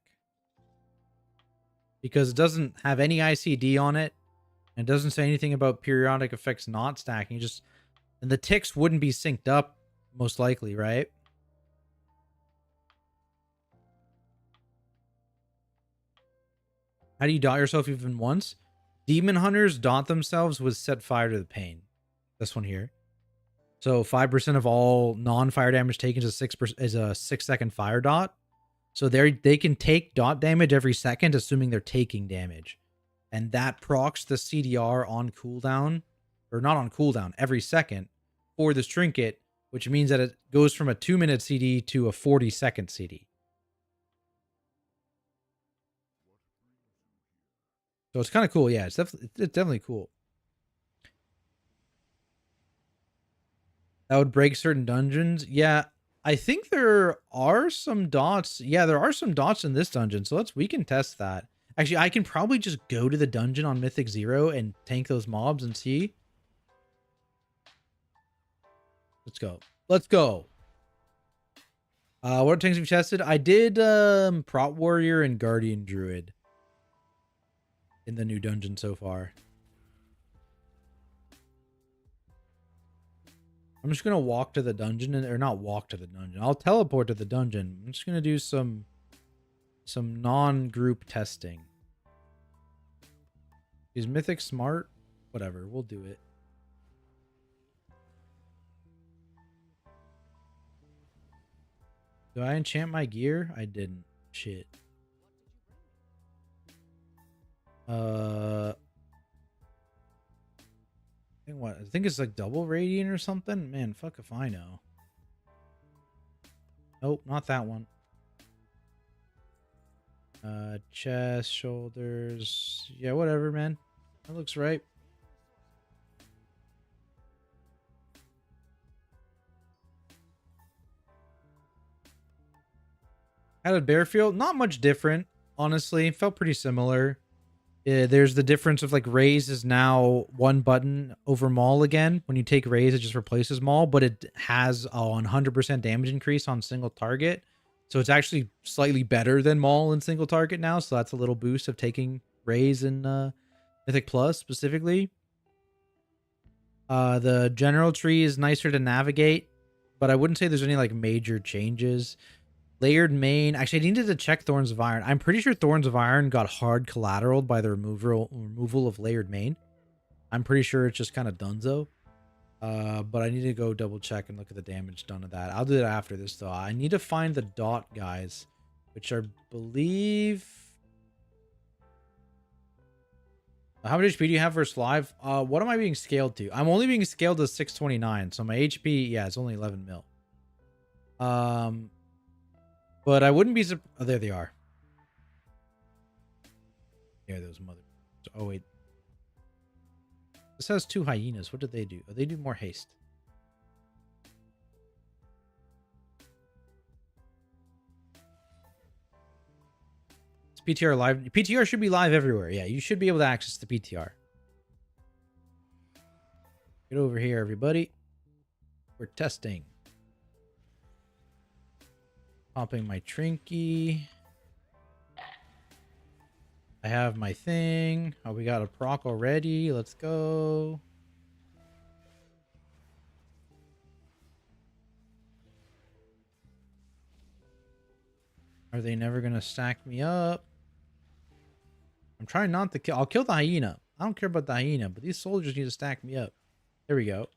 Because it doesn't have any ICD on it. And it doesn't say anything about periodic effects not stacking. Just, and the ticks wouldn't be synced up, most likely, right? How do you dot yourself even once? Demon hunters dot themselves with set fire to the pain. This one here. So 5% of all non-fire damage taken is a 6-second fire dot. So they can take dot damage every second, assuming they're taking damage. And that procs the CDR on cooldown, or not on cooldown, every second for this trinket, which means that it goes from a 2-minute CD to a 40-second CD. So it's kind of cool. Yeah, it's definitely cool. That would break certain dungeons. Yeah, I think there are some dots. Yeah, there are some dots in this dungeon. So we can test that. Actually, I can probably just go to the dungeon on Mythic 0 and tank those mobs and see. Let's go. Let's go. What tanks have you tested? I did Prot Warrior and Guardian Druid in the new dungeon so far. I'm just gonna walk to the dungeon, or not walk to the dungeon. I'll teleport to the dungeon. I'm just gonna do some non-group testing. Is Mythic smart? Whatever, we'll do it. Do I enchant my gear? I didn't. Shit. I think what? I think it's like double radiant or something. Man, fuck if I know. Nope, not that one. Chest, shoulders. Yeah, whatever, man. That looks right. How did Bear feel? Not much different, honestly. Felt pretty similar. There's the difference of like raise is now one button over Maul again. When you take raise, it just replaces Maul, but it has a 100% damage increase on single target. So it's actually slightly better than Maul in single target now. So that's a little boost of taking raise in Mythic Plus specifically. The general tree is nicer to navigate, but I wouldn't say there's any like major changes. Layered main. Actually, I needed to check Thorns of Iron. I'm pretty sure Thorns of Iron got hard collateraled by the removal of layered main. I'm pretty sure it's just kind of donezo. But I need to go double check and look at the damage done to that. I'll do that after this, though. I need to find the dot guys, which I believe... How much HP do you have versus live? What am I being scaled to? I'm only being scaled to 629, so my HP, yeah, it's only 11 mil. But I wouldn't be... Oh, there they are. Yeah, those mother... Oh, wait. This has 2 hyenas. What did they do? Oh, they do more haste. It's PTR live? PTR should be live everywhere. Yeah, you should be able to access the PTR. Get over here, everybody. We're testing. Popping my Trinket. I have my thing. Oh, we got a proc already. Let's go. Are they never going to stack me up? I'm trying not to kill. I'll kill the hyena. I don't care about the hyena, but these soldiers need to stack me up. There we go.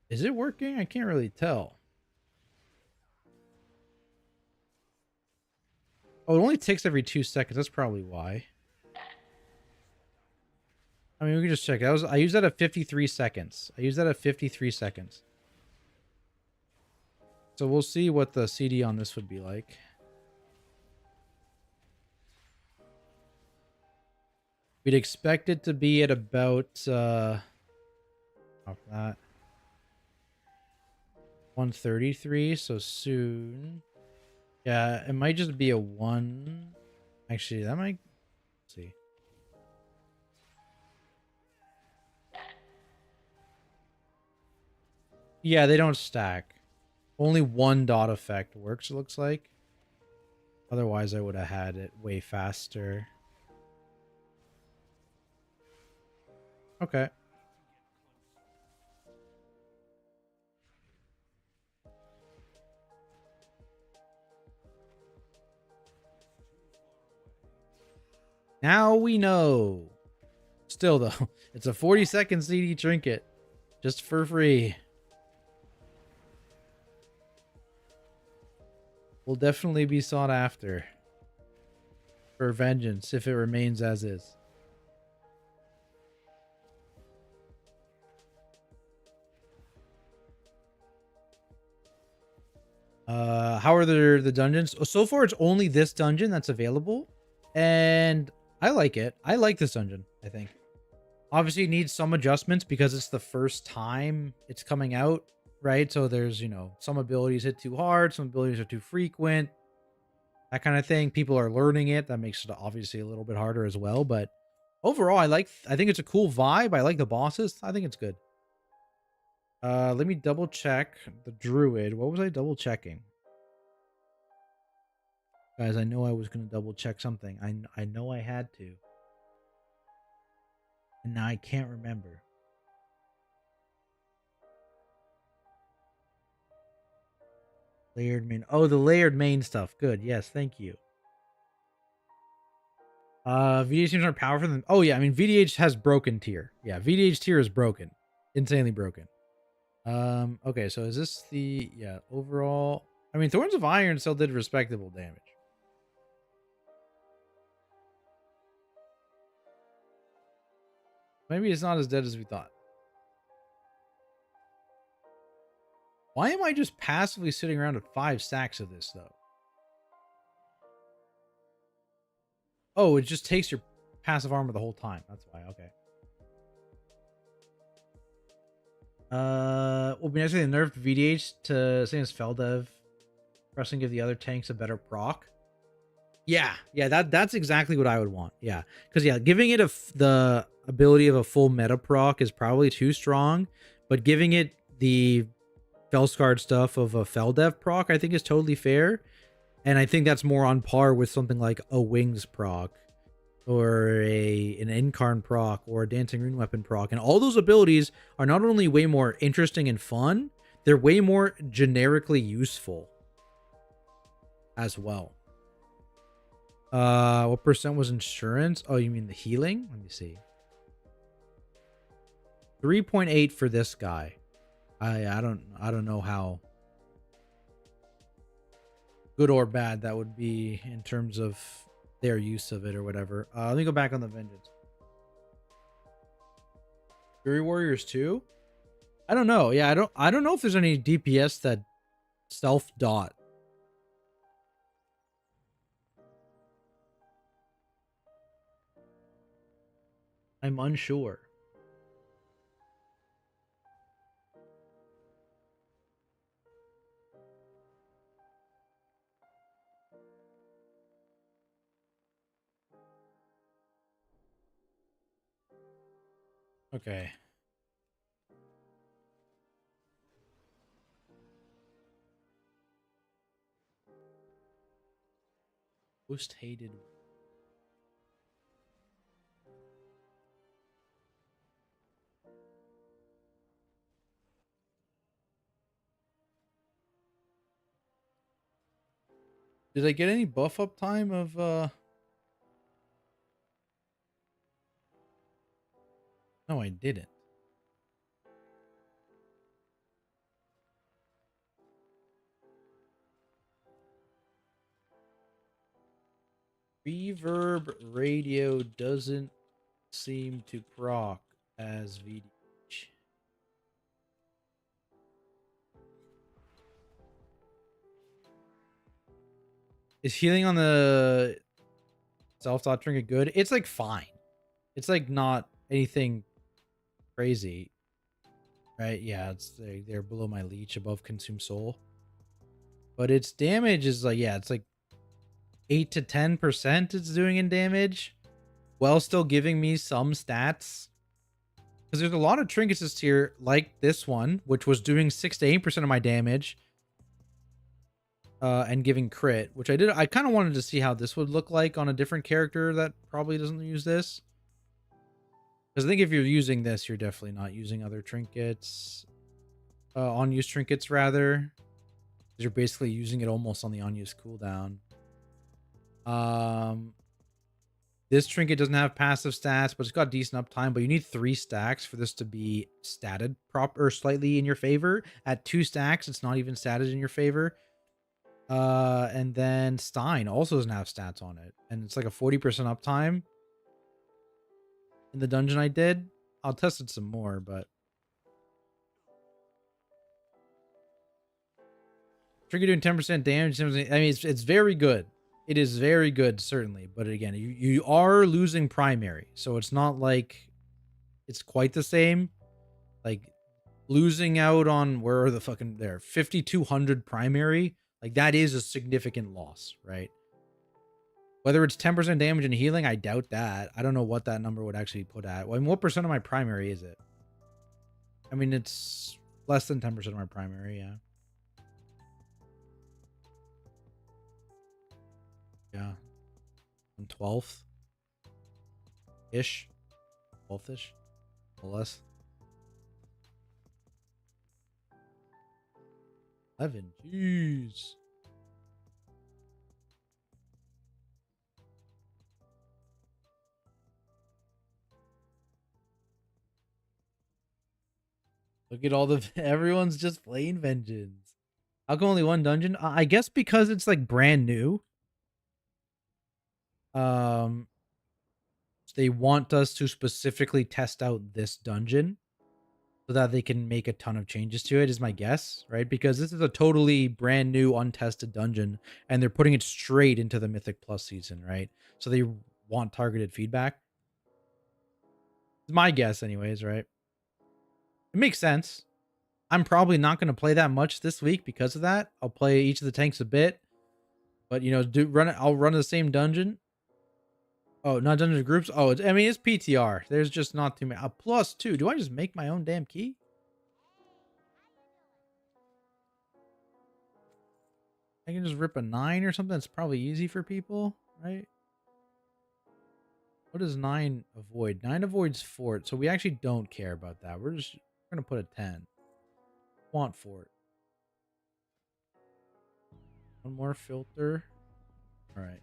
Is it working? I can't really tell. Oh, it only ticks every 2 seconds. That's probably why. I mean, we can just check. I used that at 53 seconds. I used that at 53 seconds. So we'll see what the CD on this would be like. We'd expect it to be at about off that 133, so soon. Yeah, it might just be a 1. Actually, that might see. Yeah, they don't stack. Only one dot effect works, it looks like. Otherwise, I would have had it way faster. Okay. Now we know. Still, though, it's a 40-second CD trinket. Just for free. Will definitely be sought after. For vengeance, if it remains as is. How are the dungeons? So far, it's only this dungeon that's available. And I like it. I like this dungeon, I think. Obviously, it needs some adjustments because it's the first time it's coming out, right? So there's, some abilities hit too hard, some abilities are too frequent, that kind of thing. People are learning it. That makes it obviously a little bit harder as well. But overall, I think it's a cool vibe. I like the bosses. I think it's good. Let me double check the druid. What was I double checking? Guys, I know I was going to double check something. I know I had to. And now I can't remember. Layered main. Oh, the layered main stuff. Good. Yes, thank you. VDH teams aren't powerful than. Oh yeah, I mean VDH has broken tier. Yeah, VDH tier is broken, insanely broken. Okay, so is this the overall? I mean, Thorns of Iron still did respectable damage. Maybe it's not as dead as we thought. Why am I just passively sitting around at 5 stacks of this though? Oh, it just takes your passive armor the whole time. That's why. Okay. Will be nice if they nerfed VDH to same as Feldev. Press and give the other tanks a better proc. Yeah, that's exactly what I would want. Yeah, because giving it the ability of a full meta proc is probably too strong, but giving it the Felscard stuff of a Feldev proc, I think is totally fair, and I think that's more on par with something like a Wings proc, or an Incarn proc, or a Dancing Rune Weapon proc, and all those abilities are not only way more interesting and fun, they're way more generically useful as well. What percent was insurance? Oh, you mean the healing? Let me see. 3.8 for this guy. I don't know how good or bad that would be in terms of their use of it or whatever. Let me go back on the vengeance. Fury Warriors 2? I don't know. Yeah, I don't know if there's any DPS that self dot. I'm unsure. Okay. Most hated. Did I get any buff up time of No, I didn't. Reverb radio doesn't seem to proc as VDH. Is healing on the self-thought trinket good? It's like fine. It's like not anything crazy. Right? Yeah, it's they're below my leech, above consume soul. But its damage is like, yeah, it's like 8 to 10% it's doing in damage, while still giving me some stats. Because there's a lot of trinkets here, like this one, which was doing 6 to 8% of my damage, and giving crit, which I did. I kind of wanted to see how this would look like on a different character that probably doesn't use this. Because I think if you're using this, you're definitely not using other trinkets. On-use trinkets, rather. You're basically using it almost on the on-use cooldown. This trinket doesn't have passive stats, but it's got decent uptime. But you need 3 stacks for this to be statted or slightly in your favor. At 2 stacks, it's not even statted in your favor. And then Stein also doesn't have stats on it, and it's like a 40% uptime. In the dungeon I did, I'll test it some more, but Trigger doing 10% damage. I mean, it's very good. It is very good, certainly. But again, you are losing primary, so it's not like it's quite the same. Like losing out on where are the fucking there 5,200 primary, like that is a significant loss, right? Whether it's 10% damage and healing, I doubt that. I don't know what that number would actually put at. Well, I mean, what percent of my primary is it? I mean, it's less than 10% of my primary, yeah. Yeah. 12th ish. 12th ish. Less. 11. Jeez. Look at all the everyone's just playing Vengeance. How come only one dungeon? I guess because it's like brand new. Um they want us to specifically test out this dungeon so that they can make a ton of changes to it, is my guess, right? Because this is a totally brand new untested dungeon and they're putting it straight into the Mythic Plus season, right? So they want targeted feedback. It's my guess anyways, right? It makes sense. I'm probably not going to play that much this week because of that. I'll play each of the tanks a bit, but you know, I'll run the same dungeon. Oh, not dungeon groups. Oh, I mean, it's PTR. There's just not too many. A +2. Do I just make my own damn key? I can just rip a 9 or something. That's probably easy for people, right? What does 9 avoid? 9 avoids fort, so we actually don't care about that. We're gonna put a 10. Want fort. One more filter. All right.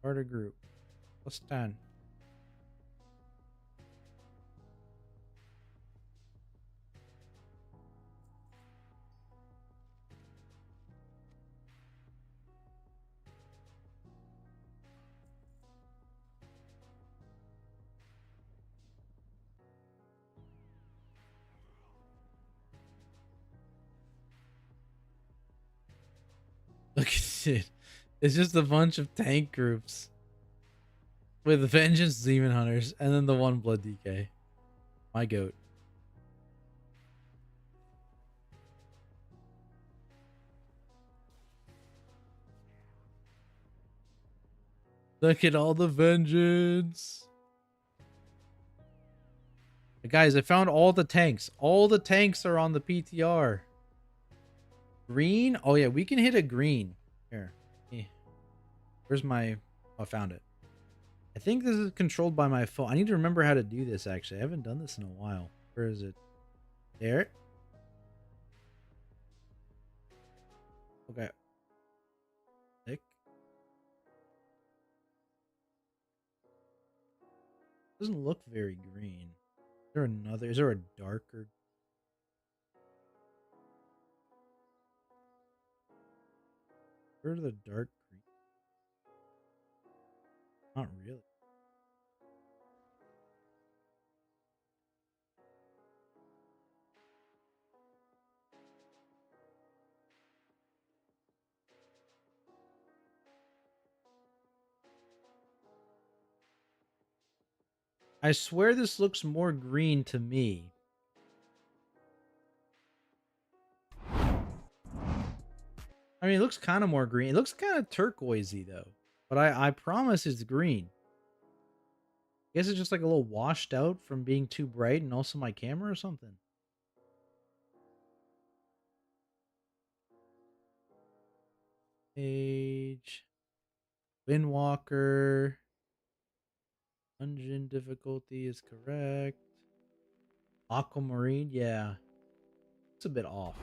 Start a group. +10. Look at it. It's just a bunch of tank groups with Vengeance Demon Hunters and then the one Blood DK. My goat. Look at all the Vengeance. Guys, I found all the tanks. All the tanks are on the PTR. Green? Oh, yeah, we can hit a green. Here. Where's my... Oh, I found it. I think this is controlled by my phone. I need to remember how to do this, actually. I haven't done this in a while. Where is it? There. Okay. Click. Doesn't look very green. Is there another? Is there a darker? Where are the dark green? Not really. I swear this looks more green to me. I mean, it looks kind of more green. It looks kind of turquoisey, though. But I promise it's green. I guess it's just like a little washed out from being too bright and also my camera or something. Page. Windwalker. Dungeon difficulty is correct. Aquamarine, yeah. It's a bit off.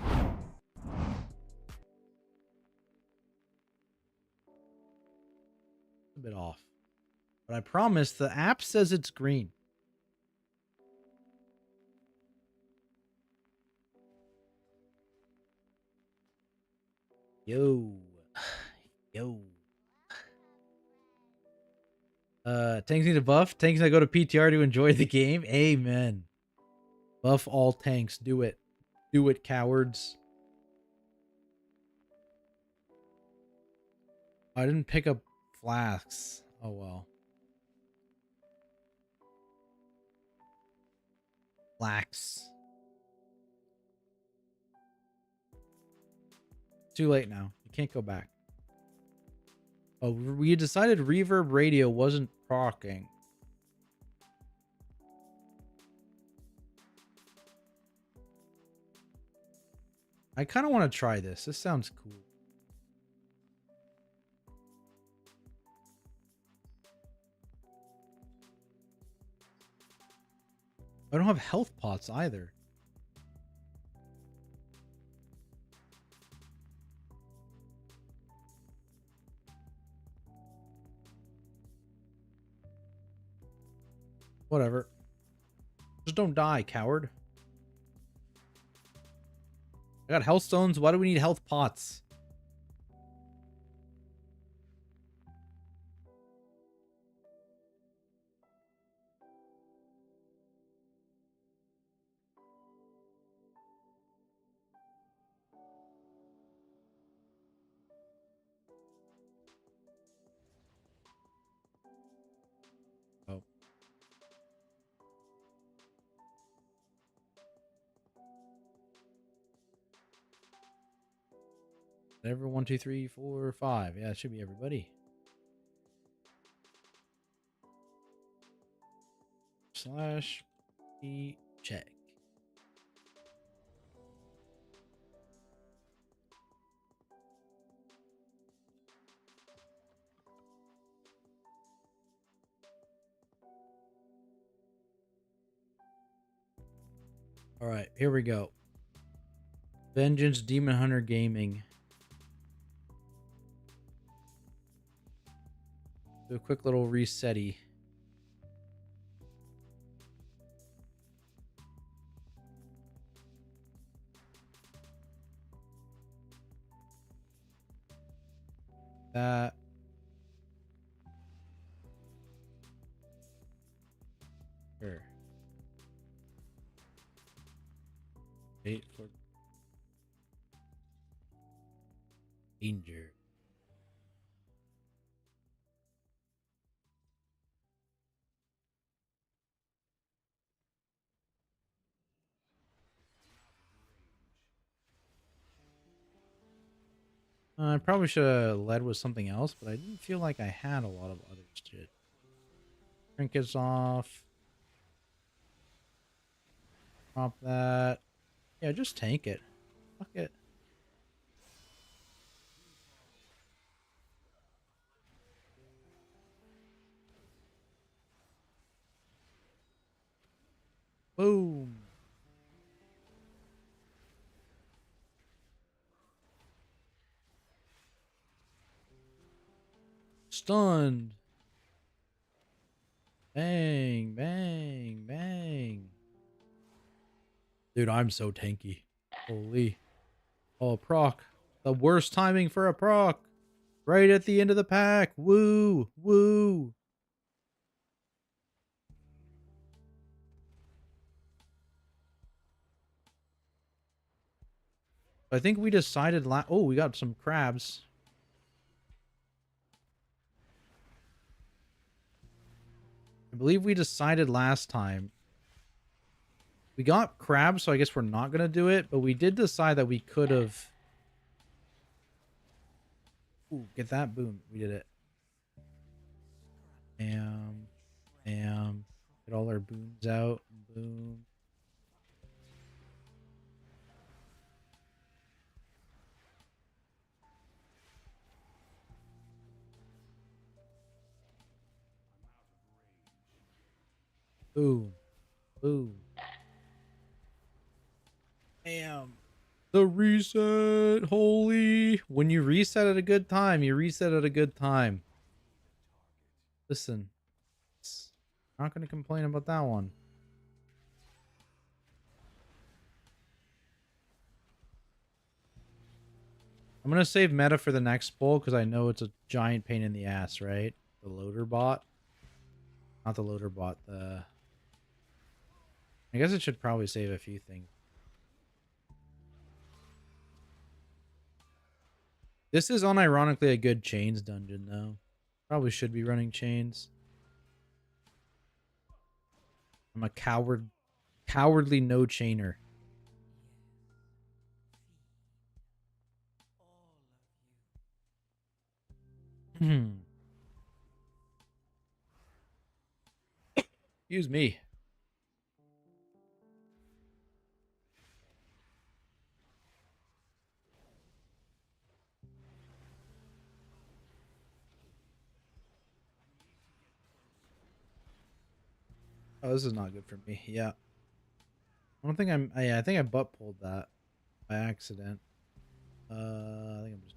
It's a bit off. But I promise the app says it's green. Yo. Yo. Tanks need a buff. Tanks that go to PTR to enjoy the game. Amen. Buff all tanks. Do it. Do it, cowards. I didn't pick up flasks. Oh well. Flax. Too late now. You can't go back. Oh, we decided reverb radio wasn't proccing. I kind of want to try this. This sounds cool. I don't have health pots either. Whatever. Just don't die, coward. I got health stones. Why do we need health pots? Oh. Whatever. 1, 2, 3, 4, 5. Yeah, it should be everybody. Slash P check. All right, here we go. Vengeance Demon Hunter Gaming. Do a quick little resetty. That. Sure. Wait for danger. I probably should have led with something else, but I didn't feel like I had a lot of other shit. Trinkets off. Drop that. Yeah, just tank it. Fuck it. Boom. Stunned. Bang, bang, bang. Dude, I'm so tanky. Holy. Oh, proc. The worst timing for a proc. Right at the end of the pack. Woo. Woo. I think we decided oh, we got some crabs. I believe we decided last time. We got crabs, so I guess we're not going to do it. But we did decide that we could have... Ooh, get that. Boom. We did it. Bam. Bam. Get all our booms out. Boom. Boom. Boom. Bam. The reset. Holy. When you reset at a good time, you reset at a good time. Listen. Not going to complain about that one. I'm going to save meta for the next pull because I know it's a giant pain in the ass, right? The loader bot. Not the loader bot. I guess it should probably save a few things. This is unironically a good chains dungeon, though. Probably should be running chains. I'm a cowardly no chainer. Excuse me. Oh, this is not good for me. Yeah. I don't think I think I butt pulled that by accident. I think I'm just...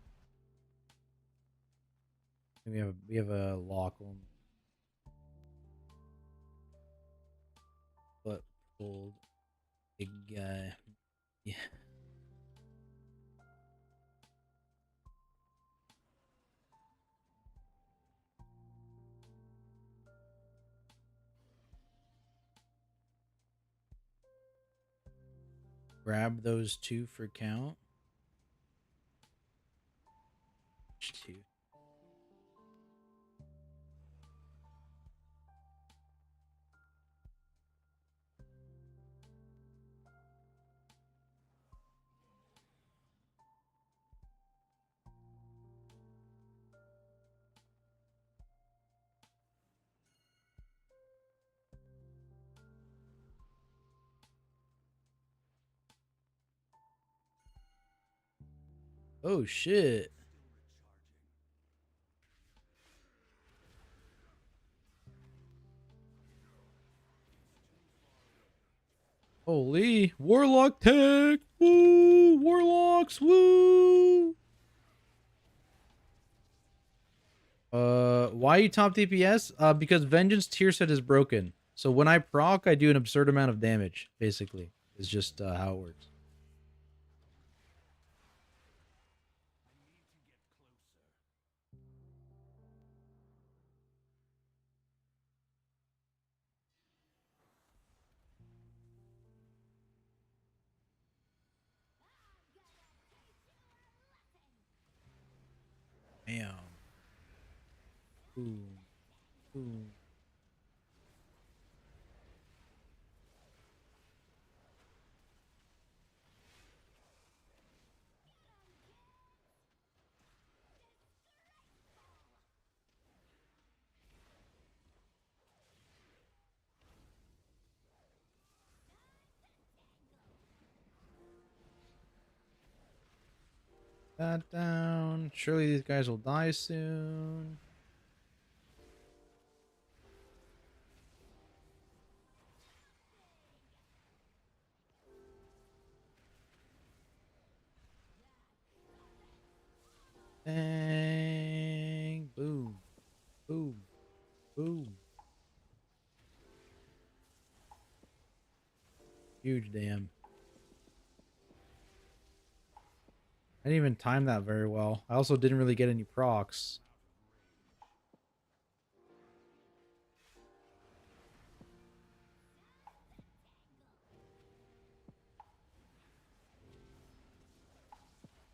We have a lock on. Butt pulled. Big guy. Yeah. Grab those two for count. Two. Oh shit. Holy Warlock tech! Woo! Warlocks! Woo! Why you top DPS? Because Vengeance tier set is broken. So when I proc, I do an absurd amount of damage, basically. It's just how it works. Damn. Ooh. Ooh. That down. Surely these guys will die soon. Bang. Boom. Boom. Boom. Huge damn. I didn't even time that very well. I also didn't really get any procs.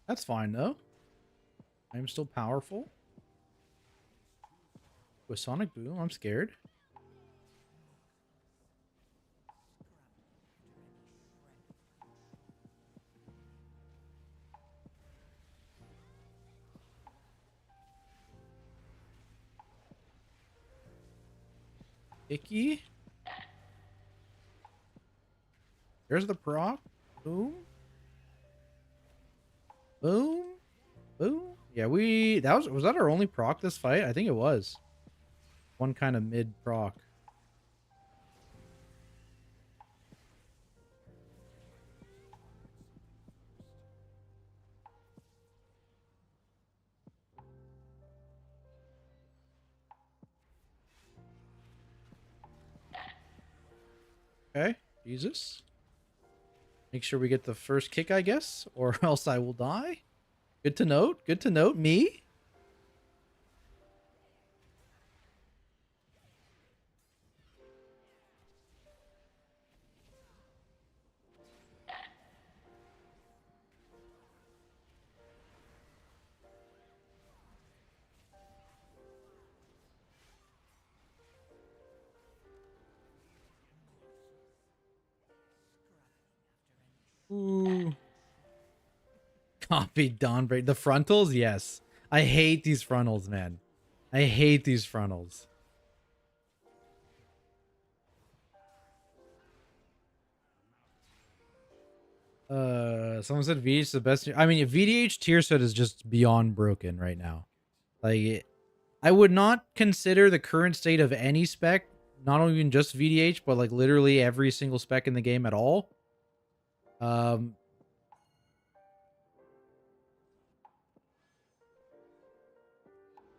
That's fine though. I'm still powerful. With Sonic Boom, I'm scared. Icky. There's the proc. Boom. Boom. Boom. Yeah, was that our only proc this fight? I think it was. One kind of mid proc. Okay. Jesus. Make sure we get the first kick, I guess, or else I will die. Good to note. Good to note. Me? Ooh. Copied Dawnbreak. The frontals? Yes. I hate these frontals, man. I hate these frontals. Someone said VDH is the best. I mean, VDH tier set is just beyond broken right now. Like, I would not consider the current state of any spec, not even just VDH, but like literally every single spec in the game at all. Um,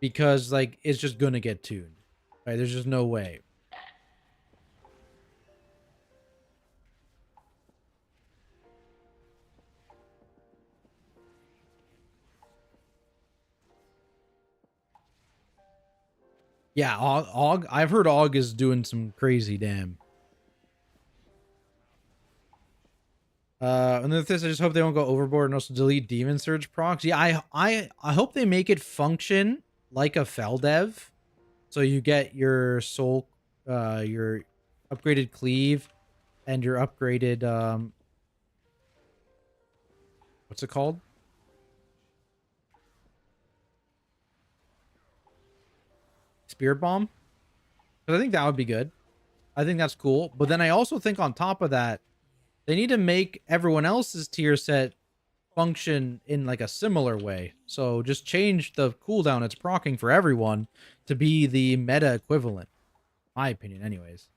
because like it's just gonna get tuned. Right? There's just no way. Yeah, Og. I've heard Og is doing some crazy damn. And then this, I just hope they don't go overboard and also delete Demon Surge procs. Yeah, I hope they make it function like a Feldev, so you get your soul, your upgraded cleave, and your upgraded what's it called? Spirit Bomb. Because I think that would be good. I think that's cool. But then I also think on top of that, they need to make everyone else's tier set function in like a similar way. So just change the cooldown it's proccing for everyone to be the meta equivalent. My opinion, anyways.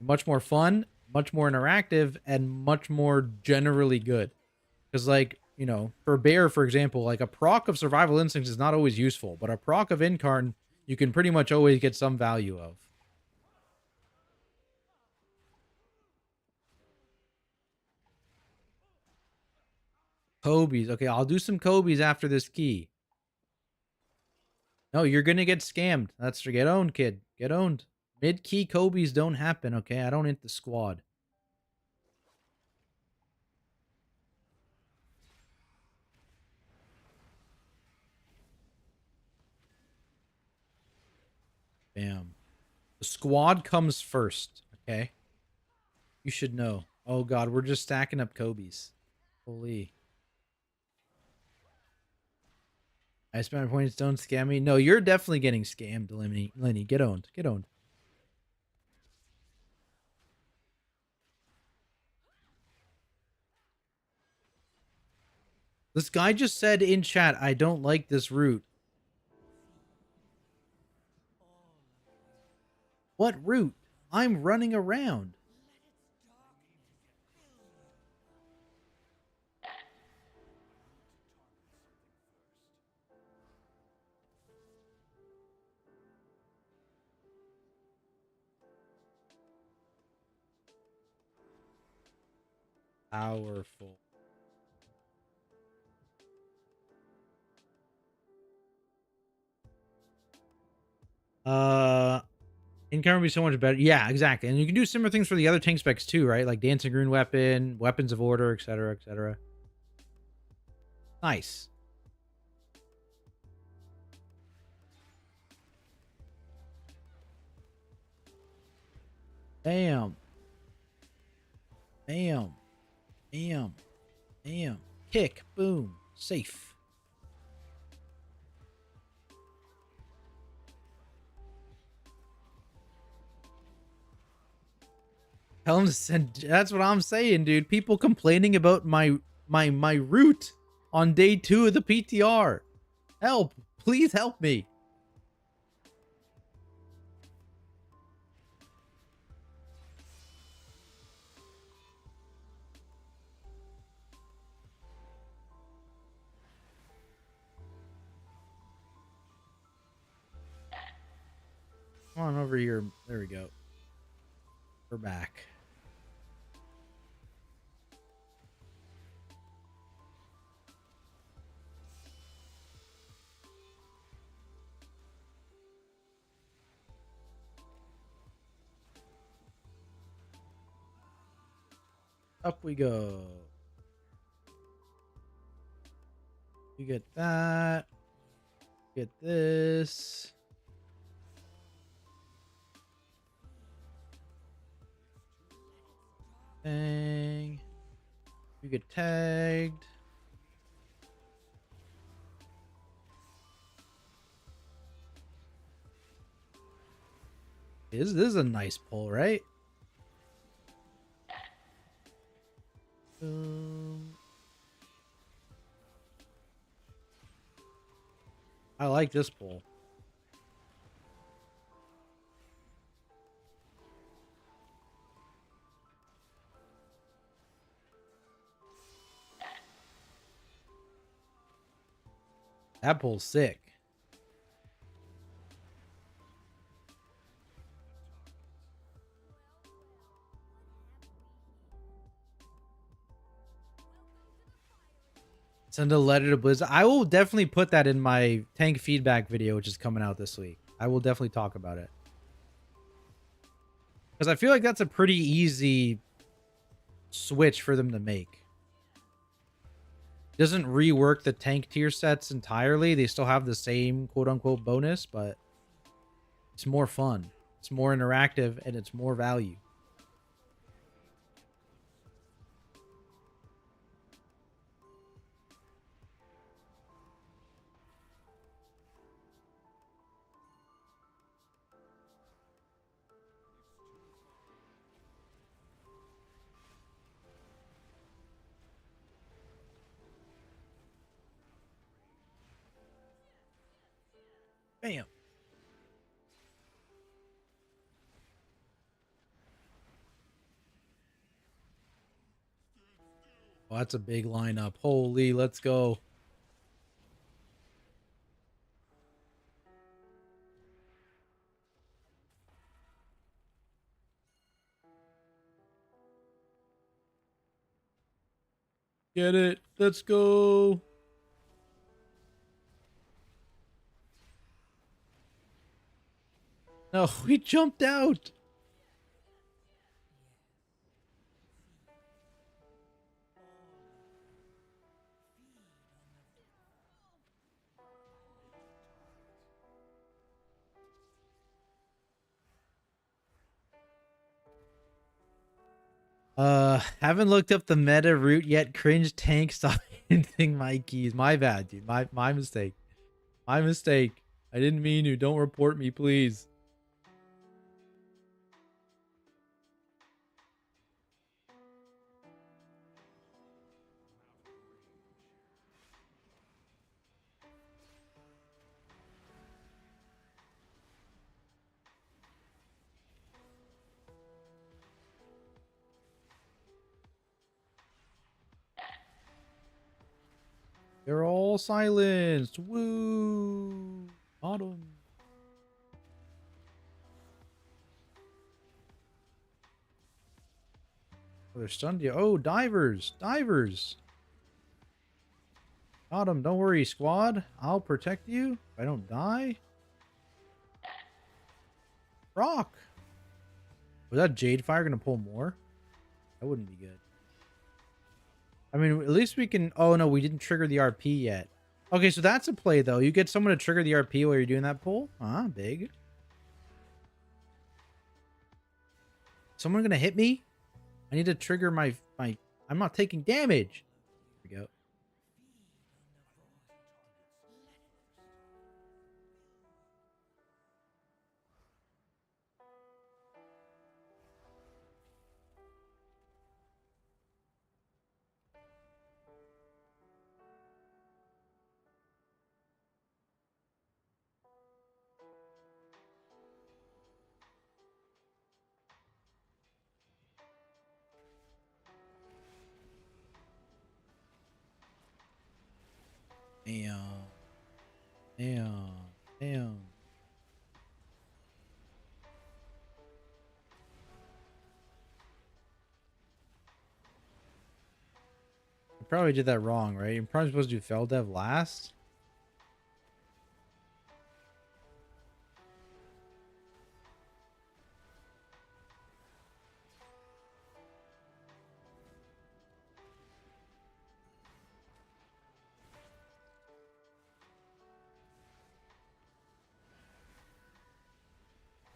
Much more fun, much more interactive, and much more generally good. Because, like, you know, for Bear, for example, like a proc of Survival Instincts is not always useful, but a proc of Incarn you can pretty much always get some value of. Kobe's. Okay, I'll do some Kobe's after this key. No, you're gonna get scammed. That's get owned, kid. Get owned. Mid key Kobe's don't happen, okay? I don't hit the squad. Bam. The squad comes first, okay? You should know. Oh god, we're just stacking up Kobe's. Holy. I spent my points, don't scam me. No, you're definitely getting scammed, Lenny. Get owned. Get owned. This guy just said in chat, I don't like this route. What route? I'm running around. Powerful. Income would be so much better. Yeah, exactly. And you can do similar things for the other tank specs too, right? Like dancing rune weapon, weapons of order, etc., etc. Nice. Bam. Bam. Bam. Bam. Kick. Boom. Safe. Tell him to send. That's what I'm saying, dude. People complaining about my route on day 2 of the PTR. Help. Please help me. Come on over here. There we go. We're back. Up we go. You get that. Get this. Dang. You get tagged. This is a nice pull, right? I like this pull. That pull's sick. Send a letter to Blizzard. I will definitely put that in my tank feedback video, which is coming out this week. I will definitely talk about it. Because I feel like that's a pretty easy switch for them to make. Doesn't rework the tank tier sets entirely. They still have the same quote-unquote bonus, but it's more fun. It's more interactive, and it's more value. Bam. Oh, that's a big lineup. Holy, let's go. Get it. Let's go. No, we jumped out. Haven't looked up the meta route yet. Cringe tank. Stop hinting my keys. My bad, dude. My mistake. My mistake. I didn't mean to. Don't report me, please. They're all silenced. Woo! Autumn. Oh, they're stunned you. Oh, divers. Divers. Autumn, don't worry, squad. I'll protect you. If I don't die. Rock. Was that Jade Fire gonna pull more? That wouldn't be good. I mean, at least we can... Oh, no, we didn't trigger the RP yet. Okay, so that's a play, though. You get someone to trigger the RP while you're doing that pull? Ah, big. Someone gonna hit me? I need to trigger my... I'm not taking damage. There we go. Damn. Damn. Damn. I probably did that wrong, right? You're probably supposed to do Fel Dev last.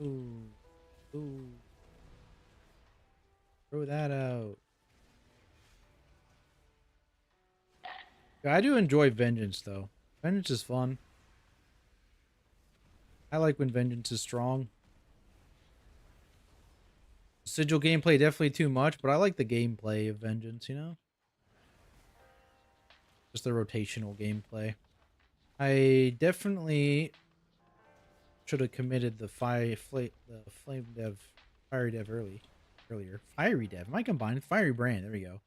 Ooh. Ooh. Throw that out. Yeah, I do enjoy Vengeance, though. Vengeance is fun. I like when Vengeance is strong. Sigil gameplay definitely too much, but I like the gameplay of Vengeance, you know? Just the rotational gameplay. I definitely should have committed the flame dev, fiery dev earlier. Fiery dev. Am I combined? Fiery brand. There we go.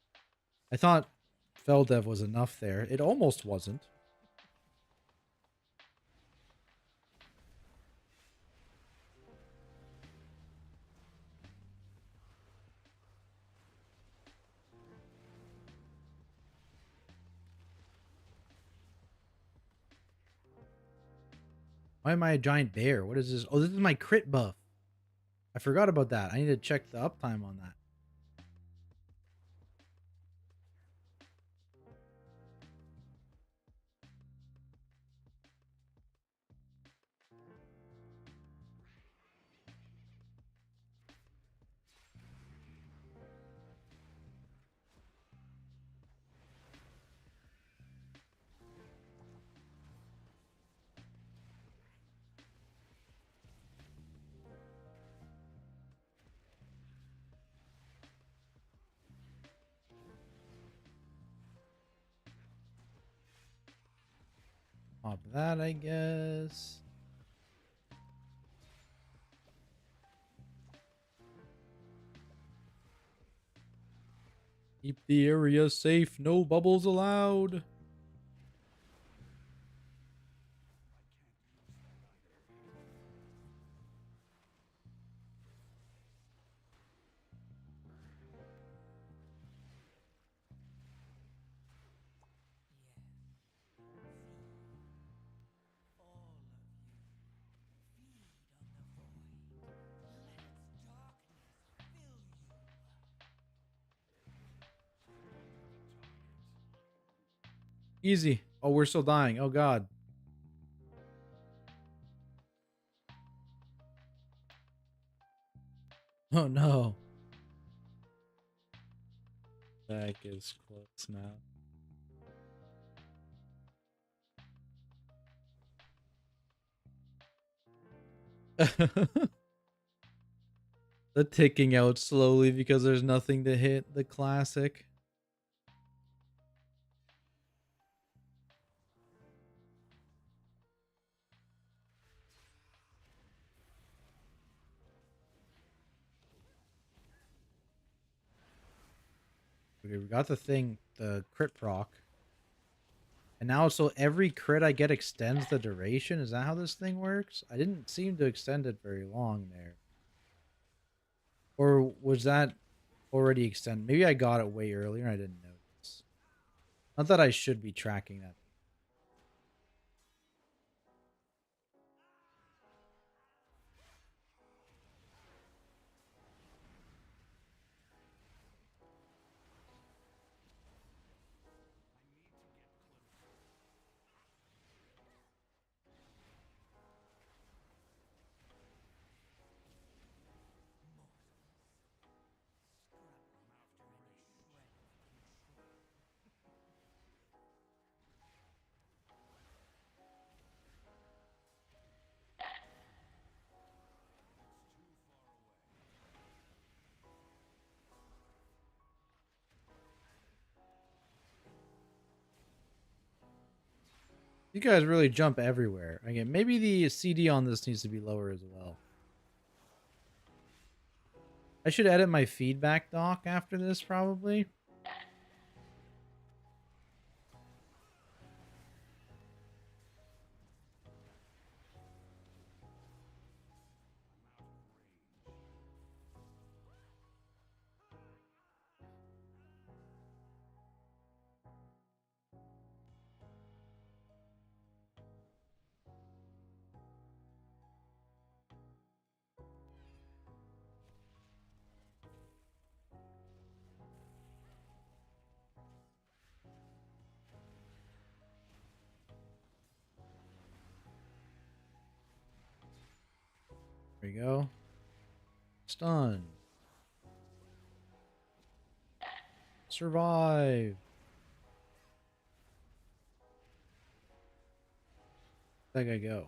I thought fel dev was enough there. It almost wasn't. Why am I a giant bear? What is this? Oh, this is my crit buff. I forgot about that. I need to check the uptime on that. Pop that, I guess. Keep the area safe. No bubbles allowed. Easy. Oh, we're still dying. Oh, God. Oh, no. Back is close now. The ticking out slowly because there's nothing to hit. The classic. Okay, we got the thing, the crit proc. And now, so every crit I get extends the duration? Is that how this thing works? I didn't seem to extend it very long there. Or was that already extended? Maybe I got it way earlier and I didn't notice. Not that I should be tracking that. You guys really jump everywhere. Again, maybe the CD on this needs to be lower as well. I should edit my feedback doc after this, probably. There we go. Stun. Survive. Where'd that guy go?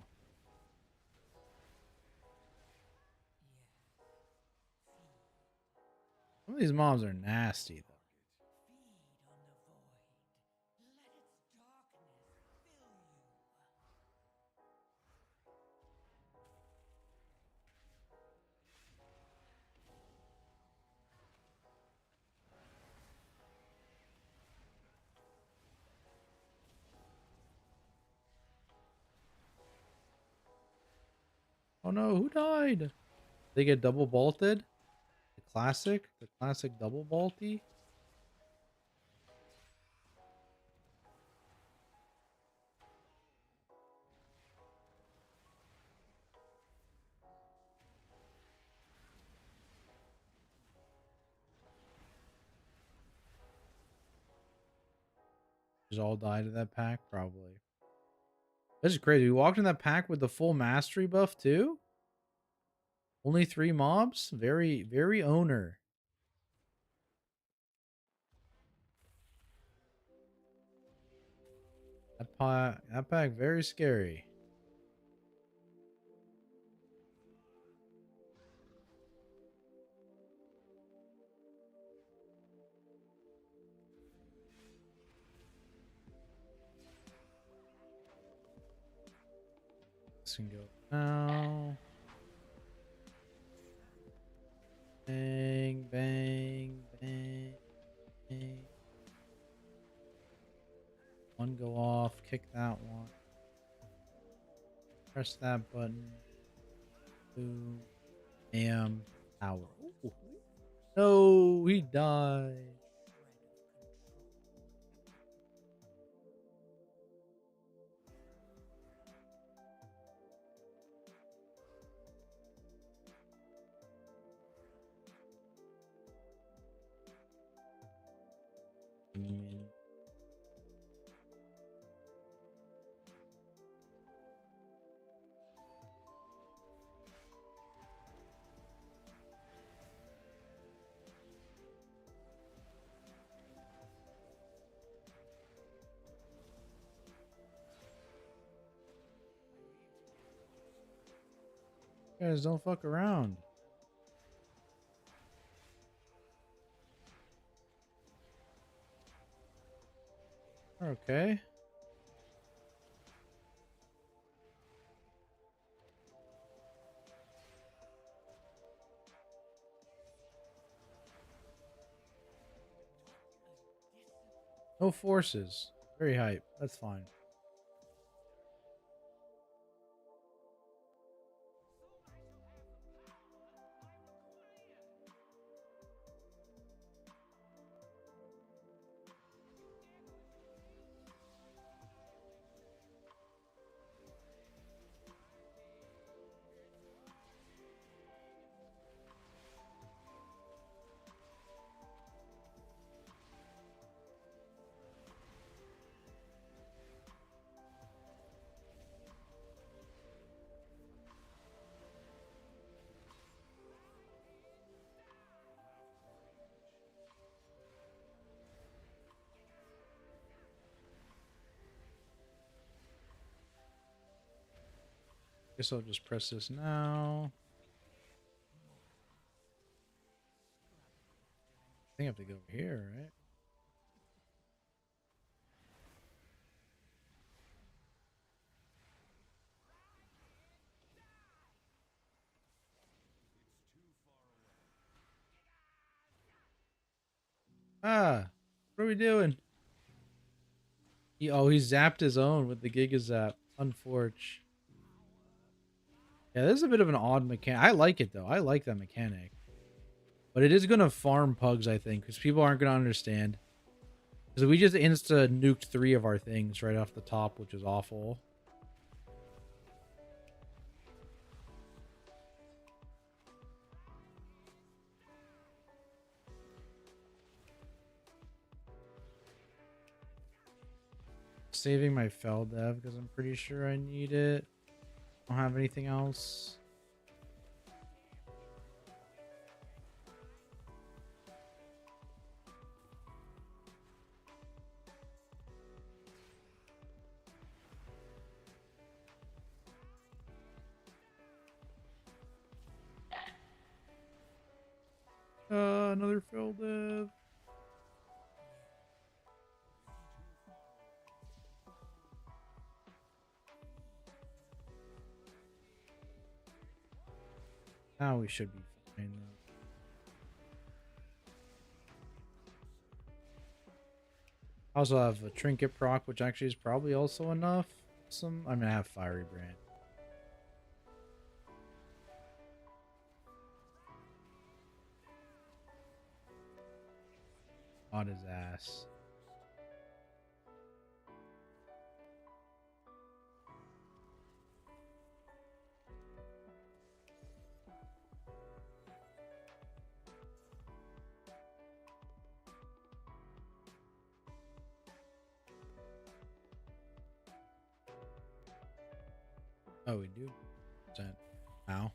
Some of these mobs are nasty, though. Oh no, who died? They get double bolted? The classic double bolty? Just all died to that pack, probably. This is crazy. We walked in that pack with the full mastery buff too? Only 3 mobs? Very, very owner. That pack very scary. This can go now. Bang, bang, bang, bang. One go off, kick that one. Press that button. Boom. Bam. Tower. Ooh. No, he died. You guys don't fuck around. Okay. No forces. Very hype. That's fine. Guess I'll just press this now. I think I have to go over here, right? Ah, what are we doing? He zapped his own with the Giga Zap. Unforge. Yeah, this is a bit of an odd mechanic. I like it though. I like that mechanic. But it is gonna farm pugs, I think, because people aren't gonna understand. Because we just insta nuked 3 of our things right off the top, which is awful. Saving my Fel Dev because I'm pretty sure I need it. I don't have anything else. Another Fel Dev. Now we should be fine though. I also have a Trinket proc, which actually is probably also enough. I'm gonna have Fiery Brand. On his ass. Oh, we do. Ow.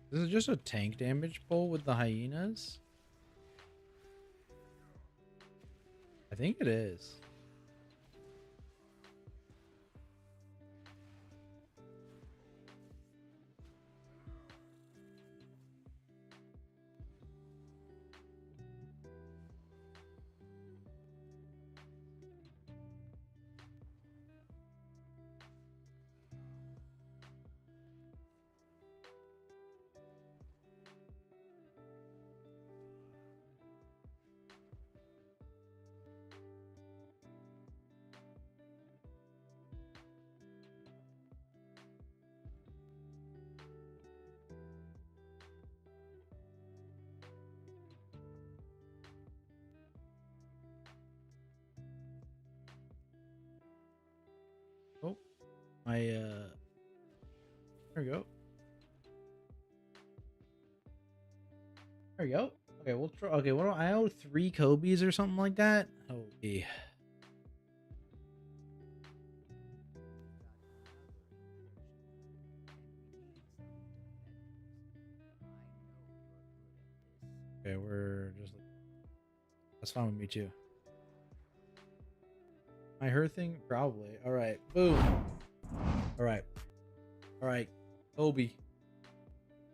This is just a tank damage pull with the hyenas? I think it is. there we go. There we go. Okay, we'll try. Okay, what do I owe? 3 Kobe's or something like that? Okay. Okay, we're just. That's fine with me too. My her thing? Probably. All right. Boom. All right. All right. Kobe.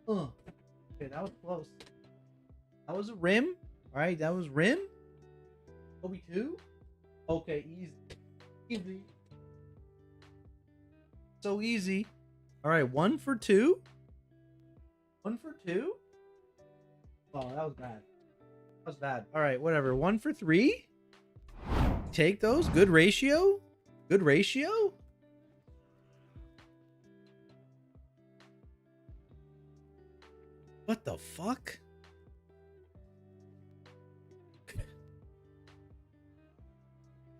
Okay, that was close. That was a rim. All right, that was rim. Kobe 2. Okay, easy. Easy. So easy. All right, 1 for 2. 1 for 2. Oh, that was bad. That was bad. All right, whatever. 1 for 3. Take those. Good ratio. Good ratio. What the fuck?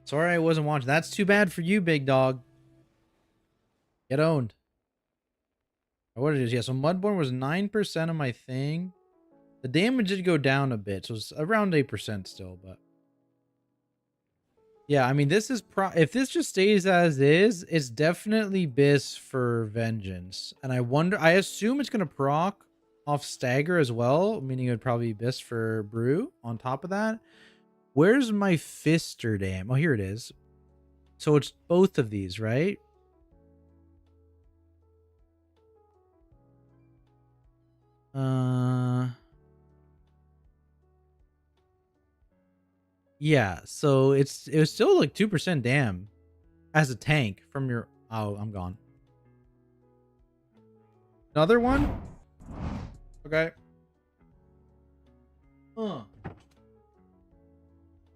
Sorry I wasn't watching. That's too bad for you, big dog. Get owned. What it is? Yeah, so Mudborn was 9% of my thing. The damage did go down a bit, so it's around 8% still, but yeah, I mean, this is if this just stays as is, it's definitely Biss for Vengeance. And I assume it's gonna proc off Stagger as well, meaning it would probably be Biss for Brew on top of that. Where's my Fister dam? Oh, here it is. So it's both of these, right? Yeah, so it was still like 2% dam as a tank from your. Oh, I'm gone. Another one? Okay.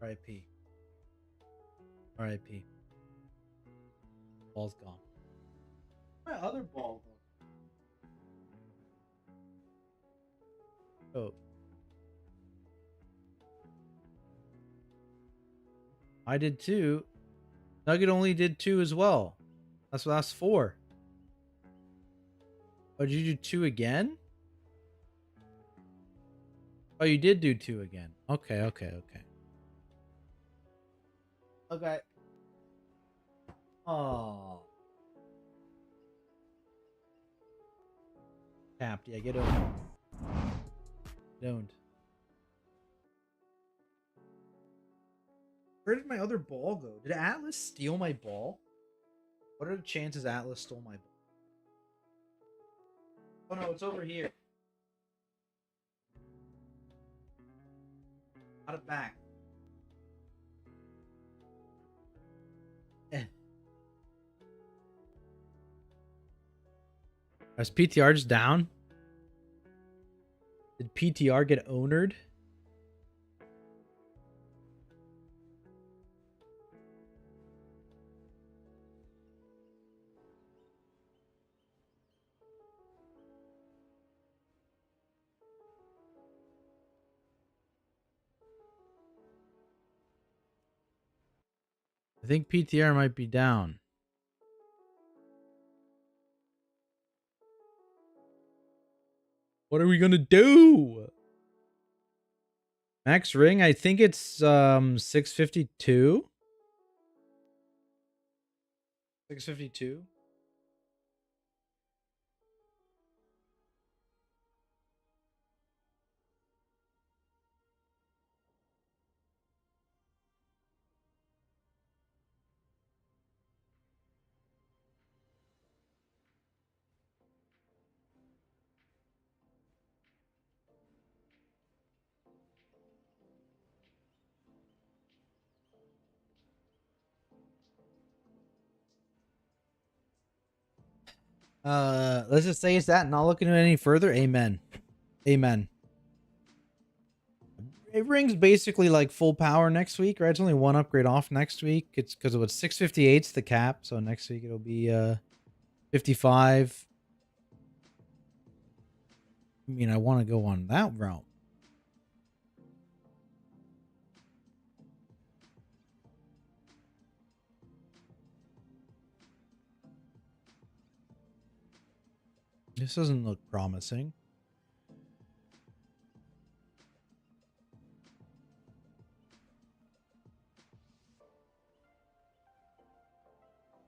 R.I.P. R.I.P. Ball's gone. My other ball though. Oh. I did 2. Nugget only did 2 as well. That's 4. Oh, did you do 2 again? Oh, you did do 2 again. Okay. Okay. Oh. Tapped. Yeah, get owned. Get owned. Where did my other ball go? Did Atlas steal my ball? What are the chances Atlas stole my ball? Oh no, it's over here. Out of back. Is PTR just down? Did PTR get ownered? I think PTR might be down. What are we gonna do? Max ring, I think it's 652. 652. Let's just say it's that, not looking at it any further. Amen. Amen. It rings basically like full power next week, right? It's only 1 upgrade off next week. It's because it was 658's the cap, so next week it'll be 55. I mean, I want to go on that route. This doesn't look promising.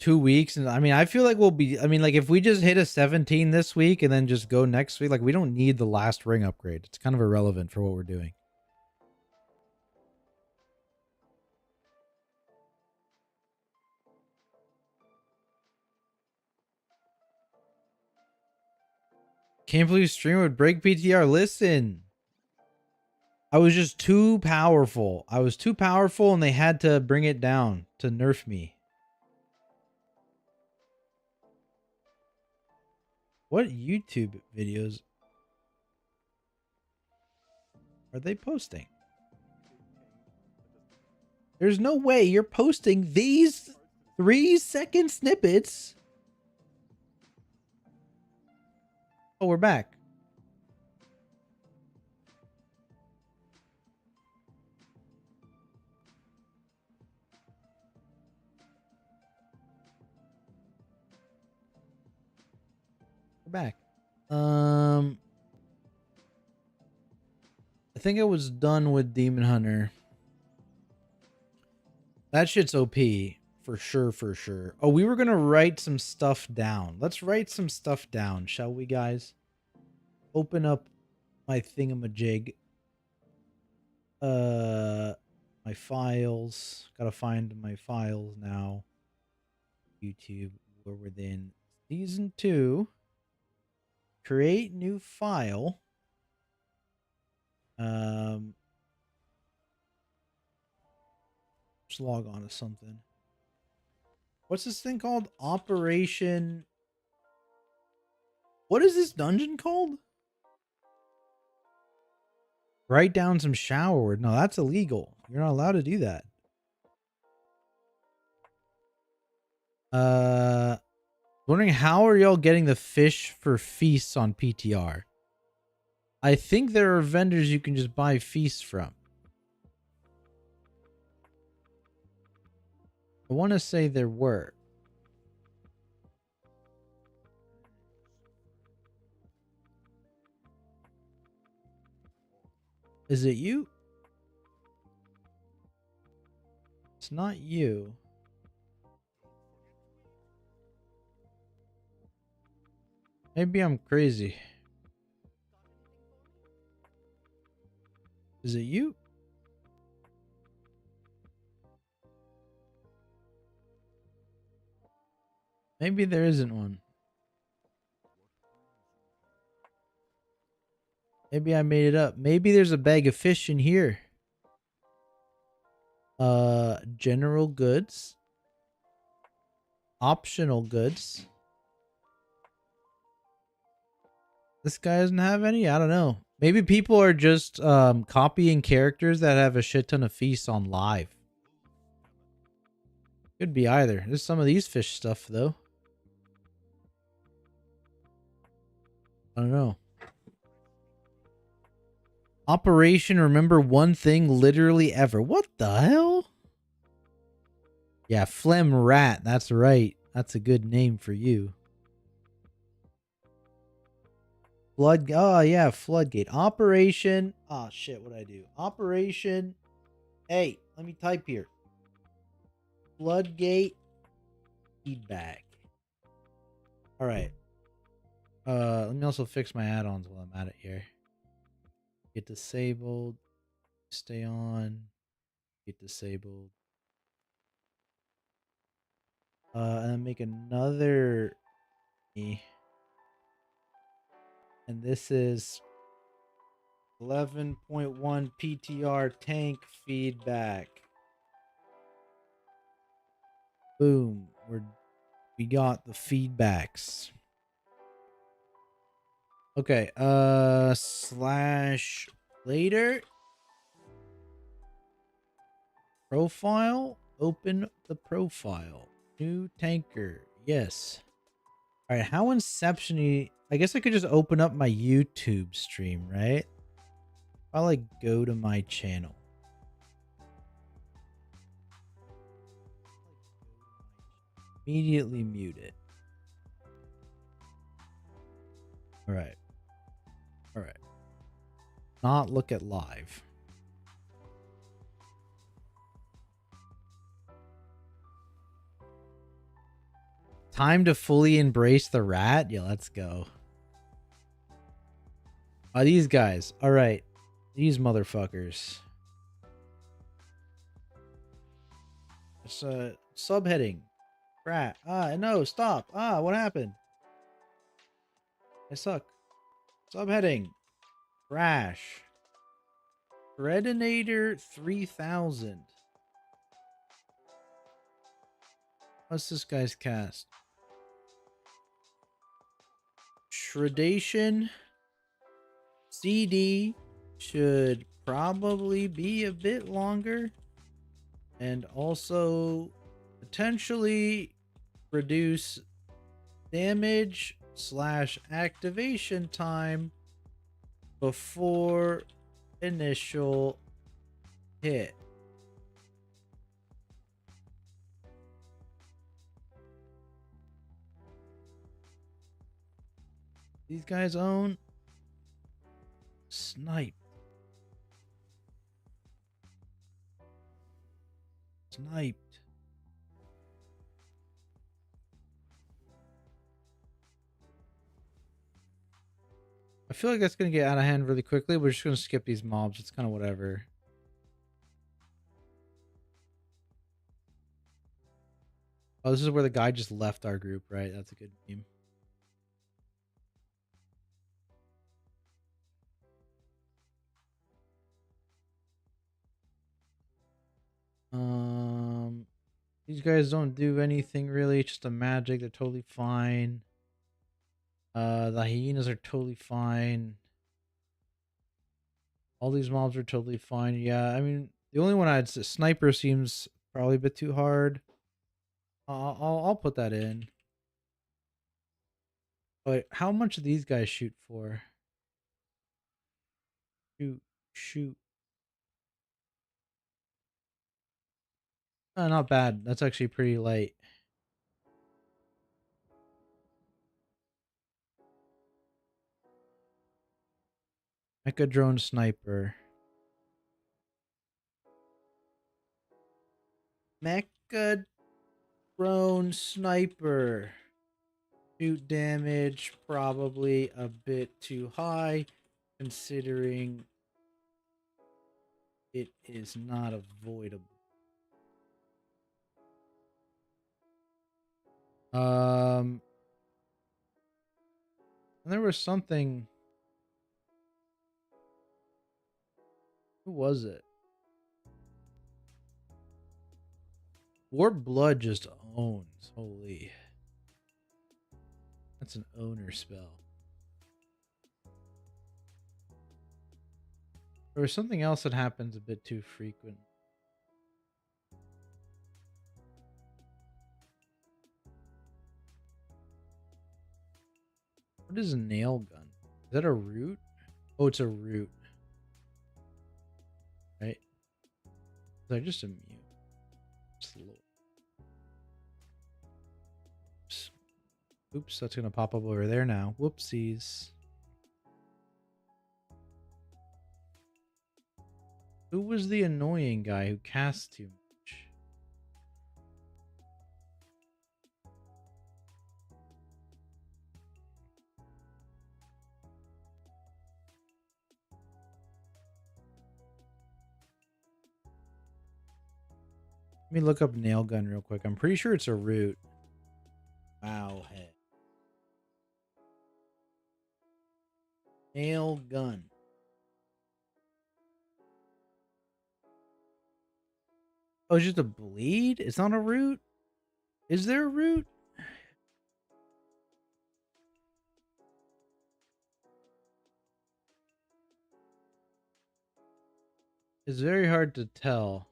$2 weeks, and I mean, I feel like we'll be. I mean, like if we just hit a 17 this week and then just go next week, like we don't need the last ring upgrade. It's kind of irrelevant for what we're doing. Can't believe stream would break PTR. Listen, I was just too powerful. I was too powerful, and they had to bring it down to nerf me. What YouTube videos are they posting? There's no way you're posting these 3-second snippets. Oh, we're back. We're back. I think I was done with Demon Hunter. That shit's OP. For sure, for sure. Oh, we were gonna write some stuff down. Let's write some stuff down, shall we, guys? Open up my thingamajig. My files. Gotta find my files now. YouTube. We're within season 2. Create new file. Just log on to something. What's this thing called? Operation. What is this dungeon called? Write down some shower word. No, that's illegal. You're not allowed to do that. Wondering how are y'all getting the fish for feasts on PTR? I think there are vendors you can just buy feasts from. I want to say there were. Is it you? It's not you. Maybe I'm crazy. Is it you? Maybe there isn't one. Maybe I made it up. Maybe there's a bag of fish in here. General goods. Optional goods. This guy doesn't have any? I don't know. Maybe people are just copying characters that have a shit ton of feasts on live. Could be either. There's some of these fish stuff though. I don't know. Operation remember one thing literally ever. What the hell? Yeah, Phlegm Rat. That's right. That's a good name for you. Flood. Oh, yeah. Floodgate. Operation. Oh, shit. What'd I do? Operation. Hey, let me type here. Floodgate feedback. All right. Let me also fix my add-ons while I'm at it here. Get disabled. Stay on. Get disabled. And then make another. And this is 11.1 PTR tank feedback. Boom. We got the feedbacks. Okay, slash later. Profile. Open the profile. New tanker. Yes. All right, how inception-y... I guess I could just open up my YouTube stream, right? I'll like go to my channel. Immediately mute it. All right. All right. Not look at live. Time to fully embrace the rat? Yeah, let's go. These guys. All right. These motherfuckers. It's subheading. Rat. No, stop. What happened? I suck. Subheading. Crash. Predator 3000. What's this guy's cast? Shredation. CD should probably be a bit longer. And also potentially reduce damage / activation time before initial hit. These guys own Sniped. I feel like that's going to get out of hand really quickly. We're just going to skip these mobs. It's kind of whatever. Oh, this is where the guy just left our group, right? That's a good meme. These guys don't do anything really. It's just a magic. They're totally fine. The hyenas are totally fine. All these mobs are totally fine. Yeah, I mean, the only one I'd say, sniper seems probably a bit too hard. I'll put that in. But how much do these guys shoot for? Shoot. Not bad. That's actually pretty light. Mecha drone sniper. Mecha drone sniper. Shoot damage probably a bit too high, considering it is not avoidable. And there was something. Who was it? Warp Blood just owns. Holy. That's an owner spell. There was something else that happens a bit too frequent. What is a nail gun? Is that a root? Oh, it's a root. Right? They're just immune. Slow. Oops, that's gonna pop up over there now. Whoopsies. Who was the annoying guy who cast too much? Let me look up nail gun real quick. I'm pretty sure it's a root. Wow, head. Nail gun. Oh, it's just a bleed? It's not a root? Is there a root? It's very hard to tell.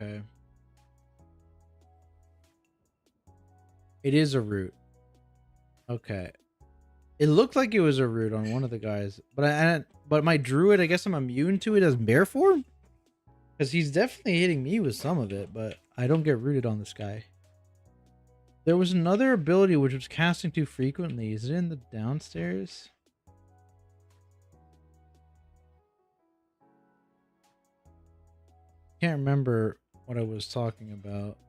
Okay. It is a root. Okay. It looked like it was a root on one of the guys, but my druid, I guess I'm immune to it as bear form, because he's definitely hitting me with some of it, but I don't get rooted on this guy. There was another ability which was casting too frequently. Is it in the downstairs? Can't remember what I was talking about.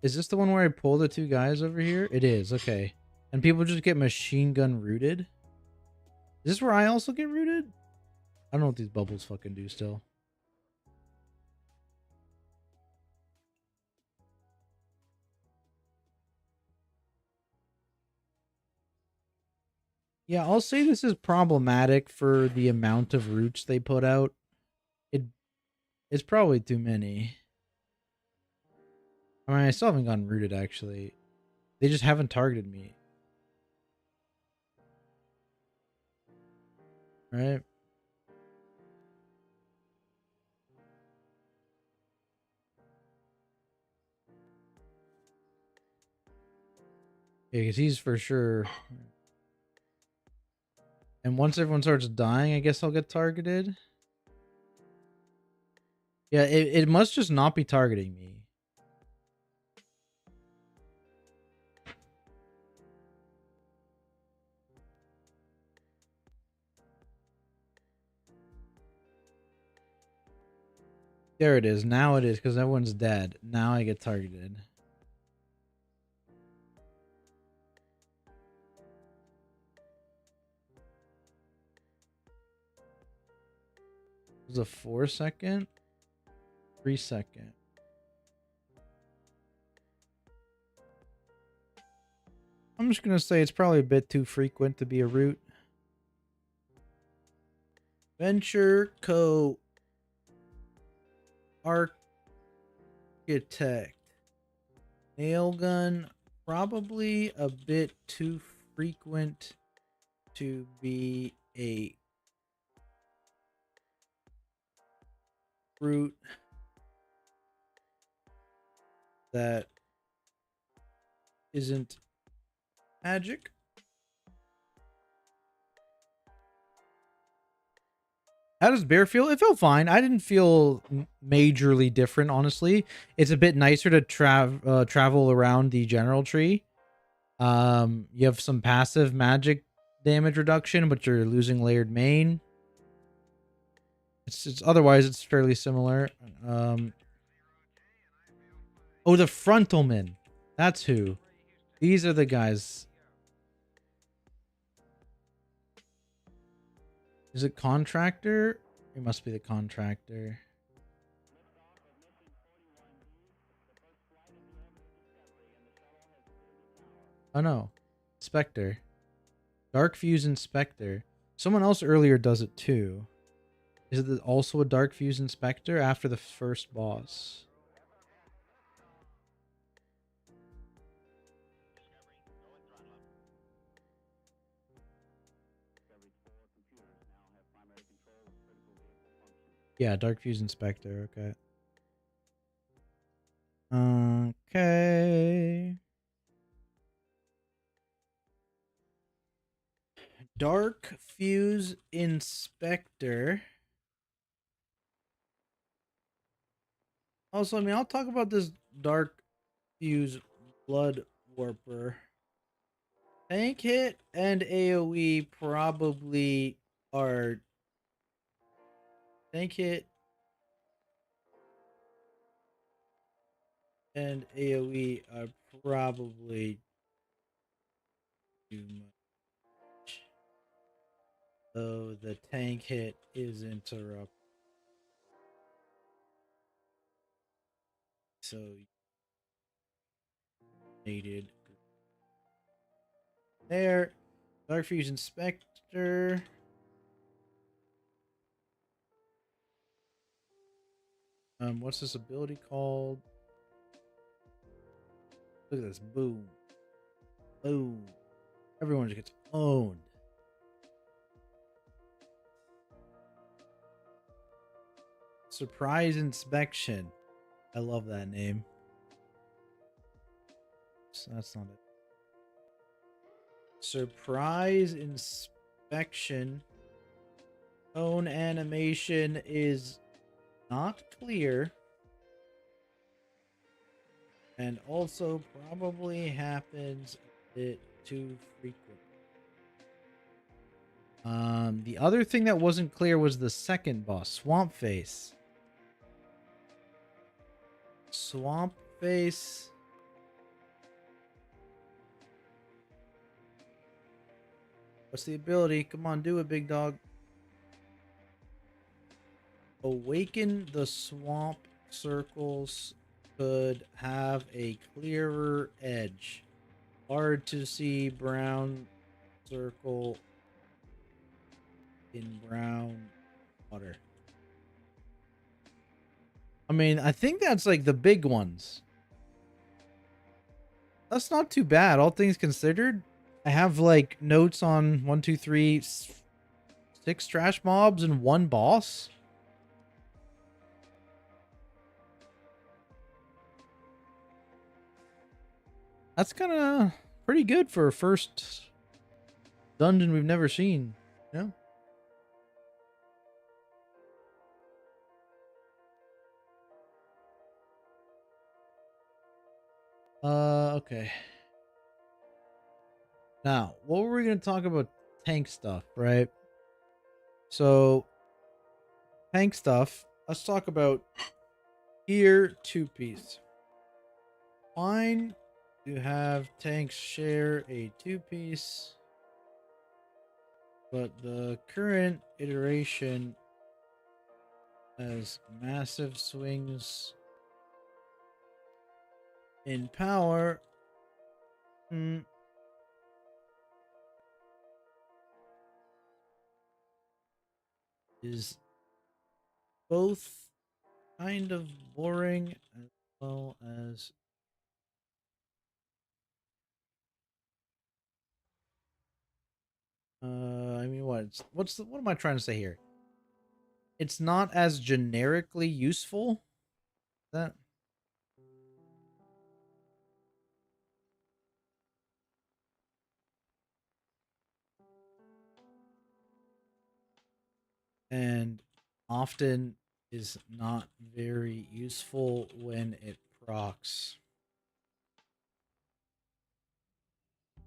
Is this the one where I pull the two guys over here? It is, okay. And people just get machine gun rooted? Is this where I also get rooted? I don't know what these bubbles fucking do still. Yeah, I'll say this is problematic for the amount of roots they put out. It's probably too many. I mean, I still haven't gotten rooted, actually. They just haven't targeted me. Right? Yeah, because he's for sure. And once everyone starts dying, I guess I'll get targeted. Yeah, it must just not be targeting me. There it is. Now it is, because everyone's dead. Now I get targeted. It was a 4-second? 3-second. I'm just going to say it's probably a bit too frequent to be a root. Venture Co. Architect. Nail gun. Probably a bit too frequent to be a root that isn't magic. How does bear feel? It felt fine. I didn't feel majorly different, honestly. It's a bit nicer to travel around the general tree. You have some passive magic damage reduction, but you're losing layered main. It's otherwise it's fairly similar. Oh, the frontalman. That's who. These are the guys. Is it contractor? It must be the contractor. Oh no. Spectre. Dark Fuse Inspector. Someone else earlier does it too. Is it also a Dark Fuse Inspector after the first boss? Yeah, Dark Fuse Inspector. Okay. Okay. Dark Fuse Inspector. Also, I mean, I'll talk about this Dark Fuse Blood Warper. Tank hit and AoE probably are. Tank hit and AoE are probably too much. So the tank hit is interrupted. So needed there. Dark Fuse Inspector. What's this ability called? Look at this. Boom. Boom. Everyone just gets owned. Surprise Inspection. I love that name. So that's not it. Surprise Inspection. Tone animation is not clear. And also probably happens a bit too frequent. The other thing that wasn't clear was the second boss, Swamp Face. Swamp Face. What's the ability? Come on, do it, big dog. Awaken the swamp circles could have a clearer edge. Hard to see brown circle in brown water. I mean, I think that's like the big ones. That's not too bad, all things considered. I have like notes on 1, 2, 3, 6 trash mobs and 1 boss. That's kind of pretty good for a first dungeon we've never seen. Yeah. Okay. Now, what were we going to talk about? Tank stuff, right? So, tank stuff. Let's talk about here 2-piece. Fine to have tanks share a 2-piece, but the current iteration has massive swings in power. Is both kind of boring as well as I mean what am I trying to say here? It's not as generically useful. That and often is not very useful when it procs.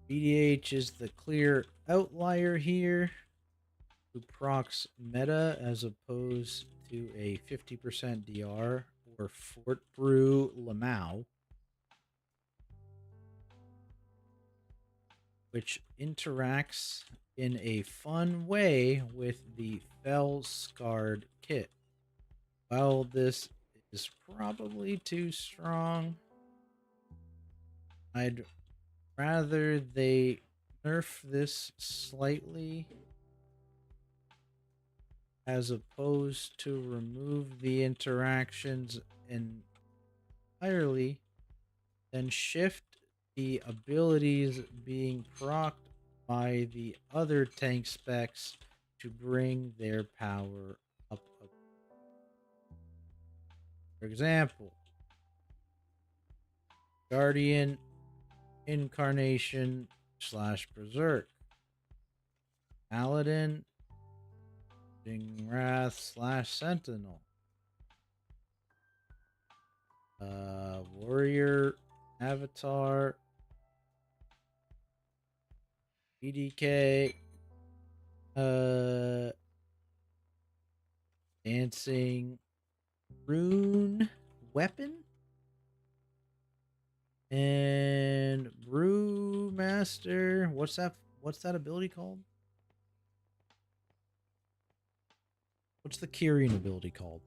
BDH is the clear outlier here, who procs meta as opposed to a 50% DR or Fort Brew Lamau, which interacts in a fun way with the Fell Scarred kit. While this is probably too strong, I'd rather they nerf this slightly as opposed to remove the interactions entirely, then shift the abilities being procced by the other tank specs to bring their power up. For example, Guardian Incarnation / Berserk, Paladin Wrath / Sentinel, Warrior Avatar, BDK, Dancing Rune Weapon, and Brewmaster. What's that? What's that ability called? What's the Kyrian ability called?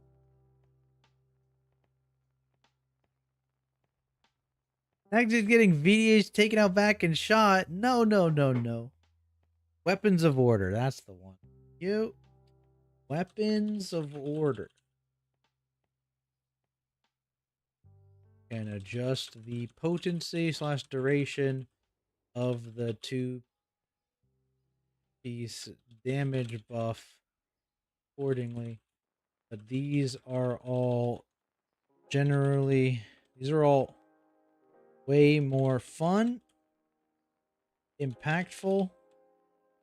Next is getting VDH taken out back and shot. No, no, no, no. Weapons of Order. That's the one. You. Weapons of Order. Can adjust the potency / duration of the 2-piece damage buff accordingly. But these are all way more fun, impactful,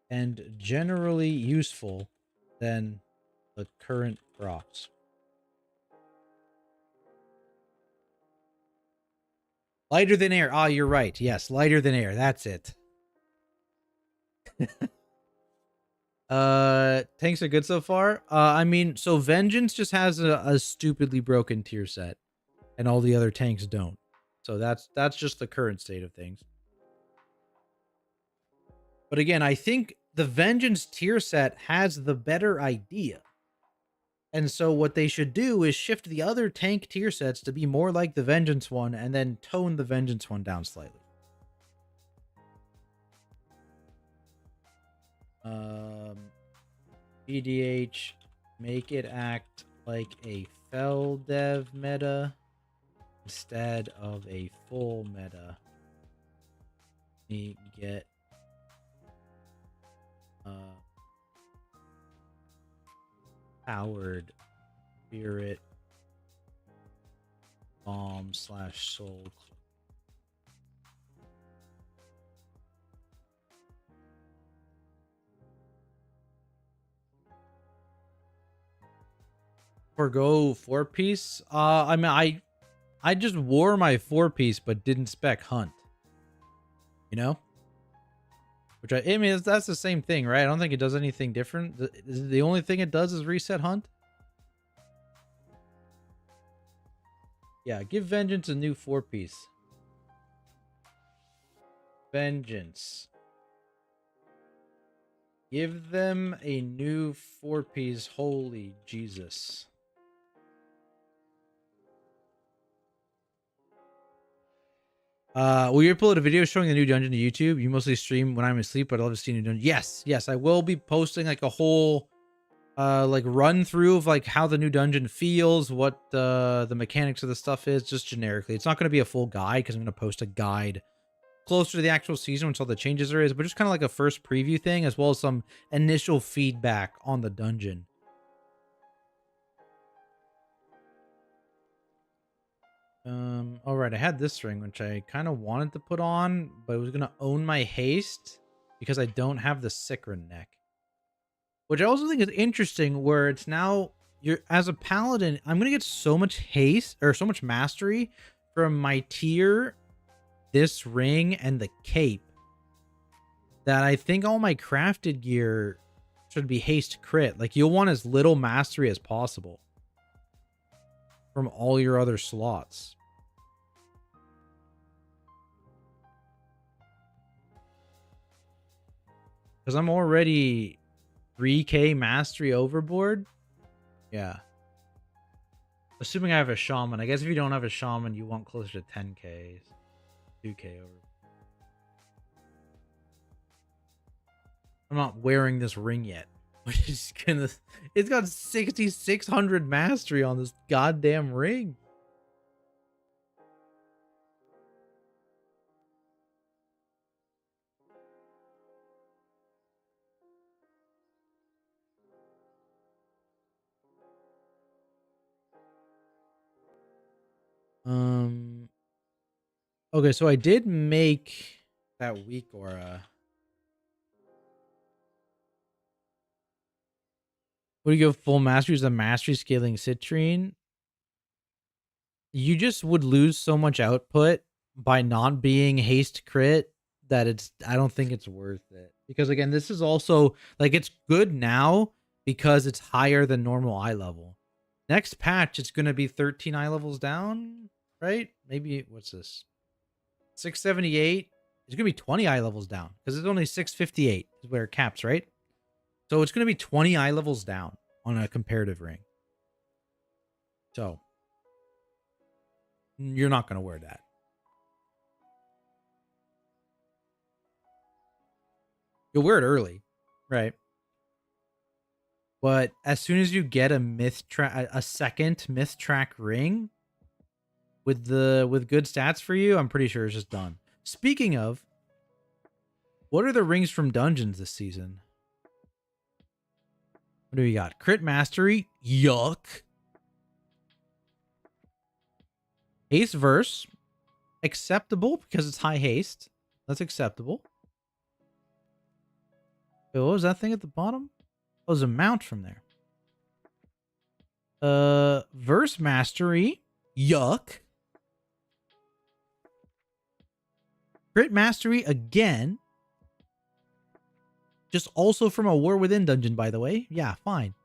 and generally useful than the current procs. Lighter than air. Ah, you're right. Yes, lighter than air. That's it. Tanks are good so far. I mean, so Vengeance just has a stupidly broken tier set, and all the other tanks don't. So that's just the current state of things. But again, I think the Vengeance tier set has the better idea. And so what they should do is shift the other tank tier sets to be more like the Vengeance one, and then tone the Vengeance one down slightly. BDH, make it act like a fell dev meta instead of a full meta. We get powered spirit bomb / soul. Forgo 4-piece. I mean, I just wore my 4-piece but didn't spec hunt. You know, which I mean that's the same thing, right? I don't think it does anything different. The only thing it does is reset hunt. Yeah, give Vengeance a new 4-piece. Vengeance. Give them a new 4-piece. Holy Jesus. Will you upload a video showing the new dungeon to YouTube? You mostly stream when I'm asleep, but I love to see new dungeon. Yes, I will be posting like a whole like run through of like how the new dungeon feels, what the mechanics of the stuff is, just generically. It's not going to be a full guide because I'm going to post a guide closer to the actual season once all the changes there is, but just kind of like a first preview thing, as well as some initial feedback on the dungeon. All right, I had this ring, which I kind of wanted to put on, but it was going to own my haste because I don't have the Sikrin neck. Which I also think is interesting, where it's now, you're as a paladin, I'm going to get so much haste, or so much mastery from my tier, this ring, and the cape, that I think all my crafted gear should be haste crit. Like, you'll want as little mastery as possible from all your other slots. Because I'm already 3k mastery overboard. Yeah. Assuming I have a shaman. I guess if you don't have a shaman, you want closer to 10k. 2k over. I'm not wearing this ring yet. Which is gonna... It's got 6,600 mastery on this goddamn ring. Okay, so I did make that weak aura. What do you go full mastery? Is a mastery scaling citrine? You just would lose so much output by not being haste crit that I don't think it's worth it. Because again, this is also like, it's good now because it's higher than normal eye level. Next patch, it's going to be 13 eye levels down, right? Maybe, what's this? 678. It's going to be 20 eye levels down because it's only 658 is where it caps, right? So it's going to be 20 eye levels down on a comparative ring. So you're not going to wear that. You'll wear it early, right? But as soon as you get a second myth track ring with good stats for you, I'm pretty sure it's just done. Speaking of, what are the rings from dungeons this season? What do we got? Crit mastery, yuck. Haste verse, acceptable because it's high haste. That's acceptable. Wait, what was that thing at the bottom? Oh, there's a mount from there. Verse mastery, yuck. Crit mastery again. Just also from a War Within dungeon, by the way. Yeah, fine.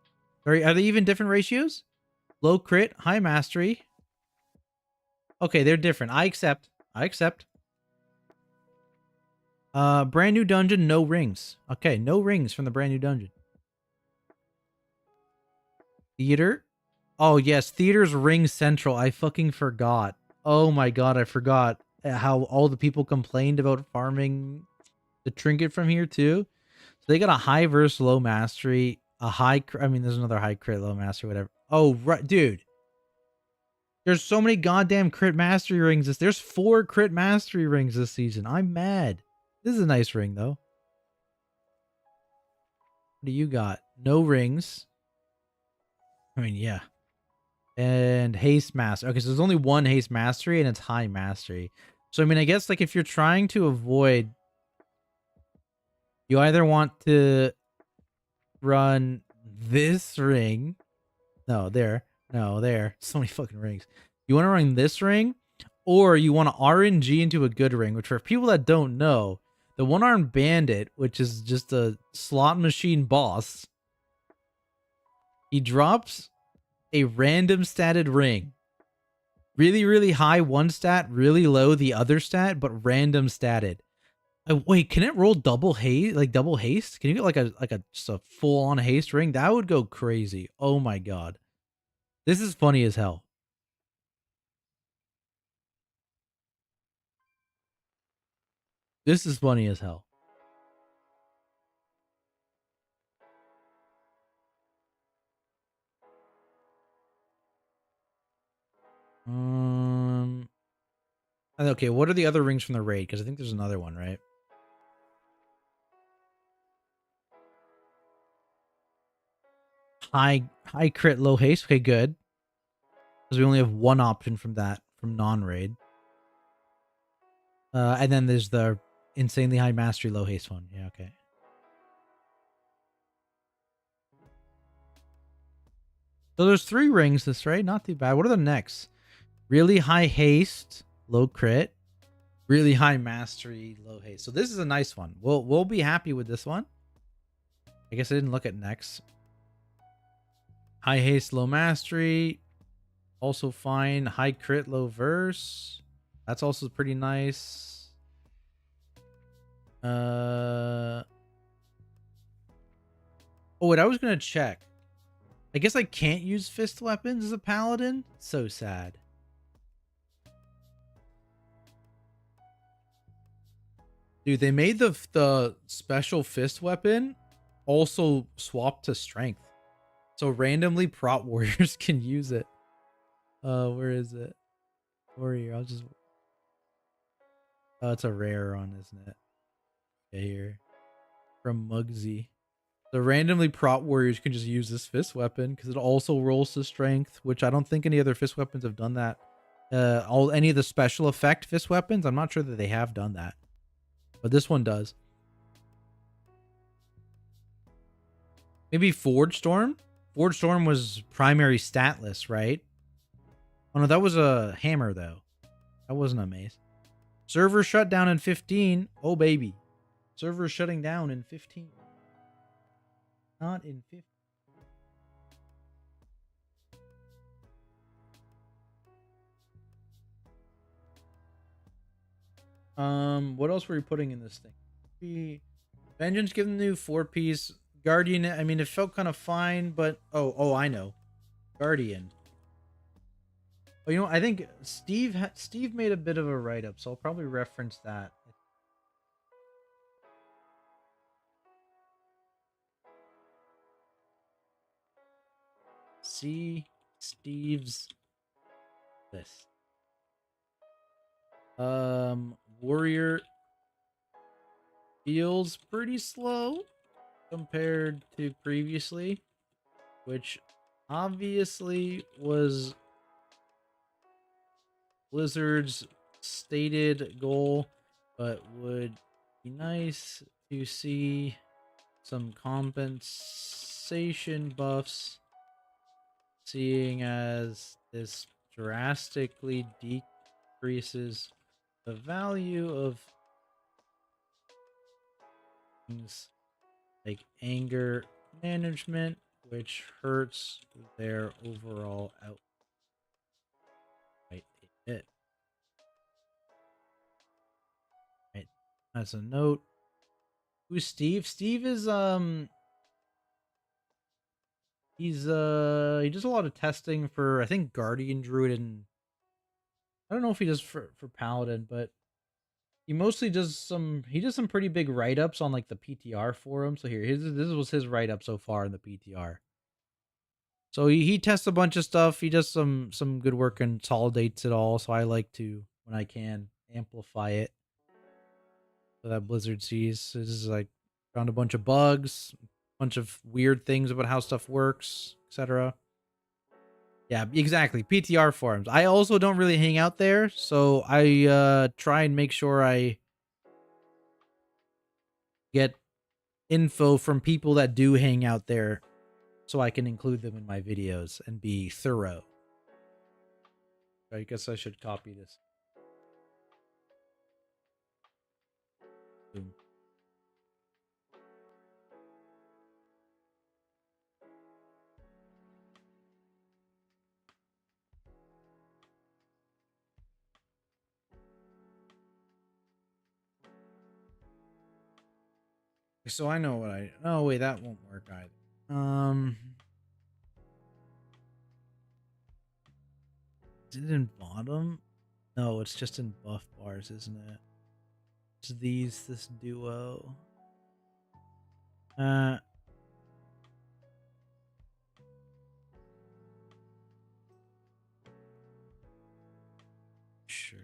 Are they even different ratios? Low crit, high mastery. Okay, they're different. I accept. I accept. Brand new dungeon, no rings. Okay, no rings from the brand new dungeon. Theater. Oh, yes, theater's ring central. I fucking forgot. Oh my god, I forgot how all the people complained about farming the trinket from here too. So they got a high versus low mastery, a high. I mean, there's another high crit, low mastery, whatever. Oh, right, dude. There's so many goddamn crit mastery rings. There's 4 crit mastery rings this season. I'm mad. This is a nice ring though. What do you got? No rings. I mean, yeah. And haste master. Okay, so there's only one haste mastery and it's high mastery. So I mean, I guess like if you're trying to avoid, you either want to run this ring. No, there. No, there. So many fucking rings. You want to run this ring, or you want to RNG into a good ring, which for people that don't know, the one-armed bandit, which is just a slot machine boss, he drops a random statted ring. Really, really high one stat, really low the other stat, but random statted. Wait, can it roll double haste? Like double haste? Can you get like a just a full on haste ring? That would go crazy. Oh my god, this is funny as hell. This is funny as hell. Okay, what are the other rings from the raid? Because I think there's another one, right? High crit, low haste. Okay, good. Because we only have one option from that from non-raid. And then there's the insanely high mastery, low haste one. Yeah, okay. So there's 3 rings this raid. Not too bad. What are the next? Really high haste, low crit. Really high mastery, low haste. So this is a nice one. We'll be happy with this one. I guess I didn't look at next. High haste, low mastery. Also fine. High crit, low verse. That's also pretty nice. Oh wait, I was gonna check. I guess I can't use fist weapons as a paladin. So sad. Dude, they made the special fist weapon also swap to strength. So randomly prot warriors can use it. Where is it? Warrior, I'll just it's a rare one, isn't it? Yeah, here. From Mugsy. The randomly prot warriors can just use this fist weapon because it also rolls to strength, which I don't think any other fist weapons have done that. Any of the special effect fist weapons, I'm not sure that they have done that. But this one does. Maybe Forge Storm? Forge Storm was primary statless, right? Oh no, that was a hammer though. That wasn't a mace. Server shut down in 15. Oh baby. Server shutting down in 15. Not in 15. What else were you putting in this thing? Vengeance given the new 4-piece. Guardian, I mean, it felt kind of fine, but... Oh, I know. Guardian. Oh, you know, I think Steve made a bit of a write-up, so I'll probably reference that. See Steve's list. Warrior feels pretty slow compared to previously, which obviously was Blizzard's stated goal, but would be nice to see some compensation buffs, seeing as this drastically decreases the value of things like anger management, which hurts their overall output. It. Right. That's a note. Who's Steve? Steve is he does a lot of testing for I think Guardian Druid, and I don't know if he does for Paladin, but he mostly does some pretty big write-ups on like the PTR forum. So here, this was his write-up so far in the PTR. So he tests a bunch of stuff. He does some good work and consolidates it all. So I like to, when I can, amplify it so that Blizzard sees. This is like found a bunch of bugs, a bunch of weird things about how stuff works, etc. Yeah, exactly. PTR forums. I also don't really hang out there, so I try and make sure I get info from people that do hang out there so I can include them in my videos and be thorough. I guess I should copy this. Boom. So I know what I. Oh wait, that won't work either. Is it in bottom? No, it's just in buff bars, isn't it? It's this duo. Sure.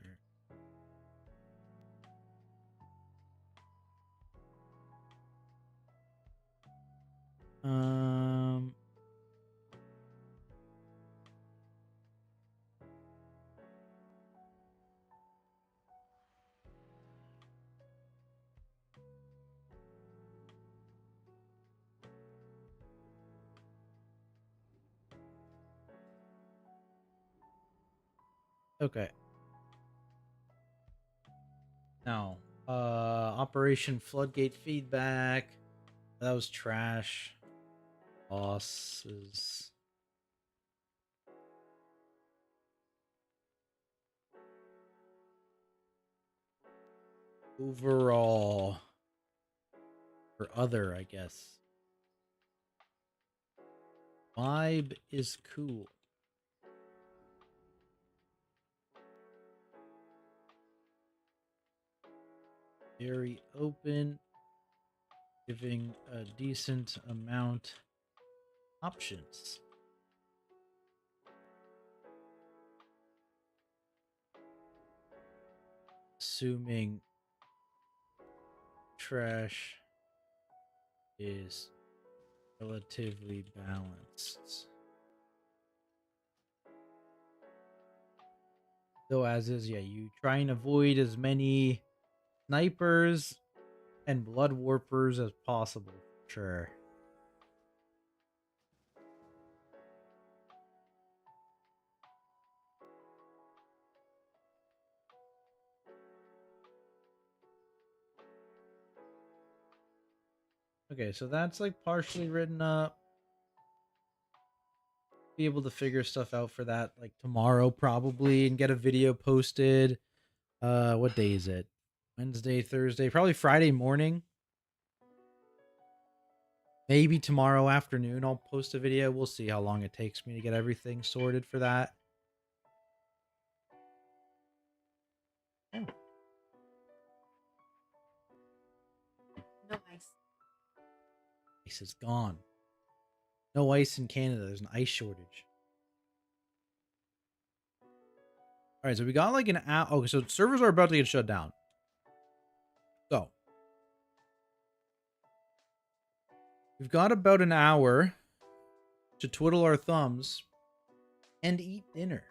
Um. Okay. Now, Operation Floodgate feedback. That was trash. Bosses. Overall. Or other, I guess. Vibe is cool. Very open. Giving a decent amount options. Assuming trash is relatively balanced. Though as is, yeah, you try and avoid as many snipers and blood warpers as possible. Sure. Okay, so that's like partially written up. Be able to figure stuff out for that like tomorrow probably and get a video posted. What day is it? Wednesday, Thursday, probably Friday morning. Maybe tomorrow afternoon I'll post a video. We'll see how long it takes me to get everything sorted for that. Oh. No ice. Ice is gone. No ice in Canada. There's an ice shortage. All right, so we got like an hour. Okay, so servers are about to get shut down. So we've got about an hour to twiddle our thumbs and eat dinner.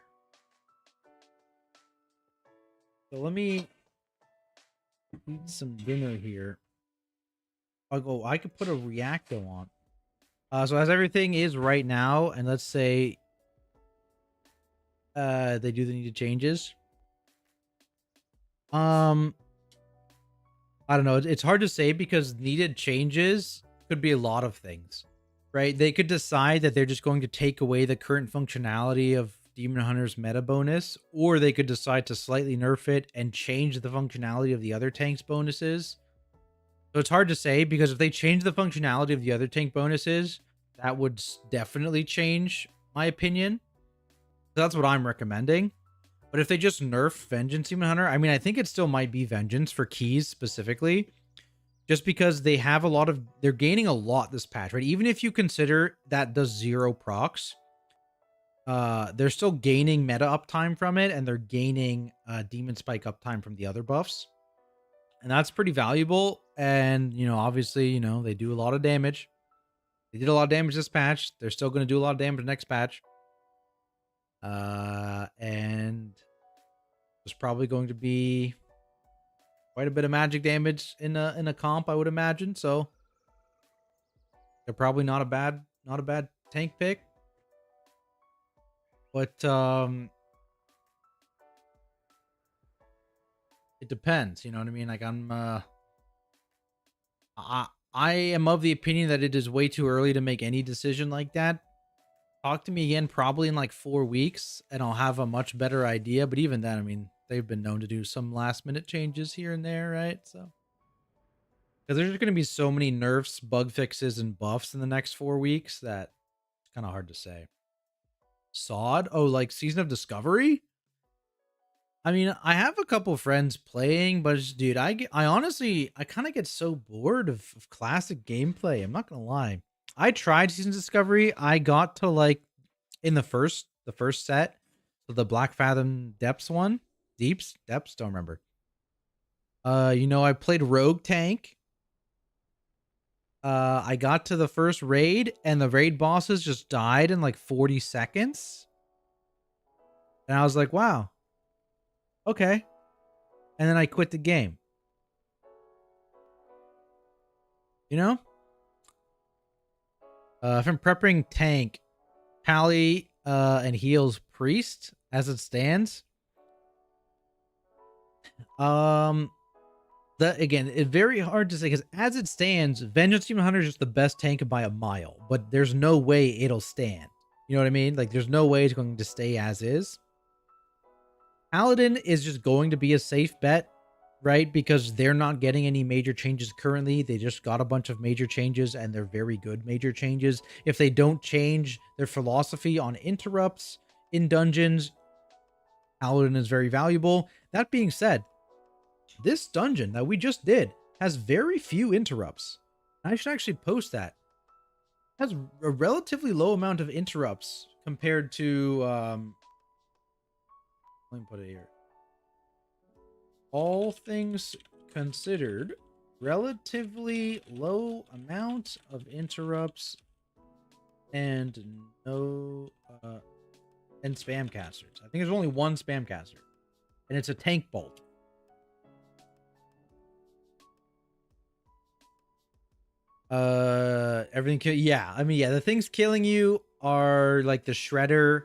So let me eat some dinner here. I could put a reactor on. So as everything is right now, and let's say they do the needed changes. I don't know. It's hard to say because needed changes could be a lot of things, right? They could decide that they're just going to take away the current functionality of Demon Hunter's meta bonus, or they could decide to slightly nerf it and change the functionality of the other tank's bonuses. So it's hard to say because if they change the functionality of the other tank bonuses, that would definitely change my opinion. That's what I'm recommending. But if they just nerf Vengeance Demon Hunter, I mean, I think it still might be Vengeance for keys specifically, just because they have a lot of, they're gaining a lot this patch, right? Even if you consider that does 0 procs, they're still gaining meta uptime from it, and they're gaining Demon Spike uptime from the other buffs. And that's pretty valuable. And, you know, obviously, you know, they do a lot of damage. They did a lot of damage this patch. They're still going to do a lot of damage next patch. And there's probably going to be quite a bit of magic damage in a comp, I would imagine. So they're probably not a bad tank pick. But it depends, you know what I mean? Like I am of the opinion that it is way too early to make any decision like that. Talk to me again probably in like 4 weeks and I'll have a much better idea. But even then, I mean, they've been known to do some last minute changes here and there, right? So because there's going to be so many nerfs, bug fixes, and buffs in the next 4 weeks that it's kind of hard to say. Sod? Oh, like Season of Discovery? I mean, I have a couple friends playing, but dude, I honestly, I kind of get so bored of classic gameplay. I'm not gonna lie. I tried Season Discovery. I got to like in the first set, so the Black Fathom Depths one, Depths, don't remember. You know, I played Rogue Tank. I got to the first raid, and the raid bosses just died in like 40 seconds, and I was like, wow, okay. And then I quit the game. You know? If I'm prepping tank, Pally and heals priest as it stands. That again, it's very hard to say because as it stands, Vengeance Demon Hunter is just the best tank by a mile, but there's no way it'll stand. You know what I mean? Like there's no way it's going to stay as is. Paladin is just going to be a safe bet, right? Because they're not getting any major changes currently. They just got a bunch of major changes and they're very good major changes. If they don't change their philosophy on interrupts in dungeons, Paladin is very valuable. That being said, this dungeon that we just did has very few interrupts. I should actually post that. It has a relatively low amount of interrupts compared to let me put it here. All things considered, relatively low amount of interrupts and no and spam casters. I think there's only one spam caster, and it's a tank bolt. Everything. Yeah, I mean, yeah, the things killing you are like the shredder,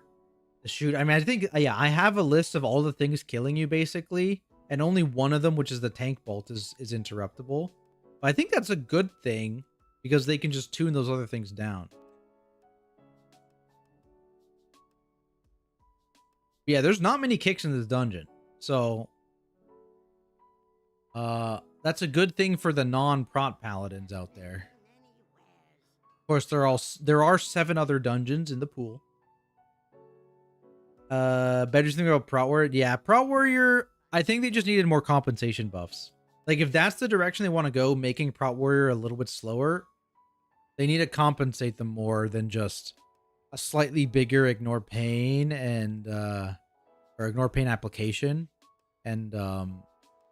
the shoot. I mean, I think yeah, I have a list of all the things killing you basically, and only one of them, which is the tank bolt, is interruptible. But I think that's a good thing because they can just tune those other things down. Yeah, there's not many kicks in this dungeon, so that's a good thing for the non-prot paladins out there. Of course, there are 7 other dungeons in the pool. Better thing about Prot Warrior. Yeah, Prot Warrior, I think they just needed more compensation buffs. Like, if that's the direction they want to go, making Prot Warrior a little bit slower, they need to compensate them more than just a slightly bigger Ignore Pain and, or Ignore Pain application. And, what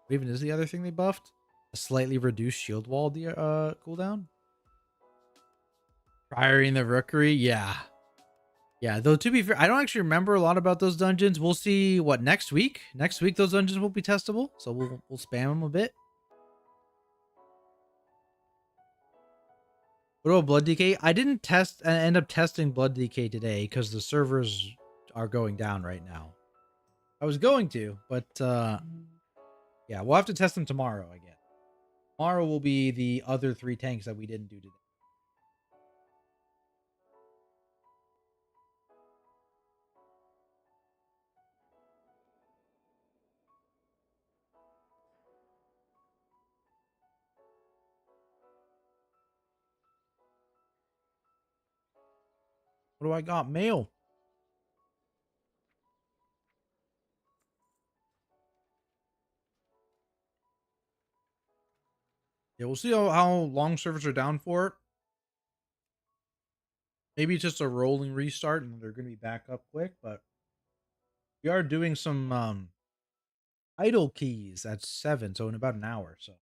even is the other thing they buffed? A slightly reduced shield wall cooldown? Prioring the Rookery? Yeah. Yeah, though to be fair, I don't actually remember a lot about those dungeons. We'll see what next week. Next week those dungeons will be testable, so we'll spam them a bit. What about Blood DK? I didn't end up testing Blood DK today because the servers are going down right now. I was going to, but yeah, we'll have to test them tomorrow, I guess. Tomorrow will be the other 3 tanks that we didn't do today. What do I got? Mail. Yeah, we'll see how long servers are down for. Maybe it's just a rolling restart and they're going to be back up quick, but we are doing some idle keys at 7, so in about an hour. So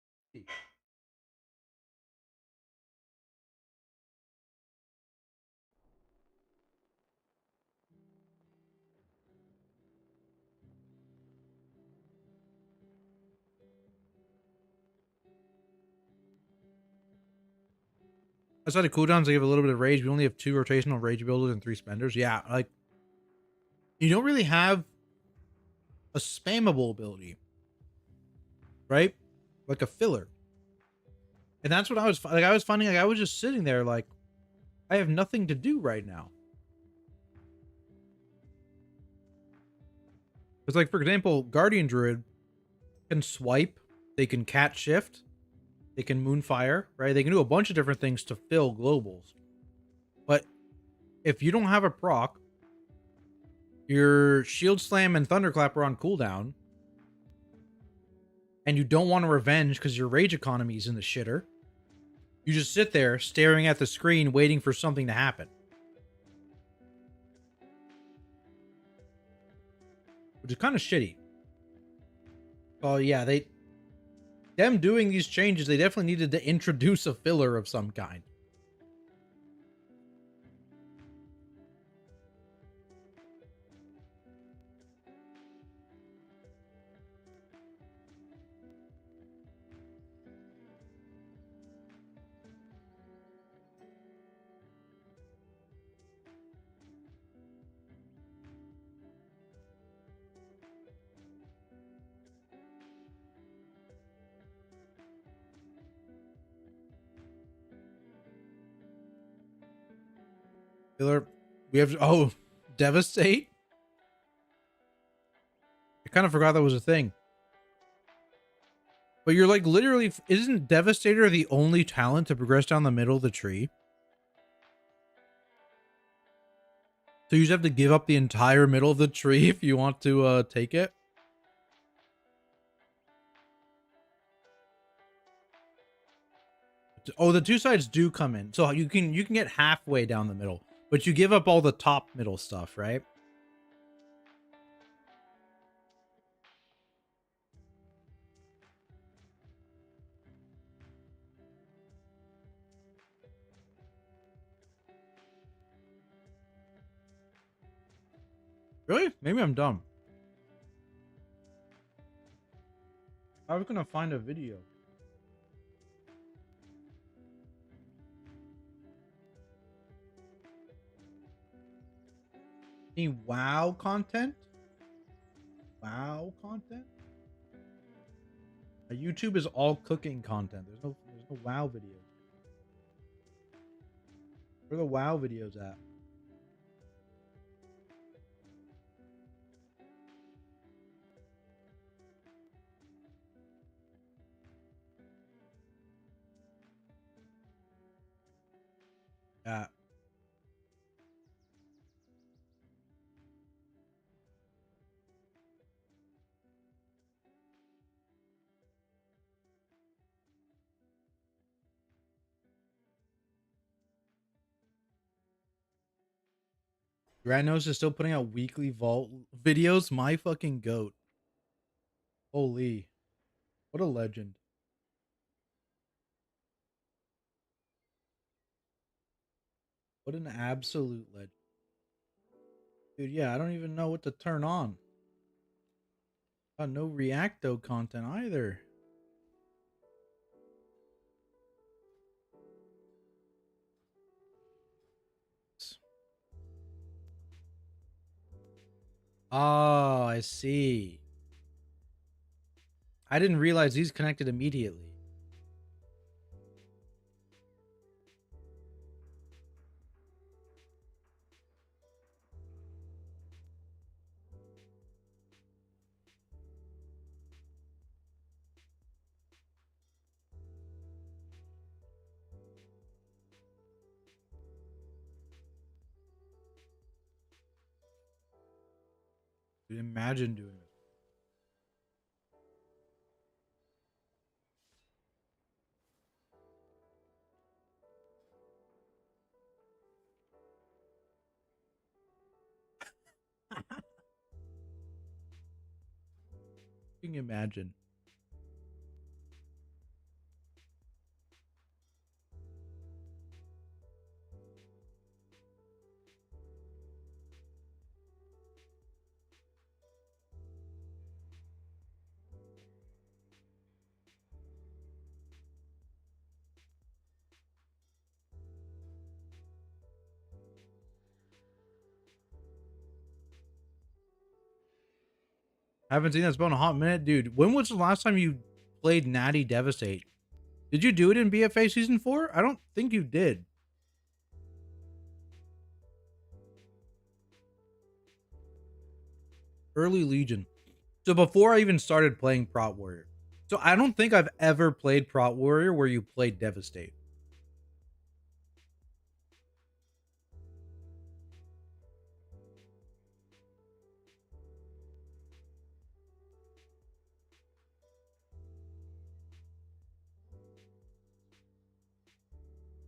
outside of cooldowns, they give a little bit of rage. We only have 2 rotational rage builders and 3 spenders. Yeah, like you don't really have a spammable ability, right? Like a filler. And that's what I was like. I was finding like I was just sitting there like I have nothing to do right now. It's like, for example, Guardian Druid can swipe, they can cat shift, they can moonfire, right? They can do a bunch of different things to fill globals. But if you don't have a proc, your shield slam and thunderclap are on cooldown, and you don't want to revenge because your rage economy is in the shitter, you just sit there staring at the screen waiting for something to happen. Which is kind of shitty. Oh yeah, them doing these changes, they definitely needed to introduce a filler of some kind. Filler, we have devastate. I kind of forgot that was a thing. But you're like literally, isn't Devastator the only talent to progress down the middle of the tree? So you just have to give up the entire middle of the tree if you want to take it? Oh, the 2 sides do come in. So you can get halfway down the middle, but you give up all the top middle stuff, right? Really? Maybe I'm dumb. I was gonna find a video. Any WoW content? WoW content? YouTube is all cooking content. There's no WoW videos. Where are the WoW videos at? Yeah. Granos is still putting out weekly vault videos. My fucking goat. Holy. What a legend. What an absolute legend. Dude, yeah, I don't even know what to turn on. No Reacto content either. Oh, I see. I didn't realize these connected immediately. Imagine doing it. You can imagine. Haven't seen that spell in a hot minute, dude. When was the last time you played Natty Devastate? Did you do it in BFA season 4? I don't think you did. Early Legion. So before I even started playing Prot Warrior. So I don't think I've ever played Prot Warrior where you played Devastate.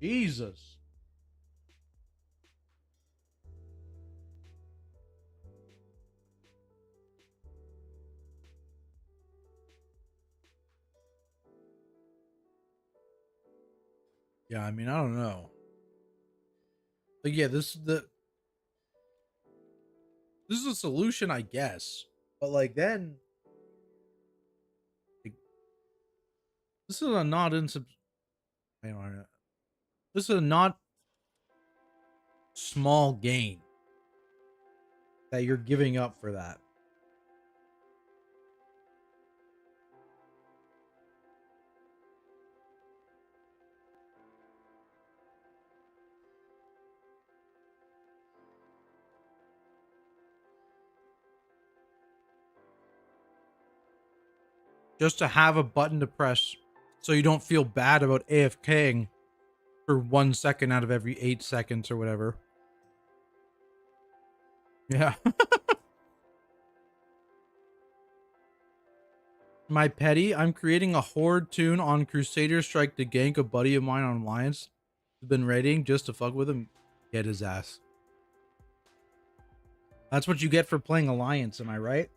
Jesus. Yeah, I mean, I don't know. Like, yeah, this is a solution, I guess. But like then like, this is a not insub I don't know. This is a not small gain that you're giving up for that. Just to have a button to press so you don't feel bad about AFKing for 1 second out of every 8 seconds or whatever. Yeah. My petty, I'm creating a horde tune on Crusader Strike to gank a buddy of mine on Alliance who's been raiding just to fuck with him. Get his ass. That's what you get for playing Alliance, am I right?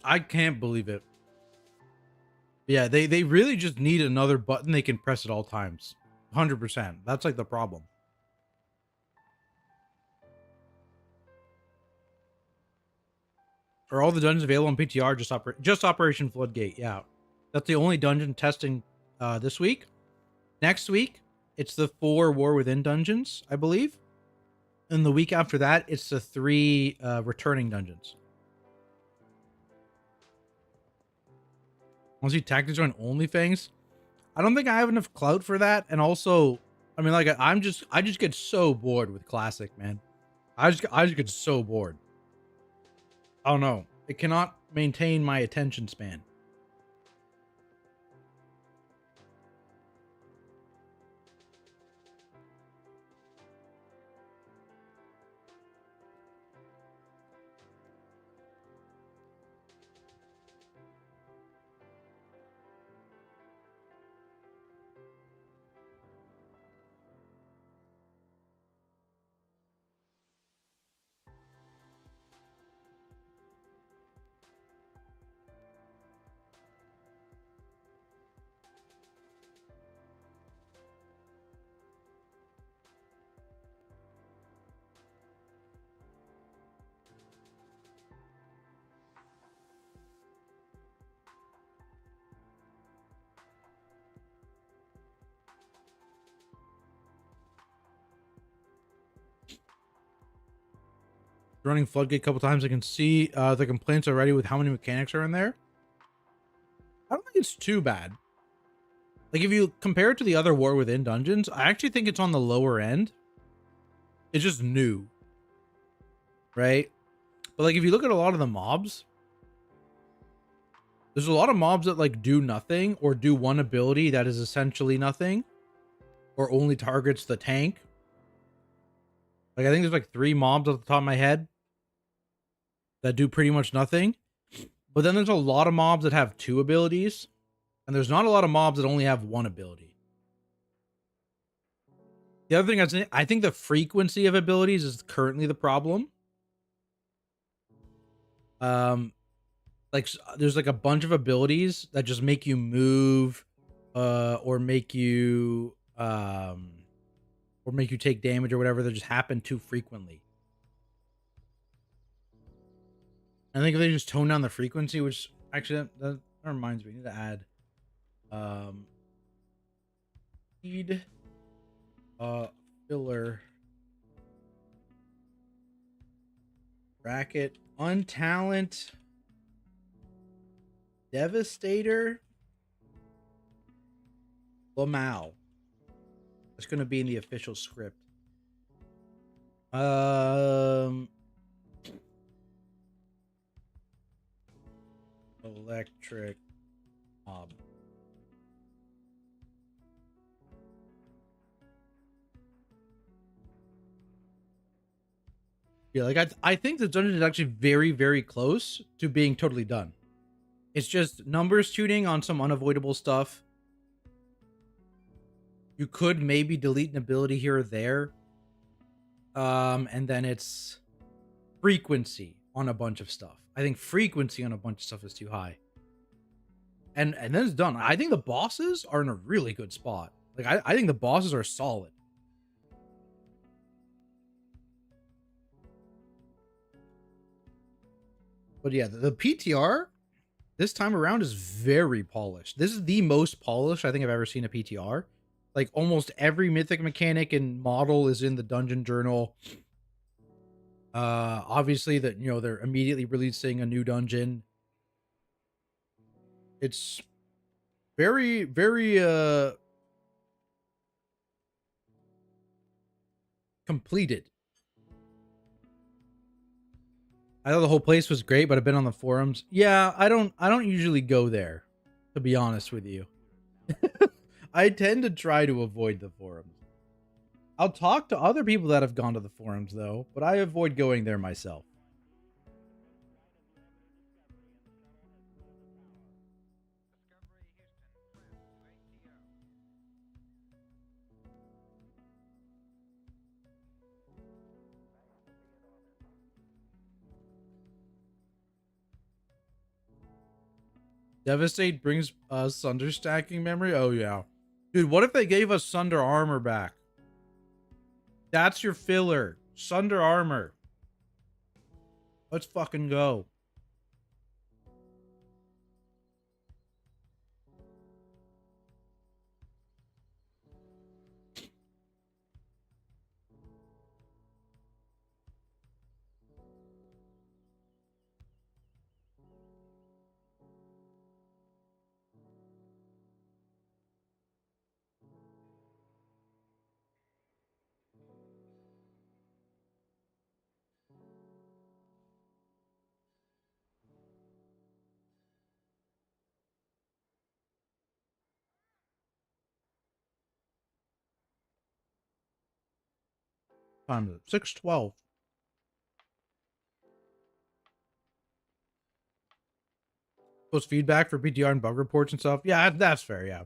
I can't believe it. Yeah, they really just need another button they can press at all times. 100%. That's like the problem. Are all the dungeons available on PTR? Just Operation Floodgate? Yeah, that's the only dungeon testing this week. Next week, it's the 4 War Within dungeons, I believe, and the week after that, it's the 3 returning dungeons. Once you tactics on OnlyFans, I don't think I have enough clout for that, and also, I mean, like I just get so bored with Classic, man. I just get so bored. I don't know. It cannot maintain my attention span. Running Floodgate a couple times, I can see the complaints already with how many mechanics are in there. I don't think it's too bad. Like, if you compare it to the other War Within dungeons, I actually think it's on the lower end. It's just new, right? But like, if you look at a lot of the mobs, there's a lot of mobs that like do nothing or do one ability that is essentially nothing or only targets the tank. Like, I think there's like 3 mobs off the top of my head that do pretty much nothing. But then there's a lot of mobs that have 2 abilities, and there's not a lot of mobs that only have 1 ability. The other thing I think the frequency of abilities is currently the problem. Like, there's like a bunch of abilities that just make you move, or make you take damage or whatever, that just happen too frequently. I think if they just tone down the frequency, which actually that reminds me, I need to add speed filler bracket untalent devastator Lamau. It's going to be in the official script. Electric mob. Yeah, like I think the dungeon is actually very, very close to being totally done. It's just numbers tuning on some unavoidable stuff. You could maybe delete an ability here or there. And then it's frequency on a bunch of stuff. I think frequency on a bunch of stuff is too high. And then it's done. I think the bosses are in a really good spot. Like, I think the bosses are solid. But yeah, the PTR this time around is very polished. This is the most polished I think I've ever seen a PTR. Like, almost every mythic mechanic and model is in the dungeon journal. Obviously that, you know, they're immediately releasing a new dungeon. It's very, very completed. I thought the whole place was great, but I've been on the forums. Yeah, I don't usually go there, to be honest with you. I tend to try to avoid the forums. I'll talk to other people that have gone to the forums though, but I avoid going there myself. Devastate brings us Sunder stacking memory. Oh yeah. Dude, what if they gave us Sunder armor back? That's your filler. Sunder armor. Let's fucking go. Time is 6:12. Post feedback for PTR and bug reports and stuff. Yeah, that's fair. Yeah.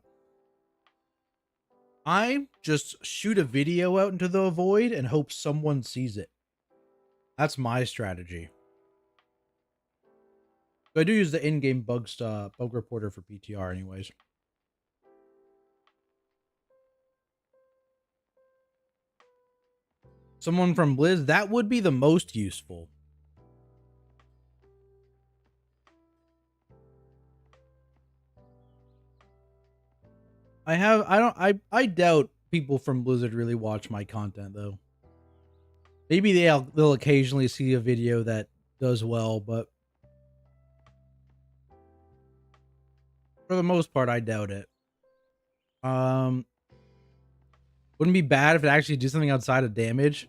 I just shoot a video out into the void and hope someone sees it. That's my strategy. But I do use the in-game bug reporter for PTR anyways. Someone from Blizz, that would be the most useful. I doubt people from Blizzard really watch my content though. Maybe they'll occasionally see a video that does well, but for the most part, I doubt it. Um, wouldn't be bad if it actually did something outside of damage.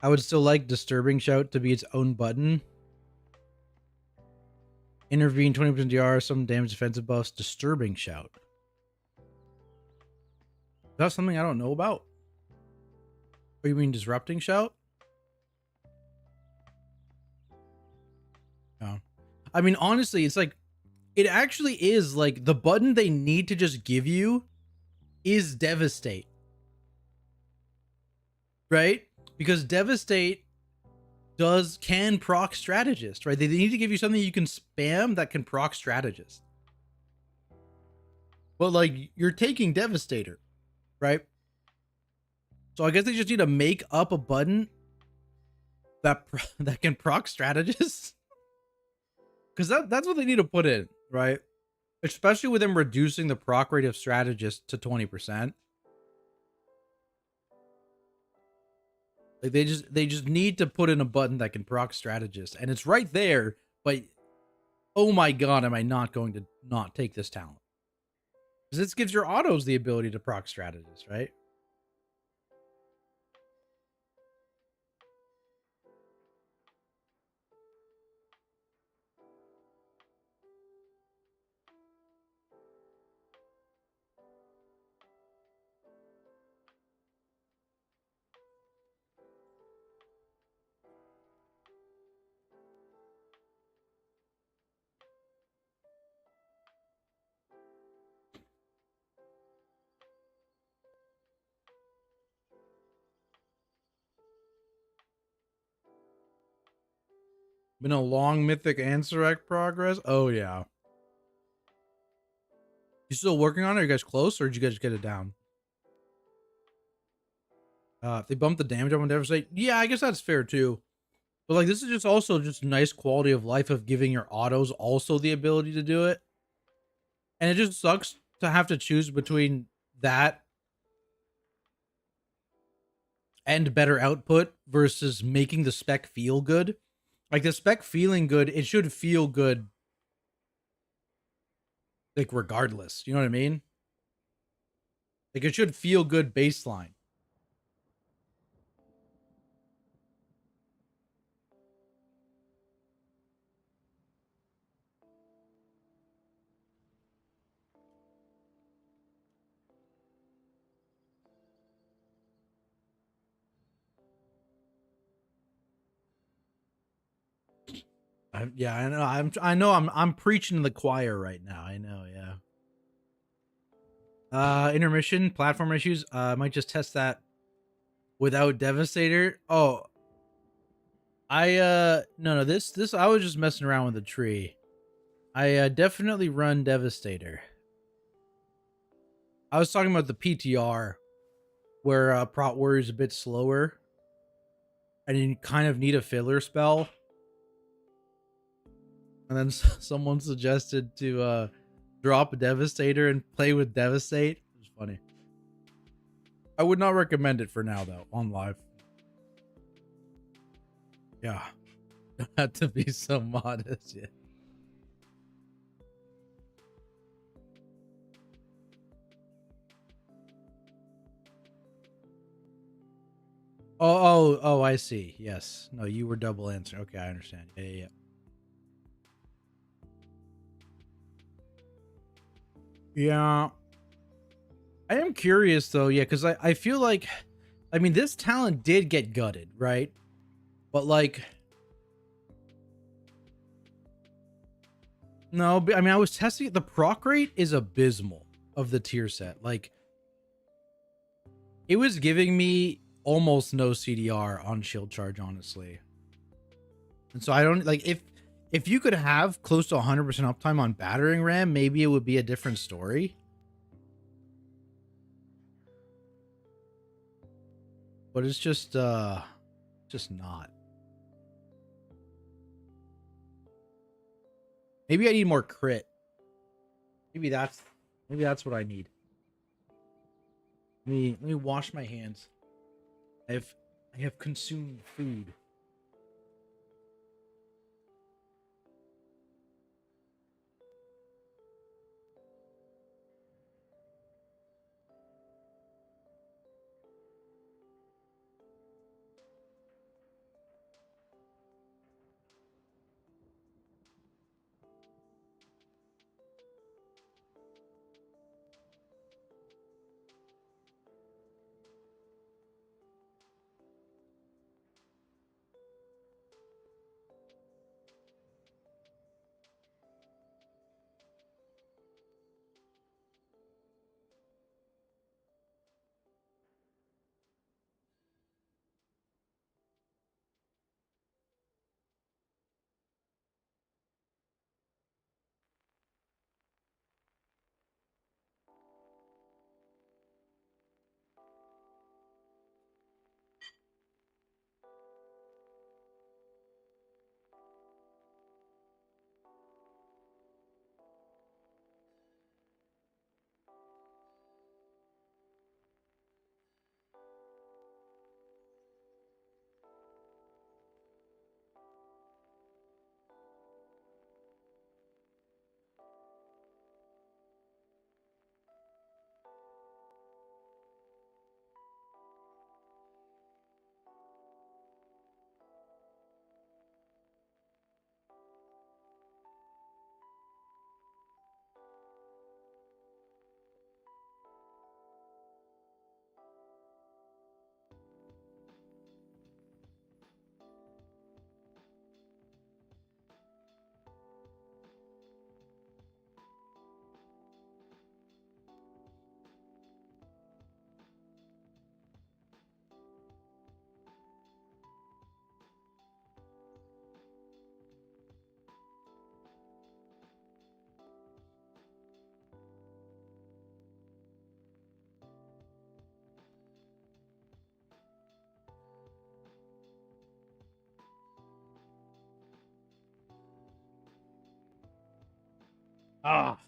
I would still like Disturbing Shout to be its own button. Intervene 20% DR, some damage defensive buffs. Disturbing Shout. That's something I don't know about. Or you mean Disrupting Shout? No. I mean, honestly, it's like, it actually is like the button they need to just give you is Devastate. Right? Because Devastate can proc Strategist, right? They need to give you something you can spam that can proc Strategist. But like, you're taking Devastator, right? So I guess they just need to make up a button that can proc Strategists. Because that's what they need to put in, right? Especially with them reducing the proc rate of Strategist to 20%. Like they just need to put in a button that can proc Strategist, and it's right there. But oh my god, am I not going to not take this talent? Because this gives your autos the ability to proc Strategist, right? Been a long Mythic Ansarek progress. Oh yeah. You still working on it? Are you guys close, or did you guys get it down? If they bump the damage up on Devastate, yeah, I guess that's fair too. But like, this is just also just nice quality of life of giving your autos also the ability to do it. And it just sucks to have to choose between that and better output versus making the spec feel good. Like the spec feeling good, it should feel good, like regardless. You know what I mean? Like it should feel good baseline. Yeah, I know. I'm preaching to the choir right now. I know. Yeah. Intermission platform issues. I might just test that without Devastator. Oh, no, this I was just messing around with the tree. I definitely run Devastator. I was talking about the PTR where Prot Warrior is a bit slower and you kind of need a filler spell. And then someone suggested to drop a Devastator and play with Devastate. It was funny. I would not recommend it for now though on live. Yeah. Had to be so modest. Yeah. Oh, I see. Yes. No, you were double answer. Okay, I understand. Yeah. Yeah. I am curious though, yeah, because I feel like, I mean, this talent did get gutted, right? But like, no, I mean, I was testing it. The proc rate is abysmal of the tier set. Like, it was giving me almost no CDR on shield charge, honestly. And so I don't like, if you could have close to 100% uptime on battering ram, maybe it would be a different story. But it's just not. Maybe I need more crit. Maybe that's what I need. Let me wash my hands. I have consumed food. Ah.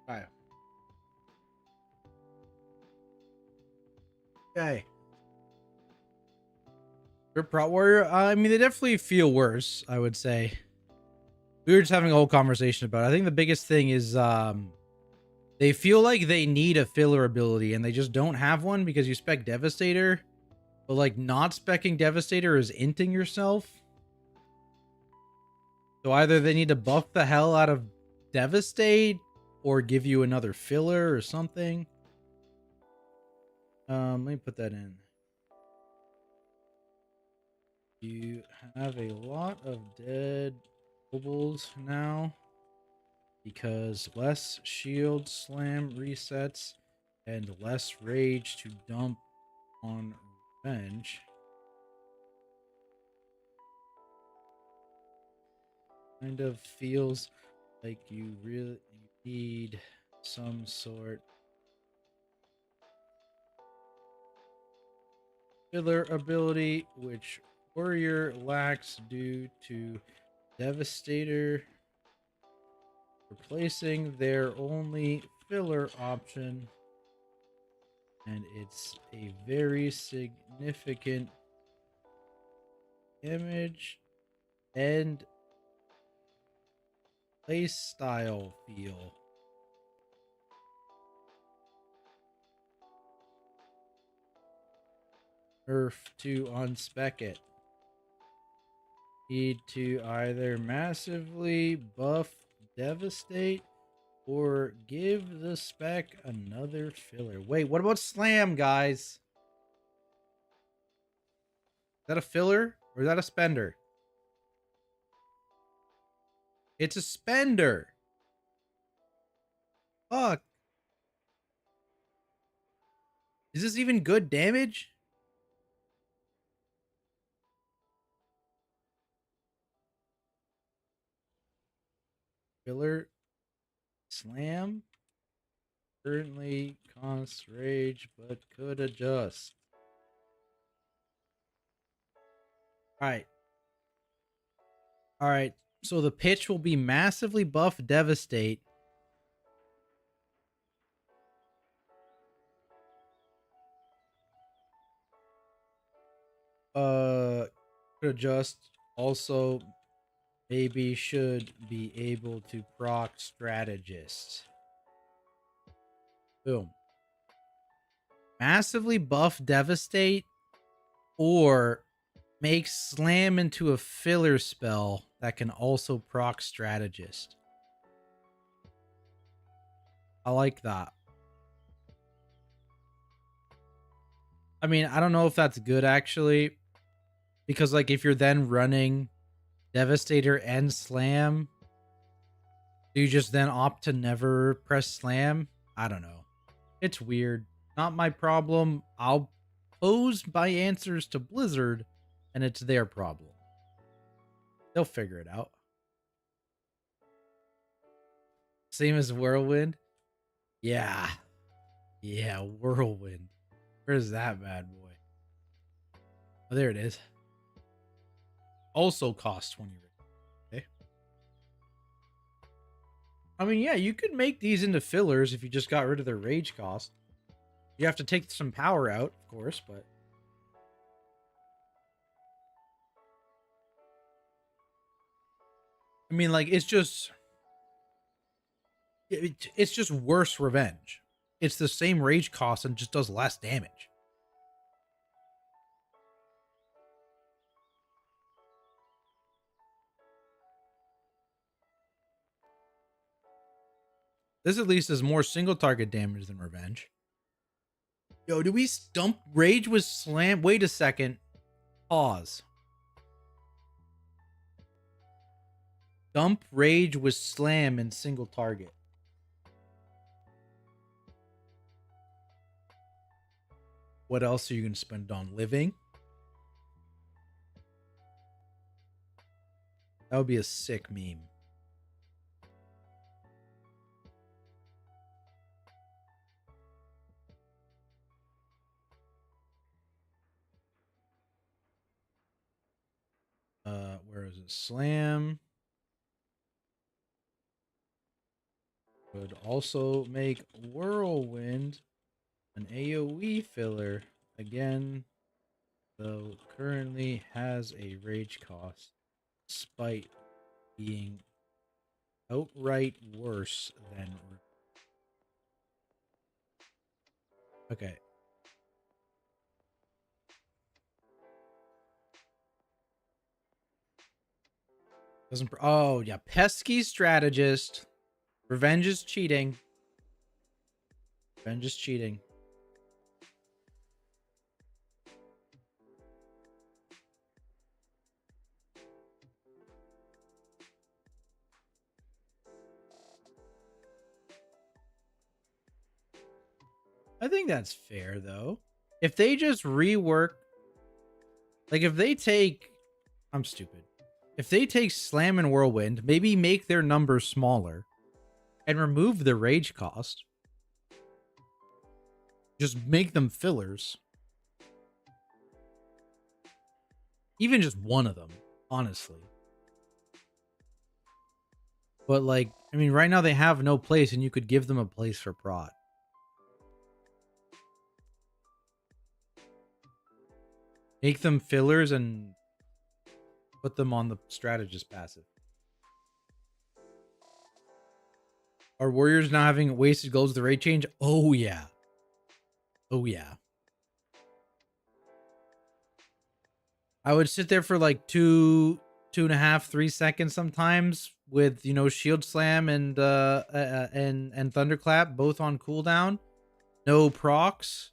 All right. Okay. Your Prot Warrior. I mean, they definitely feel worse, I would say. We were just having a whole conversation about it. I think the biggest thing is they feel like they need a filler ability and they just don't have one because you spec Devastator, but like not specking Devastator is inting yourself. So either they need to buff the hell out of Devastate or give you another filler or something. Let me put that in. You have a lot of dead nobles now because less shield slam resets and less rage to dump on revenge. Kind of feels like you really need some sort filler ability, which warrior lacks due to Devastator replacing their only filler option, and it's a very significant damage and playstyle feel. Nerf to unspec it. Need to either massively buff Devastate or give the spec another filler. Wait, what about Slam, guys? Is that a filler or is that a spender? It's a spender. Fuck. Is this even good damage? Filler. Slam. Currently costs rage, but could adjust. Alright. Alright. So the pitch will be massively buff Devastate. Could adjust. Also, maybe should be able to proc strategist. Boom. Massively buff Devastate or make Slam into a filler spell that can also proc strategist. I like that. I mean, I don't know if that's good actually, because like if you're then running Devastator and Slam, do you just then opt to never press Slam? I don't know. It's weird. Not my problem. I'll pose my answers to Blizzard, and it's their problem. They'll figure it out. Same as Whirlwind? Yeah. Yeah, Whirlwind. Where's that bad boy? Oh, there it is. Also costs 20. Okay. I mean, yeah, you could make these into fillers if you just got rid of their rage cost. You have to take some power out, of course, but I mean, like, it's just it's just worse revenge. It's the same rage cost and just does less damage. This at least is more single target damage than revenge. Yo, do we stump rage with slam? Wait a second. Pause. Dump rage with slam and single target. What else are you going to spend on? Living? That would be a sick meme. Where is it? Slam. Could also make Whirlwind an AoE filler. Again, though currently has a rage cost, despite being outright worse than. Okay. Doesn't. Oh, yeah. Pesky strategist. Revenge is cheating. Revenge is cheating. I think that's fair, though. If they just rework. Like, if they take. I'm stupid. If they take Slam and Whirlwind, maybe make their numbers smaller and remove the rage cost. Just make them fillers. Even just one of them, honestly. But, like, I mean, right now they have no place, and you could give them a place for prot. Make them fillers and put them on the strategist passive. Are warriors now having wasted golds with the rate change? Oh, yeah. Oh, yeah. I would sit there for like 2.5, 3 seconds sometimes with, shield slam and thunderclap both on cooldown. No procs.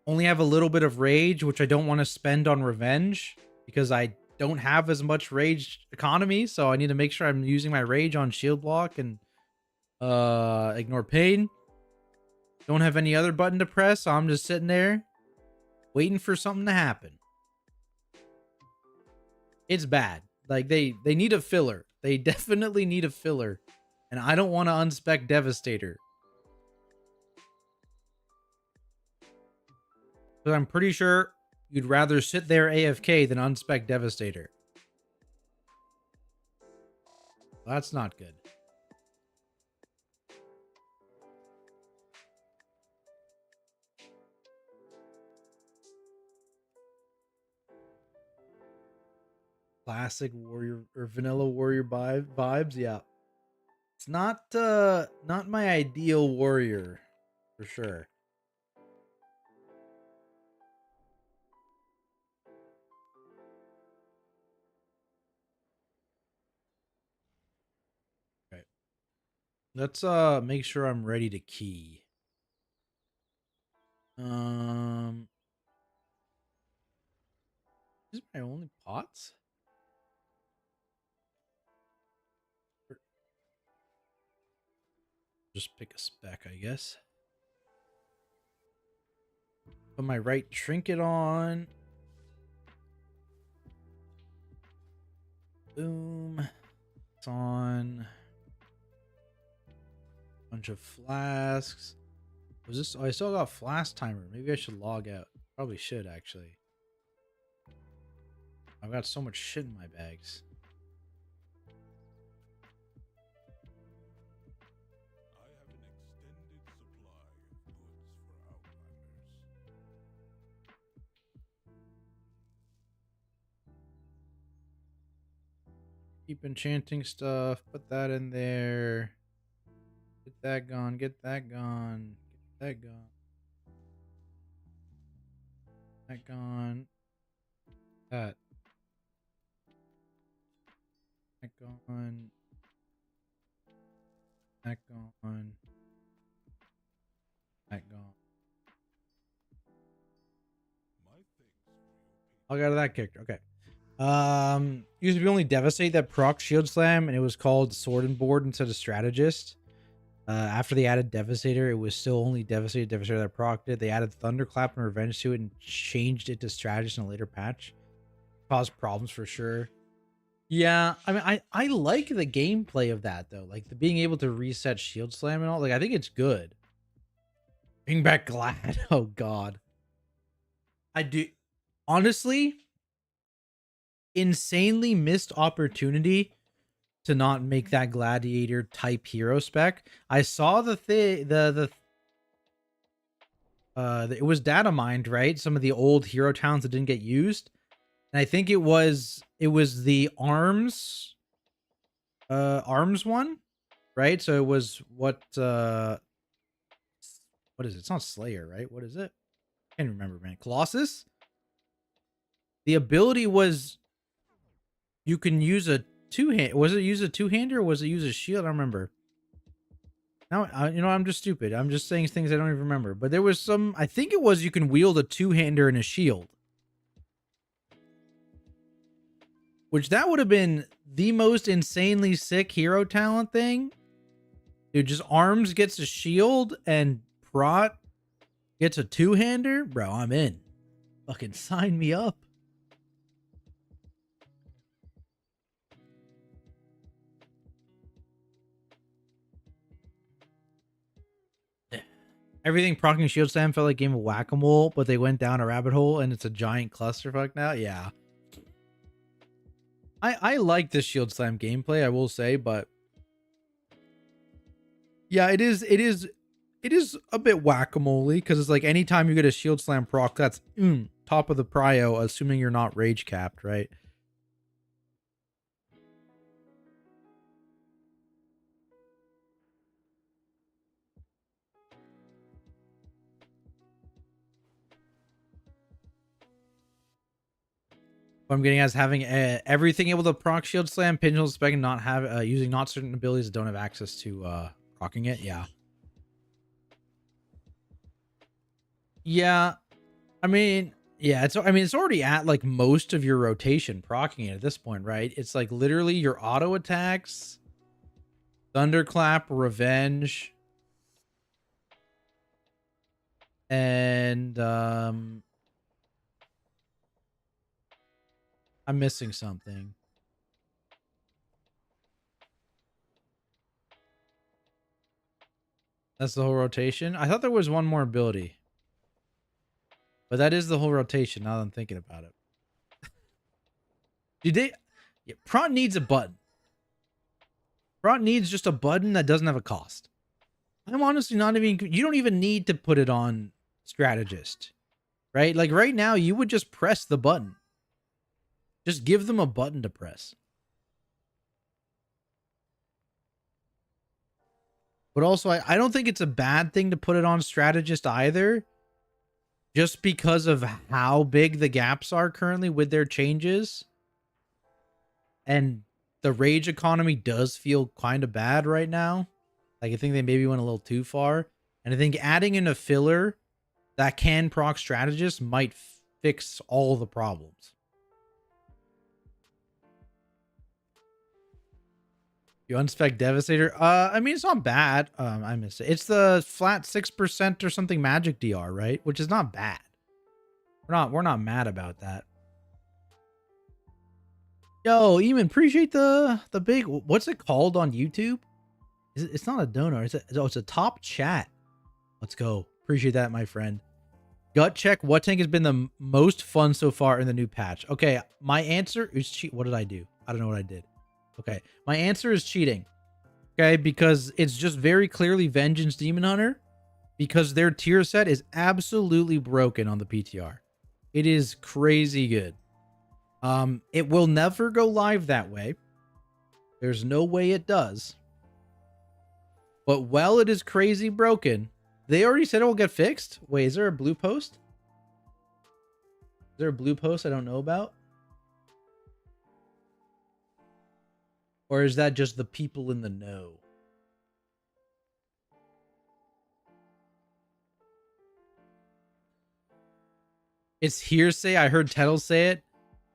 Only have a little bit of rage, which I don't want to spend on revenge because I don't have as much rage economy. So I need to make sure I'm using my rage on shield block and ignore pain. Don't have any other button to press, so I'm just sitting there waiting for something to happen. It's bad. Like they need a filler. They definitely need a filler. And I don't want to unspec Devastator. But I'm pretty sure you'd rather sit there AFK than unspec Devastator. That's not good. Classic warrior or vanilla warrior vibes, yeah. It's not my ideal warrior for sure. Okay. Let's make sure I'm ready to key. Is my only pots? Just pick a spec, I guess. Put my right trinket on. Boom. It's on. Bunch of flasks. Was this? Oh, I still got flask timer. Maybe I should log out. Probably should, actually. I've got so much shit in my bags. Keep enchanting stuff. Put that in there. Get that gone. Get that gone. Get that gone. That gone. That. That gone. That gone. That gone. I'll get out of that character. Okay. Used to be only Devastate that proc Shield Slam, and it was called Sword and Board instead of Strategist. After they added Devastator, it was still only Devastator that procced it. They added Thunderclap and Revenge to it and changed it to Strategist in a later patch. Caused problems for sure. Yeah, I mean, I like the gameplay of that though, like the being able to reset Shield Slam and all. Like I think it's good. Bring back Glad. Oh God, I do. Honestly, insanely missed opportunity to not make that gladiator type hero spec. I saw the thing, it was data mined, right? Some of the old hero towns that didn't get used. And I think it was the arms one, right? So it was what is it? It's not Slayer, right? What is it? I can't remember, man. Colossus? The ability was you can use a two-hand. Was it use a two-hander or was it use a shield? I don't remember. Now, I'm just stupid. I'm just saying things I don't even remember. But there was some, I think it was you can wield a two-hander and a shield. Which that would have been the most insanely sick hero talent thing. Dude, just arms gets a shield and Prot gets a two-hander. Bro, I'm in. Fucking sign me up. Everything procking Shield Slam felt like a game of whack-a-mole, but they went down a rabbit hole and it's a giant clusterfuck now. Yeah. I like this Shield Slam gameplay, I will say, but yeah, it is a bit whack-a-mole-y because it's like anytime you get a Shield Slam proc, that's top of the prio, assuming you're not rage capped, right? What I'm getting at is having everything able to proc Shield Slam, Pinwheel Spec, and not have using not certain abilities that don't have access to procking it. Yeah. Yeah. I mean, yeah, it's already at like most of your rotation procking it at this point, right? It's like literally your auto attacks, Thunderclap, Revenge, and I'm missing something. That's the whole rotation. I thought there was one more ability. But that is the whole rotation now that I'm thinking about it. Yeah, Prot needs a button. Prot needs just a button that doesn't have a cost. I'm honestly not even, you don't even need to put it on strategist, right? Like right now, you would just press the button. Just give them a button to press. But also, I don't think it's a bad thing to put it on strategist either. Just because of how big the gaps are currently with their changes. And the rage economy does feel kind of bad right now. Like, I think they maybe went a little too far. And I think adding in a filler that can proc strategist might fix all the problems. You unspec Devastator? I mean, it's not bad. I missed it. It's the flat 6% or something magic DR, right? Which is not bad. We're not mad about that. Yo, Eamon, appreciate the big, what's it called on YouTube? It's not a donor. It's a top chat. Let's go. Appreciate that, my friend. Gut check. What tank has been the most fun so far in the new patch? Okay, my answer is cheat. What did I do? I don't know what I did. Okay, my answer is cheating. Okay, because it's just very clearly Vengeance Demon Hunter, because their tier set is absolutely broken on the PTR. It is crazy good. It will never go live that way. There's no way it does. But while it is crazy broken, they already said it will get fixed. Wait, is there a blue post? Is there a blue post I don't know about? Or is that just the people in the know? It's hearsay. I heard Tettle say it.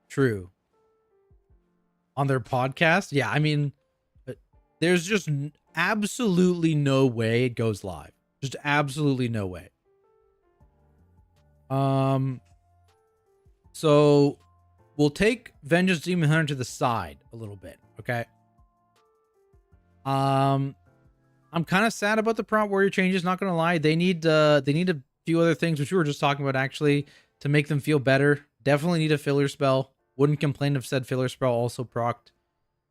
True. On their podcast? Yeah, I mean, there's just absolutely no way it goes live. Just absolutely no way. So we'll take Vengeance Demon Hunter to the side a little bit, okay? I'm kind of sad about the Prompt Warrior changes, not gonna lie. They need a few other things, which we were just talking about actually, to make them feel better. Definitely need a filler spell. Wouldn't complain if said filler spell also procced.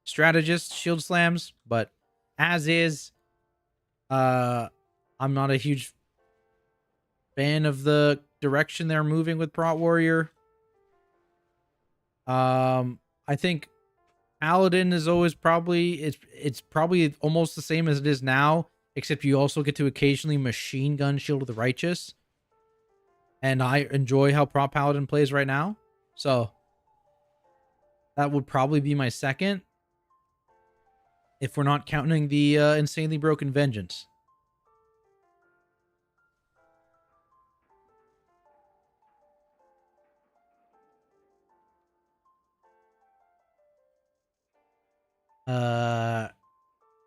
strategist shield slams, but as is, I'm not a huge fan of the direction they're moving with Prot Warrior. I think Paladin is always probably it's probably almost the same as it is now, except you also get to occasionally machine gun Shield of the Righteous. And I enjoy how Prot Paladin plays right now. So that would probably be my second, if we're not counting the Insanely Broken Vengeance.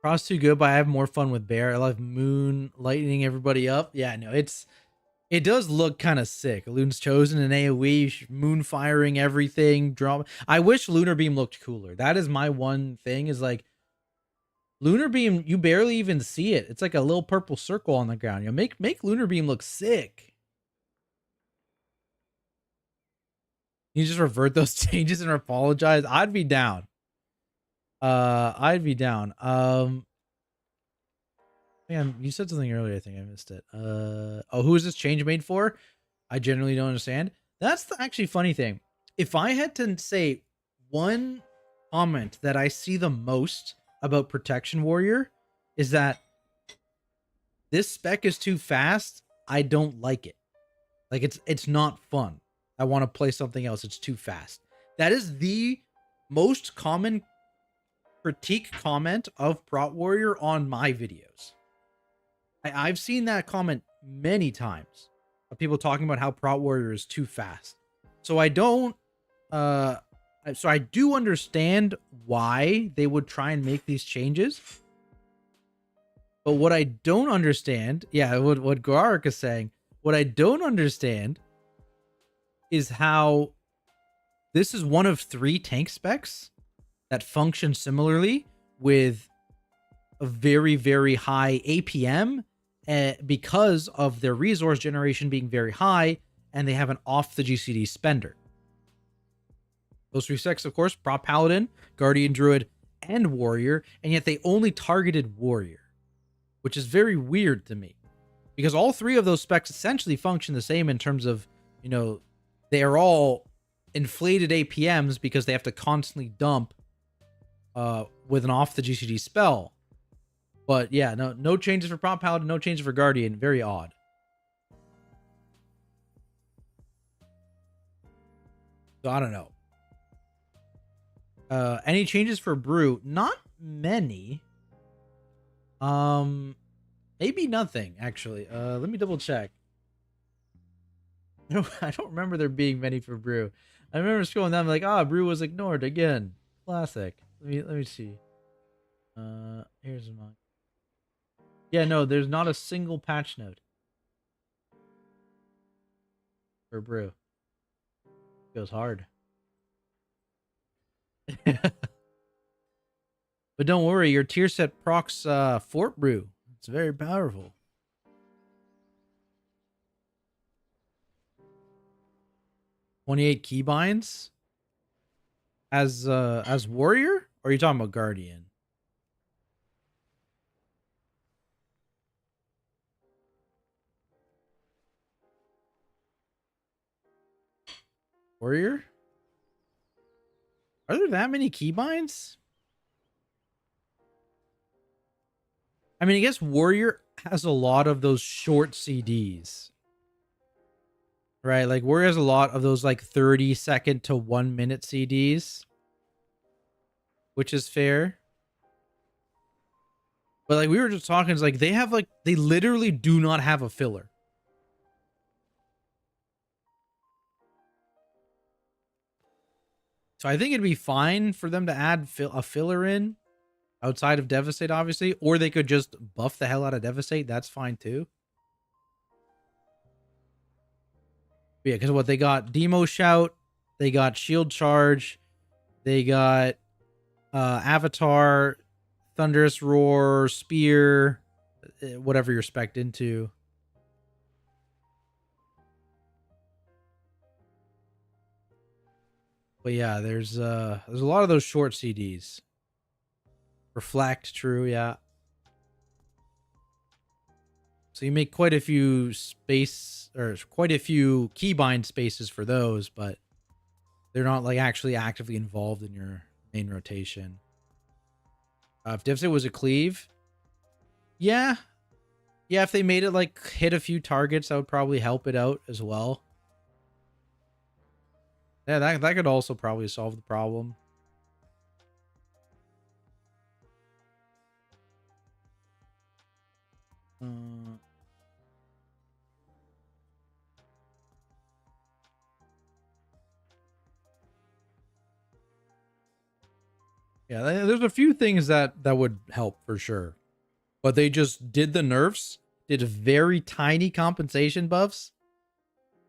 Cross too good, but I have more fun with Bear. I love Moon lightening everybody up. Yeah, no, it does look kind of sick. Loon's Chosen and AoE, Moon firing everything. Drama. I wish Lunar Beam looked cooler. That is my one thing. Is like Lunar Beam, you barely even see it. It's like a little purple circle on the ground. You know, make Lunar Beam look sick. You just revert those changes and apologize. I'd be down. I'd be down. Man, you said something earlier. I think I missed it. Oh, who is this change made for? I generally don't understand. That's the actually funny thing. If I had to say one comment that I see the most about Protection Warrior, is that this spec is too fast. I don't like it. Like it's not fun. I want to play something else. It's too fast. That is the most common critique comment of Prot Warrior on my videos. I've seen that comment many times of people talking about how Prot Warrior is too fast. So I don't so I do understand why they would try and make these changes. But what I don't understand, yeah, what Garak is saying, what I don't understand is how this is one of 3 tank specs that function similarly with a very, very high APM because of their resource generation being very high, and they have an off the GCD spender. Those 3 specs, of course, Prot Paladin, Guardian Druid, and Warrior, and yet they only targeted Warrior, which is very weird to me, because all 3 of those specs essentially function the same in terms of, you know, they are all inflated APMs because they have to constantly dump with an off the GCD spell. But yeah, no changes for Prot Paladin, no changes for Guardian. Very odd. So I don't know. Any changes for Brew? Not many. Maybe nothing actually. Let me double check. I don't remember there being many for Brew. I remember scrolling down like, Brew was ignored again. Classic. Let me see. Here's mine. Yeah, no, there's not a single patch note for Brew. Goes hard. But don't worry, your tier set procs Fort Brew. It's very powerful. $28 keybinds as Warrior? Or are you talking about Guardian? Warrior? Are there that many keybinds? I mean, I guess Warrior has a lot of those short CDs. Right? Like, Warrior has a lot of those, like, 30-second to 1-minute CDs. Which is fair. But, like, we were just talking, it's like, they literally do not have a filler. So I think it'd be fine for them to add a filler in outside of Devastate, obviously, or they could just buff the hell out of Devastate. That's fine too. But yeah, because what they got, Demo Shout, they got Shield Charge, they got Avatar, Thunderous Roar, Spear, whatever you're spec'd into. But yeah, there's a lot of those short CDs. Reflect, true, yeah. So you make quite a few quite a few keybind spaces for those, but they're not like actually actively involved in your main rotation. If Dipset was a cleave, yeah. Yeah, if they made it like hit a few targets, that would probably help it out as well. Yeah, that could also probably solve the problem. Yeah, there's a few things that would help for sure, but they just did the nerfs, did very tiny compensation buffs,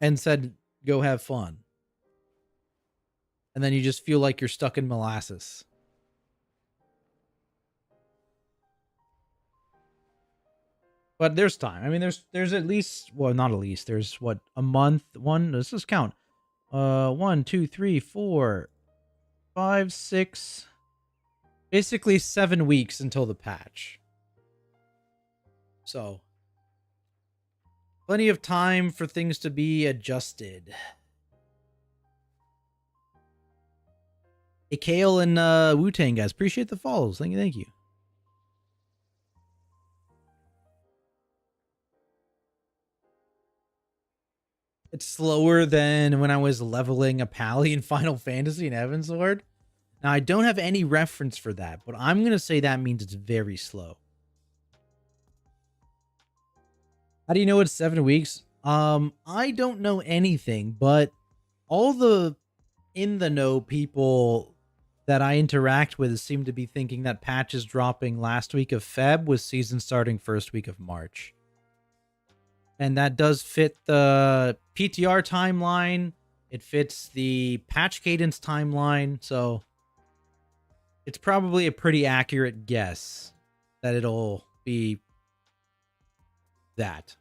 and said go have fun, and then you just feel like you're stuck in molasses. But there's time. I mean, there's at least, well, not at least. There's what, a month. Let's just count. 1, 2, 3, 4, 5, 6. Basically 7 weeks until the patch. So plenty of time for things to be adjusted. Hey, Kale and Wu-Tang guys, appreciate the follows. Thank you, thank you. It's slower than when I was leveling a Pally in Final Fantasy and Heavensward. Now, I don't have any reference for that, but I'm going to say that means it's very slow. How do you know it's 7 weeks? I don't know anything, but all the in the know people that I interact with seem to be thinking that patch is dropping last week of Feb with season starting first week of March. And that does fit the PTR timeline. It fits the patch cadence timeline. So it's probably a pretty accurate guess that it'll be that.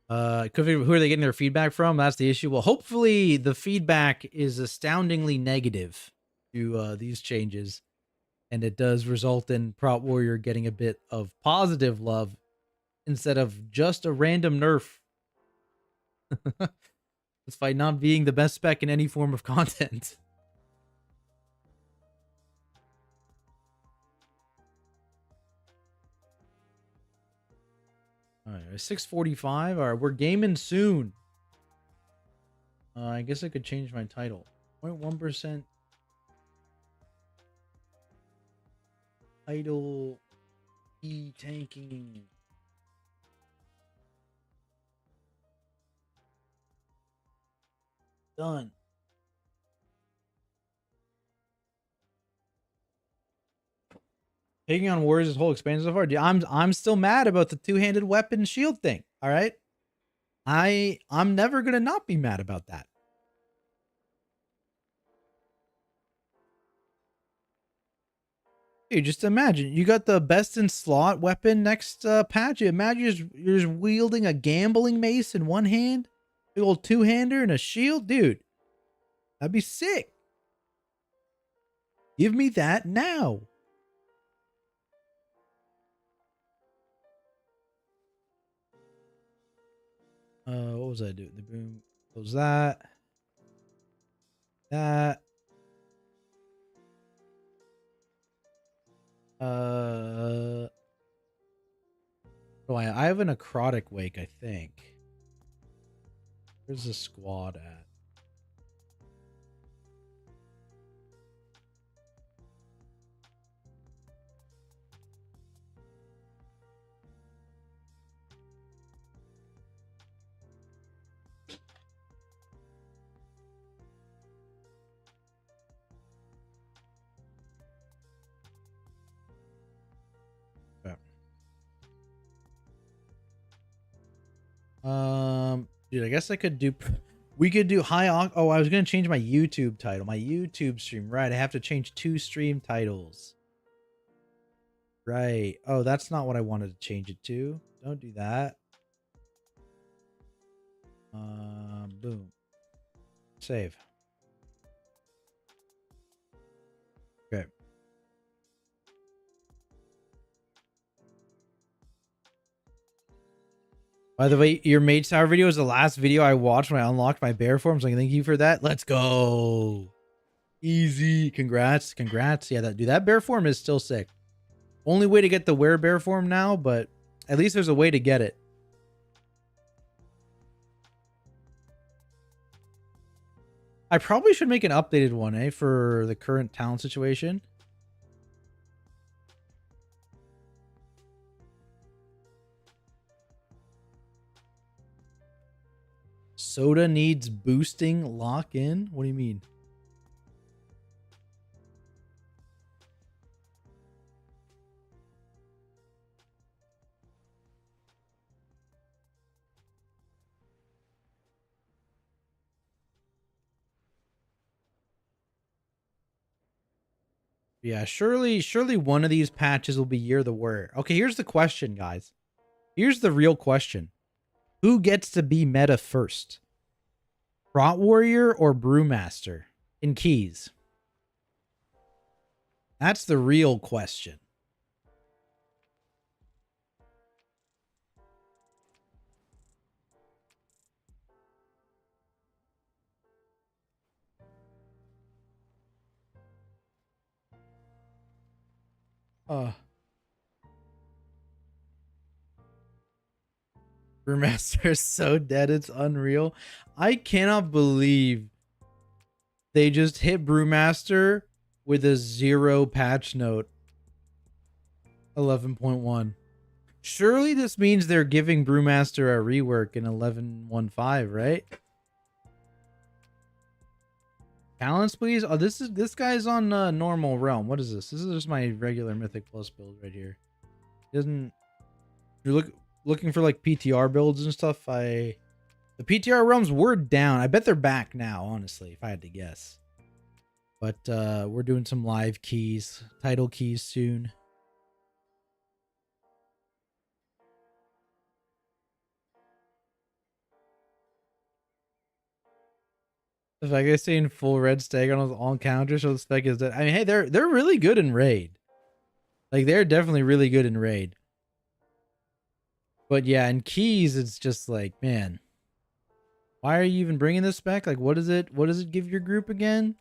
Who are they getting their feedback from? That's the issue. Well, hopefully the feedback is astoundingly negative to these changes, and it does result in Prot Warrior getting a bit of positive love instead of just a random nerf. Despite not being the best spec in any form of content. All right, 6:45. All right, we're gaming soon. I guess I could change my title. 0.1% title tanking. Done. Taking on Warriors' whole expansion so far. I'm still mad about the two-handed weapon shield thing. All right, I'm never gonna not be mad about that. Dude, just imagine you got the best in slot weapon next patch. Imagine you're just wielding a gambling mace in one hand, big old two-hander and a shield, dude. That'd be sick. Give me that now. What was I doing? The boom. Close that. That. Oh, I have a necrotic wake, I think. Where's the squad at? Dude, I guess I could do. We could do high. Oh, I was gonna change my YouTube title. My YouTube stream. Right, I have to change 2 stream titles. Right. Oh, that's not what I wanted to change it to. Don't do that. Boom. Save. Okay. By the way, your Mage Tower video is the last video I watched when I unlocked my bear form. So thank you for that. Let's go. Easy. Congrats. Congrats. Yeah, that bear form is still sick. Only way to get the wear bear form now, but at least there's a way to get it. I probably should make an updated one, for the current talent situation. Soda needs boosting lock in? What do you mean? Yeah, surely one of these patches will be Year of the Warrior. Okay, here's the question, guys. Here's the real question. Who gets to be meta first? Prot Warrior or Brewmaster in keys? That's the real question. Brewmaster is so dead, it's unreal. I cannot believe they just hit Brewmaster with a 0 patch note. 11.1. Surely this means they're giving Brewmaster a rework in 11.15, right? Talents, please. Oh, this guy's on normal realm. What is this? This is just my regular Mythic Plus build right here. Doesn't you're looking for like PTR builds and stuff? The PTR realms were down. I bet they're back now, honestly, if I had to guess. But we're doing some live keys, title keys soon. The fact I stay in full red stag on all encounters, so the spec is dead. I mean, hey, they're really good in raid. Like they're definitely really good in raid. But yeah, in keys, it's just like, man, why are you even bringing this spec? Like, what does it give your group again?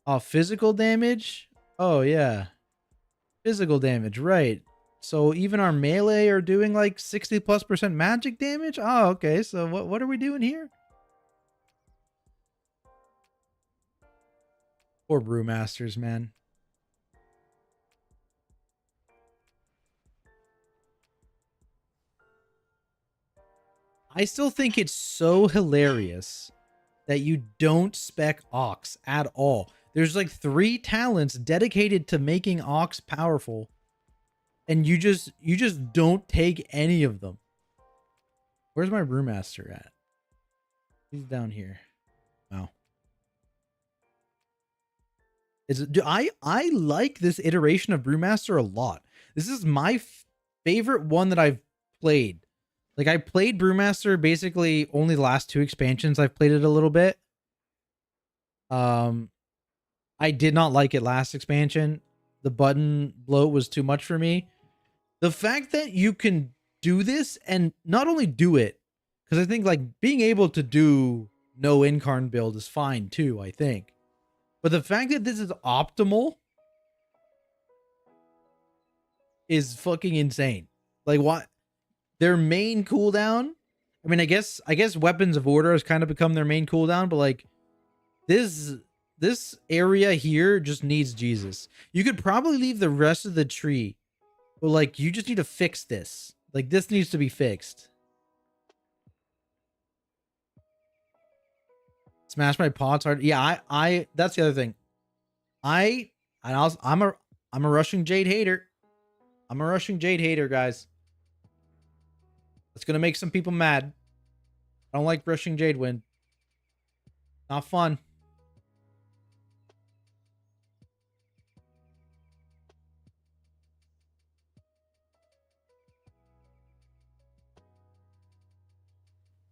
Oh, physical damage? Oh yeah, physical damage, right? So even our melee are doing like 60+% magic damage. Oh, okay. So what are we doing here? Poor Brewmasters, man. I still think it's so hilarious that you don't spec Ox at all. There's like 3 talents dedicated to making Ox powerful, and you just don't take any of them. Where's my Brewmaster at? He's down here. Wow. I like this iteration of Brewmaster a lot. This is my favorite one that I've played. Like I played Brewmaster basically only the last 2 expansions. I've played it a little bit. I did not like it last expansion. The button bloat was too much for me. The fact that you can do this and not only do it, because I think like being able to do no incarn build is fine too, I think. But the fact that this is optimal is fucking insane. Like what their main cooldown, I mean, I guess Weapons of Order has kind of become their main cooldown, but like this area here just needs Jesus. You could probably leave the rest of the tree, but like you just need to fix this. Like this needs to be fixed. Smash my pots hard. Yeah, I that's the other thing. I'm a rushing Jade hater. I'm a rushing Jade hater, guys. It's gonna make some people mad. I don't like rushing Jade Wind. Not fun.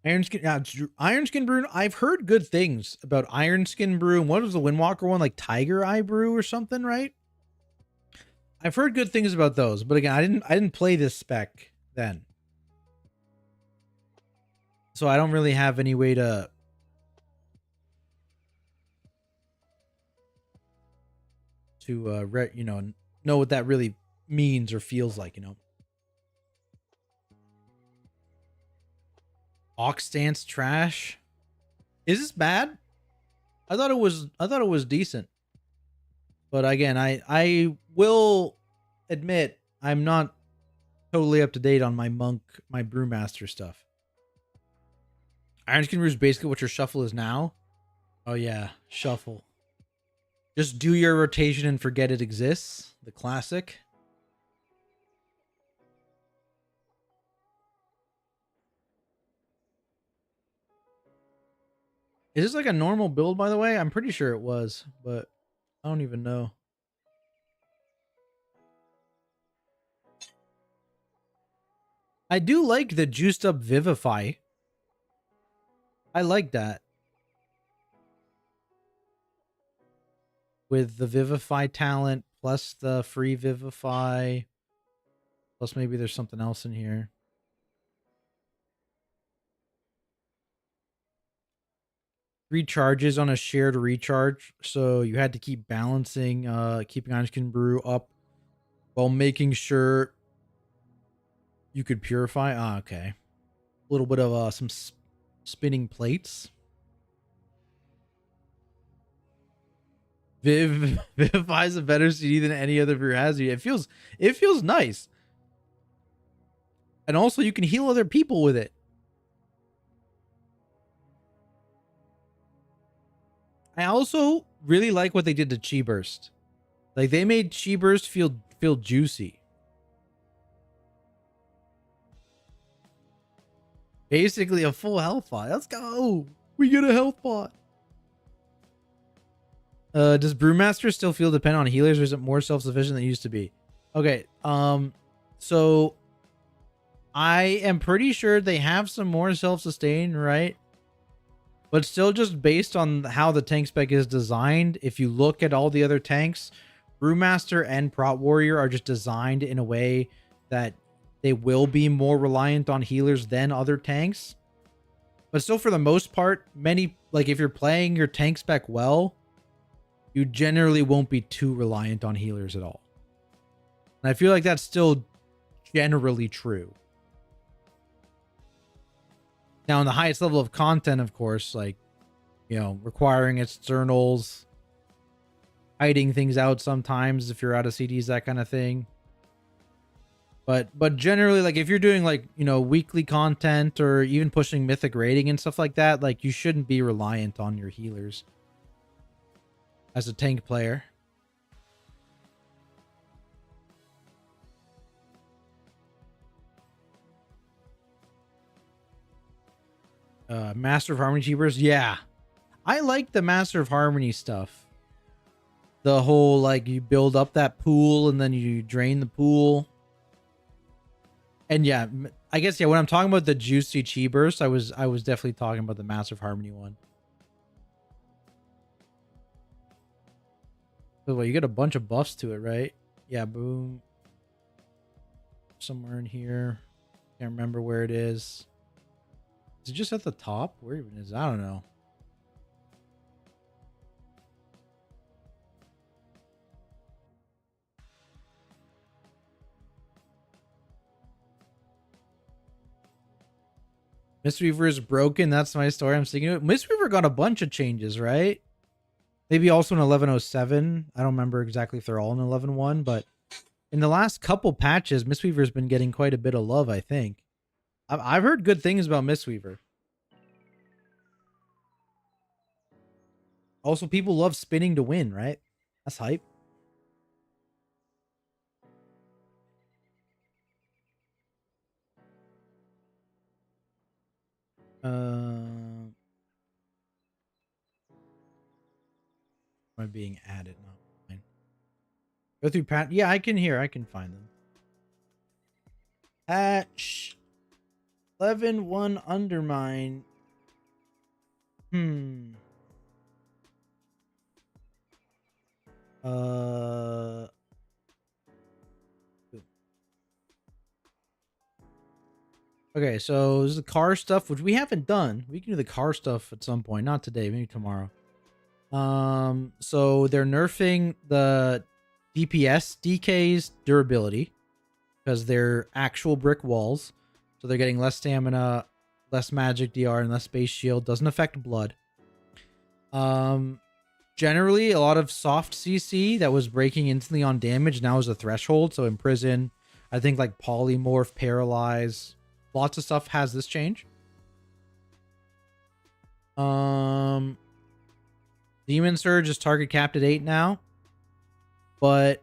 Iron Skin Brew. I've heard good things about Iron Skin Brew. And what was the Windwalker one? Like Tiger Eye Brew or something, right? I've heard good things about those, but again, I didn't play this spec then, so I don't really have any way to know what that really means or feels like. Ox stance trash. Is this bad? I thought it was decent. But again, I will admit I'm not totally up to date on my brewmaster stuff. Iron Skin Brew is basically what your shuffle is now. Oh yeah, shuffle. Just do your rotation and forget it exists. The classic. Is this like a normal build, by the way? I'm pretty sure it was, but I don't even know. I do like the juiced up Vivify. I like that. With the Vivify talent plus the free Vivify. Plus maybe there's something else in here. Recharges on a shared recharge. So you had to keep balancing, keeping Iron Skin Brew up while making sure you could purify. Ah, okay. A little bit of some spinning plates. Vivifies a better CD than any other brew has. It feels nice. And also you can heal other people with it. I also really like what they did to Chi Burst. Like they made Chi Burst feel juicy. Basically a full health bot. Let's go. We get a health bot. Does Brewmaster still feel dependent on healers, or is it more self-sufficient than it used to be? Okay. So I am pretty sure they have some more self-sustain, right? But still, just based on how the tank spec is designed, if you look at all the other tanks, Brewmaster and Prot Warrior are just designed in a way that they will be more reliant on healers than other tanks. But still, for the most part, if you're playing your tank spec well, you generally won't be too reliant on healers at all. And I feel like that's still generally true. Now, in the highest level of content, of course, requiring externals, hiding things out sometimes if you're out of CDs, that kind of thing. But generally, if you're doing weekly content or even pushing mythic rating and stuff like that, you shouldn't be reliant on your healers as a tank player. Master of Harmony Cheapers, yeah. I like the Master of Harmony stuff. The whole you build up that pool and then you drain the pool. And yeah, I guess when I'm talking about the juicy Chi Burst, I was definitely talking about the Master of Harmony one. But you get a bunch of buffs to it, right? Yeah, boom. Somewhere in here. Can't remember where it is. Is it just at the top? Where even is it? I don't know. Mistweaver is broken. That's my story. I'm sticking to it. Mistweaver got a bunch of changes, right? Maybe also in 1107. I don't remember exactly if they're all in 11.1, but in the last couple patches, Mistweaver's been getting quite a bit of love, I think. I've heard good things about Mistweaver. Also, people love spinning to win, right? That's hype. Am I being added? Not mine. Go through pat. Yeah, I can find them. Patch. 11-1 undermine. Uh, okay, so this is the car stuff, which we haven't done. We can do the car stuff at some point, not today, maybe tomorrow. So they're nerfing the DPS DK's durability because they're actual brick walls. So they're getting less stamina, less magic DR, and less base shield. Doesn't affect blood. Generally, a lot of soft CC that was breaking instantly on damage now is a threshold. So imprison, I think like polymorph, paralyze, lots of stuff has this change. Demon Surge is target capped at 8 now. But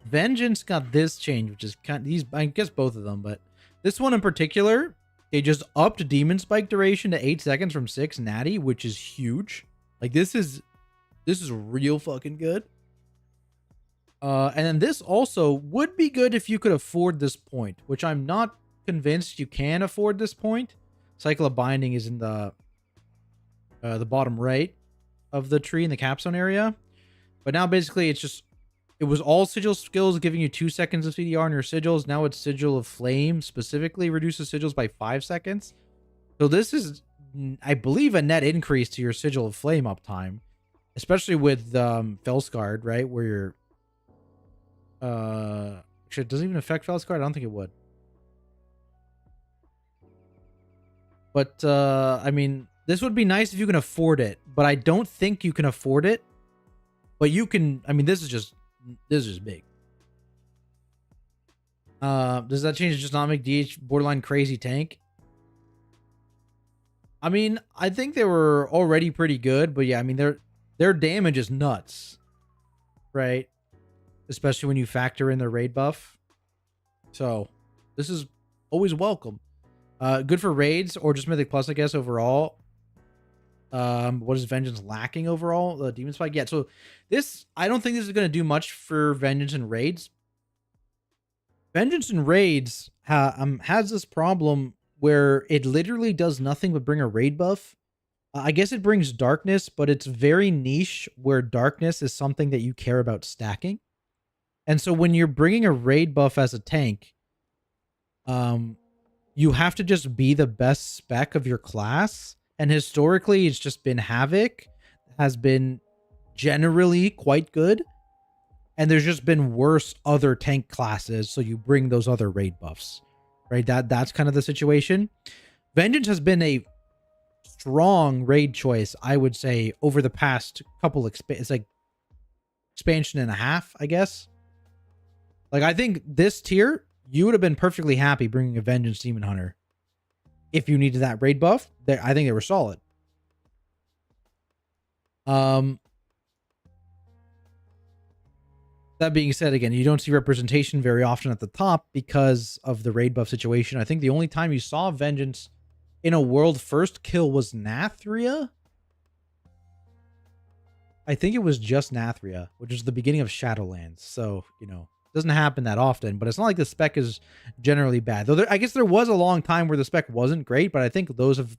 Vengeance got this change, which is kind of these, I guess both of them, but this one in particular, they just upped Demon Spike duration to 8 seconds from 6 natty, which is huge. Like this is real fucking good. And then this also would be good if you could afford this point, which I'm not convinced you can afford this point. Cycle of Binding is in the bottom right of the tree in the capstone area. But now basically it's just, it was all sigil skills giving you 2 seconds of CDR on your sigils. Now it's Sigil of Flame specifically reduces sigils by 5 seconds. So this is, I believe, a net increase to your Sigil of Flame uptime, especially with Fellscarred, right? Where you're actually it doesn't even affect Fellscarred. I don't think it would. But I mean, this would be nice if you can afford it, but I don't think you can afford it. But you can, I mean, this is just big. Does that change just not make DH borderline crazy tank? I mean, I think they were already pretty good, but yeah, I mean, their damage is nuts, right? Especially when you factor in their raid buff. So this is always welcome. Good for raids or just Mythic Plus, I guess, overall. What is Vengeance lacking overall? The Demon Spike? Yeah, so this, I don't think this is going to do much for Vengeance and raids. Vengeance and raids has this problem where it literally does nothing but bring a raid buff. I guess it brings darkness, but it's very niche where darkness is something that you care about stacking. And so when you're bringing a raid buff as a tank, you have to just be the best spec of your class. And historically, it's just been Havoc has been generally quite good. And there's just been worse other tank classes, so you bring those other raid buffs, right? That's kind of the situation. Vengeance has been a strong raid choice, I would say, over the past couple it's like expansion and a half, I guess. Like, I think this tier, you would have been perfectly happy bringing a Vengeance Demon Hunter. If you needed that raid buff, I think they were solid. That being said, again, you don't see representation very often at the top because of the raid buff situation. I think the only time you saw Vengeance in a world first kill was Nathria. I think it was just Nathria, which is the beginning of Shadowlands. So, you know, it doesn't happen that often, but it's not like the spec is generally bad. Though I guess there was a long time where the spec wasn't great, but I think those have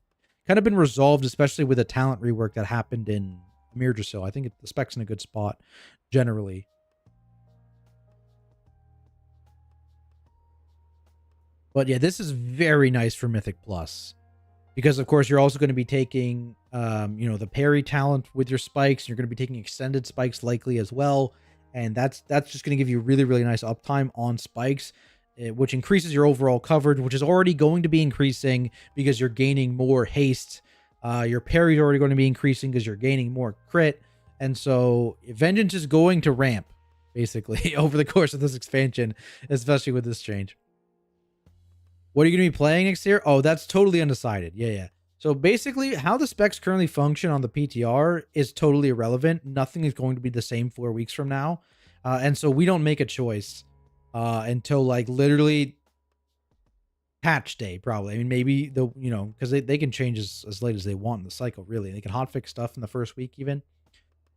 kind of been resolved, especially with the talent rework that happened in Mirdrasil. I think the spec's in a good spot generally. But yeah, this is very nice for Mythic Plus. Because, of course, you're also going to be taking, you know, the parry talent with your spikes. You're going to be taking extended spikes likely as well. And that's just going to give you really, really nice uptime on spikes, which increases your overall coverage, which is already going to be increasing because you're gaining more haste. Your parry is already going to be increasing because you're gaining more crit. And so Vengeance is going to ramp, basically, over the course of this expansion, especially with this change. What are you going to be playing next year? Oh, that's totally undecided. Yeah. So basically, how the specs currently function on the PTR is totally irrelevant. Nothing is going to be the same 4 weeks from now. And so we don't make a choice until like literally patch day, probably. I mean, maybe because they can change as late as they want in the cycle, really. They can hotfix stuff in the first week even.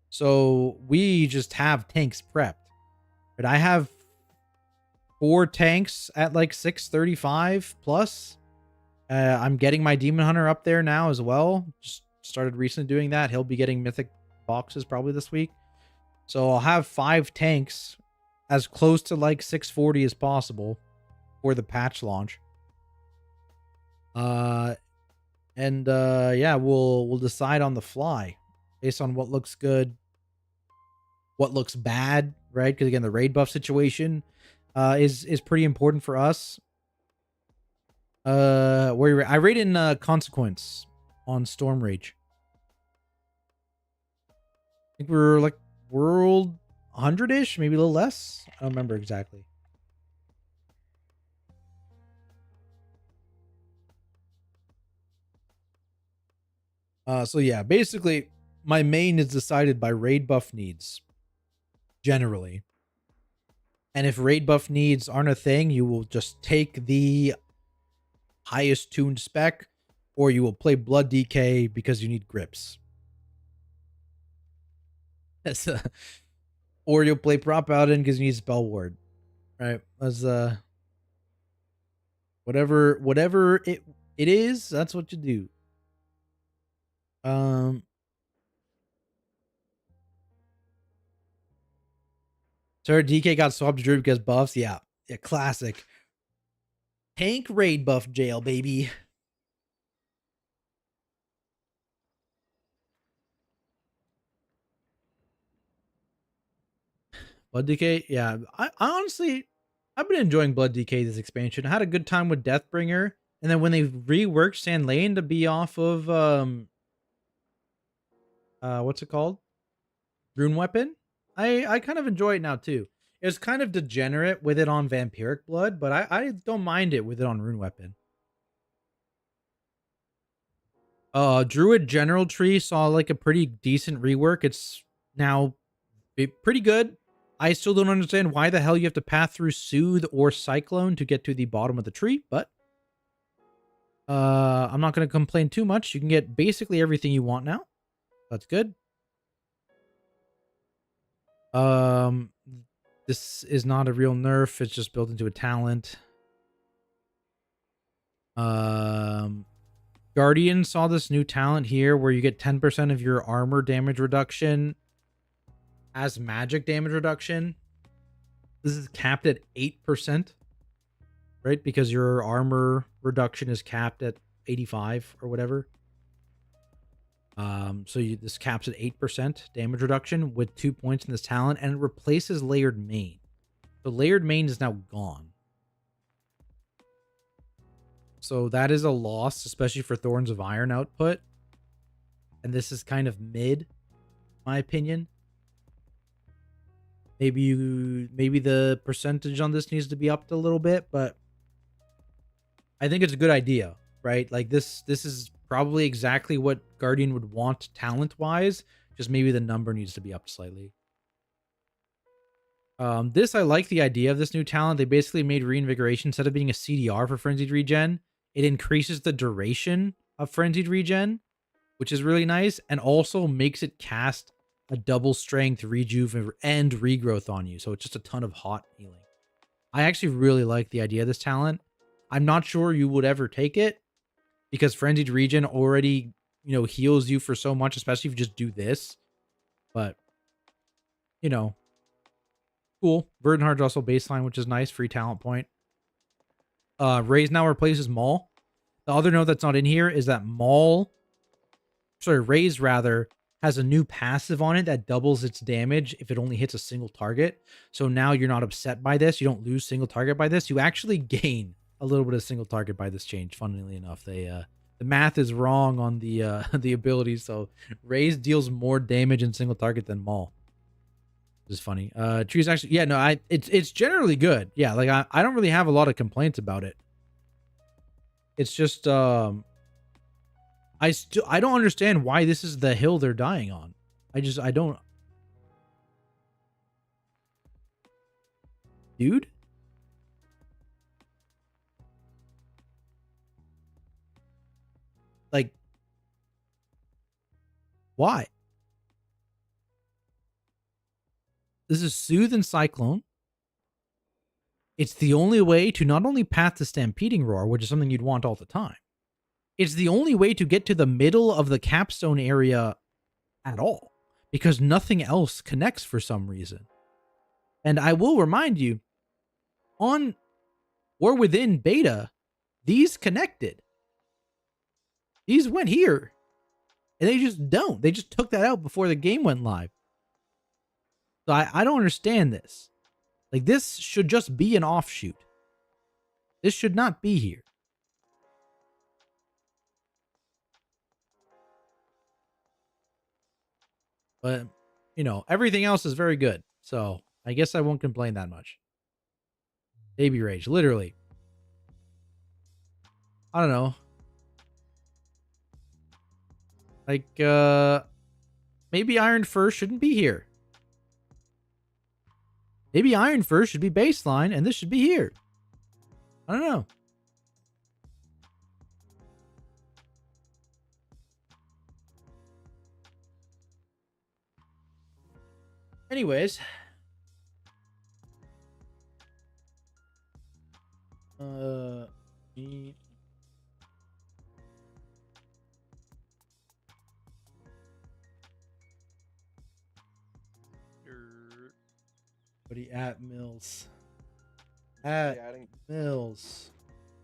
So we just have tanks prepped. But I have 4 tanks at like 635 plus. I'm getting my Demon Hunter up there now as well. Just started recently doing that. He'll be getting mythic boxes probably this week. So I'll have 5 tanks as close to like 640 as possible for the patch launch. Yeah, we'll decide on the fly based on what looks good, what looks bad, right? Because again, the raid buff situation is pretty important for us. Where I raid in Consequence on Storm Rage. I think we're like world 100-ish, maybe a little less. I don't remember exactly. So yeah, basically my main is decided by raid buff needs generally. And if raid buff needs aren't a thing, you will just take the highest tuned spec, or you will play Blood DK because you need grips. Or you'll play Prop Paladin because you need Spell Ward. Right? As whatever it is, that's what you do. Sir, DK got swapped to Druid because buffs. Yeah, classic. Tank raid buff jail, baby. Blood DK, yeah. I honestly, I've been enjoying Blood DK this expansion. I had a good time with Deathbringer, and then when they reworked Sand Lane to be off of what's it called? Rune Weapon. I kind of enjoy it now too. It was kind of degenerate with it on Vampiric Blood, but I don't mind it with it on Rune Weapon. Druid General Tree saw like a pretty decent rework. It's now pretty good. I still don't understand why the hell you have to path through Soothe or Cyclone to get to the bottom of the tree, but I'm not going to complain too much. You can get basically everything you want now. That's good. This is not a real nerf. It's just built into a talent. Guardian saw this new talent here where you get 10% of your armor damage reduction as magic damage reduction. This is capped at 8%, right? Because your armor reduction is capped at 85 or whatever. This caps at 8% damage reduction with 2 points in this talent, and it replaces Layered Mane. So Layered Mane is now gone. So that is a loss, especially for Thorns of Iron output. And this is kind of mid, my opinion. Maybe the percentage on this needs to be upped a little bit, but I think it's a good idea, right? Like this is probably exactly what Guardian would want talent-wise. Just maybe the number needs to be upped slightly. I like the idea of this new talent. They basically made Reinvigoration, instead of being a CDR for Frenzied Regen, it increases the duration of Frenzied Regen, which is really nice, and also makes it cast a double strength, rejuve, and regrowth on you. So it's just a ton of hot healing. I actually really like the idea of this talent. I'm not sure you would ever take it because Frenzied Regen already, heals you for so much, especially if you just do this. But, cool. Verdant Heart's also baseline, which is nice. Free talent point. Raise now replaces Maul. The other note that's not in here is that Raise rather, has a new passive on it that doubles its damage if it only hits a single target. So now you're not upset by this. You don't lose single target by this. You actually gain a little bit of single target by this change. Funnily enough, the math is wrong on the the abilities. So Raise deals more damage in single target than Maul. Which is funny. Tree's actually, yeah, no, it's generally good. Yeah, like I don't really have a lot of complaints about it. It's just I don't understand why this is the hill they're dying on. I don't. Dude? Like, why? This is Soothe and Cyclone. It's the only way to not only path the Stampeding Roar, which is something you'd want all the time, It's the only way to get to the middle of the capstone area at all, because nothing else connects for some reason. And I will remind you, on or within beta, these connected. These went here. And they just don't. They just took that out before the game went live. So I don't understand this. Like, this should just be an offshoot. This should not be here. But, you know, everything else is very good. So I guess I won't complain that much. Baby rage, literally. I don't know. Like, maybe Iron Fur shouldn't be here. Maybe Iron Fur should be baseline and this should be here. I don't know. Anyways. Everybody at Mills. At Mills.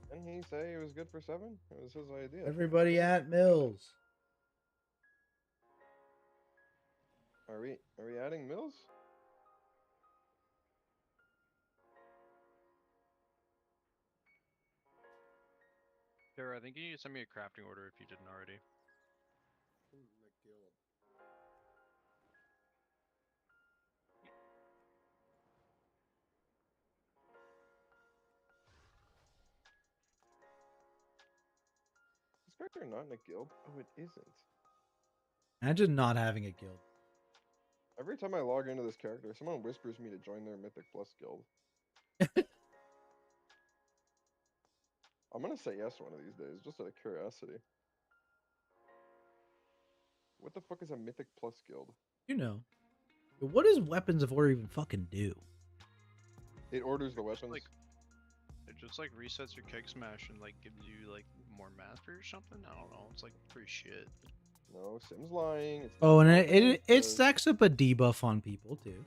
Didn't he say it was good for 7? It was his idea. Everybody at Mills. Are we adding Mills? Tara, I think you need to send me a crafting order if you didn't already. Is this character not in a guild? Oh, it isn't. Imagine not having a guild. Every time I log into this character, someone whispers me to join their Mythic Plus guild. I'm gonna say yes one of these days, just out of curiosity. What the fuck is a Mythic Plus guild? You know. What does Weapons of Order even fucking do? It orders the weapons. It just like resets your keg smash and like gives you like more mastery or something. I don't know. It's like pretty shit. No, Sim's lying. It's Oh, and not what it says. stacks up a debuff on people too.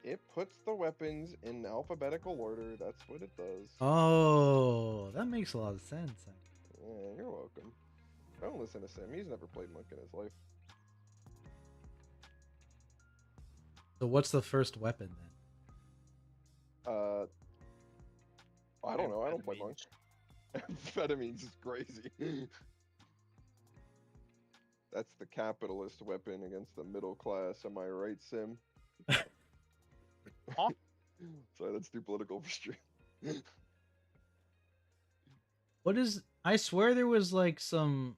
It puts the weapons in alphabetical order. That's what it does. Oh, that makes a lot of sense. Yeah, you're welcome. Don't listen to Sim. He's never played Monk in his life. So what's the first weapon then? I don't know. I don't play Monk. Amphetamines is crazy. That's the capitalist weapon against the middle class. Am I right, Sim? Huh? Sorry, that's too political for stream. What is? I swear there was like some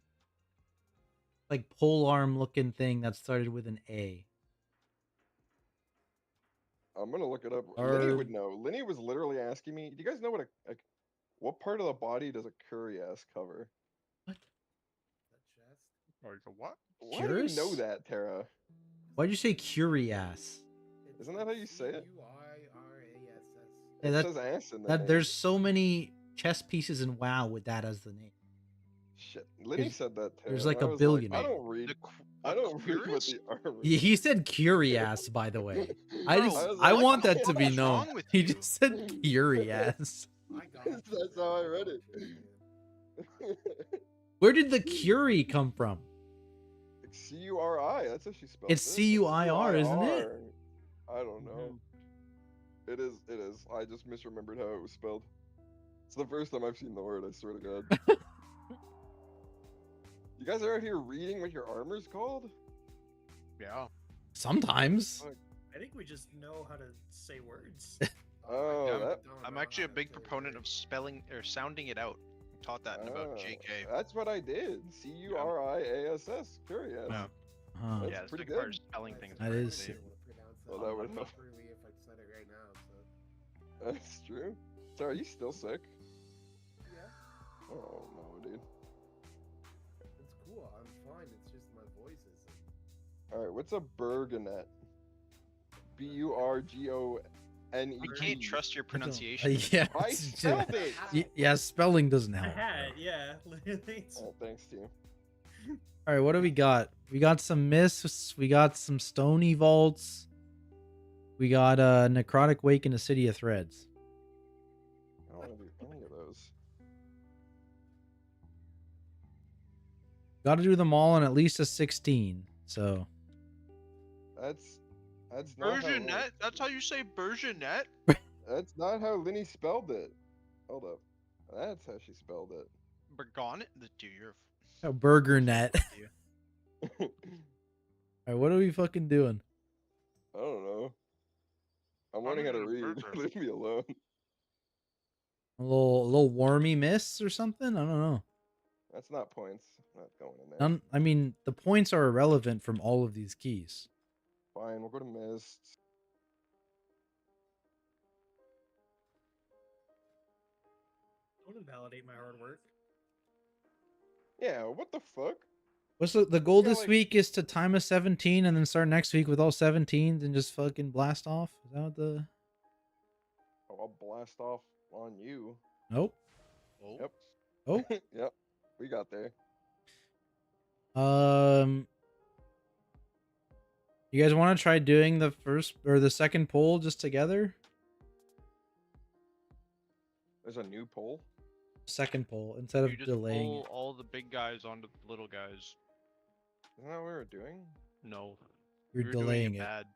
like pole arm looking thing that started with an A. I'm gonna look it up. Linny would know. Linny was literally asking me, "Do you guys know what what part of the body does a curry ass cover?" What? Or the what? Why do you know that, Tara? Why'd you say curious? Isn't that how you say it? Yeah, It says ass in the name. there's so many chess pieces in WoW with that as the name. Shit, Linny said that. Tara. There's like and a I was billion. I don't read. I don't read what the armor. He said curious, by the way. Bro, I want what that to the be fuck is known. wrong with He you? just said curious. That's how I read it. Where did the Curie come from? C-U-R-I. That's how she spells it. It's C-U-I-R, isn't it? I don't know. It is. It is. I just misremembered how it was spelled. It's the first time I've seen the word. I swear to God. You guys are out here reading what your armor's called? Yeah. Sometimes. I think we just know how to say words. Oh, Yeah, that. I'm actually a big proponent of spelling or sounding it out. I taught that in about JK. That's what I did. C-U-R-I-A-S-S. Curious. Yeah. Huh. That's Yeah, it's pretty big part of good. spelling things. That is. Well, that would help. properly if I said it right now. So. That's true. So are you still sick? Yeah, Oh no, dude. it's cool. I'm fine. It's just my voice isn't. All right, what's a burgonet? B-U-R-G-O-N-E-T. We can't N-E-T. trust your I don't- pronunciation. yeah, I it's just- spelled it! yeah, spelling doesn't I help. had, bro. yeah. Literally. Oh, thanks, team. All right, what do we got? We got some mists. We got some stony vaults. We got necrotic wake in the city of threads. I don't want to do any of those. Got to do them all in at least a 16. So That's not how Bergenet? That's how you say Bergenet? that's not how Linny spelled it. Hold up. That's how she spelled it. Bergonet? Dude, you're a burger net. you. All right, what are we fucking doing? I don't know. I'm I'm learning how to eating a read. burger. Leave me alone. A little wormy mists or something? I don't know. That's not points. Not going in there. None, I mean, the points are irrelevant from all of these keys. Fine, we'll go to mist. Don't invalidate my hard work. Yeah, what the fuck? What's the goal got, this like- week is to time a 17 and then start next week with all 17s and just fucking blast off? Is that what the... Oh, I'll blast off on you. Nope. Oh. Yep. Oh. Yep. We got there. You guys want to try doing the first or the second poll just together? There's a new poll. Second poll instead of You just delaying pull it. all the big guys onto the little guys. Isn't that what we were doing? No. You're you were doing delaying it it. bad.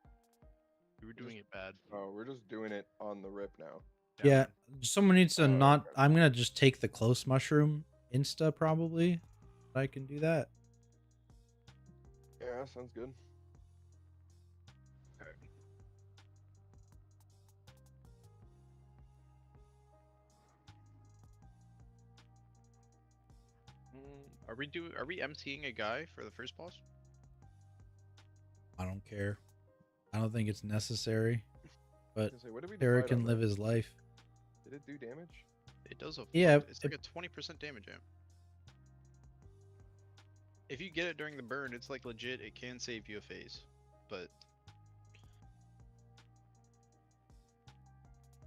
You were doing it bad. Oh, we're just doing it on the rip now. Yeah, someone needs to Oh, not. okay. I'm gonna just take the close mushroom insta probably. I can do that. Yeah, sounds good. Are we emceeing a guy for the first boss? I don't care. I don't think it's necessary. I But was gonna say, what did we Tara decide can on live that? his life. Did it do damage? It does a Yeah, it's like a 20% damage amp. If you get it during the burn, it's like legit, it can save you a phase. But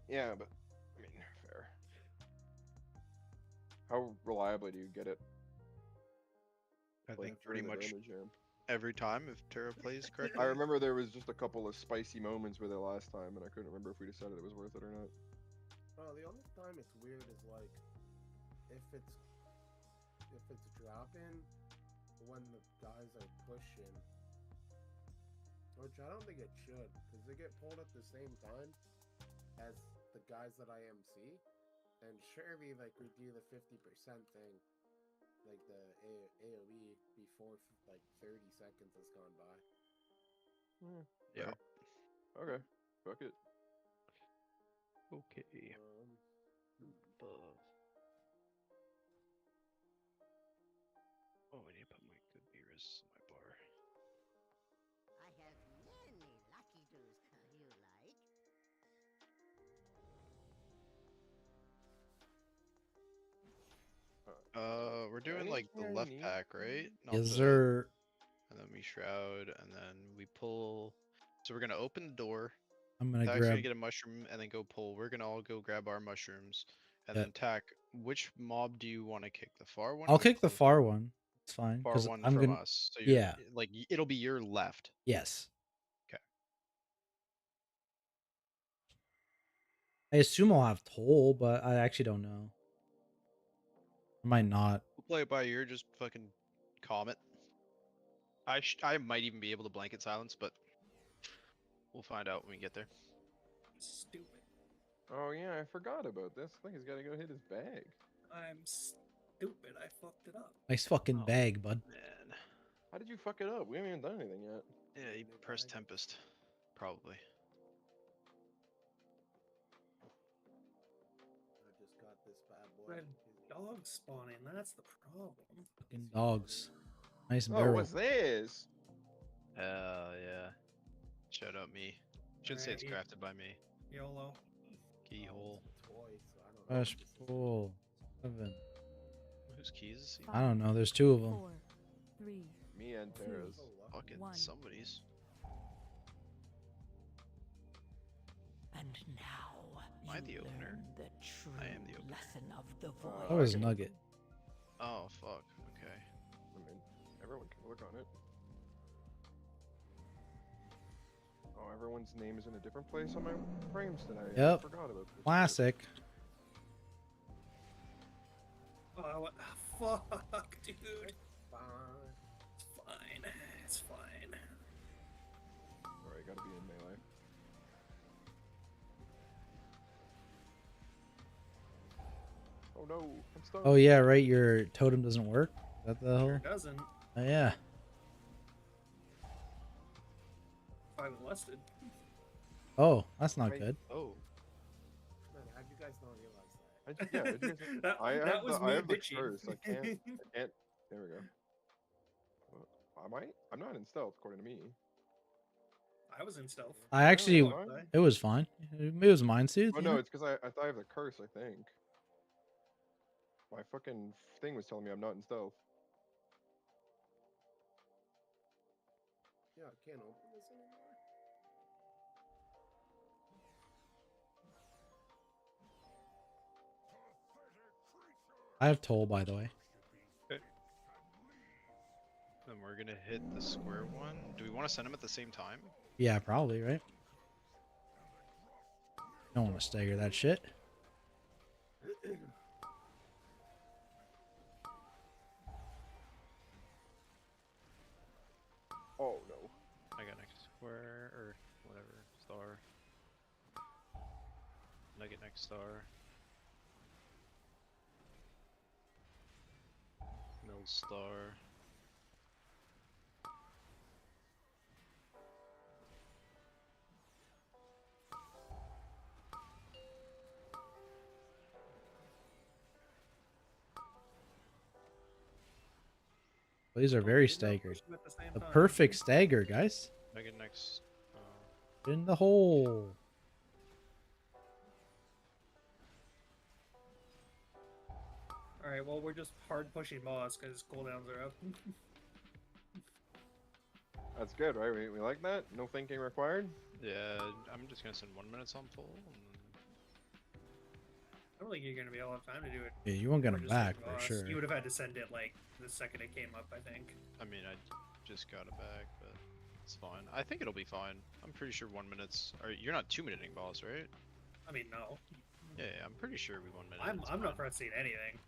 Yeah, but I mean, fair. How reliably do you get it? I Like, think pretty during the much damage amp? every time if Terra plays correctly. I remember there was just a couple of spicy moments with it last time, and I couldn't remember if we decided it was worth it or not. The only time it's weird is like if it's dropping when the guys are pushing, which I don't think it should, because they get pulled at the same time as the guys that I MC, and surely like we do the 50% thing, like the AOE before like 30 seconds has gone by. Yeah. Okay. Fuck it. Okay. Oh, I need to put my good beers on my bar. I have many lucky doos you like. We're doing like the Anything I left need? pack, right? Not Is the- there? And then we shroud, and then we pull. So we're gonna open the door. I'm gonna Tack's grab. gonna get a mushroom, and then go pull. We're gonna all go grab our mushrooms, and Yeah. then Tack. Which mob do you want to kick? The far one? or I'll kick the close far one. It's fine Far because one I'm from gonna. us. So you're, Yeah. like it'll be your left. Yes. 'Kay. I assume I'll have toll, but I actually don't know. I might not. We'll play it by ear. Just fucking comet. I might even be able to blanket silence, but we'll find out when we get there. Stupid. Oh yeah, I forgot about this. I think he's gotta go hit his bag. I'm stupid. I fucked it up. Nice fucking Oh. bag, bud. Man. How did you fuck it up? We haven't even done anything yet. Yeah, he pressed Tempest. Probably. I just got this bad boy. Red dog spawning. That's the problem. Fucking dogs. Nice Oh, barrel. what's this? Yeah. Shout out me. Should say it's Alright. crafted by me. YOLO. Keyhole. Toy, so I don't know. Fresh if this is- pull. 7. Whose keys is he? I don't know. There's 2 of them. 4, 3, Me and Tara's. Oh, wow. Fucking One. somebody's. And now Am I the you opener? learn the true I am the opener. lesson of the void. That was Nugget. Oh fuck. Okay. I mean, everyone can look on it. Oh, everyone's name is in a different place on my frames tonight. Yep. I forgot about this. Classic. Oh, what? Fuck, dude. Fine. It's fine. It's fine. Alright, gotta be in melee. Oh no, I'm stuck. Oh yeah, right. Your totem doesn't work. Is that the Sure whole? doesn't. Oh yeah. If I molested. Oh, that's not Wait. good. Oh. Man, how'd you guys not realize that? Yeah, you guys, that, I that have was the, me I have the bitching. curse. I can't. There we go. Am I? I'm not in stealth, according to me. I was in stealth. I actually, am I? it was fine. It was mine too. Oh no, it's because I thought I have the curse. I think my fucking thing was telling me I'm not in stealth. Yeah, I can't open this anymore. I have toll, by the way. Then we're gonna hit the square one. Do we want to send them at the same time? Yeah, probably right. Don't want to stagger that shit. Oh no. I got next square or whatever star. Nugget next star. Mill star. These are Oh, very we did not staggered. push them at the same The time. perfect stagger, guys. Nugget next. In the hole. Alright, well, we're just hard pushing boss because cooldowns are up. That's good, right? We like that. No thinking required. Yeah, I'm just gonna send 1 minute on full. And I don't think you're gonna be able to have time to do it. Yeah, you won't get We're them just saying back for boss. sure. You would have had to send it like the second it came up, I think. I mean, I just got it back, but it's fine. I think it'll be fine. I'm pretty sure 1 minute's. Or you're not 2 minuting boss, right? I mean, no. Yeah, I'm pretty sure we 1 minute. I'm it's not fine. pressing anything.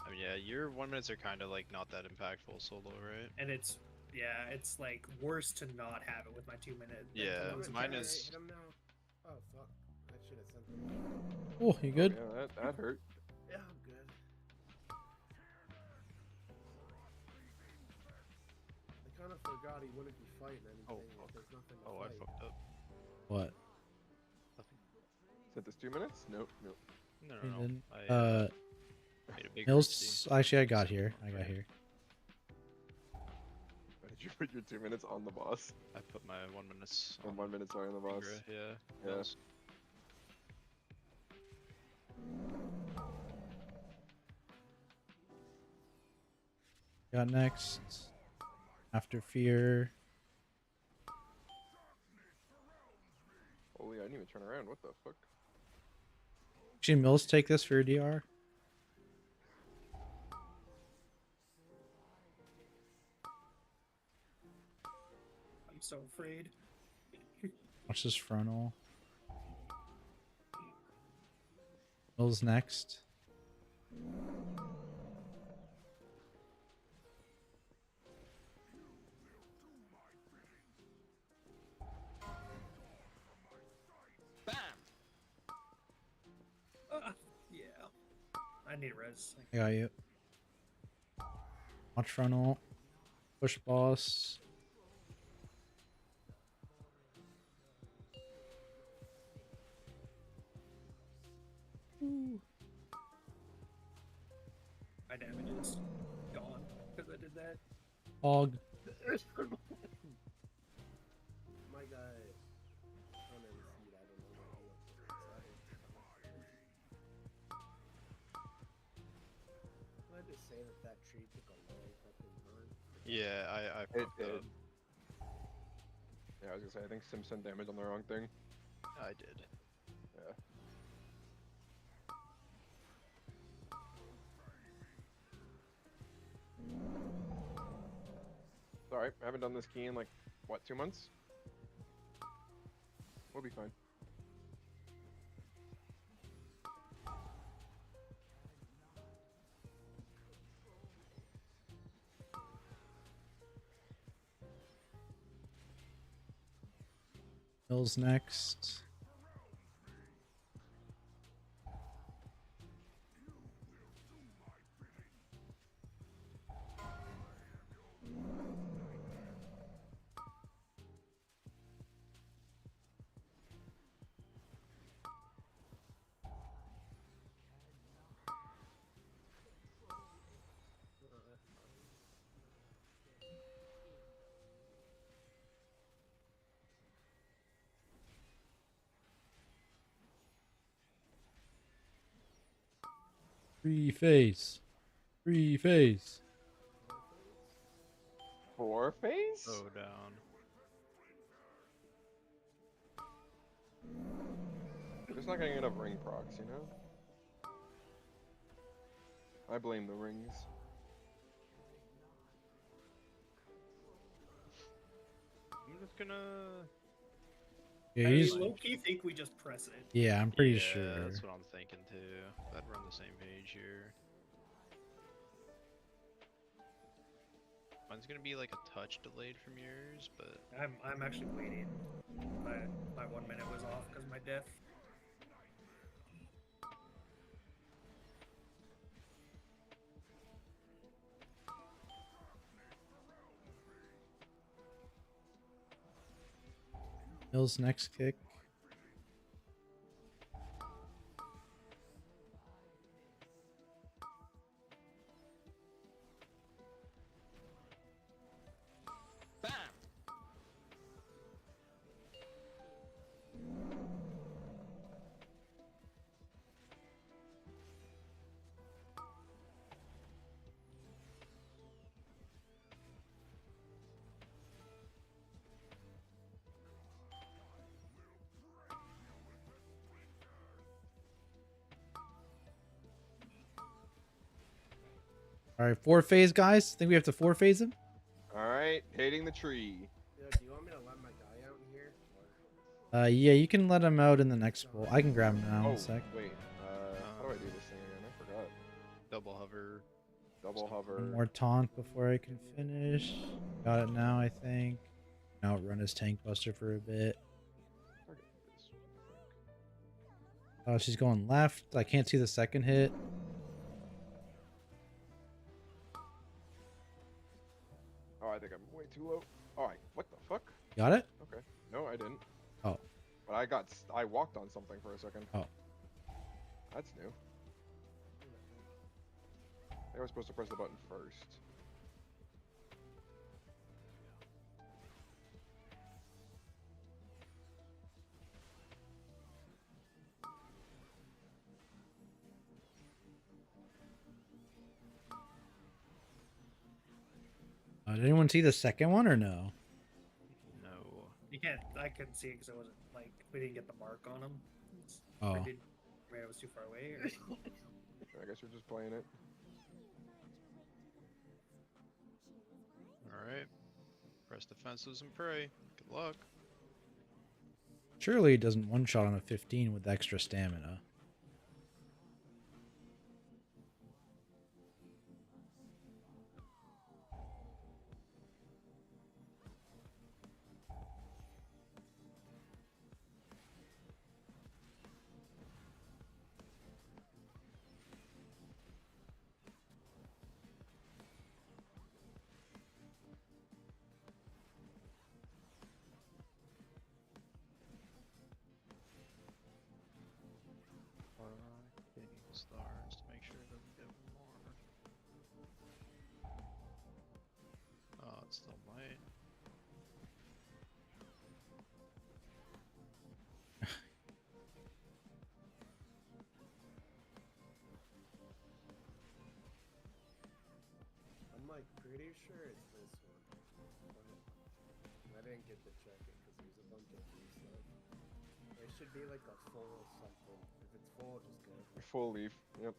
I mean, yeah, your 1 minutes are kind of like not that impactful solo, right? And it's, yeah, it's like worse to not have it with my 2 minute. than Yeah, to lose it. mine Alright, is- hit him now. Oh fuck! I should have sent him. Oh, you good? Oh, yeah, that hurt. Yeah, I'm good. I kind of forgot he wouldn't be fighting anything. Oh, if fuck. there's nothing to Oh, I fight. fucked up. What? Nothing. Is it this 2 minutes? Nope, nope. No, And no, no. then, I made a big Mills. Actually, I got here. I got here. Why did you put your 2 minutes on the boss? I put my 1 minutes And 1 minute, sorry, on the boss. Ingra, yeah. Yeah. Mills. Got next. After fear. Holy, I didn't even turn around. What the fuck? Actually, Mills, take this for your DR. I'm so afraid. Watch this frontal. Mills next. Yeah. I need res. I got you. Watch frontal. Push boss. My damage is gone because I did that. Hog. My guy. On his feet, I don't know what he Can I just say that tree took a long fucking burn? Yeah, I It fucked did. up. Yeah, I was gonna say, I think Sim sent damage on the wrong thing. I did. alright. I haven't done this key in like, what, 2 months? We'll be fine. Bill's next. Free face. Free face. 4 phase? Oh, down. Just not getting enough ring procs, you know? I blame the rings. I'm just gonna. Yeah, I he's, low key think we just press it. yeah, I'm pretty Yeah, sure. that's what I'm thinking too. I'd run the same page here. Mine's gonna be like a touch delayed from yours, but I'm actually waiting. My 1 minute was off because of my death. Bill's next kick. All right, 4-phase, guys. Think we have to 4-phase him? Alright, hitting the tree. Yeah, do you want me to let my guy out in here? Or... Yeah, you can let him out in the next bowl. I can grab him now. Oh, One sec. wait. How do I do this thing again? I forgot. double hover. Double One hover. One more taunt before I can finish. Got it now, I think. Now run his tank buster for a bit. Target this, Oh, she's going left. I can't see the second hit. Oh, I think I'm way too low. Alright, what the fuck? Got it? Okay. No, I didn't. Oh. But I walked on something for a second. Oh. That's new. I was supposed to press the button first. Did anyone see the second one or no? No. You can't. I couldn't see it because it wasn't like we didn't get the mark on him. Oh. Maybe it was too far away. Or... I guess we're just playing it. Alright. Press defenses and pray. Good luck. Surely it doesn't one-shot on a 15 with extra stamina. Hitting stars to make sure it doesn't get more. Oh, it still might. I'm like pretty sure it's this one. But I didn't get to check it because there's a bunch of free stuff. It should be like a full something. If it's full, just go. Full leaf. Yep.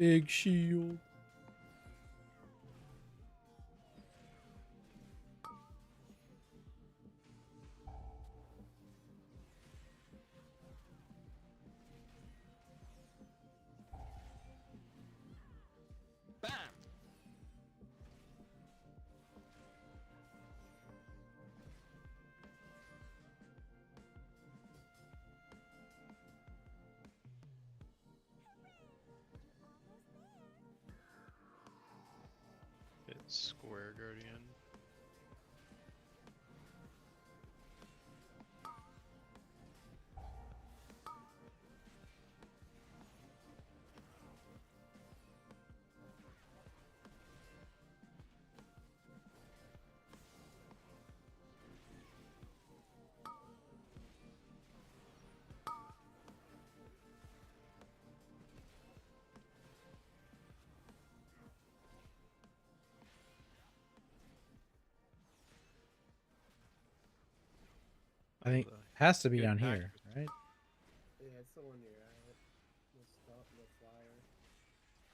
Big shield. It's square guardian. I think Oh, it has to be good on pack. here, right? Yeah, it's the one you're at. The stop the flyer.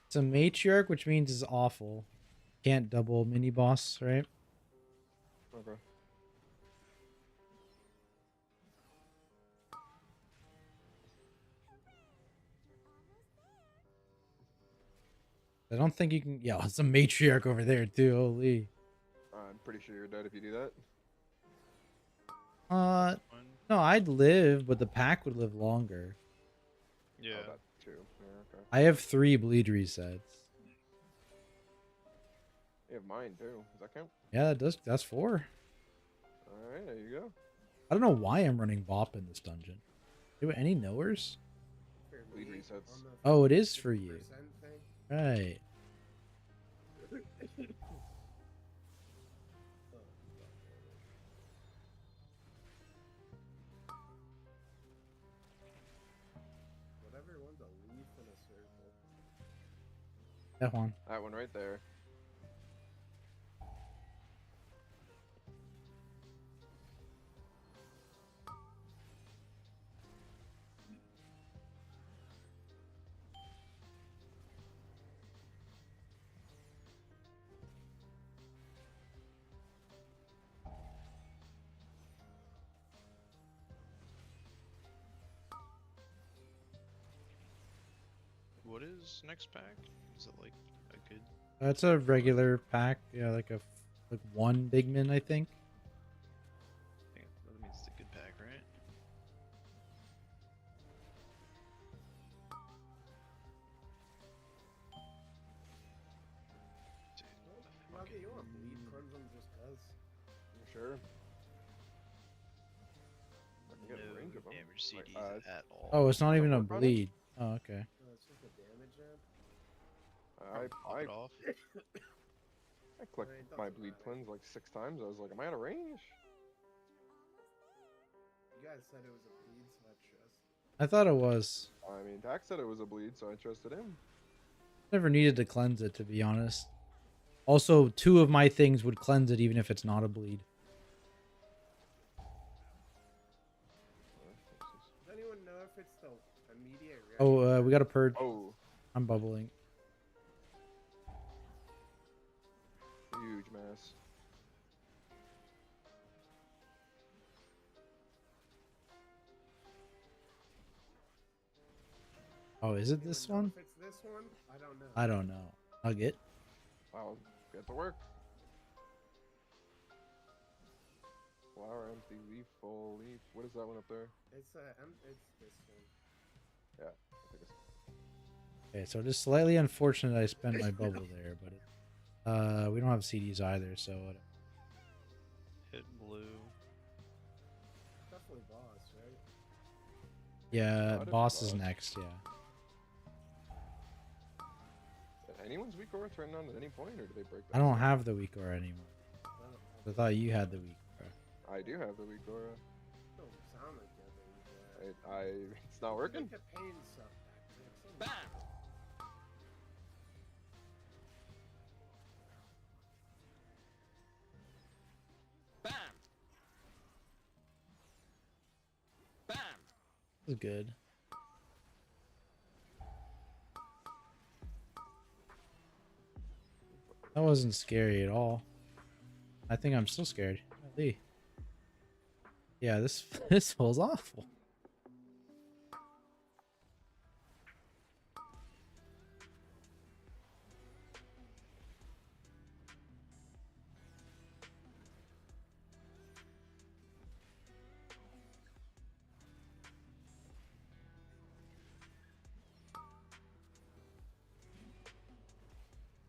It's a matriarch, which means it's awful. Can't double mini boss, right? Okay. I don't think you can. Yeah, it's a matriarch over there too. Holy. I'm pretty sure you're dead if you do that. Uh, One. no, I'd live, but the pack would live longer. Yeah. Oh, that too. Yeah, okay. I have 3 bleed resets. You have mine too. Does that count? Yeah, that does. That's 4. All right, there you go. I don't know why I'm running Bop in this dungeon. Do any knowers? For Bleed me, resets. on the Oh, it is for you. 50% thing. Right. Oh, God. Whatever one's a leaf in a circle. That one. That one right there. What is next pack? Is it like a good? That's a regular pack. Yeah, like like 1 Bigman, I think. I think that means it's a good pack, right? Dude, the Muggy, fucking you want bleed crimson just cuz? You sure? I can get a range of no them. damage Like, CDs at all. Oh, it's not even a work on it? bleed. Oh, okay. No, it's just a damage amp. Pop it off. I clicked It my doesn't bleed matter. cleanse like 6 times. I was like, am I out of range? You guys said it was a bleed, so I trust. I thought it was. I mean, Tax said it was a bleed, so I trusted him. Never needed to cleanse it, to be honest. Also, 2 of my things would cleanse it even if it's not a bleed. Does anyone know if it's the immediate reaction? Oh, we got a purge. Oh, I'm bubbling. huge mess. Oh, is it Anyone this know one? If it's this one, I don't know. I don't know. Nugget. I'll get to work. Flower, empty, leaf, full, leaf. What is that one up there? It's it's this one. Yeah, I think it's... Okay, so just slightly unfortunate I spent my bubble there, but we don't have CDs either, so Hit blue. Definitely boss, right? yeah, Not if boss is boss. next. Yeah, Anyone's weak aura turned on at any point, or do they break that? I don't have the weak aura anymore. I don't I thought you had the weak aura. I do have the weak aura. don't sound like you have any It's not working. Make a pain suck back. This is good. That wasn't scary at all. I think I'm still scared. Golly. Yeah, this this was awful.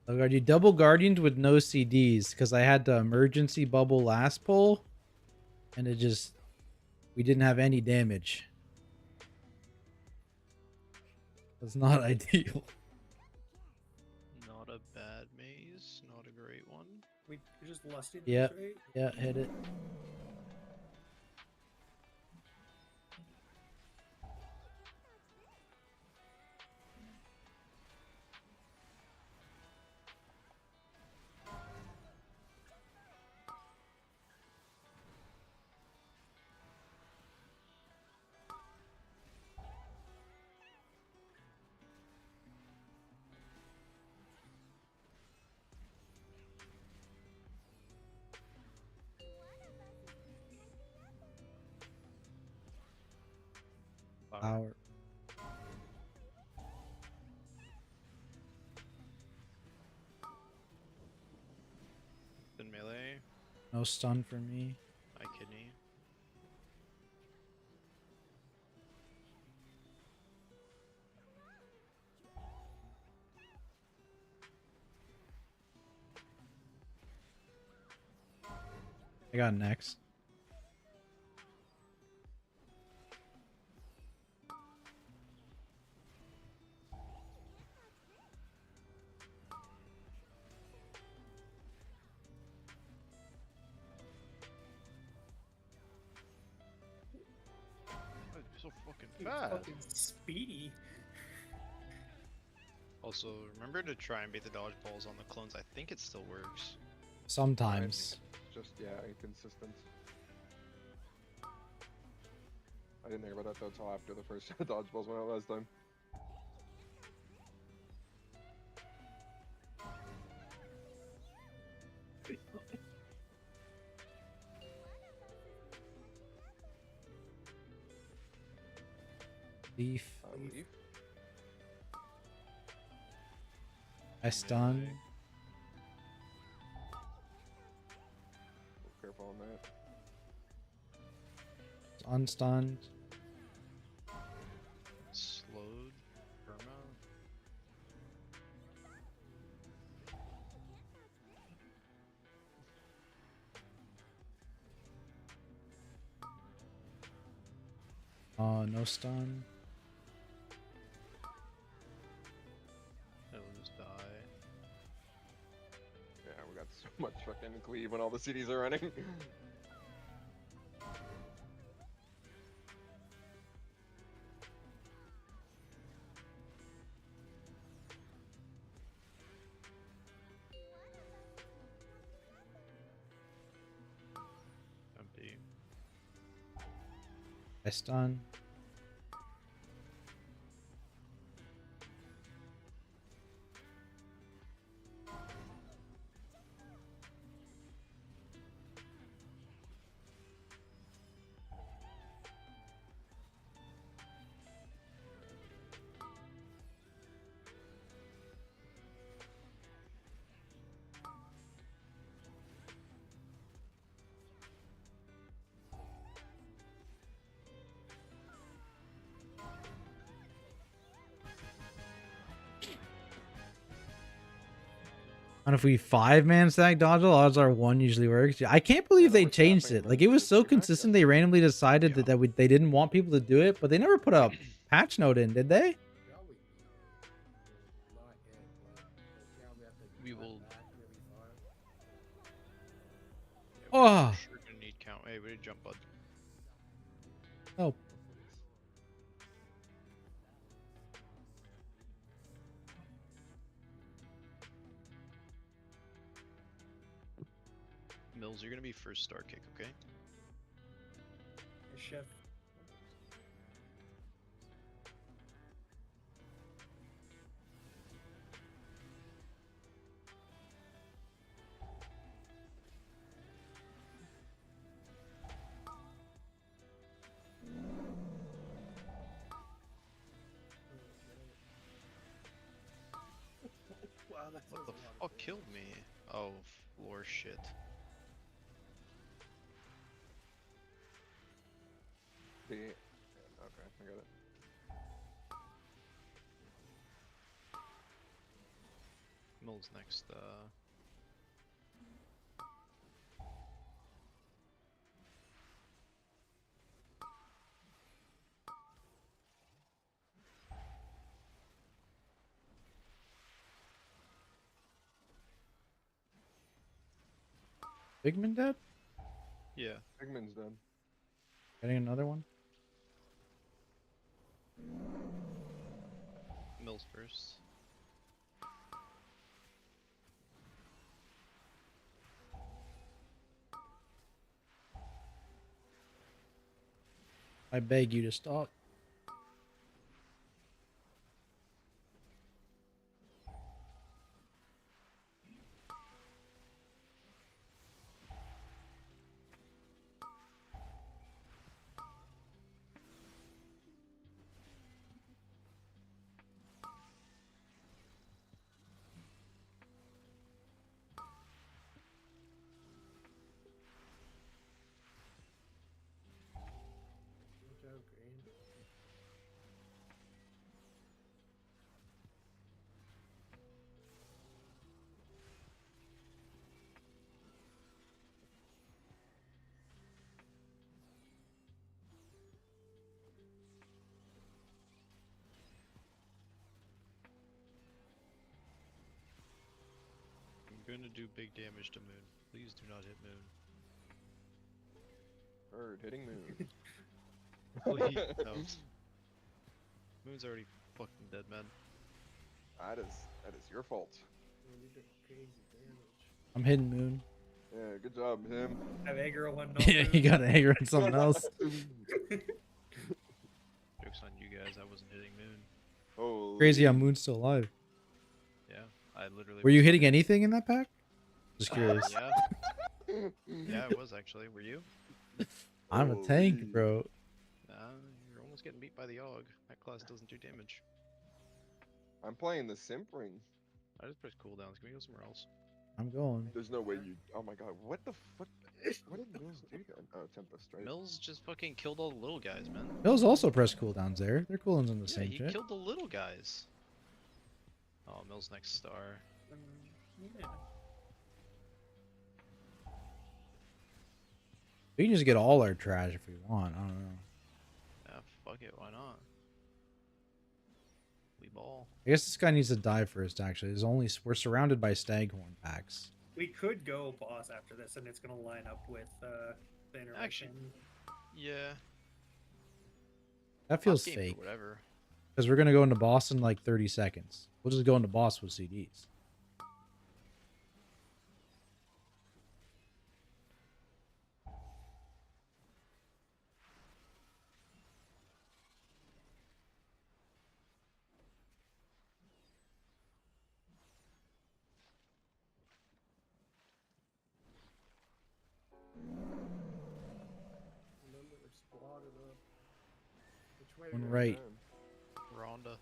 Oh god, you double guardianed with no CDs because I had the emergency bubble last pull, and it just we didn't have any damage. That's not ideal. Not a bad maze, not a great one. We just lusted Yeah, these, right? yeah, hit it. Flower. Power. Then melee, No stun for me. my kidney. I got next. Why is it so fucking Dude, fast? fucking speedy. Also, remember to try and beat the dodge balls on the clones. I think it still works. Sometimes. Just, yeah, inconsistent. I didn't think about that though until after the first dodgeballs went out last time. Leaf. Leaf. I stun. Melee. Careful on that. Unstunned. Slowed. Perma. No stun. It'll just die. Yeah, we got so much fucking cleave when all the CDs are running. Empty. I stun. And if we 5-man stack dodge, odds are 1 usually works. I can't believe Yeah, they what's changed happening, it. man? Like it was It's so too consistent. bad. They randomly decided Yeah. that they didn't want people to do it, but they never put a patch note in, did they? Probably not it, but yeah, we have to We cut will- back and it'll be fine. Yeah, we're Oh, sure gonna need count. Hey, we did jump bud. oh, Mills, you're gonna be first star kick, okay? Hey, chef. that What does the a lot of fuck damage. killed me? Oh, floor shit. Okay, I got it. Mill's next, Bigman dead? yeah, Pigman's dead. Getting another one? Mill's first. I beg you to stop. Watch out, Green. I'm gonna do big damage to Moon. Please do not hit Moon. Bird hitting moon. Please, no. Moon's already fucking dead, man. That is your fault. Man, you did crazy damage. I'm hitting Moon. Yeah, good job, him. Have aggro one. Yeah, you got anger at something else. Joke's on you guys, I wasn't hitting Moon. Holy. Crazy how Moon's still alive. Yeah, I literally Were you was hitting fucking- anything in that pack? Just curious. Yeah, yeah, it was actually. Were you? I'm a Holy. tank, bro. Nah, you're almost getting beat by the Og. That class doesn't do damage. I'm playing the simp ring. I just press cooldowns. Can we go somewhere else? I'm going. There's no way you. Oh my god, what the fuck? What did Mills do then? Oh, Tempest, right? Mills just fucking killed all the little guys, man. Mills also pressed cooldowns there. Their cooldowns on the Yeah, same he shit. killed the little guys. Oh, Mills next star. Yeah. We can just get all our trash if we want. I don't know. Yeah, fuck it, why not? We ball. I guess this guy needs to die first. Actually, we're surrounded by staghorn packs. We could go boss after this, and it's gonna line up with the intermission. Actually, yeah. That feels Off game for fake Whatever. because we're gonna go into boss in like 30 seconds. We'll just go into boss with CDs. Remember, they're squatted up. Which way? One are we right. going? Rhonda.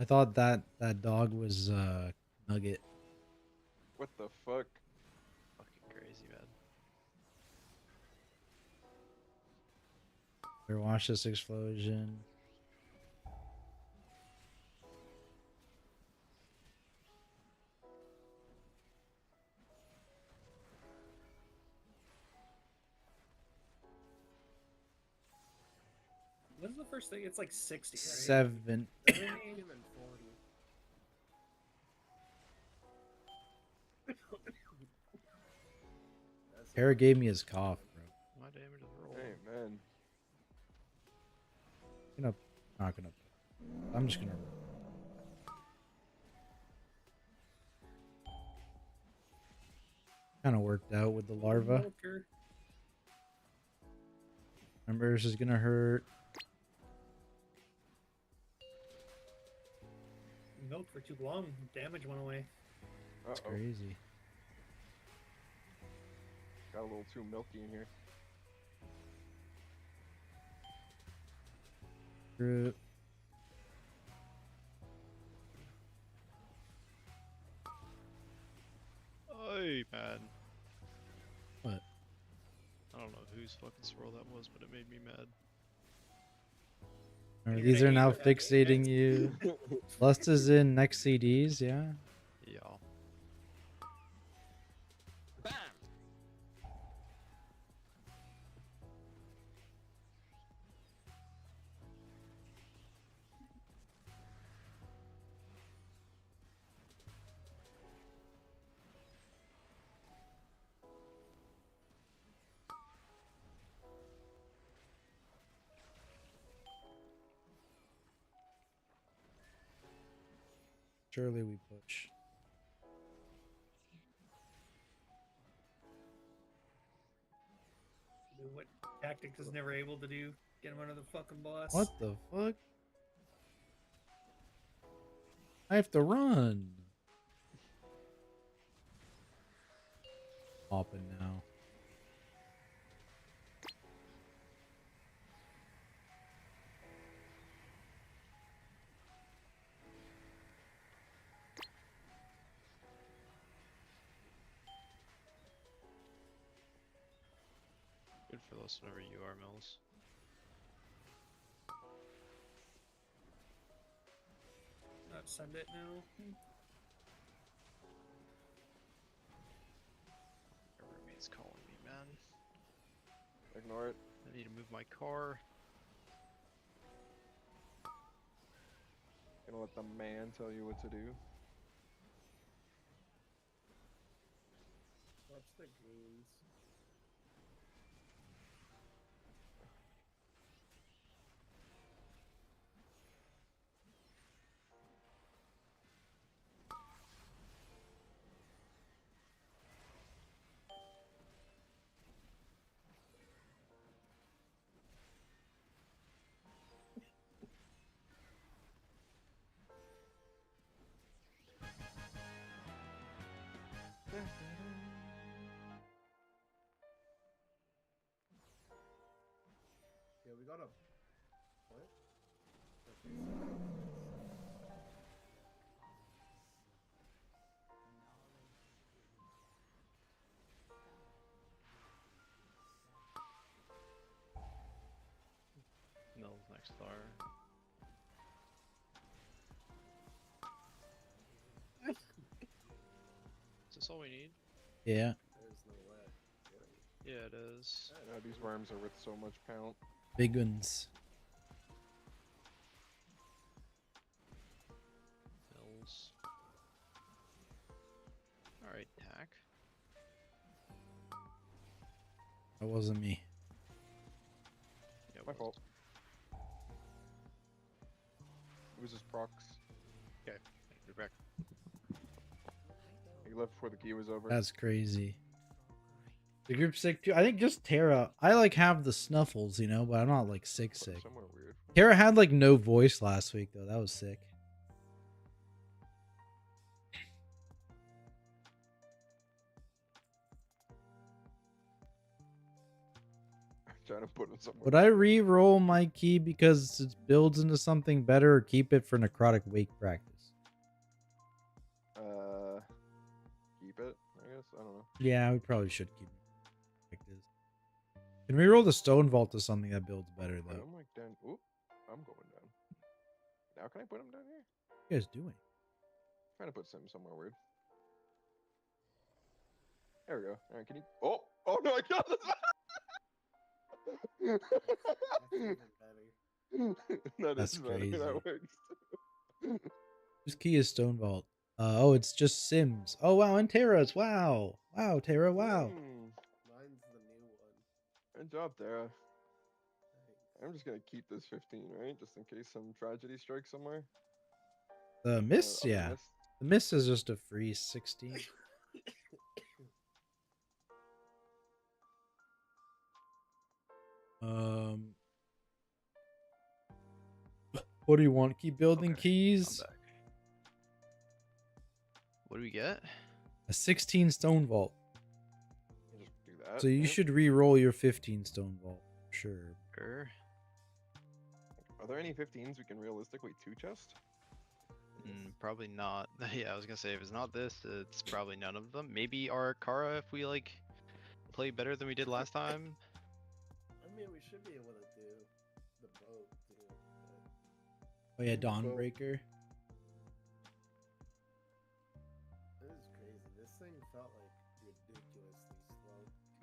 I thought that dog was Nugget. What the fuck? Fucking crazy, man. Here, watch this explosion. When's the first thing? It's like 60, right? 7. 70? And then 40. That's Kara gave me his cough, bro. My damage is roll. Hey man. Not gonna. I'm just gonna. Kind of worked out with the larva. Milker. Remember, this is gonna hurt. Milk for too long. Damage went away. It's Uh-oh. crazy. Got a little too milky in here. Screw it. mad. What? I don't know whose fucking swirl that was, but it made me mad. Alright, You're these gonna are now hate that fixating maintenance. you. Lust is in next CDs, yeah. Yeah. Surely we push. Do what Tactics is never able to do. Get him under the fucking bus. What the fuck? I have to run. Hopping now. Good for this whenever you are, Mills. Not send it now. My roommate's calling me, man. Ignore it. I need to move my car. Gonna let the man tell you what to do. Watch the greens. Yeah, we got a what? Mills next fire. Is this all we need? Yeah. There's no way. Really? Yeah, it is. These worms are worth so much pound. Big ones. Mills. Alright, tack. That wasn't me. Yeah, My well, fault. It was just procs. Okay, you're back. He left before the key was over. That's crazy. The group's sick too. I think just Tara. I like have the snuffles, you know, but I'm not like sick. Somewhere weird. Tara had like no voice last week though. That was sick. Trying to put him somewhere. Would I re-roll my key because it builds into something better, or keep it for necrotic wake practice? Keep it, I guess. I don't know. Yeah, we probably should keep it like this. Can we roll the stone vault to something that builds better Put though? him like down. Oop, I'm going down. Now can I put him down here? What are you guys doing? Trying to put him somewhere weird. There we go. All right, can you? Oh, oh no, I got this. That's even better. That's better. crazy. That works. Whose key is stone vault? Oh, it's just Sims. Oh wow, and Tara's. Wow, wow, Tara. Wow. Mine's the new one. Good job, Tara. Thanks. I'm just gonna keep this 15, right? Just in case some tragedy strikes somewhere. The miss, Other yeah. miss. The miss is just a free 16. What do you want? Keep building Okay, keys? I'm back. What do we get? A 16 stone vault. Just do that. So you yeah. should re-roll your 15 stone vault. Sure. Sure. Are there any 15s we can realistically two chest? Probably not. Yeah, I was gonna say if it's not this, it's probably none of them. Maybe our Kara if we like play better than we did last time. I mean, we should be able to do the boat too. Oh yeah, Boat. Dawnbreaker. It is crazy. This thing felt like ridiculously slow.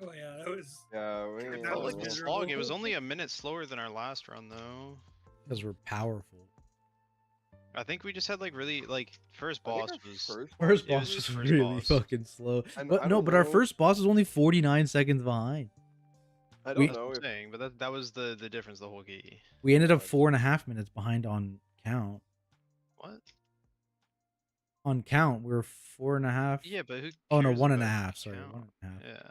Oh yeah, that was. Yeah, we That ain't That was was know. the miserable. slog. It was only a minute slower than our last run though. Because we're powerful. I think we just had like really like first I think boss our was First it was boss just was first really boss. fucking slow. And But I no, don't but our know- first boss was only 49 seconds behind. I We- don't That's know what if I'm saying, but that was the difference the whole game. We ended up That's- 4.5 minutes behind on count. What? On count, we were 4.5. Yeah, but who? Oh no, cares 1.5. about Sorry, count? 1.5. Yeah.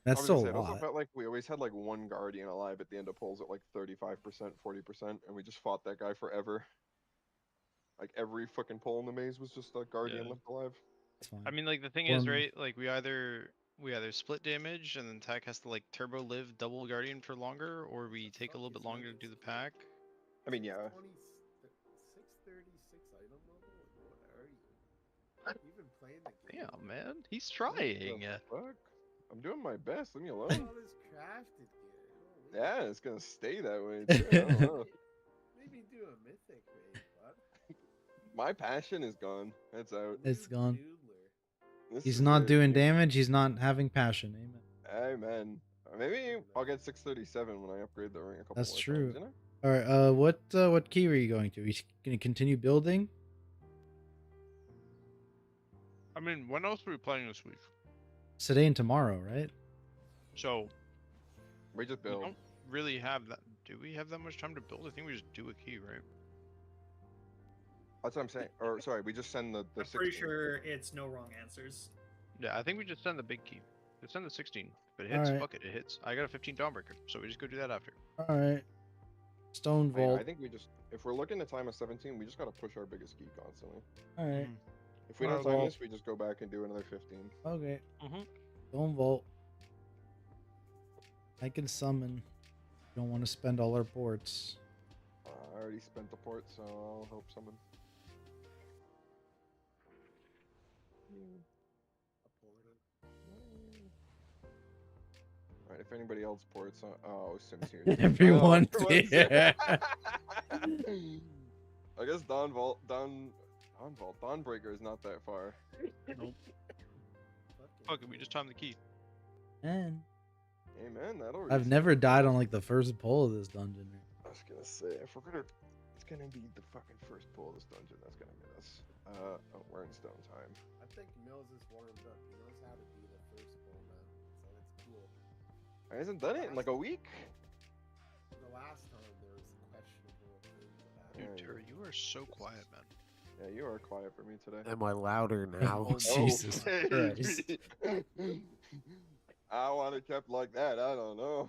That's I was still gonna say, a it also lot. felt like we always had like one guardian alive at the end of pulls at like 35%, 40%, and we just fought that guy forever. Like every fucking pull in the maze was just a guardian Yeah. left alive. That's fine. I mean, like the thing Or is, m- right? Like we either split damage and then Tech has to like turbo live double guardian for longer, or we take a little bit longer to do the pack. I mean, yeah. 636 item level? Like, what are you? You've been playing the game. Damn, man, he's What trying. the fuck? I'm doing my best. Leave me All alone. this crafted gear. Holy Yeah, it's gonna stay that way too. I don't know. Maybe do a mythic raid, bud. My passion is gone. It's out. It's Noob gone. Noodler. This He's is not it. doing damage. He's not having passion. Amen. Amen. Maybe I'll get 637 when I upgrade the ring a couple That's more true. times, you know? All right. What key were you going to? He's gonna continue building. I mean, when else are we playing this week? Today and tomorrow, right? So We just we build. don't really have that. Do we have that much time to build? I think we just do a key, right? That's what I'm saying. Or sorry, we just send the I'm pretty 16. sure it's no wrong answers. Yeah, I think we just send the big key. Just send the 16. If it hits, Alright. fuck it, it hits. I got a 15 Dawnbreaker, so we just go do that after. All right. Stone Vault. I think we just, if we're looking to time a 17, we just gotta push our biggest key constantly. All right. If we don't Alright, time well- this, we just go back and do another 15. Okay. Mhm. Stone Vault. I can summon. Don't want to spend all our ports. I already spent the port, so I'll help someone. Alright, if anybody else ports, oh, Sim's here. too. Everyone Oh, everyone's here. I guess Dawnbreaker is not that far. Fuck it, we just time the key. And Amen. That'll. I've reset. never died on like the first pull of this dungeon. I was gonna say, if we're gonna, it's gonna be the fucking first pull of this dungeon. That's gonna get us. Oh, we're in stone time. I think Mills is warmed up. He knows how to be the first bull now, so it's cool. I hasn't done it in like a week. The last time there was questionable things that happened. Dude, Yeah. Terry, you are so quiet, man. Yeah, you are quiet for me today. Am I louder now? Oh, Jesus Okay. Christ. I want it kept like that. I don't know.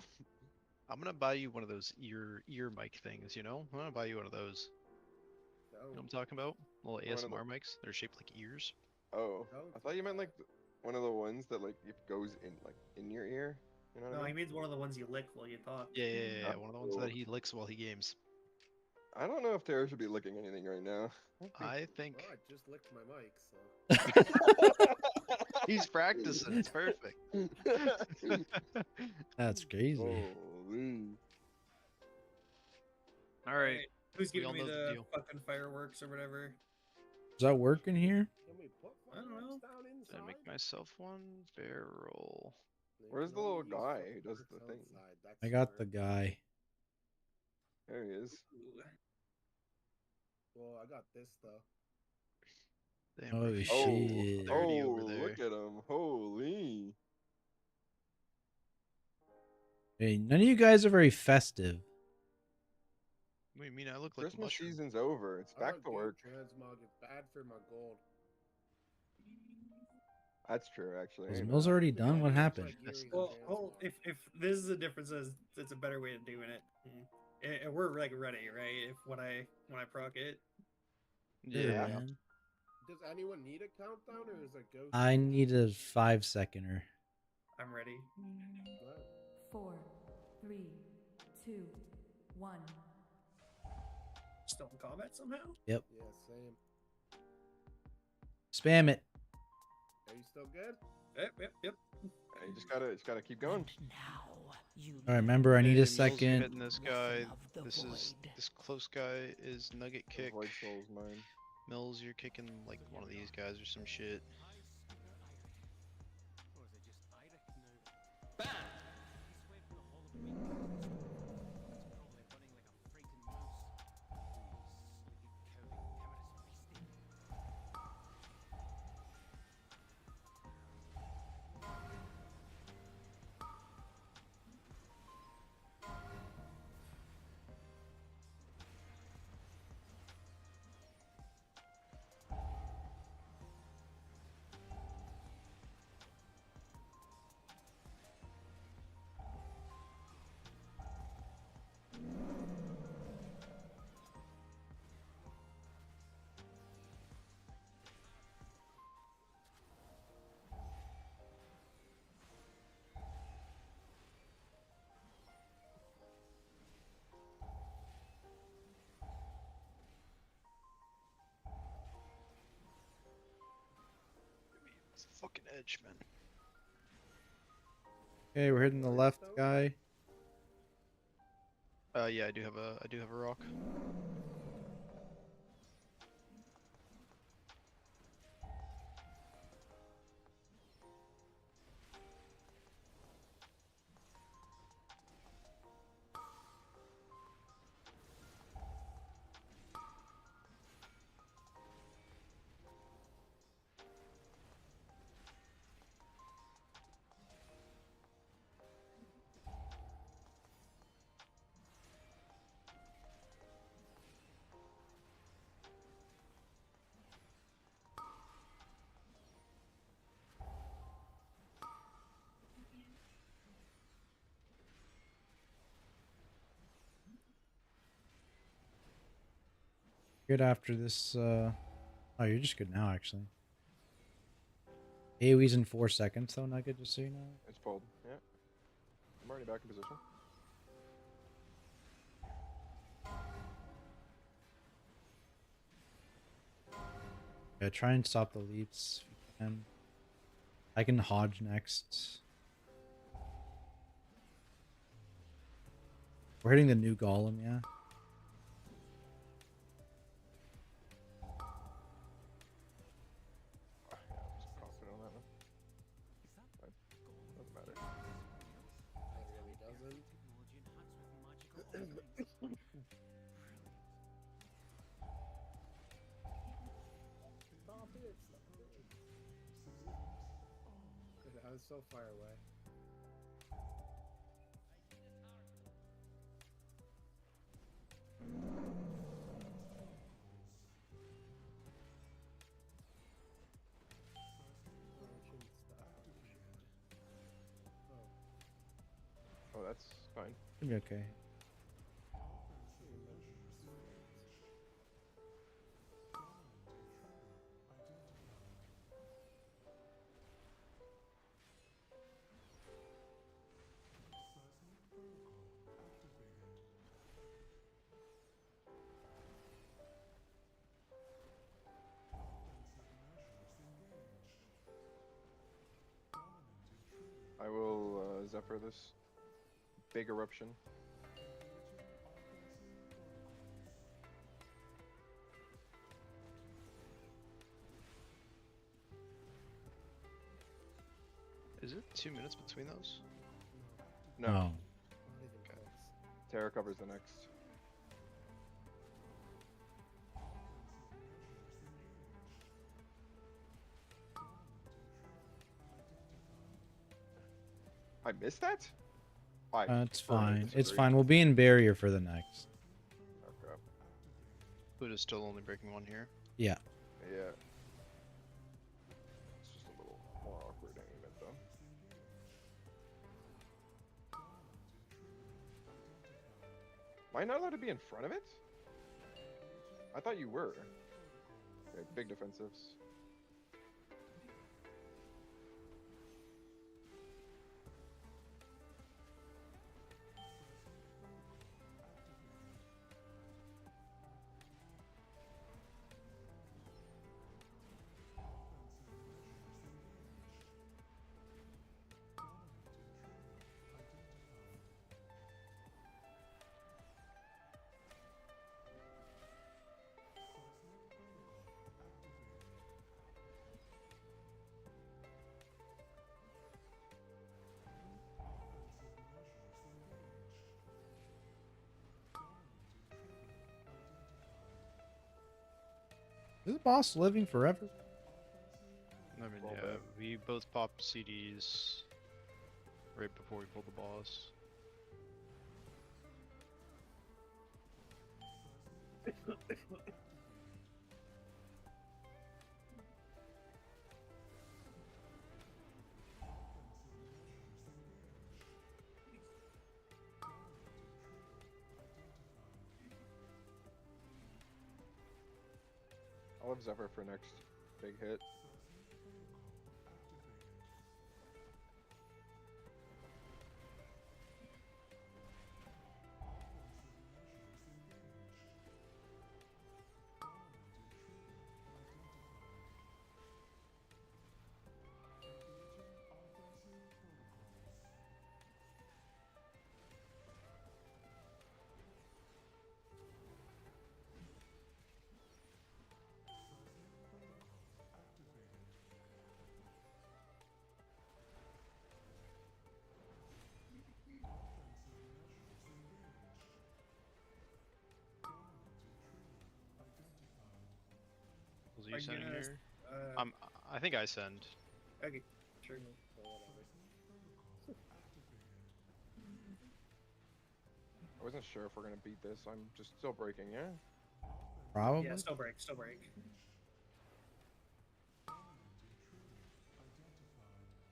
I'm gonna buy you one of those ear mic things, you know? I'm gonna buy you one of those. You know what I'm talking about? Little One of the- ASMR mics. They're shaped like ears. Oh, Don't I thought you meant do like one of the ones that like it goes in like in your ear. You know what No, I he mean? means one of the ones you lick while you talk. Yeah. One of the ones that Oh. he licks while he games. I don't know if Tara should be licking anything right now. I think Well, I just licked my mic, so. he's practicing. It's perfect. That's crazy. Holy. All right. Who's We giving all me know the the deal. fucking fireworks or whatever? Does that work in here? Can we put I don't know. fireworks down inside? Did I make myself one barrel? They Where's can the little only use guy who does fireworks the thing? outside, that's I got the smart. guy. There he is. Ooh. Well, I got this though. Damn, Oh, we're Oh, shit. dirty oh, over there. look at him. Holy. Hey, none of you guys are very festive. What do you mean? I look like a Christmas mushroom. season's over. It's I back look to good, work. Transmog. It's bad for my gold. That's true, actually. Was ain't Mills it? already done? What Yeah, happened? it's like gearing Well, transmog. if this is the difference, it's a better way of doing it. And we're like ready, right? If when I proc it, Sure, Yeah. man. Does anyone need a countdown or is it go? I need a 5-seconder. I'm ready. 4, 3, 2, 1. Still in combat somehow? Yep. Yeah, same. Spam it. Are you still good? Yep. Yeah, you just gotta keep going. All right, remember, I need Hey, a Mills, you're second. hitting this guy. This close guy is Nugget The kick. Void Soul's mine. Mills, you're kicking like one of these guys or some shit. It's the fucking edge, man. Okay, we're hitting the left guy. Yeah, I do have a rock. Good after this. Oh, you're just good now, actually. AoE's in 4 seconds, though, Nugget, just so you know. It's pulled. Yeah. I'm already back in position. Yeah, try and stop the leaps if you can. I can Hodge next. We're hitting the new golem, yeah. Yeah, I'm just confident on that one. Fine. Doesn't matter. It really doesn't. Stop it! Stop it! I was so far away. Oh, that's fine. Should be okay. I will Zephyr this big eruption. Is it 2 minutes between those? No. Oh. Not even Okay. close. Terra covers the next. I missed that? It's firmly fine. It's disagree. fine. We'll be in barrier for the next. Okay. Food is still only breaking one here. Yeah. Yeah. It's just a little more awkward aim it though. Am I not allowed to be in front of it? I thought you were. Okay, big defensives. Is the boss living forever? I mean, Well, yeah, but- we both popped CDs right before we pulled the boss. I'll have Zephyr for next big hit. Was Are you you sending gonna, here? uh, I think I send. okay, sure. Or whatever. I wasn't sure if we're gonna beat this. I'm just still breaking, yeah? Probably. Yeah, still break, still break.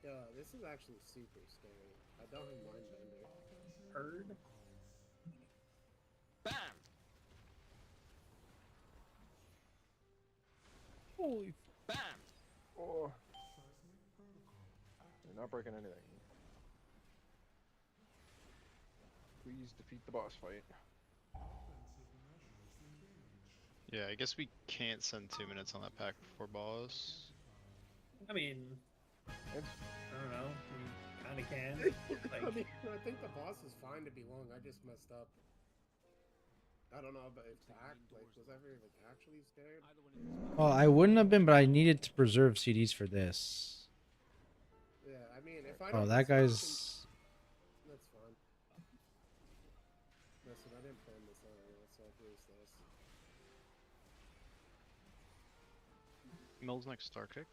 Yeah, this is actually super scary. I don't have Mindbender. Heard. Holy. Oh. You're not breaking anything. Please defeat the boss fight. Yeah, I guess we can't send 2 minutes on that pack before boss. I mean, It's I don't know. Kind of can. I Like, mean, I think the boss is fine to be long. I just messed up. I don't know, but was I ever like actually scared? Well, I wouldn't have been, but I needed to preserve CDs for this. Yeah, I mean, if I Oh, don't. that mess up, guy's. That's fine. Listen, I didn't plan this out, so here's this. Mill's next star kick.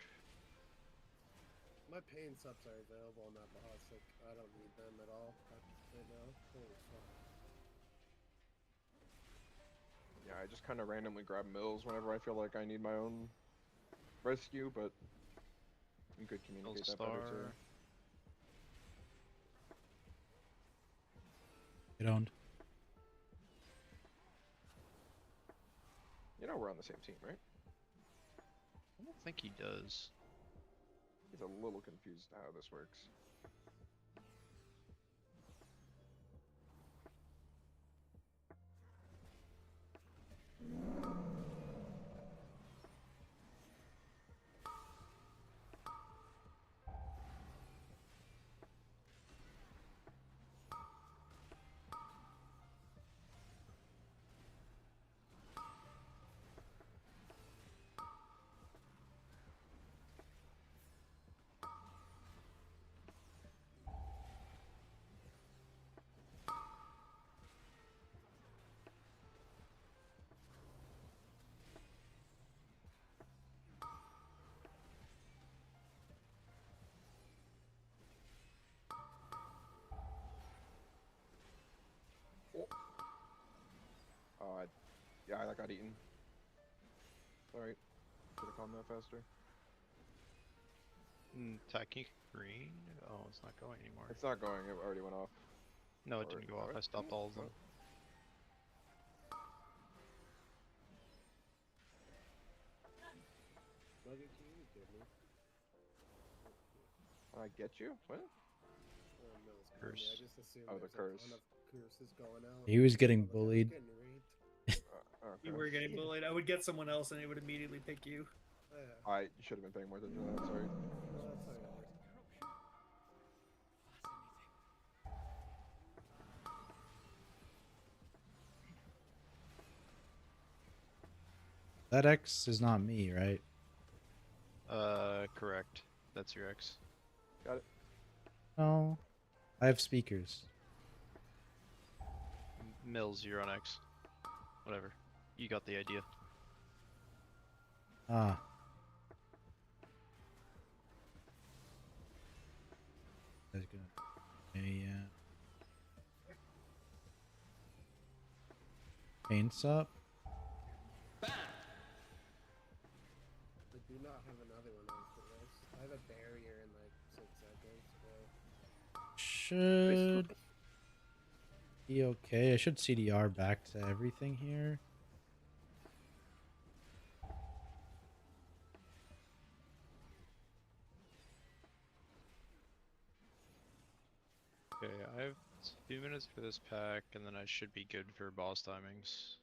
My pain subs are available on that boss. Like, I don't need them at all right now. Holy fuck. yeah, I just kind of randomly grab mills whenever I feel like I need my own rescue, but you could communicate Mill's that better too. star. Get owned. You know we're on the same team, right? I don't think he does. He's a little confused how this works. Yeah, I got eaten. Sorry. Should have calmed that faster. Attacking green? Oh, it's not going anymore. It's not going, it already went off. No, it Or- didn't go off. or- I stopped all of them. Nugget King, you killed me. I get you? What? Mills killed me. I Curse. just assumed Oh, the there's curse. a ton of curses going out. He was getting Other guys bullied. getting raped. you Okay. were getting bullied. I would get someone else and it would immediately pick you. Yeah. I should have been paying more attention to that, sorry. No, that's alright. That X is not me, right? Correct. That's your X. No. I have speakers. Mills, you're on X. Whatever. You got the idea. Ah. That's gonna. Yeah. Paints up. I do not have another one on for this. I have a barrier in like 6 seconds, but Should be okay. I should CDR back to everything here. Okay, I have 2 minutes for this pack, and then I should be good for boss timings.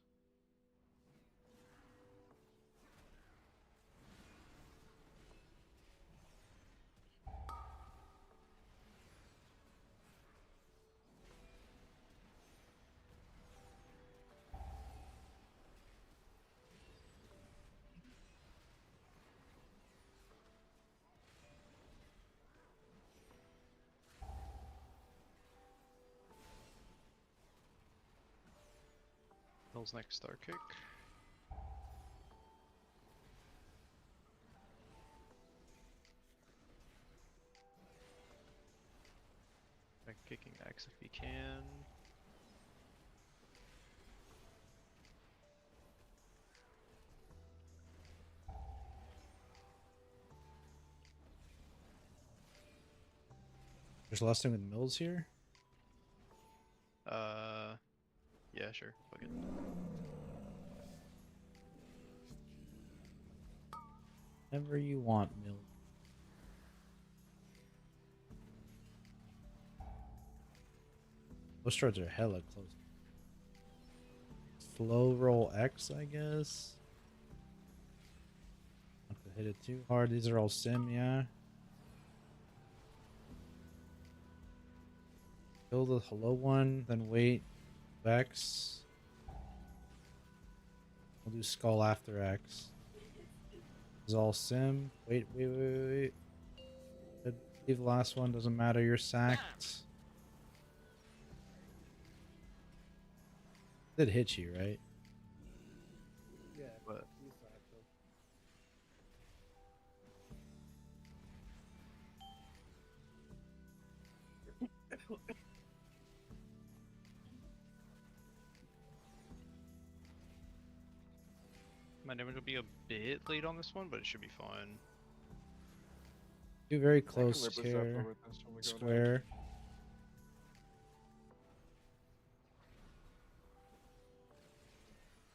Hill's next star kick. Back kicking X if he can. There's less thing with Mills here. Yeah, sure. Fuck it. Whenever you want, Mills. Those strats are hella close. Slow roll X, I guess. Not to hit it too hard. These are all sim, yeah. Kill the hello one, then wait. X. We'll do skull after X. This is all sim. Wait. Leave the last one, doesn't matter, you're sacked. Did hit you, right? yeah, What? you sacked him. My damage will be a bit late on this one, but it should be fine. Two very I can close rip a Zephyr here. with this when we go down. Square.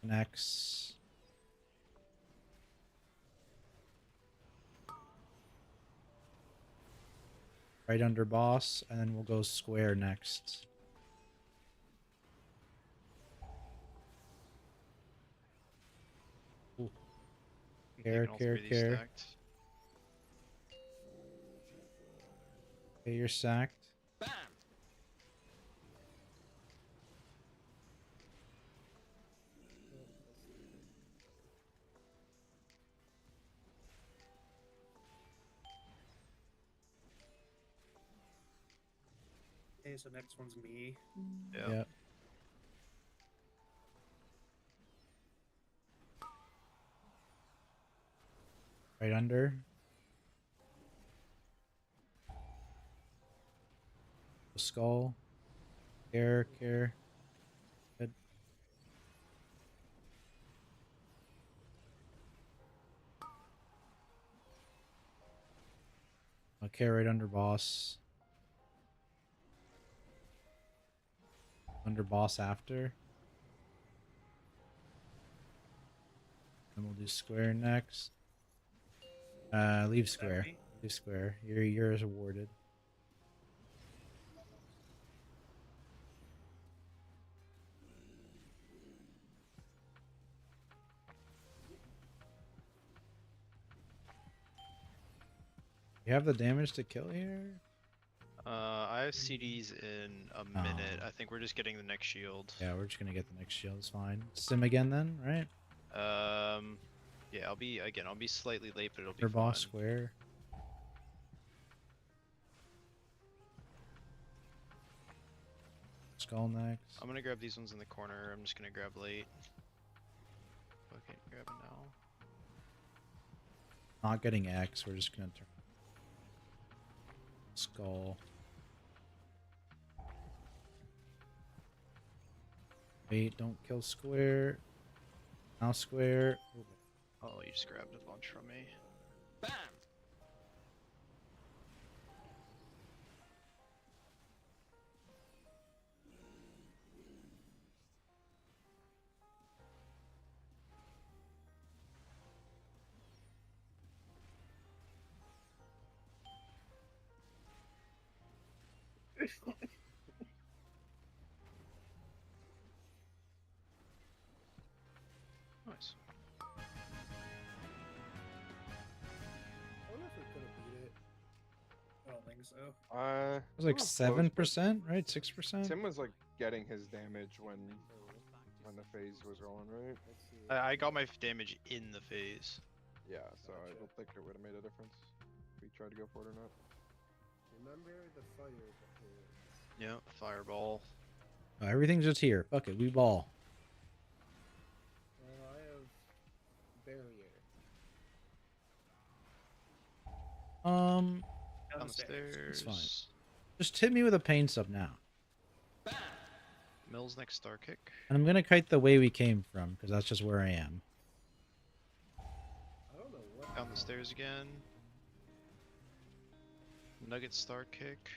An X. Right under boss, and then we'll go square next. Ooh. I'm Care, taking all care, three of these care. stacked. Okay, you're sacked. Okay, so next one's me. Yeah. Yep. Right under. Skull. Care, care. Good. Okay, right under boss. Under boss after. Then we'll do square next. Leave square. me? Leave square. Yours awarded. You have the damage to kill here? I have CDs in a minute. I think we're just getting the next shield. Yeah, we're just gonna get the next shield. It's fine. Sim again then, right? Yeah, I'll be slightly late, but it'll be For boss fine. square. Skull next. I'm gonna grab these ones in the corner. I'm just gonna grab late. Okay, grab it now. not getting X. We're just gonna turn skull. Wait, don't kill square. Now square. Ooh. Oh, you just grabbed a bunch from me. Nice. I wonder if we could have beat it. I don't think so. It was like we were close, 7%, right? 6%. Tim was like getting his damage when the phase was rolling, right? Let's see. I got my damage in the phase. Yeah, so I don't think it would have made a difference if we tried to go for it or not. Remember the fire. Yeah, fireball. Oh, everything's just here. Fuck it, we ball. I have barrier. Down Down the the stairs. stairs. It's fine. Just hit me with a pain sub now. Mills next star kick. And I'm gonna kite the way we came from, because that's just where I am. I don't know what. Down the stairs again. Nugget star kick.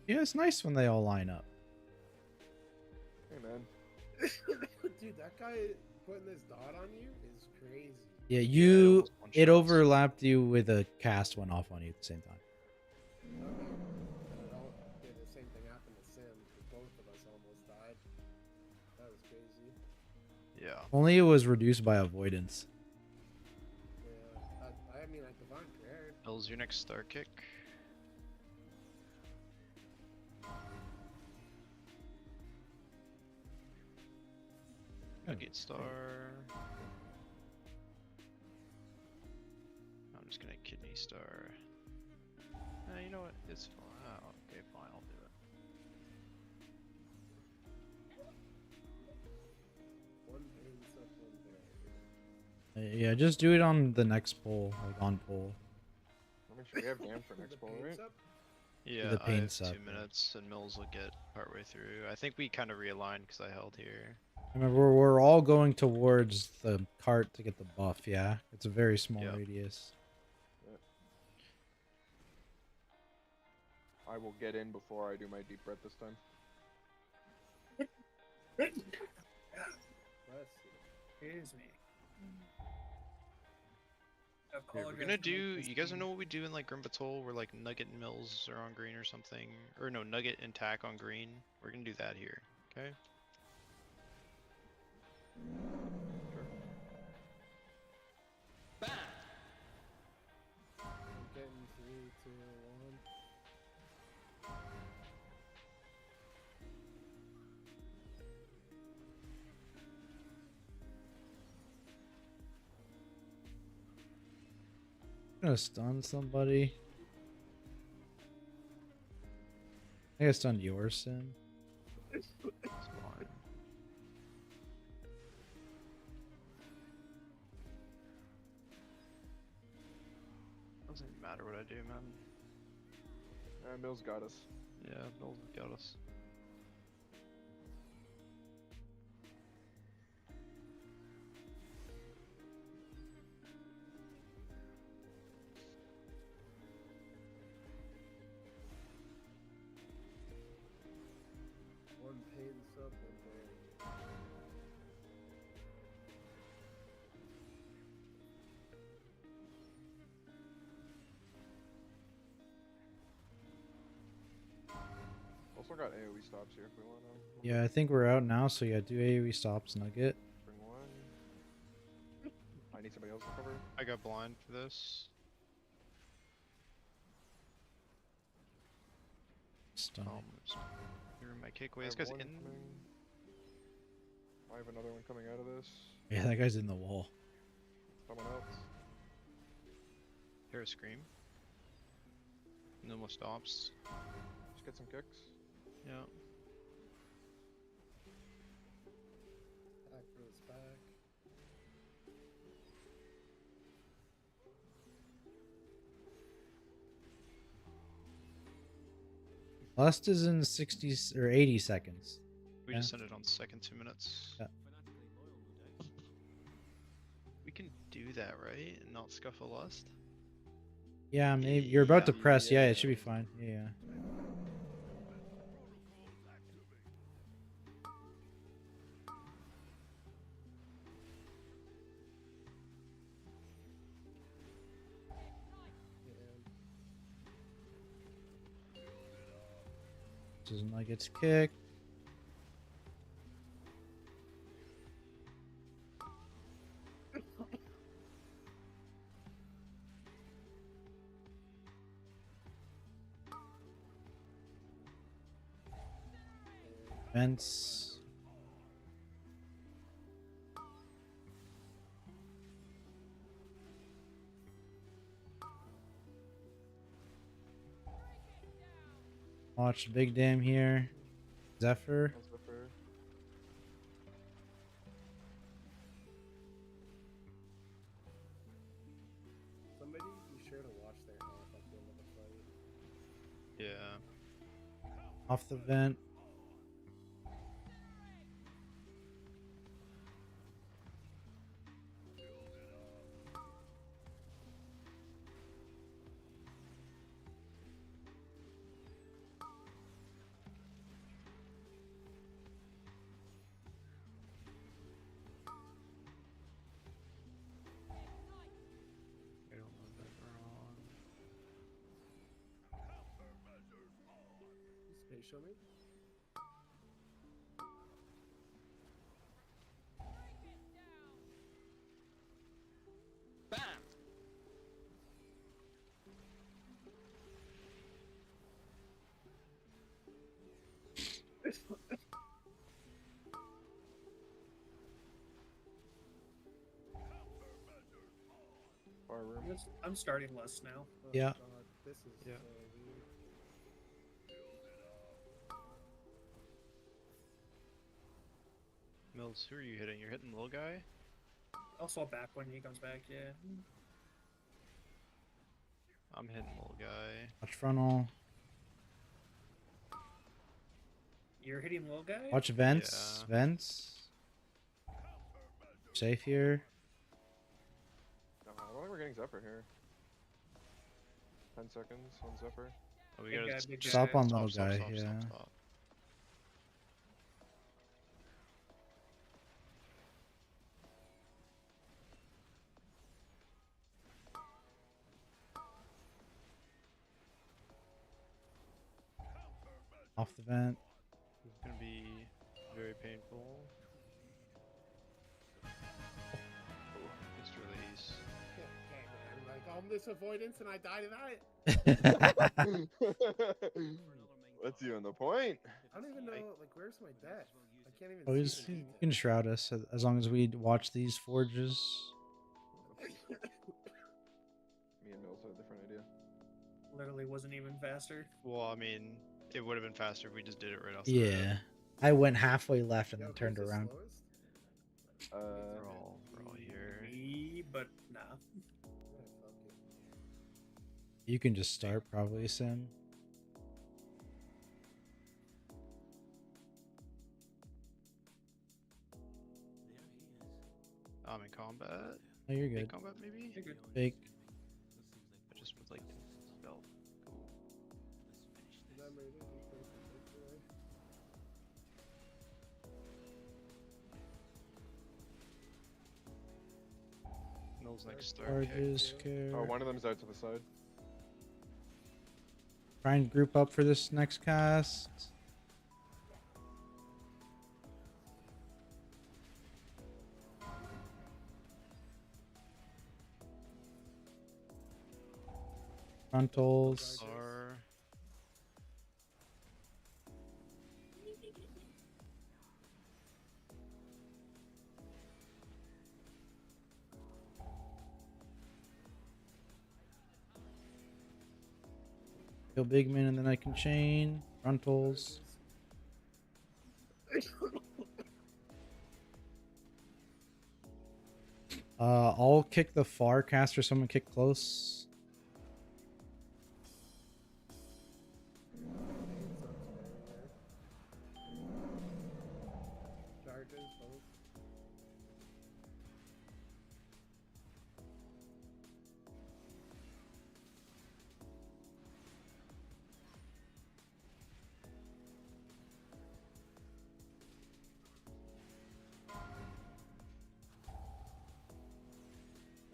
Yeah, it's nice when they all line up. Hey man, Dude, that guy putting this dot on you is crazy. Yeah, almost one it shots. overlapped you with a cast went off on you at the same time. Yeah, the same thing happened to Sim. Both of us almost died. That was crazy. Yeah. Only it was reduced by avoidance. Yeah, I mean, I divine prayer. Mills your next star kick. Nugget star. I'm just gonna kidney star. You know what? It's fine. Oh, okay, fine. I'll do it. One pain sub, one barrier. Yeah, just do it on the next pole, like on pole. I'll make sure we have Dan for next The ball, pain right? sub? Yeah, the I pain have sub, 2 yeah. minutes, and Mills will get partway through. I think we kind of realigned because I held here. Remember, we're all going towards the cart to get the buff, yeah? It's a very small Yep. radius. I will get in before I do my deep breath this time. Let's see. Excuse me. Here, we're gonna do. You guys know what we do in like Grim Patrol, where like Nugget and Mills are on green or something, or no, Nugget and Tack on green. We're gonna do that here. Okay. I'm getting 3, 2, 1. I'm gonna stun somebody. I think I stunned your Sim. It's fine. Doesn't even matter what I do, man. Mills got us. Yeah, Mills got us. One pain sub, one barrier. Also got AoE stops here if we want to. Yeah, I think we're out now, so yeah, do AoE stops, Nugget. Bring one. I need somebody else to cover. I got blind for this. Stun. You're my kick. Wait, I this have guy's one in. coming. I have another one coming out of this. Yeah, that guy's in the wall. Someone else. Hear a scream. No more stops. Just get some kicks. Yeah. Back for his back. Lust is in 60 or 80 seconds. We Yeah. just sent it on second 2 minutes. Yeah. We can do that, right? And not scuff a lust? Yeah, maybe you're about to press. Yeah, Yeah. it should be fine. Yeah. This is Nuggets kick. Vents. Watch Big Dam here. Zephyr. That's Zephyr. Somebody be sure to watch their health at the end of the fight. Yeah. Off the vent. I don't know that we're on. Space show me. Far room. I'm starting less now. Oh, Yeah. God, this is Yeah. so weird. Mills, who are you hitting? You're hitting the little guy? I'll swap back when he comes back. Yeah. I'm hitting the little guy. Watch frontal. You're hitting little guy. Watch vents. Yeah. Vents. Safe here. No, I don't think we're getting Zephyr here. 10 seconds on Zephyr. Oh, we Big gotta guy, big guy. Stop on stop, little stop, guy. stop, Yeah. stop, stop. Off the vent. It's gonna be very painful. Just release. Okay, man. Like, all this avoidance and I die to that? What's even the point? I don't even know, like, where's my death? I can't even Always see the you detail. can shroud us as long as we watch these forges. Me and Mills had a different idea. Literally wasn't even faster. Well, I mean, it would have been faster if we just did it right off the Yeah. rip. I went halfway left and Yo, then who's turned the around. slowest? We're all here. Me, but nah. Yeah, fuck it. You can just start probably, Sim. I'm in combat. Oh, you're Fake good. combat, maybe? You're good. Fake. I just with like spell. Cool. That made it. You put it in the way. Mills next star. Charges, kick. care. Oh, one of them's out to the side. Try and group up for this next cast. Frontals. Star. Kill big man and then I can chain. Frontals. I'll kick the far caster, someone kick close. Charges, both.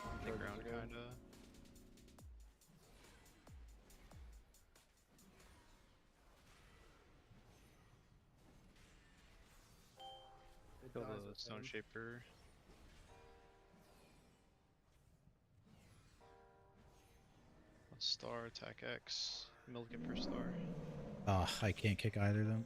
The Charges ground, again. kinda. It Kill dies the with stone him. shaper. A star, attack X. Milk it for star. Ah, I can't kick either of them.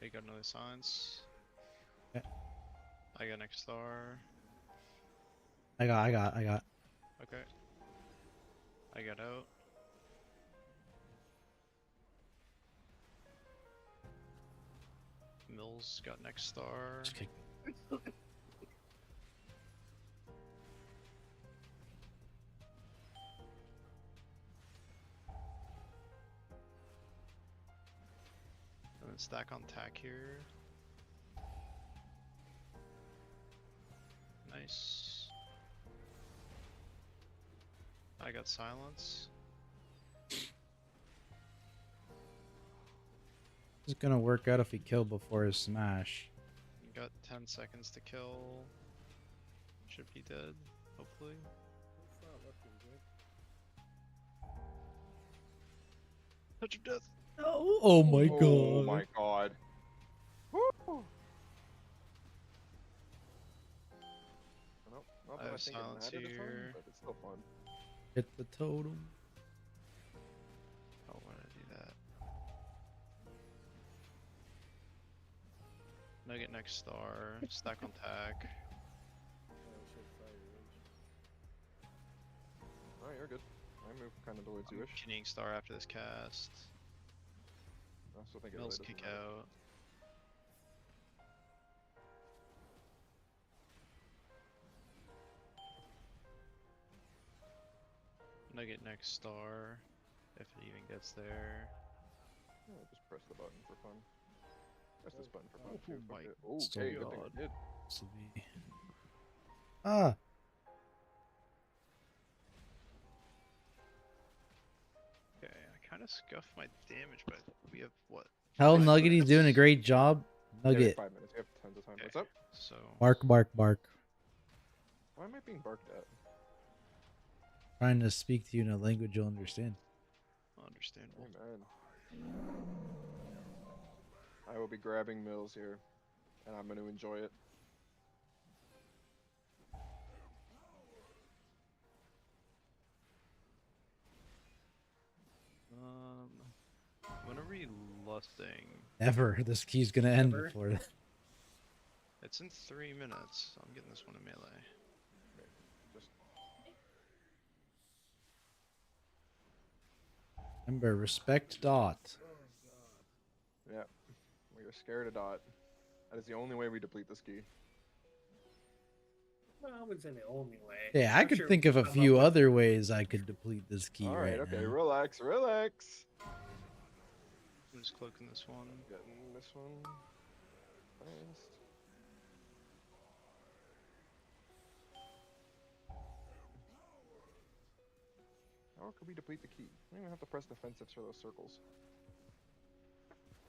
I got another science. Yeah. I got next star. I got. Okay. I got out. Mills got next star. Just kick. And then stack on tack here. Nice. I got silence. It's gonna work out if we kill before his smash. You got 10 seconds to kill. Should be dead, hopefully. It's not looking good. Touch of death. Oh, oh my Oh my god. Woo! Nope, not I that I have think it silence mattered a ton, here. but it's still fun. Hit the totem. Oh, why did I do that? Nugget next star. Stack on tack. Oh, shit, fire range. Alright, you're good. I move kind of the way you wish. Pinning star after this cast. I still think it really Mills doesn't kick matter. out. Nugget next star. If it even gets there. Yeah, just press the button for fun. Press this button for fun Oh too. my fuck it. so Okay, good thing God. I did. This will be. Ah, Okay, I kind of scuffed my damage, but we have what? Hell 5 Nuggety's doing a minutes? great job. Yeah, we have Nugget, 5 minutes. We have tons of time. Okay, What's up? so bark, bark, bark. Why am I being barked at? Trying to speak to you in a language you'll understand. understandable. Amen. I will be grabbing Mills here, and I'm going to enjoy it. When are we lusting? Never. This key's gonna end Never. before that. It's in 3 minutes. I'm getting this one in melee. Just Remember, respect Dot. yeah, we are scared of Dot. That is the only way we deplete this key. Well, I wouldn't say the only way. Yeah, I I'm could sure think of a we'll few come up with- other ways I could deplete this key All right right, okay, now. relax, relax. I'm just cloaking this one. Getting this one fast. How could we deplete the key? We don't even have to press defensives for those circles.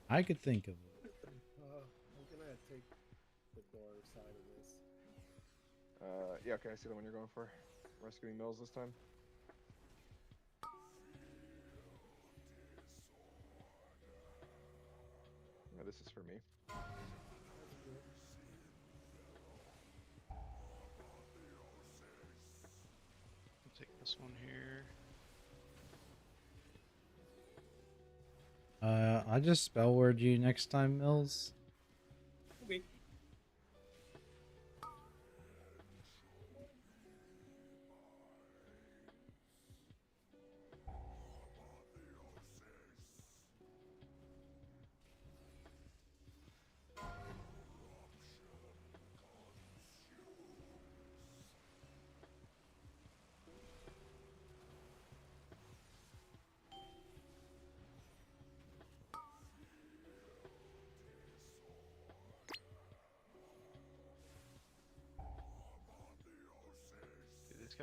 I could think of it. I'm gonna take the door side of this. Yeah, okay, I see the one you're going for. Rescuing Mills this time. Yeah, this is for me. I'll take this one here. I'll just spell word you next time, Mills. Okay.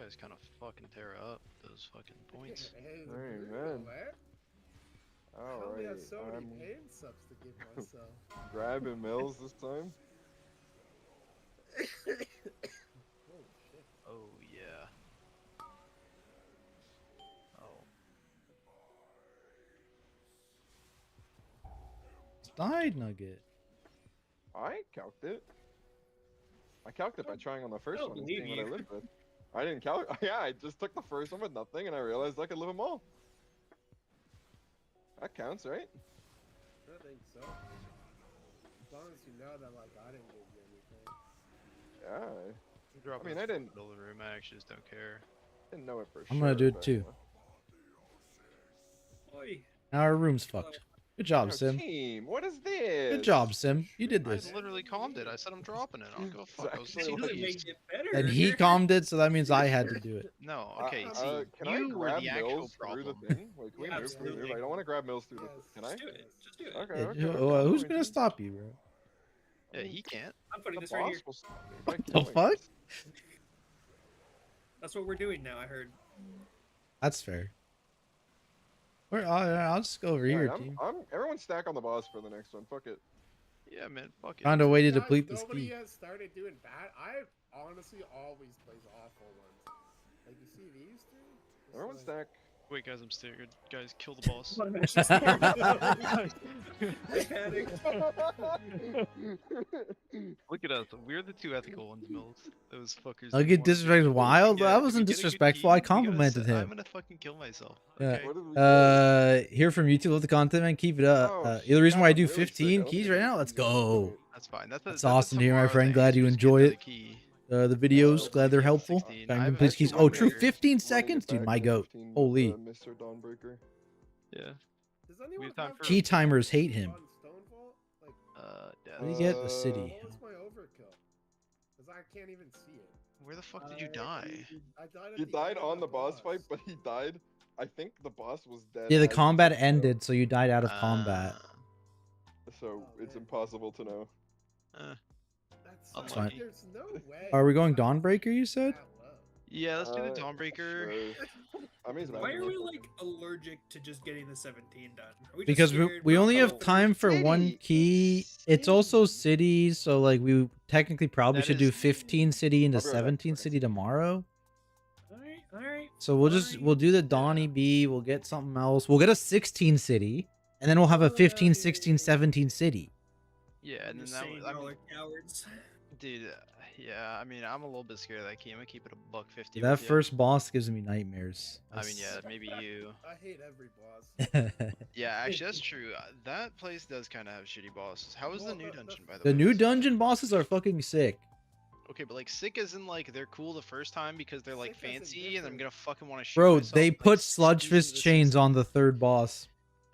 guys kind of fucking tear up those fucking points. Hey, the Hey, brutal, man. man. I All only have right, so many I'm pain subs to give myself. grabbing Mills this time. Oh shit. Oh yeah. Oh. Died Nugget. I calced it. I calced it by trying on the first don't one and believe seeing what I you. lived with. I didn't calc. Yeah, I just took the first one with nothing, and I realized I could live them all. That counts, right? I don't think so. As long as you know that, like, I didn't give you anything. Yeah, Drop I mean, it I in the didn't- middle of the room. I actually just don't care. didn't know it for I'm sure. gonna do it but, too. Oi. Now our room's fucked. Good job, Yo, Sim. team, what is this? Good job, Sim. You did I this. literally calmed it. I said I'm dropping it. I don't give a fuck. I was Exactly. You like- really made it better. And he calmed it, so that means I had to do it. No, Uh, okay. See, can I you were grab the actual Mills through the problem. thing? Wait, can we Yeah, move? Can we move? absolutely. I don't want to grab Mills through the. Yes. Can I? Just do it. Just do it. Okay. Yeah, okay, okay, who's I'm gonna going stop you, bro? Yeah, he can't. I'm putting The this right here. boss will stop me by What the killing fuck? us. That's what we're doing now. I heard. That's fair. I'll just go over Yeah, here, I'm, team. everyone stack on the boss for the next one. Fuck it. Yeah, man. Fuck it. Found a way to Guys, deplete this nobody key. has started doing bad. I honestly always plays awful ones. Like, you see these two? It's Everyone like- stack. Wait, guys, I'm scared. Guys, kill the boss. What am I just scared of? I panicked. Look at us. We're the two ethical ones, Mills. Those fuckers. I'll didn't get wanna do disrespected. it. Wild? Yeah, That if we wasn't get a good disrespectful. key, I we gotta complimented I'm him. gonna fucking kill myself. Yeah. Okay. What did we get? Hear from YouTube. Love the content, man. Keep it up. Oh, The other reason why I I'm do really sick. I 15 don't keys think right I now. can Let's use that. go. That's fine. That's awesome to hear, my tomorrow friend. thing, Glad so you just get enjoy another it. key. The videos, glad they're helpful. 16. Trying I to have complete actually keys. one Oh, right true. here. 15 Running it seconds, dude. back My to goat. 15 with, Holy. Mr. Dawnbreaker. Yeah. Does anyone have time have for- Key timers hate him. on Stonefall? Like, Yeah. What do you get? Uh, The city. what was my overkill? Because I can't even see it. Where the fuck did you die? I died at He the died end of on the boss fight, but he died. I think the boss was dead. Yeah, the as he combat took it out, ended, so you died out of combat. So Oh, it's man. impossible to know. That's That's fine. There's no way. Are we going I was Dawnbreaker, you said? that low. Yeah, let's do the Uh, Dawnbreaker. Sure. I mean, it's Why are we magical. like allergic to just getting the 17 done? Are we just Because we scared only have of- time for one City. key. It's also cities, so like we technically probably That should do is- 15 city into I'll be right back. 17 city tomorrow. All right. So we'll do the Donnie B. We'll get something else. We'll get a 16 city, and then we'll have a 15, 16, 17 city. Yeah, and then Just that saying, I y'all mean, are cowards. dude, yeah, I mean, I'm a little bit scared of that key. I'm gonna keep it a $150. That with ya. first boss gives me nightmares. I mean, yeah, maybe you. I hate every boss. Yeah, actually, that's true. That place does kind of have shitty bosses. How is the Well, new the- dungeon, by the The way? new dungeon bosses are fucking sick. Okay, but like sick as in like they're cool the first time because they're like Sick as in fancy and I'm different. gonna fucking want to shoot Bro, myself, they like, put squeeze sludge into fist the chains system. on the third boss.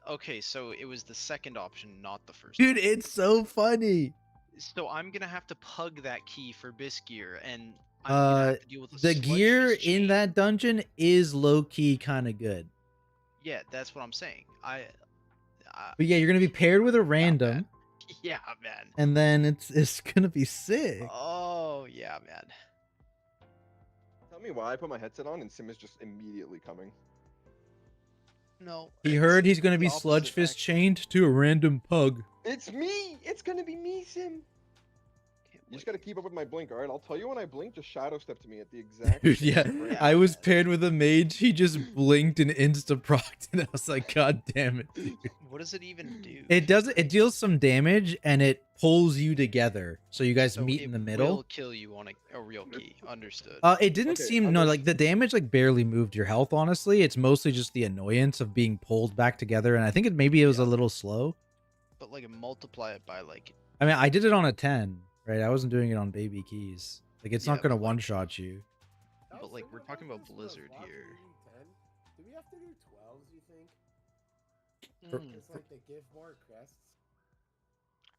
Okay, so it was the second option, not the first. Dude, it's so funny. So I'm gonna have to pug that key for Bisgear, and I'm gonna have to deal with The sludge gear fist in chain. that dungeon is low key kind of good. Yeah, that's what I'm saying. But yeah, you're gonna be paired with a random, Yeah, man. and then it's gonna be sick. Oh yeah, man. Tell me why I put my headset on and Sim is just immediately coming. No. He heard he's gonna the be opposite, sludge fist actually. chained to a random pug. It's me! It's gonna be me, Sim! You just gotta keep up with my blink, alright? I'll tell you when I blink, just shadow step to me at the exact Dude, same yeah, frame. I was paired with a mage. He just blinked and insta-procced, and I was like, God damn it, dude. What does it even do? It does. It deals some damage, and it pulls you together, so you guys So meet it in the will middle. kill you on a real key. Understood. It didn't Okay, seem I'll no just- like the damage like barely moved your health. Honestly, it's mostly just the annoyance of being pulled back together, and I think it was a little slow. But like multiply it by like. I mean, I did it on a 10, right? I wasn't doing it on baby keys. Like, it's Yeah, not gonna but, like- one shot you. That But, was like, someone we're talking about this when I was Blizzard watching here. ED10. Do we have to do 12s, you think? Mm, It's like they give more crests.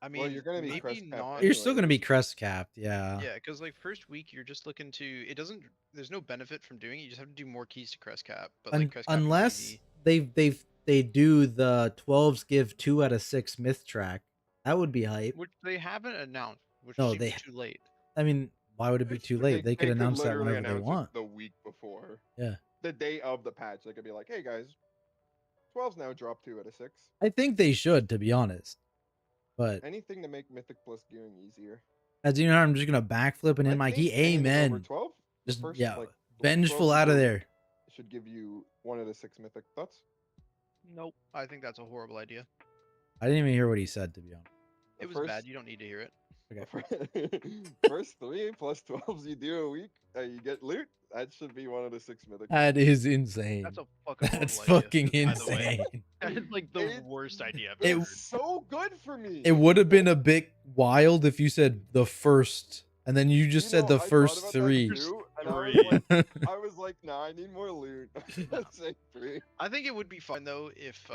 I mean, Well, you're gonna be maybe crest capped not. You're still gonna be anyways. crest capped, yeah. Yeah, because like first week you're just looking to. It doesn't. There's no benefit from doing it. You just have to do more keys to crest cap. But like crest cap is Unless easy. they do the 12s give 2 out of 6 myth track, that would be hype. Which they haven't announced. Which No, seems they- too late. I mean, Why would it be too late? They could announce that literally whenever they announce it want. the week before. Yeah. The day of the patch, they could be like, "Hey guys, 12's now dropped 2 out of 6. I think they should, to be honest. But Anything to make Mythic Plus gearing easier." as you know, I'm just gonna backflip and I in my key. think anything over Amen. 12, the Just first, yeah, like, 12 vengeful out of gear there. should give you 1 out of 6 Mythic. Thoughts? Nope. I think that's a horrible idea. I didn't even hear what he said, to be honest. The It was bad. You don't need to hear it. First 3 plus 12s you do a week, you get loot. That should be 1 out of 6 Mythic. That is insane. That's a fucking That's horrible fucking idea, by the way. insane. That is like the It- worst idea I've It- ever heard. It's so good for me. It would have been a bit wild if you said the first, and then you just said know, the I thought first about that 3. too, and Three. I was like, nah, I need more loot. Let's say 3. I think it would be fine though if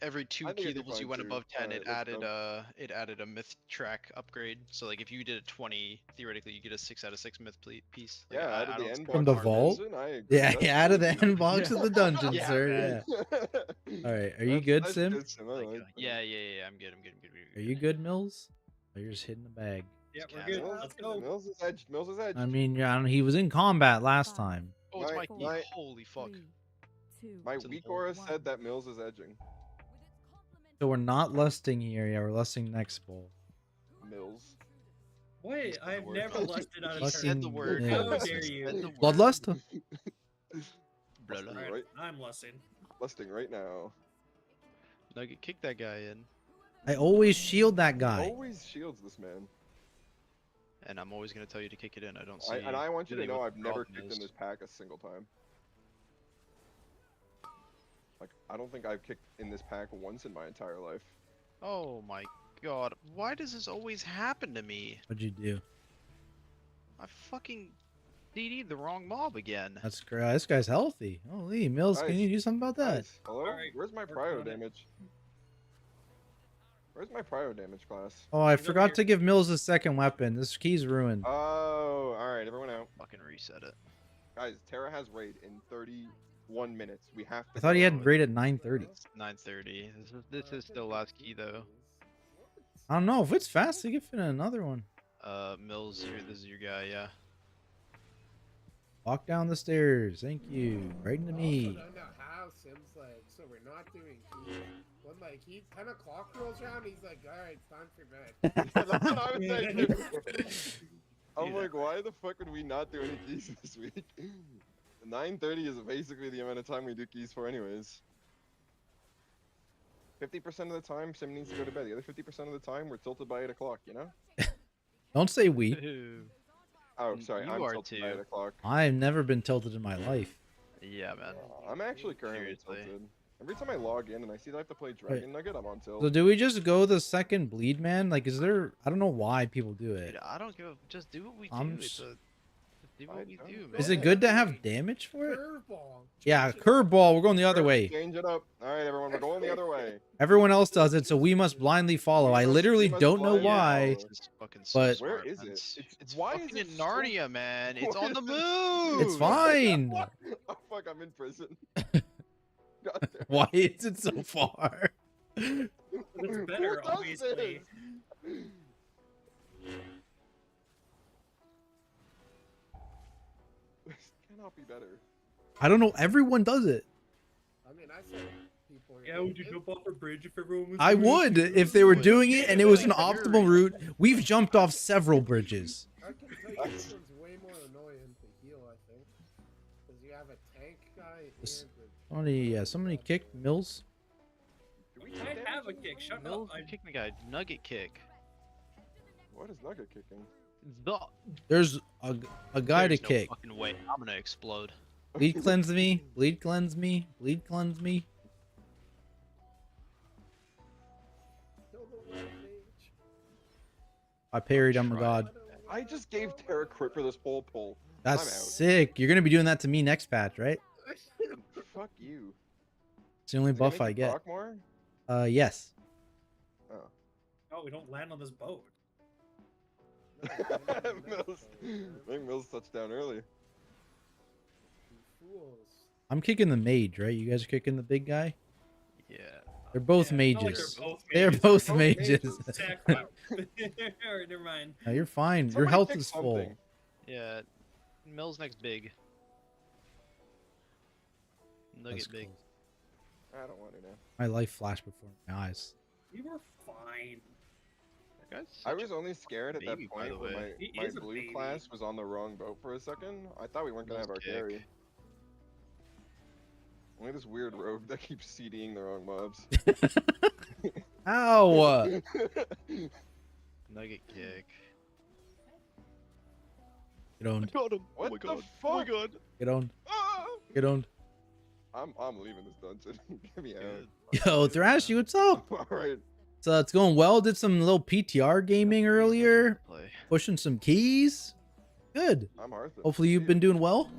every 2 I think key it'd be levels you fine went too. above 10, Alright, it let's added go. a myth track upgrade. So like if you did a 20, theoretically you get a 6 out of 6 myth piece. Like, Yeah, I out of the don't end see From why the not. vault? I agree. Yeah, That's out of the crazy. end box of the dungeon, Yeah, sir. man. Yeah. All right, are you good, That's Sim? good, Sim. I Like, like that. yeah. I'm good. I'm good. Are you good, Mills? Or you're just hitting the bag? Yeah, we're Yeah, good. Mills, Let's go. Mills is edged. Mills is edged. I mean, yeah, I don't know, he was in combat last time. Oh, it's My- my key. my- Holy fuck. 3, 2, My It's an weak old aura one. said that Mills is edging. So we're not lusting here. Yeah, we're lusting next bowl. Mills. Wait, the I've word. never lusted on a Fucking turn. Said the word. yeah. How dare you? Said the word. Bloodlust? Blah, blah. Alright, Right. I'm lusting. Lusting right now. Nugget, kick that guy in. I always shield that guy. Always shields this man. And I'm always gonna tell you to kick it in. I don't see. And I want you to really know what I've the never problem kicked is. in this pack a single time. Like, I don't think I've kicked in this pack once in my entire life. Oh my god. Why does this always happen to me? What'd you do? I fucking DD'd the wrong mob again. That's great. This guy's healthy. Holy Mills, can Nice. you do something about that? Guys, hello? Alright, Where's my working prio on it. damage? Where's my prio damage class? Oh, I He's over forgot here. to give Mills a second weapon. This key's ruined. Oh, alright, everyone out. Fucking reset it. Guys, Terra has raid in 31 minutes. We have to I thought he go. had raid at 9:30. It's 9:30. This is still last key though. I don't know if it's fast. He could fit in another one. Mills, this is your guy, yeah. Walk down the stairs. Thank you. Right into I me. also don't know how Sim's like, so we're not doing keys. When like 10 o'clock rolls around, he's like, alright, it's time for bed. That's what I was saying. too. I'm Yeah. like, why the fuck would we not do any keys this week? 9:30 is basically the amount of time we do keys for anyways. 50% of the time, Sim needs to go to bed. The other 50% of the time, we're tilted by 8 o'clock, you know? Don't say we. Oh, sorry, You I'm are tilted by too. 8 o'clock. I've never been tilted in my life. Yeah, man. I'm actually currently Seriously. tilted. Every time I log in and I see that I have to play Dragon Nugget, I'm on tilt. So do we just go the second bleed, man? Like, is there? I don't know why people do it. Dude, I don't give a. Just do what we do. I'm It's s- just do what we don't do, man. Is it good to have damage for it? Curveball. Yeah, Change it up. curveball. We're going the other way. Change it up. Alright, everyone, we're going the other way. Everyone else does it, so we must blindly follow. I We literally must don't know blindly why. follow. This is fucking so But- Where smart, is man. it? It's Why is fucking it in so- Narnia, man. It's Why on the is it- move. It's fine. Oh fuck, I'm in prison. God damn. Why is it so far? It's Who better, does obviously. this? This cannot be better. I don't know. Everyone does it. I mean, I said people. are Yeah, would you naked. jump off a bridge if everyone was I doing it? would if they were Would. doing it and it was an Like, optimal route. We've jumped off several bridges. I can tell you this one's way more annoying to heal, I think. Because you have a tank guy This- and Somebody kicked Mills. Do we I take have a damage? kick. Shut Mills, up. you kick the guy. Nugget kick. What is Nugget kicking? The There's a guy to There's no kick. Fucking way. I'm gonna explode. Bleed cleanse me. Bleed cleanse me. Bleed cleanse me. kill the red mage. I parried. I'm a Try. god. I just gave Terra crit for this whole pull. That's I'm out. sick. You're gonna be doing that to me next patch, right? Fuck you. It's the only Is it gonna buff make I you get. proc more? Yes. Oh, we don't land on this boat. Mills. I think Mills touched down early. You fools. I'm kicking the mage, right? You guys are kicking the big guy. Yeah. They're both Yeah, it's not like mages. they're They're both both Both mages. mages. Alright, never mind. No, you're fine. Your Somebody health kick is full. something. Yeah, Mills next big. Nugget That's big. close. I don't want to now. My life flashed before my eyes. You were fine. That guy's I such was a only scared at that baby, by point the when way. He my is a blue baby. class was on the wrong boat for a second. I thought we weren't gonna have our Mills kick. carry. Only this weird rogue that keeps CDing the wrong mobs. Ow! Nugget kick. Get owned. Got him! What oh my the god! fuck? Oh my god! Get owned. Ah! Get owned. I'm leaving this dungeon. Get me out. Yo, Thrashy, what's up? Alright. So it's going well. Did some little PTR gaming earlier. Play. Pushing some keys. Good. I'm Arthur. Hopefully you've been doing well.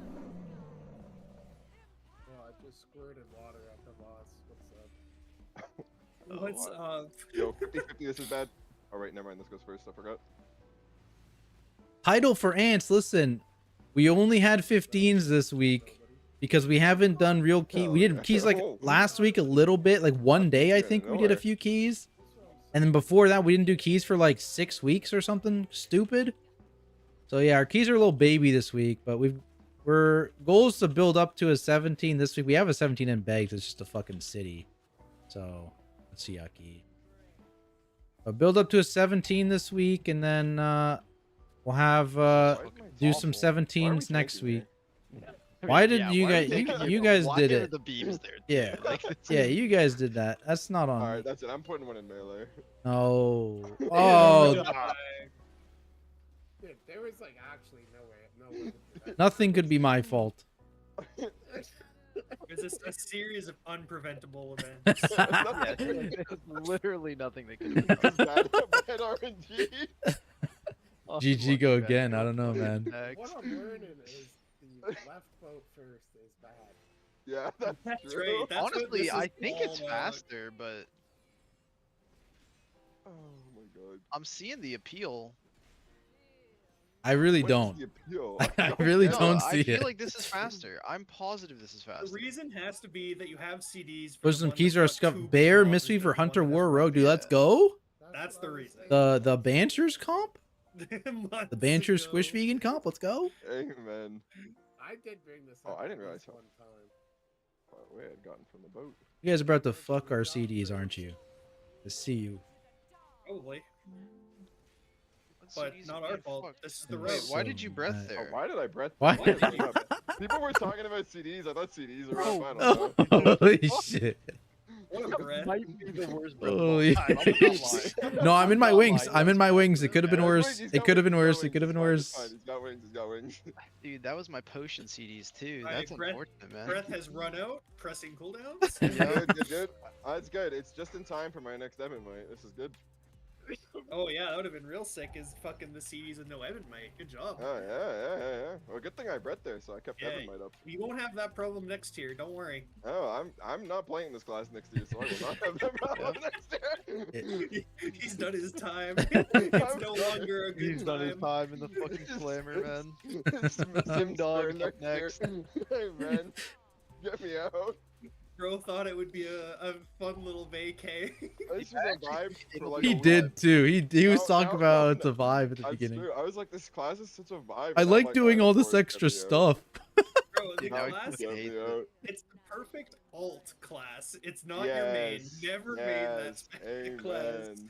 Oh, I just squirted water at the boss. What's up? Oh, What's up? Yo, 50-50, this is bad. Alright, never mind, this goes first, I forgot. Title for ants. Listen, we only had 15s this week because we haven't done real key. We did keys like last week a little bit, like one day I think we did a few keys. And then before that we didn't do keys for like 6 weeks or something stupid. So yeah, our keys are a little baby this week, but we're goals to build up to a 17 this week. We have a 17 in bags. It's just a fucking city. So that's yucky. But build up to a 17 this week, and then we'll have do some 17s next week. Why did you guys? You guys Why did are it. the beams there? Yeah. too? Like, it's- Yeah, you guys did that. That's not on. Alright, Me. that's it. I'm putting one in melee. No. Oh, Dude, there was like actually no way to do that. nothing could be my fault. It's just a series of unpreventable events. yeah, there's literally nothing that can. Bad, bad RNG. Oh, GG look go at that. again. I don't know, man. What I'm learning is the left boat first is bad. Yeah, that's That's true. right. That's what Honestly, this I is think all it's about. faster, but Oh my god. I'm seeing the appeal. I really What is don't. the appeal? I really No, don't I see feel it. like this is faster. I'm positive this is faster. The reason has to be that you have CDs. For Put the some one keys that's or got scuff two bear, blobs mystery instead for of one Hunter that has War one. Rogue. Dude, let's Yeah. go. That's what the I was reason. thinking. The Banchers comp, Months the Bancher ago. Squish Vegan comp. Let's go. Amen. I did bring this Oh, up I at didn't realize least how- one time. Far away I'd gotten from the boat. You guys are about to fuck our CDs, aren't you? To see you. Probably, What but CDs not are our being fault. fucked? This is the I'm road. Wait, why so did you breath mad. Oh, there? why did I breath? Why? Why did I breath? People were talking about CDs. I thought CDs were up. I don't know. Holy shit. What a breath. Might be the worst breath of all Holy time. I'm not lying. No, I'm in my not wings. lying. I'm in my wings. It could have been Yeah, he's worse. wings, It could have been he's got worse. wings, It could have been it's fine, worse. He's got wings. He's got wings. Dude, that was my potion CDs too. Alright, That's breath- unfortunate, man. Breath has run out. Pressing cooldowns. Yeah. Good. It's good. It's just in time for my next Evan mate. This is good. Oh yeah, that would have been real sick. Is fucking the CDs with no Evan mate. Good job. Oh yeah. Well, good thing I bred there, so I kept Yeah. Evan mate up. You won't have that problem next year. Don't worry. Oh, I'm not playing this class next year, so I will not have that problem next year. He's done his time. It's no I'm longer a good He's done his time. time in the fucking slammer, man. Sim Dog up next. Hey man, get me out. Bro thought it would be a fun little vacay. This was a vibe for like He a week. did too. He was No, talking no, about no, it's a vibe at the That's beginning. true. I was like, this class is such a vibe. I and I'm like doing "Oh, all this Lord, extra get me out." stuff. Bro, the Dude, now I class, fucking hate Get me it. out. it's the perfect alt class. It's not your main. Never made that yes, specific class. amen.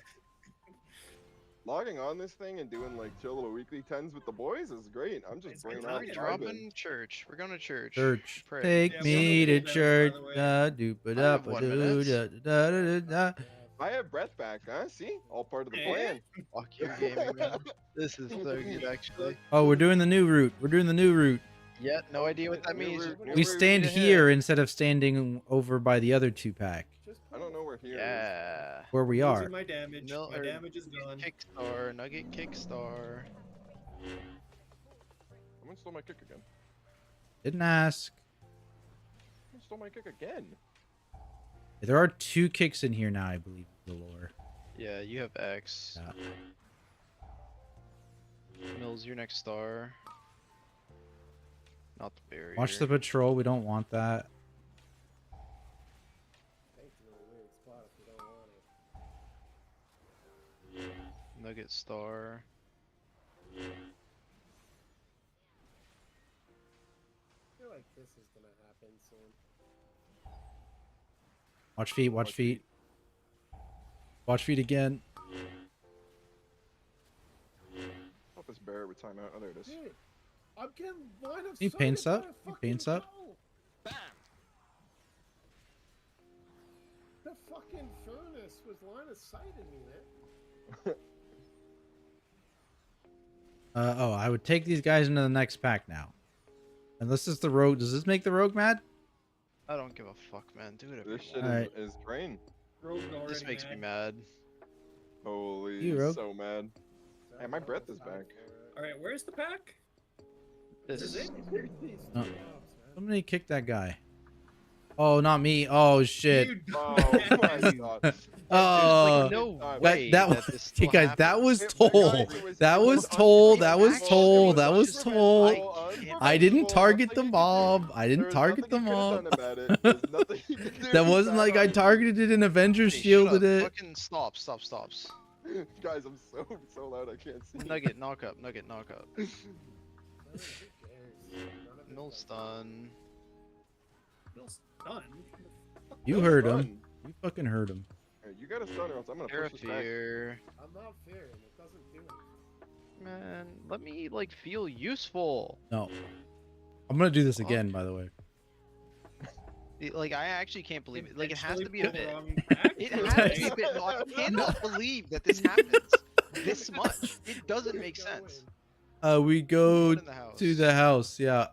Logging on this thing and doing like chill little weekly 10s with the boys is great. I'm just It's brain been out fun. vibing. Dropping church. We're going to church. Church, Pray. take Yeah, me we're to on the church. cool dance, Da, doop, I have da, 1 ba, doo, minute. da, da, da, da, da. I have breath back, huh? See? All part of the Eh? plan. Fuck you, gaming, man. This is so good, actually. Oh, we're doing the new route. We're doing the new route. Yeah, no idea what that New means. route, new We route. stand ahead. here instead of standing over by the other 2-pack Just I don't know where here is. Yeah. where we Losing are. my damage. Mil- My or damage is gone. Kickstar. Nugget Kickstar. Someone stole my kick again. Didn't ask. Someone stole my kick again. There are 2 kicks in here now, I believe. The lore. Yeah, you have X. Yeah. Mills, your next star. Not the barrier. Watch the patrol. We don't want that. take to a weird spot if you don't want it. Nugget star. like this is gonna happen soon. Watch feet. Watch feet. Watch feet again. Hope this bear would time out. Oh, there it is. Dude, I'm getting line of He sight paints by up. a He fucking paints up. troll. The fucking furnace was line of sighting me, man. Oh, I would take these guys into the next pack now. And this is the rogue. Does this make the rogue mad? I don't give a fuck, man. Do whatever This you shit want. Alright. is train. Rogue's already This makes me mad. mad. Holy, You rogue. so mad. Hey, my breath is back. All right, where's the pack? This is it. Oh. Somebody kick that guy. Oh, not me. Oh shit. Dude, Oh my god. Oh, There's like no that- way that that, was, this still guys. That happens. was It- toll. guys, it That it was toll. That was unpreventable. toll. It That was unpreventable, toll. unpreventable. I didn't target Nothing the you could do. mob. I didn't There's target the nothing you could've mob. done about it. There's nothing you could do. That wasn't Bad like I on you. targeted it and Avengers Hey, shut shielded up. it. Fucking stops. Guys, I'm so loud I can't see. Nugget, knock up. Mill's done. Bill's done. You heard Done. him. You fucking heard him. Hey, you got a stun or else I'm gonna Air push this back. fear. I'm not fearing. It doesn't do anything. Man, let me like feel useful. No. I'm gonna do this again, by the way. Like I actually can't believe it. Like it has to Intentionally be a put the bit. wrong pack? It has to be a bit. No, I cannot believe that this happens this much. It doesn't make sense. We go Put in the house. to the house. Yeah.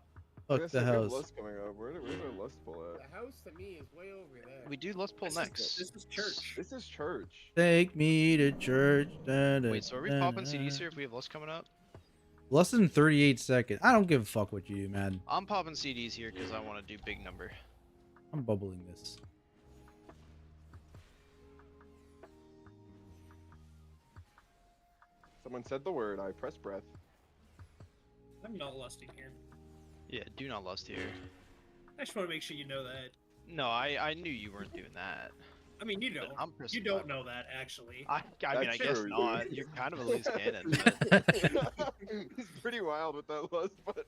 We Fuck got the some good house. lust coming up. Where's our lust pull The at? house to me is way over there. We do. Let's pull next. This is church. This is church. Take me to church. Wait, so are we popping CDs here if we have lust coming up? Less than 38 seconds. I don't give a fuck what you do, man. I'm popping CDs here because I want to do big number. I'm bubbling this. Someone said the word. I press breath. I'm not lusting here. Yeah, do not lust here. I just want to make sure you know that. No, I knew you weren't doing that. I mean, you But don't. I'm pressing You don't button. know that actually. I mean, I That's guess true, not. dude. You're kind of a loose cannon. But... He's pretty wild with that lust button.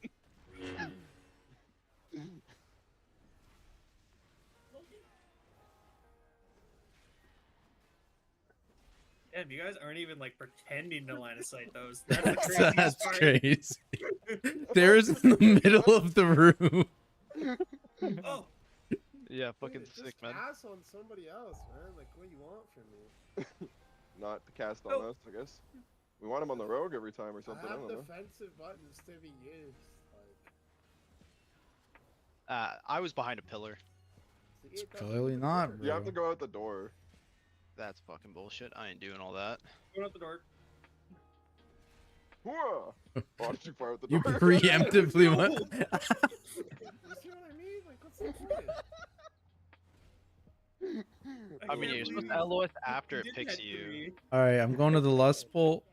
Damn, you guys aren't even like pretending to line of sight those. That's the craziest That's part. crazy. There's in the middle of the room. Oh, Yeah, fucking Dude, sick, just man. pass on somebody else, man. Like, what do you want from me? Not to cast on Oh. us, I guess. We want him on the rogue every time or something. I I have don't know. defensive buttons to be used. Like, I was behind a pillar. see, It's it doesn't clearly even not, work. You have to go out the door. That's fucking bullshit. I ain't doing all that. going out the door. Whoa! Oh, too far out the You door. preemptively went. You see what I mean? Like, what's the point? I mean, can't you're supposed believe to LOS after you it did picks that to you. me. All right, I'm going to the lust pull.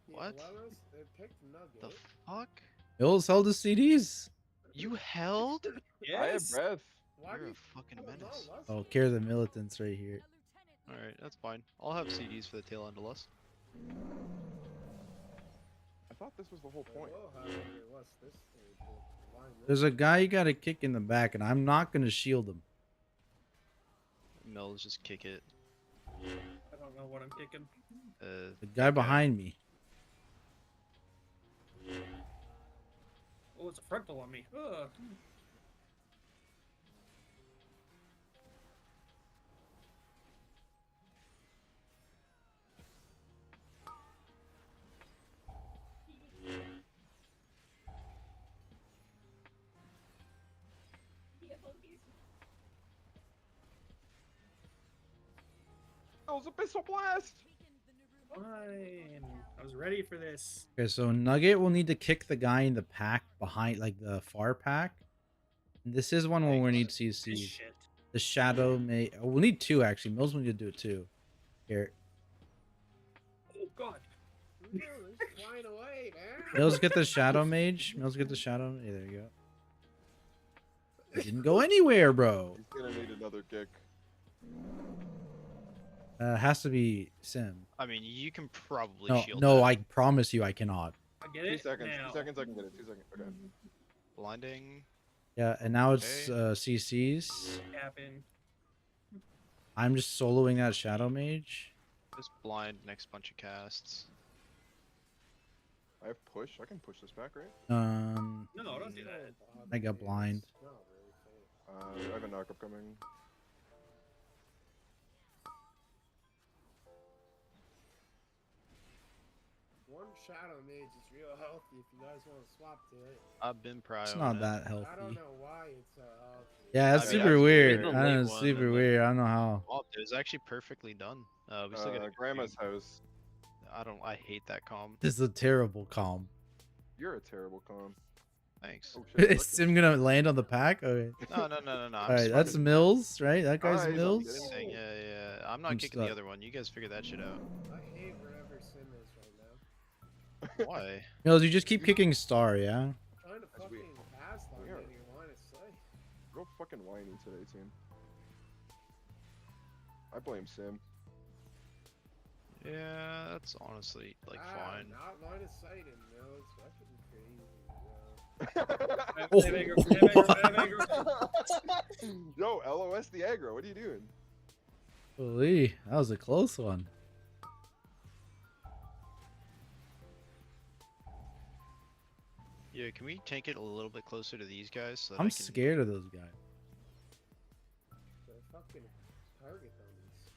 Yeah, What? Leros, they picked Nugget. The fuck? Hills held the CDs. You held? I have Yes. breath. Why do You're you a fucking I'm not menace. lusting. Oh, care the militants right here. Alright, that's fine. I'll have CDs for the tail end of lust. I thought this was the whole I point. will have your lust this stage, but why not? There's a guy you got to kick in the back, and I'm not going to shield him. Mills, just kick it. I don't know what I'm kicking. The guy behind me. Oh, it's a frontal on me. Ugh. That was Abyssal Blast! Fine. I was ready for this. Okay, so Nugget will need to kick the guy in the pack behind, like the far pack. This is one where we need This CC. shit. The shadow may. Oh, we'll need two actually. Mills will need to do it too. Here, Oh god. No, it's flying away, man. Mills get the shadow mage. Mills get the shadow. Yeah, there you go. It didn't go anywhere, bro. He's gonna need another kick. Has to be Sim. I mean, you can probably No, shield no, that. I promise you, I cannot. I get 2 it seconds. now. 2 seconds I can get it. 2 seconds. Okay. Blinding. Yeah, and now it's Okay. CC's. Happen. I'm just soloing that Shadow Mage. Just blind next bunch of casts. I have push. I can push this back, right? No, don't do that. I got blind. It's not really safe. I have a knockup coming. One Shadow Mage is real healthy if you guys want to swap to it. I've been prioing It's not it. that I don't healthy. know why it's so healthy. Yeah, that's I mean, super I've weird. played the I don't know, late it's one super and then weird. I don't know how. Oh, it was actually perfectly done. We still got Grandma's house. I hate that comp. This is a terrible comp. You're a terrible com. Thanks. Oh shit. Is Sim gonna land on the pack? Okay. No. I'm All right, just that's fucking Mills, right? That guy's Alright, Mills. saying, yeah. I'm not I'm kicking the stuck. other one. You guys figure that shit out. I hate wherever Sim is right now. Why? Mills, you just keep kicking star, yeah? I'm trying to As we- fucking pass on we are- getting your line of sight. Real fucking whiny today, team. I blame Sim. Yeah, that's honestly like fine. Not line of sight in though. It's fucking crazy, bro. Yo, LOS the aggro. What are you doing? Holy, that was a close one. Yeah, can we tank it a little bit closer to these guys? So that I'm I can... scared of those guys. They're fucking target dummies.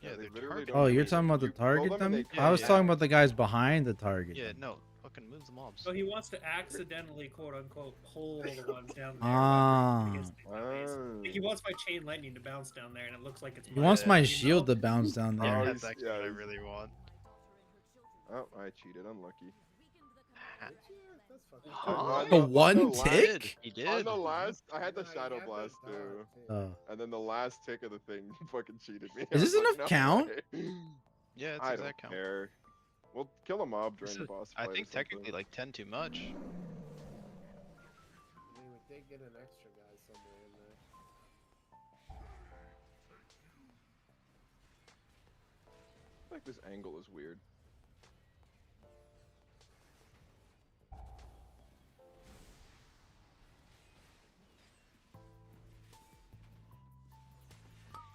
Yeah, they they're literally target. don't Oh, have you're any- talking about the you kill target them and dummy? they I was yeah. talking about the guys behind the target. Yeah, dummy. no, fucking move the mobs. So he wants to accidentally, quote unquote, pull the ones down there. Ah. against the enemies. Like, he Oh. wants my chain lightning to bounce down there, and it looks like it's. He wants my you shield know? to bounce down Yeah, there. Oh, that's he's- actually yeah, what I he's- really want. Oh, I cheated. Unlucky. Did you? That's fucking Huh? The On one last- tick? He On did. the last, I had the No, you shadow had blast the too, dog, Oh. and then the last tick of the thing fucking cheated me. Is I this was like, enough count? way. Yeah, it's I exact don't count. care. We'll kill a mob during This the is- boss I fight. or think something. technically like 10 too much. I mean, we did get an extra guy somewhere in there. I feel like this angle is weird.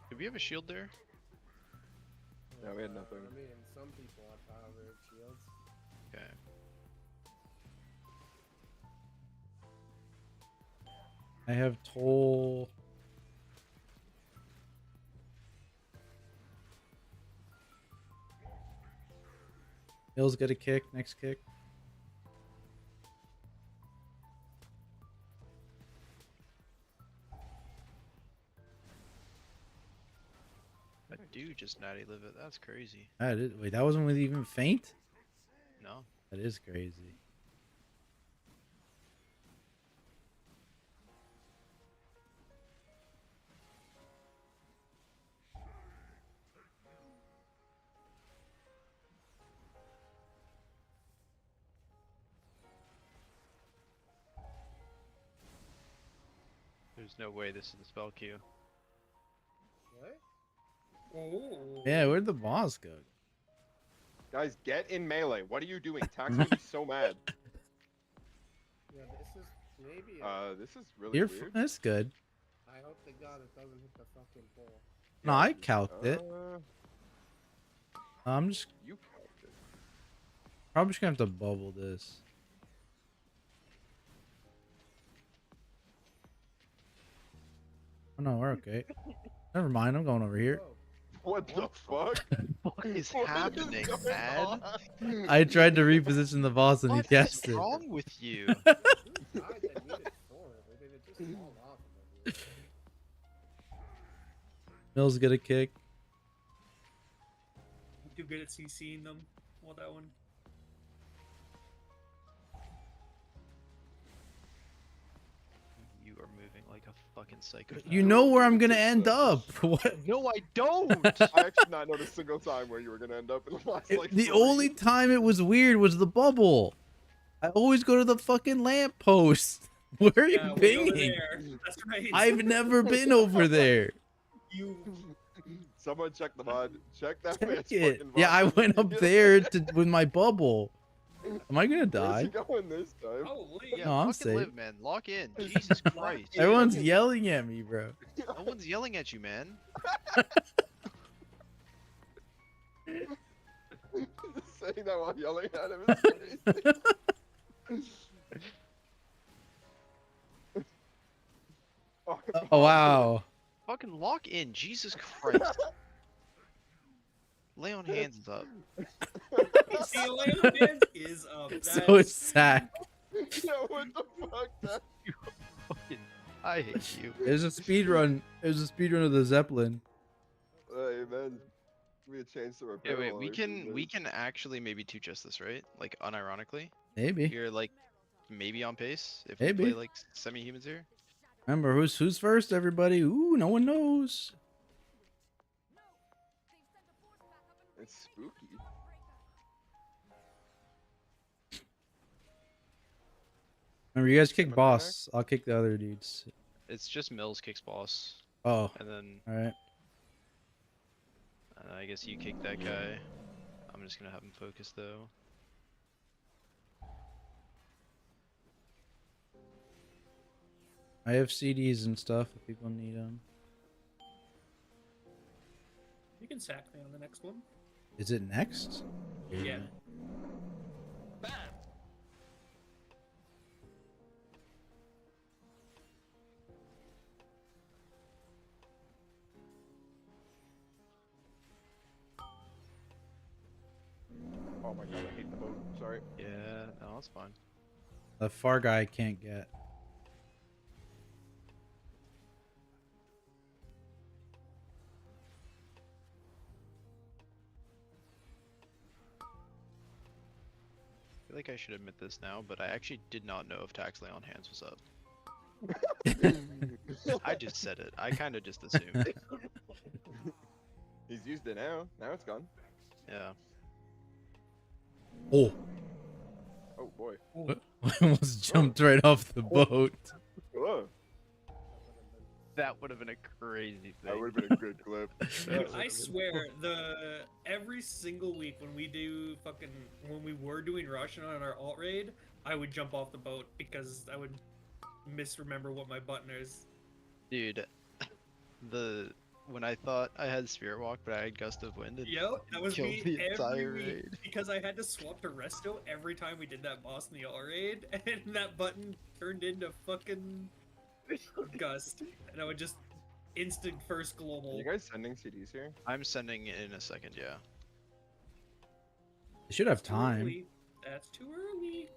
Did we have a shield there? Yeah, we had nothing. I mean, some people have power shields. Okay. I have toll. Hills get a kick. Next kick. I do just natty live it. That's crazy. That is, wait, that wasn't with even faint? No. That is crazy. There's no way this is the spell queue. What? Oh. Yeah, where'd the boss go? Guys, get in melee. What are you doing? Tax gonna be so mad. Yeah, this is maybe. This is really You're weird. that's good. I hope to God it doesn't hit the fucking pole. No, I calced it. Uh, I'm just you calced it. probably just gonna have to bubble this. Oh no, we're okay. Never mind, I'm going over here. Whoa. What the fuck? What is What happening, going man? on? I tried to reposition the boss and What he is cast it. wrong with you? Who died that needed 4? Or did it just fall off of everyone? Mills get a kick. Too good at CCing them. Well, that one. You are moving like a fucking psychopath. You know where I'm gonna end up. What? No, I don't. I actually not noticed a single time where you were gonna end up in the last like The 40. only time it was weird was the bubble. I always go to the fucking lamp post. Where are you Yeah, way over pinging? there. That's right. I've never been over there. You. Someone check the mod. Check that Check man's it. fucking Yeah, I mod. went up there to with my bubble. Am I gonna Where's die? he going this time? Probably. Yeah, No, I'm fucking live, safe. man. Lock in. Jesus Christ. in. Everyone's yelling at me, bro. No one's yelling at you, man. Just saying that while yelling at him is crazy. Oh, Oh wow. Fucking lock in. Jesus Christ. Lay on hands is up. See, Leon is up. So it's Zach. Yeah, what the fuck? That... Fucking, I hate you. There's a speed run. There's a speed run of the Zeppelin. Hey man, give me a chance to repair. Yeah, wait, all we our can shit, can actually maybe two just this, right? Like unironically. Maybe. You're like maybe on pace if Maybe. we play like semi-humans here. Remember who's first, everybody? Ooh, no one knows. It's spooky. Remember, you guys kick Gemini boss. I'll kick the other dudes. It's just Mills kicks boss, Oh, and then all right. I guess you kick that guy. I'm just gonna have him focus though. I have CDs and stuff if people need them. You can sack me on the next one. Is it next? Yeah. Oh my god, I hate the boat. Sorry. Yeah, no, that's fine. The far guy can't get. I feel like I should admit this now, but I actually did not know if tax lay on hands was up. I just said it. I kind of just assumed. He's used it now. Now it's gone. Yeah. Oh, Oh boy. I almost jumped right off the boat. Whoa. That would have been a crazy thing. That would have been a good clip. Dude, I swear, every single week when we were doing Russian on our alt raid, I would jump off the boat because I would misremember what my button is. Dude, when I thought I had Spirit Walk, but I had Gust of Wind, and Yep, that was killed me the every entire week raid. because I had to swap to Resto every time we did that boss in the alt raid, and that button turned into fucking Gust, and I would just instant first Are global. you guys sending CDs here? I'm sending it in a second, yeah. You should have Too time. early. That's too early.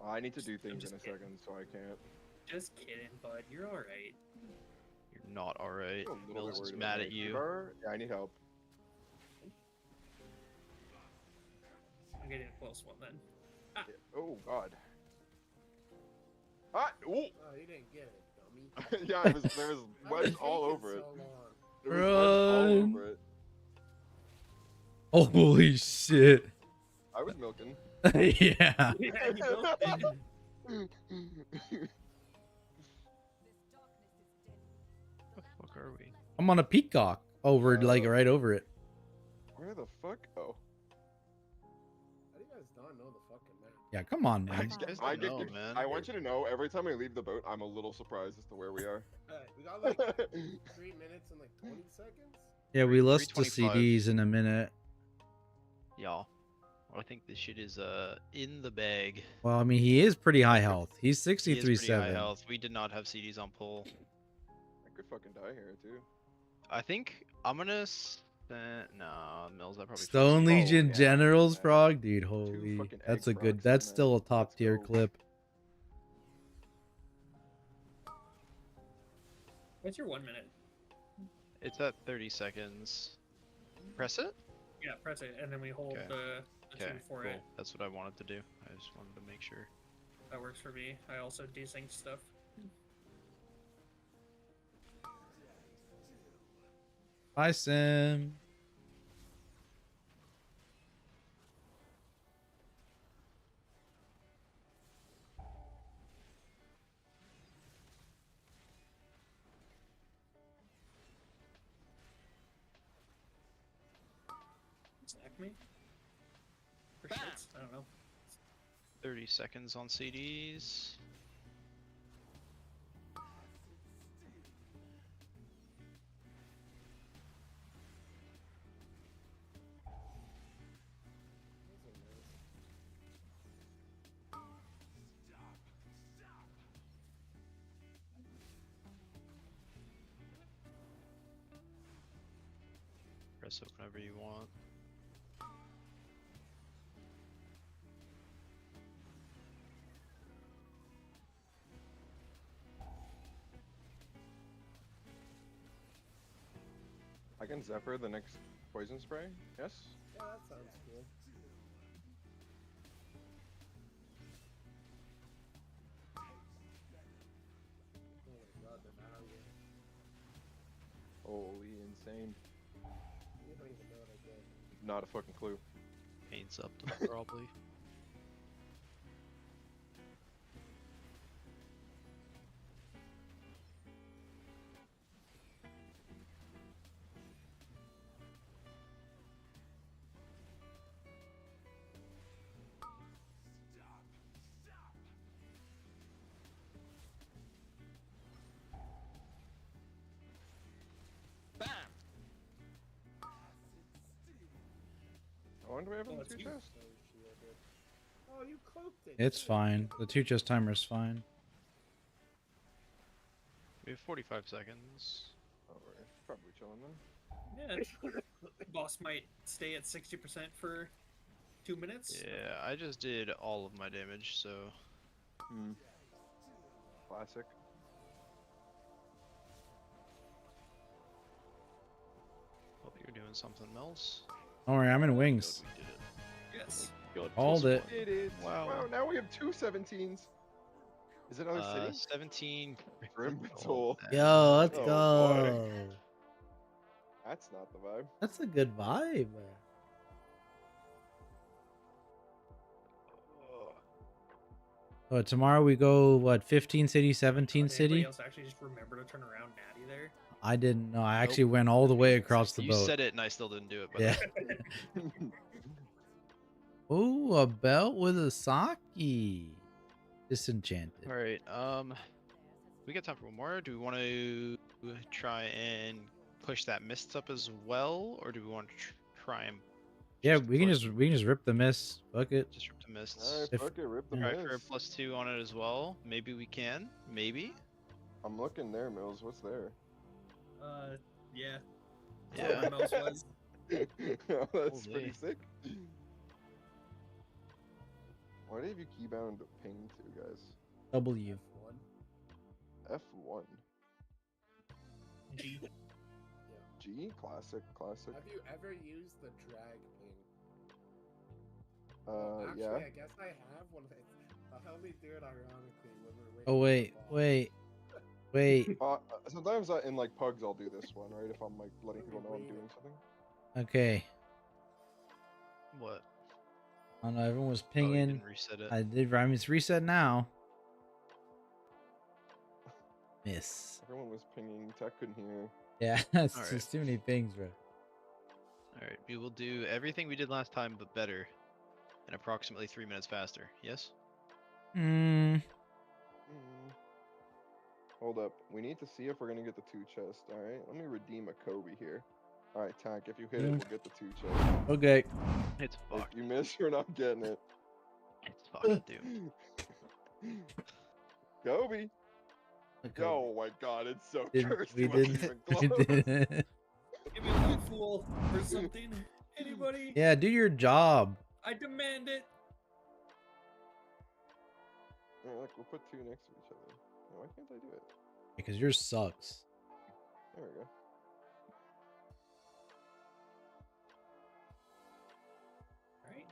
I need to do things just in a kidding. second, so I can't. Just kidding, bud. You're alright. You're not alright. I'm a little bit Mills is worried mad about at my you. car. Yeah, I need help. I'm getting a close one then. Yeah. Oh god. Ah! Ooh! Oh, you didn't get it, dummy. Yeah, there was Why wedge was all taking over it. so long? There was wedge all Run. over it. Holy shit. I was milking. Yeah. Yeah, you built it. What the fuck are we? I'm on a peacock. Oh, we're like right over it. Where the fuck? Oh. How do you guys not know the fucking map? Yeah, come on, I man. just I don't know, get, man. I want you to know, every time I leave the boat, I'm a little surprised as to where we are. Alright, we got like 3 minutes and like 20 seconds? Yeah, we lost the 325. CDs in a minute. Y'all. I think this shit is in the bag. Well, I mean, he is pretty high health. He's He is pretty high 63-7. health. We did not have CDs on pull. I could fucking die here, too. I think I'm gonna no, Mills, that probably Stone fucks you. Legion yeah, Generals, man. frog, dude. Holy, fucking that's egg a good. frogs That's in there. still a top Let's tier go. clip. What's your 1 minute? It's at 30 seconds. Press it? Yeah, press it, and then we hold Okay. the Okay, two for cool. it. That's what I wanted to do. I just wanted to make sure. That works for me. I also desync stuff. Bye, Sim. Stack me? For shits. I don't know. 30 seconds on CDs. Press open whenever you want. I can Zephyr the next poison spray. Yes. Yeah, that sounds cool. Oh my god, the value. Holy insane. You don't even know what I get. Not a fucking clue. Paints up probably. I wonder if we Oh, have it's two you. chests. So shielded. Oh, you cloaked it. It's shit. fine. The 2 chest timer is fine. We have 45 seconds. Oh, we're probably chilling then. Yeah, boss might stay at 60% for 2 minutes. Yeah, I just did all of my damage, so Hmm. Classic. hope you're doing something else. Don't worry, I'm in wings. Good, we did it. Yes. God, Hold plus it. one. It is. Wow. Wow. Now we have two 17s. Is it another city? 17. Grimbatol. Yo, let's Oh, go. That's not the vibe. That's a good vibe. Oh, tomorrow we go, what, 15 city, 17 Did anybody city? else actually just remember to turn around Natty there? I didn't know. I Nope. actually went all the way across the You boat. said it and I still didn't do it. But Yeah. Ooh, a belt with a sake. Disenchanted. All right. We got time for one more. Do we want to try and push that mist up as well, or do we want to try and Yeah, just we can push- just rip the miss. Fuck it. just rip the mists? Alright, If- fuck it, rip the Try for a miss. +2 on it as well. Maybe we can. Maybe. I'm looking there, Mills. What's there? Yeah. Yeah. That's what my mouse was. Oh, that's pretty Holy. sick. Why do you have you keybound ping to, guys? W. One. F1. G. G? Classic, classic. Have you ever used the drag ping? Actually, Yeah. I guess I have one. I'll only do it ironically when we're waiting. Oh, for wait, the boss. wait, wait. Sometimes in like pugs, I'll do this one, right? If I'm like letting people know I'm doing something. Okay. What? I don't know. Everyone was Oh, you pinging. didn't reset it. I did. I mean, it's reset now. Miss. Everyone was pinging. Tech couldn't hear. Yeah, it's Alright. just too many things, bro. All right. We will do everything we did last time, but better, and approximately 3 minutes faster. Yes. Mm. Hold up. We need to see if we're gonna get the 2 chests. All right. Let me redeem a Kobe here. All right, Tank. If you hit it, we'll get the 2 chests. Okay. It's If fucked. you miss, you're not getting it. It's fucking doomed. Kobe. Okay. Oh my God, it's so Didn't- cursed. we It wasn't didn't. even We close. didn't. Give me a light fool or something. Anybody? Yeah, do your job. I demand it. Yeah, look, we'll put 2 next to each other. Yeah, why can't I do it? Because yours sucks. There we go. Right.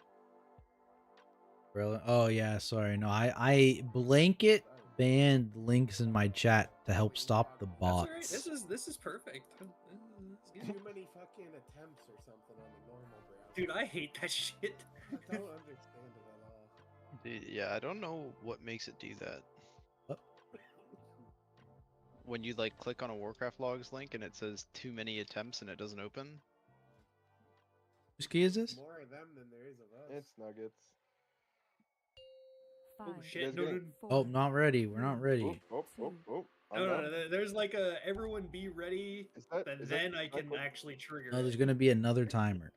Really? Oh yeah, sorry. No, I blanket banned links in my chat to help stop the That's all right. bots. This is perfect. This is Too good. many fucking attempts or something on the normal browser. Dude, I hate that shit. I don't understand it at all. Dude, yeah, I don't know what makes it do that. What? When you like click on a Warcraft logs link and it says too many attempts and it doesn't open. Whose key is this? More of them than there is of us. It's Nuggets. Oh Five, shit! guys No, no, getting- no, Oh, not ready. We're not ready. Oh. no, no, no. There's like a everyone be ready, Is that? and Is then that, I is that can click? actually trigger No, there's it. gonna be another timer.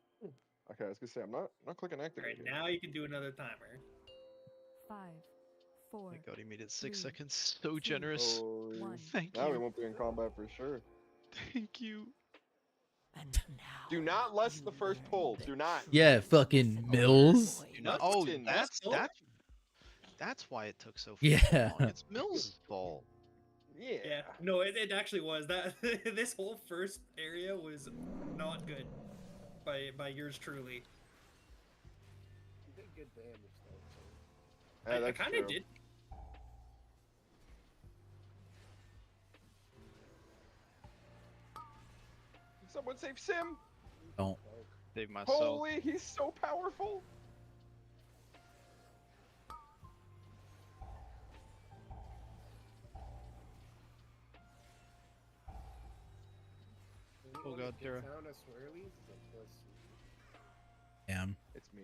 Okay, I was gonna say I'm not clicking All activate right, here. now you can do another timer. 5, Oh 4, my god, he made it 6 three, seconds. So two, generous. Holy. one. Thank Now we you. won't be in combat for sure. Thank you. And now Do not less you the first learn pull. the Do not. Yeah, truth fucking of Mills. boy. You know, What? oh, Fucking that's why it took so Yeah. fucking long. It's Mills' fault. Yeah. Yeah, no, it actually was that. This whole first area was not good by yours truly. You did good damage though. So. Yeah, I that's kind true. of did. Someone save Sim. Don't. Save myself. Holy, he's so powerful. Oh god, Tara. Sound of swirlies is a pussy. Damn. It's me.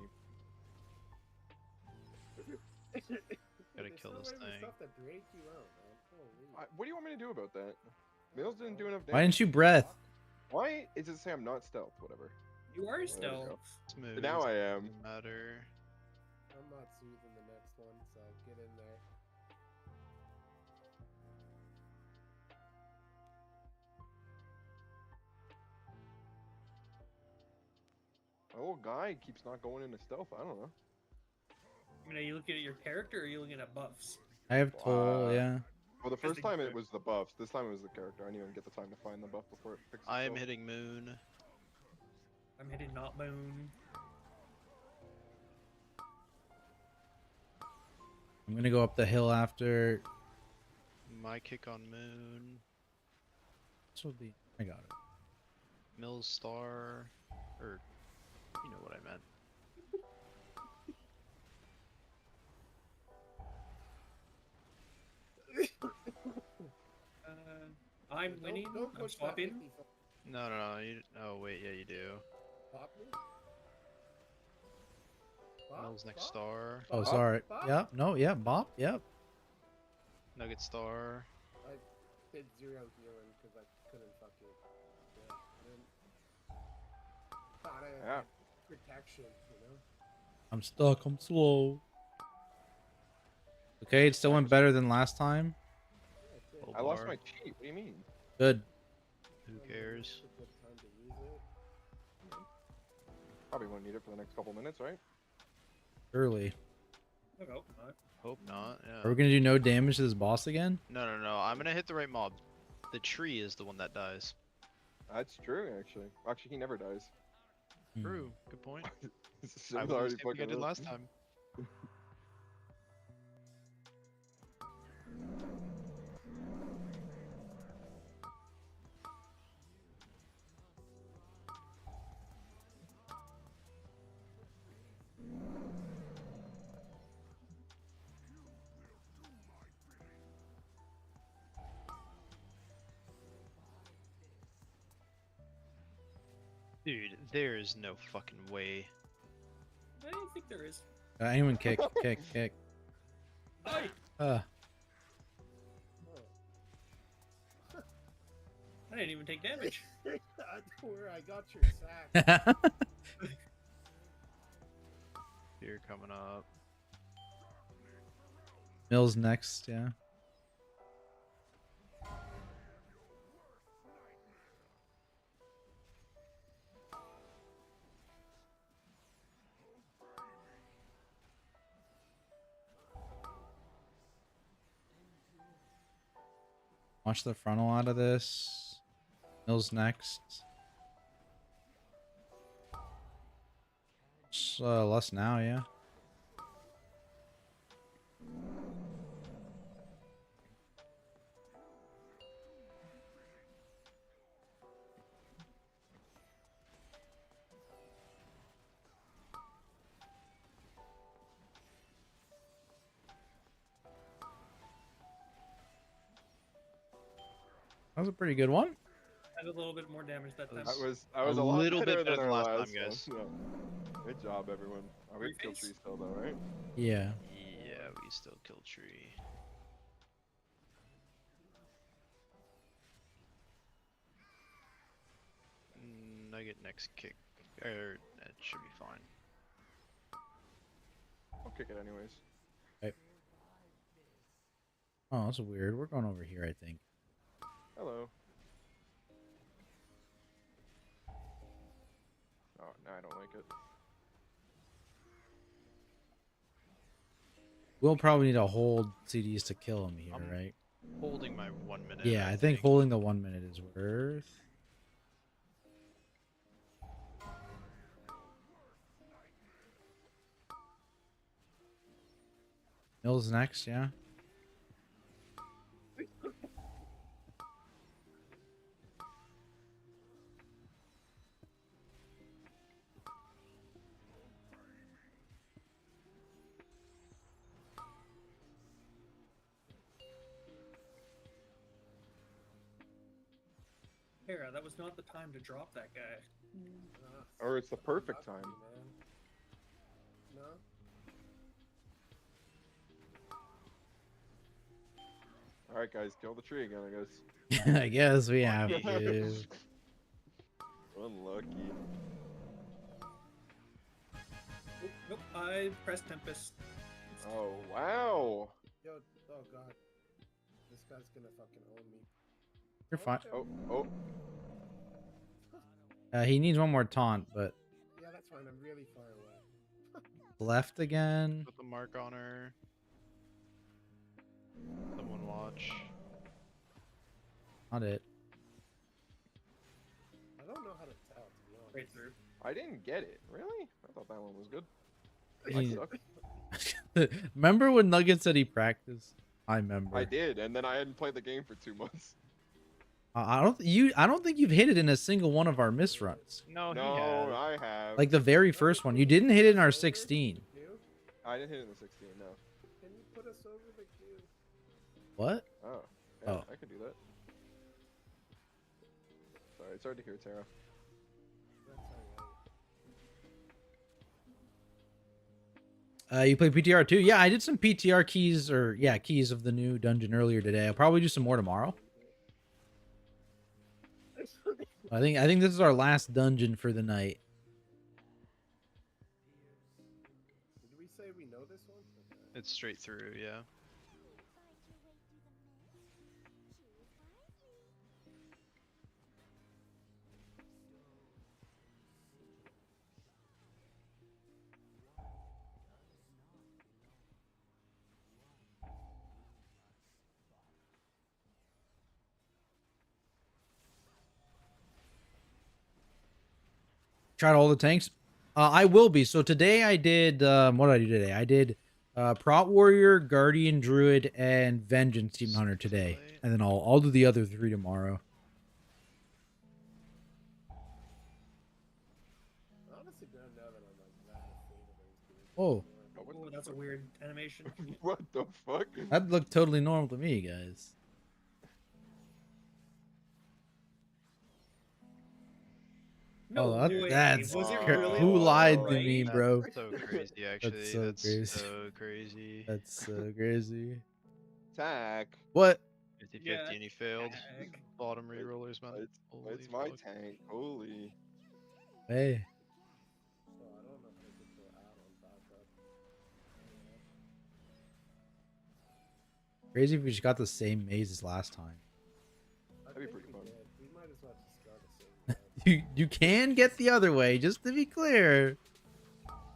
Gotta They kill sound this like the thing. Stuff that break you out, man. Holy. What do you want me to do about that? Mills didn't do enough damage. Why didn't you breath? Why is it say I'm not stealth? Whatever. You are There we stealth. go. Smooth. Now I am. Doesn't matter. I'm not soothing the next one, so get in there. My little guy keeps not going into stealth. I don't know. I mean, are you looking at your character or are you looking at buffs? I have toll, Wow. yeah. Well, the Because first time it was the buffs. This time it was the character. I didn't even get the time to find the buff before it fixed I am itself. hitting Moon. I'm hitting not moon. I'm gonna go up the hill after. My kick on Moon. This will be. I got it. Mills Star. Or, you know what I meant. I'm Don't- winning. Don't I'm push that swapping. 50 No. You, oh, wait, yeah, you do. Pop me. Mills next star. Oh, Bop, sorry. bop. Yep. No. Yeah. Bop. Yep. Nugget Star. I did 0 healing because I couldn't fucking. Yeah. I didn't. Thought I had Yeah. protection, you know? I'm stuck. I'm slow. Okay, it still went better than last time. Yeah, it did. Oh, I lost bar. my cheat. What do you mean? Good. Who Well, maybe cares? it's a good time to use it. Probably won't need it for the next couple minutes, right? Early. I hope not. Hope not. Yeah. Are we gonna do no damage to this boss again? No. I'm gonna hit the right mob. The tree is the one that dies. That's true, actually. Actually, he never dies. Hmm. True. Good point. Sim's I was the already same thing I fucking did up. last time. Dude, there is no fucking way. I don't think there is. Anyone kick, kick. Aye. Oh. I didn't even take damage. Don't worry, I got your sack. You're coming up. Mills next, yeah. Watch the frontal out of this. Mills next. It's, less now, yeah. That was a pretty good one. I did a little bit more damage that time. I was a lot little bit better better than than our last time, last guys. one. Yeah. Good job, everyone. Are we kill Reface? tree still though, right? Yeah. Yeah, we still kill tree. Nugget next kick. Or that should be fine. I'll kick it anyways. Oh, that's weird. We're going over here, I think. Hello. Oh, no, I don't like it. We'll probably need to hold CDs to kill him here, I'm right? Holding my 1 minute. Yeah, I think holding the 1 minute is worth. Mills next, yeah. Hera, that was not the time to drop that guy. Or it's the perfect time. Man. No? Alright, guys, kill the tree again, I guess. I guess we have to. Unlucky. Nope, nope, I pressed Tempest. Oh, wow. Yo, oh god. This guy's gonna fucking own me. You're fine. Oh, oh. He needs one more taunt, but Yeah, that's fine. I'm really far away. left again. Put the mark on her. Someone watch. Not it. I don't know how to tell, to be honest. Right through. I didn't get it. Really? I thought that one was good. He- I suck. Remember when Nugget said he practiced? I remember. I did, and then I hadn't played the game for 2 months. I don't think you've hit it in a single one of our miss runs. No, No, he has. I have. Like the very first one. You didn't hit it in our 16. Queue? I didn't hit it in the 16, no. Can you put us over the queue? What? Oh. Yeah, Oh. I could do that. Sorry, it's hard to hear, Tara. That's alright. You play PTR too? Yeah, I did some PTR keys keys of the new dungeon earlier today. I'll probably do some more tomorrow. I think this is our last dungeon for the night. Did we say we know this one? Okay. It's straight through, yeah. Tried all the tanks. I will be. So today I did what did I do today? I did Prot Warrior, Guardian Druid, and Vengeance Demon Hunter today. And then I'll do the other 3 tomorrow. I honestly don't know that I'm like that afraid of those dudes. Whoa. Oh, what Oh, the that's a fuck? weird animation. What the fuck? That looked totally normal to me, guys. No Oh, way. that's Was it cr- really who lied to right? me, bro. That's so crazy, actually. so That's crazy. so crazy. That's so crazy. Attack. What? 50-50 Yeah, and he failed. heck. Bottom rerollers, man. Holy It's my fuck. tank. Holy. Hey. So I don't know how to get the add-on back up. Crazy if we just got the same maze as last time. I That'd be think pretty we fun. did. We might as well just go the same time. You can get the other way, just to be clear.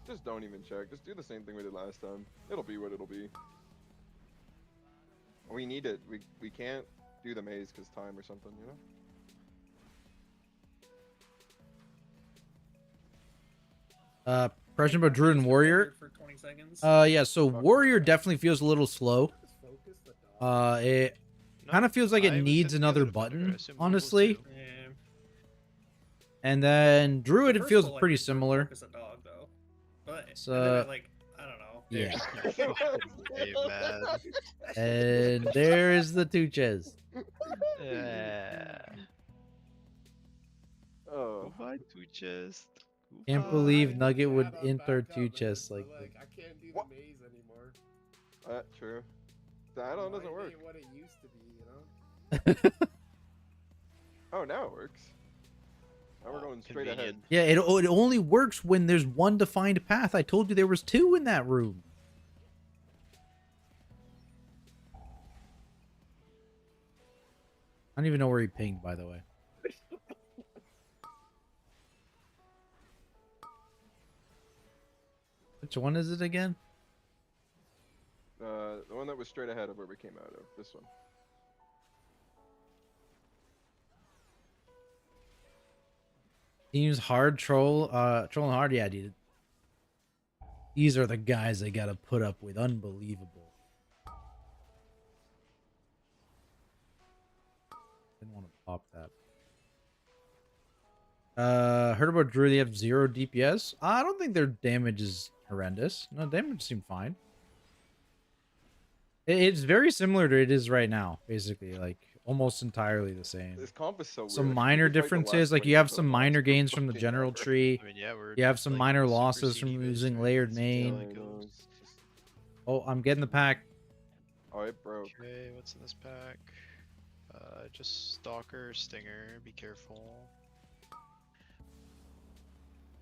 Just don't even check. Just do the same thing we did last time. It'll be what it'll be. We need it. We can't do the maze because time or something, you know? Question about Druid and Warrior. For 20 seconds. Yeah, so Warrior definitely feels a little slow. Just focus the dog. It No, kind of feels like it I was needs thinking another the other defender, I button, assume he will honestly. too. Yeah. And then Druid, The it first feels goal, I pretty think, was similar. Focus a dog, though. But So- and then I, like, I don't know. They're Yeah. just gonna fucking save, man. And there is the two chest. Yeah. Oh. Goodbye, two chest. Can't Goodbye. believe I Nugget had would on enter backup, two man, chests so, like I can't do What? the maze anymore. True. That all doesn't Mine work. ain't what it used to be, you know? Oh, now it works. Now we're Oh, going straight ahead. convenient. Yeah, it only works when there's one defined path. I told you there was two in that room. I don't even know where he pinged, by the way. Which one is it again? The one that was straight ahead of where we came out of. This one. Teams hard trolling hard. Yeah, dude. These are the guys I gotta put up with. Unbelievable. Didn't want to pop that. Heard about Drew. They have 0 DPS. I don't think their damage is horrendous. No, damage seemed fine. It's very similar to it is right now, basically, like almost entirely the same. This comp is so weird. Some I feel minor we fight the differences, last like 20 you have episodes some of minor Monster gains from the fucking general ever. tree. I mean, yeah, we're You have some like, minor super losses from CD based, losing right? layered It's main. killing I know, kills. it's just- Oh, I'm getting the pack. Oh, it broke. Okay, what's in this pack? Just Stalker, Stinger, be careful.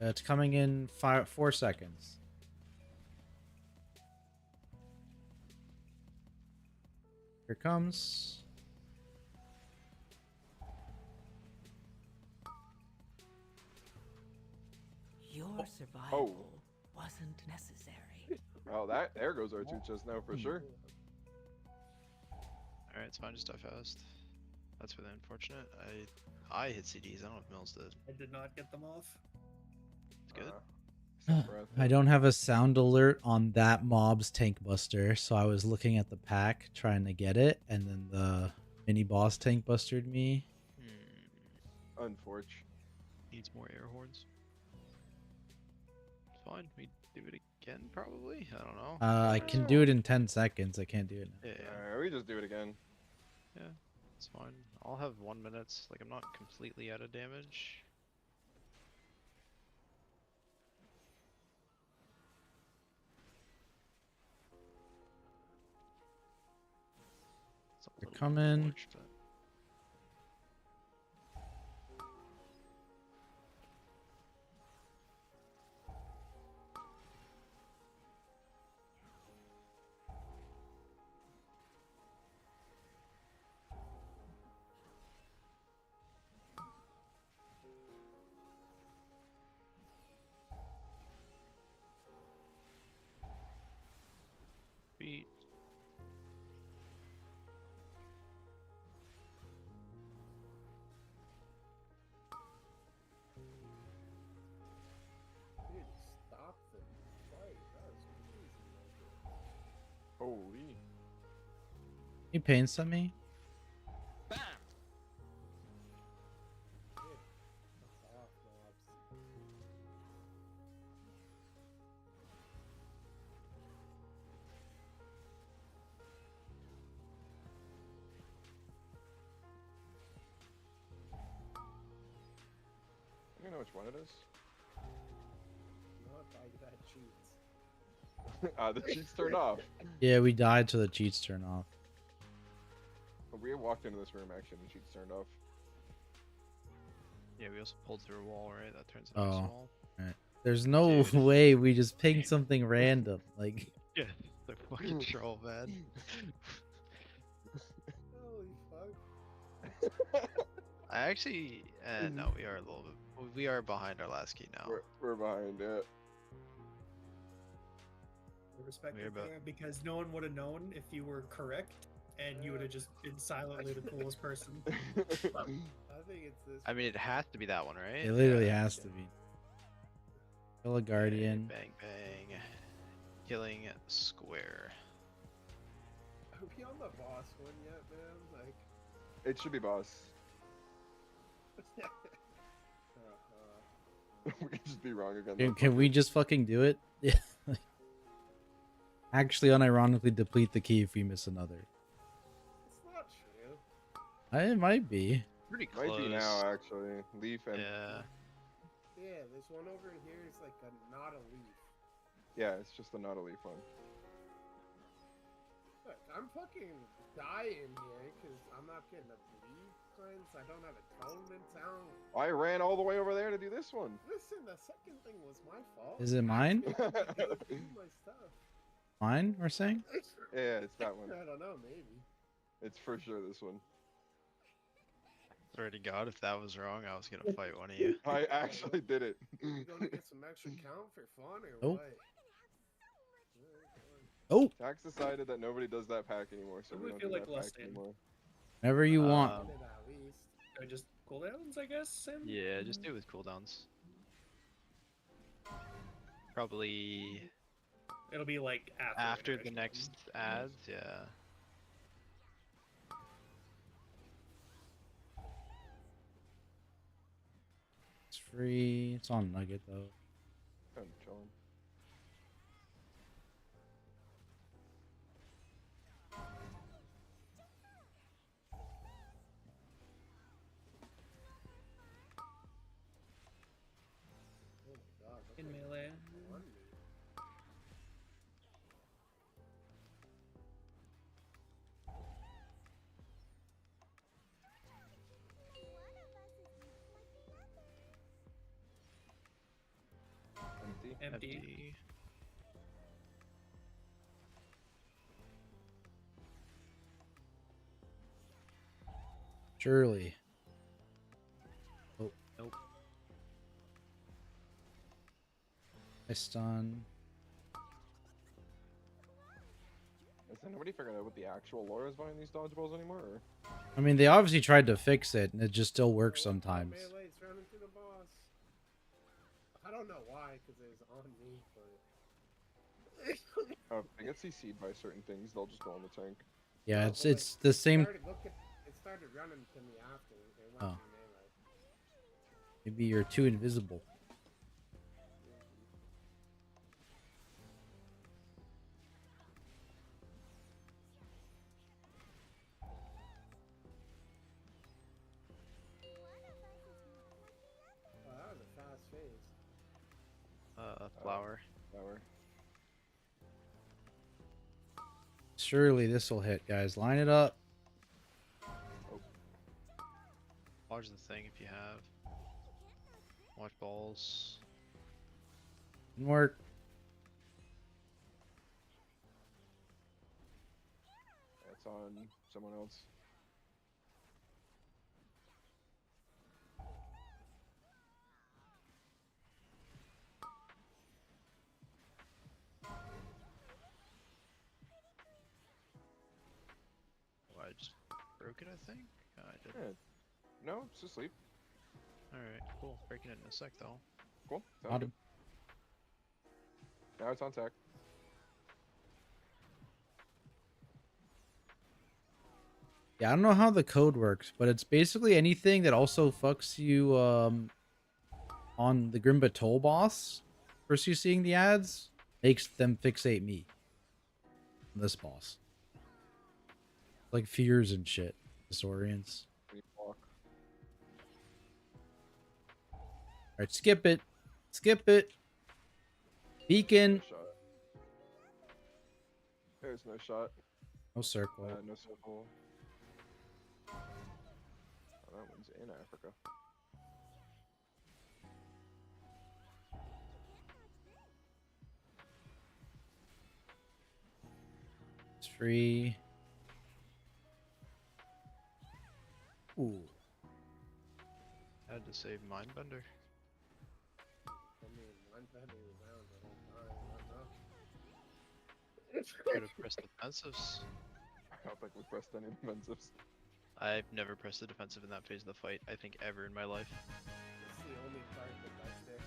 It's coming in 4 seconds. Here it comes. Your survival wasn't necessary. Oh, there goes our 2 just now for sure. Alright, it's fine, just die fast. That's really unfortunate. I hit CDs, I don't know if Mills did. I did not get them off. It's good. Some breath. I don't have a sound alert on that mob's tank buster, so I was looking at the pack trying to get it, and then the mini boss tank bustered me. Unfortunate. Needs more air horns. It's fine, we do it again probably? I don't know. I can do it in 10 seconds. I can't do it now. Yeah, We just do it again. yeah, it's fine. I'll have 1 minute, like I'm not completely out of damage. It's a They're little coming. unfortunate. Beat. Dude, stop the fight. That was crazy. Holy. You pain some me? Dude, fuck off, mobs. You know which one it is? Not like that cheats. The cheats turned off. Yeah, we died till the cheats turn off. We walked into this room actually and the cheats turned off. Yeah, we also pulled through a wall, right? That turns into Oh. a wall. There's no Dude. way we just pinged something random. Like, Yeah, the fucking troll, man. Holy fuck. I actually, no, we are a little bit. We are behind our last key now. We're behind it. Respect We're it about- there, because no one would have known if you were correct, and you would have just been silently the coolest person. I think it's this. I mean, it has to be that one, right? it literally Yeah. has to be. Kill a guardian. Bang, bang. Killing square. Are we on the boss one yet, man? Like, It should be boss. We could just be wrong again. Can we just fucking do it? Yeah. Actually, unironically deplete the key if we miss another. It's not true. It might be. Pretty close. Might be now actually. Leaf and Yeah. Yeah, this one over here is like not a leaf. yeah, it's just a not a leaf one. Look, I'm fucking dying here because I'm not getting a bleed cleanse. I don't have a tournament sound. I ran all the way over there to do this one. Listen, the second thing was my fault. Is it mine? I accidentally did my stuff. Mine, we're saying? Yeah, it's that one. I don't know, maybe. It's for sure this one. Swear to God, if that was wrong, I was gonna fight one of you. I actually did it. You gonna get some extra count for fun or Oh. what? Oh, Tax decided that nobody does that pack anymore, so What we do we don't feel do like that pack less in? anymore. whenever you want. Um, Did at least. I just cooldowns, I guess. Sim? Yeah, just do it with cooldowns. Probably It'll be like after the intermission. next ads, yeah. It's free. It's on Nugget though. I'm chilling. Oh my god. look In like melee. one me. Empty. Empty. Surely. Oh, Nope. I stun. Has anybody figured out what the actual lore is behind these dodgeballs anymore? Or? I mean, they obviously tried to fix it, and it just still works Oh, wow, sometimes. Melee's running to the boss. I don't know why, because it was on me, but. If they get CC'd by certain things, they'll just go on the tank. Yeah, Oh, it's but, like, it's the same. It started running to me after. It went Oh. to melee. Maybe you're too invisible. Oh, that was a fast phase. Flower. Flower. Surely this will hit, guys. Line it up. Watch the thing if you have. Watch balls. Didn't work. That's on someone else. Oh, I just broke it, I think? I did. Yeah. No, it's asleep. Alright, cool. Breaking it in a sec, though. Cool. Got Sounds him. good. Now it's on tech. Yeah, I don't know how the code works, but it's basically anything that also fucks you on the Grimba Toll boss. First you seeing the ads makes them fixate me. This boss. Like fears and shit. Disorients. Block. Alright, skip it. Skip it. Beacon. No shot. There's no shot. No circle. No circle. Oh, that one's in Africa. It's free. Ooh. Had to save Mindbender. I mean, one better around the whole time. I don't know. Could have pressed defensives. I don't think we pressed any defensives. I've never pressed the defensive in that phase of the fight, I think, ever in my life. It's the only part that's there.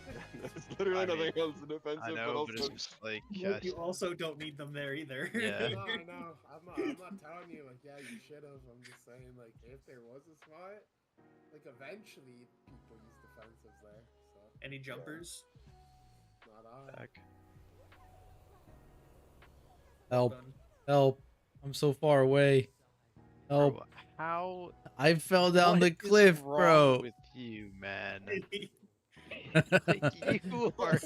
There's literally I nothing mean, else in defensive, I know, but but also it's just like, Look, you also don't need them there either. Yeah. No, I know. I'm not telling you, like, yeah, you should have. I'm just saying, like, if there was a spot, like, eventually people use defensives there. So, Any jumpers? not I. back. Help. Done. Help. I'm so far away. Help. Bro, how I fell down the what is cliff, wrong bro. with you, man? Like you are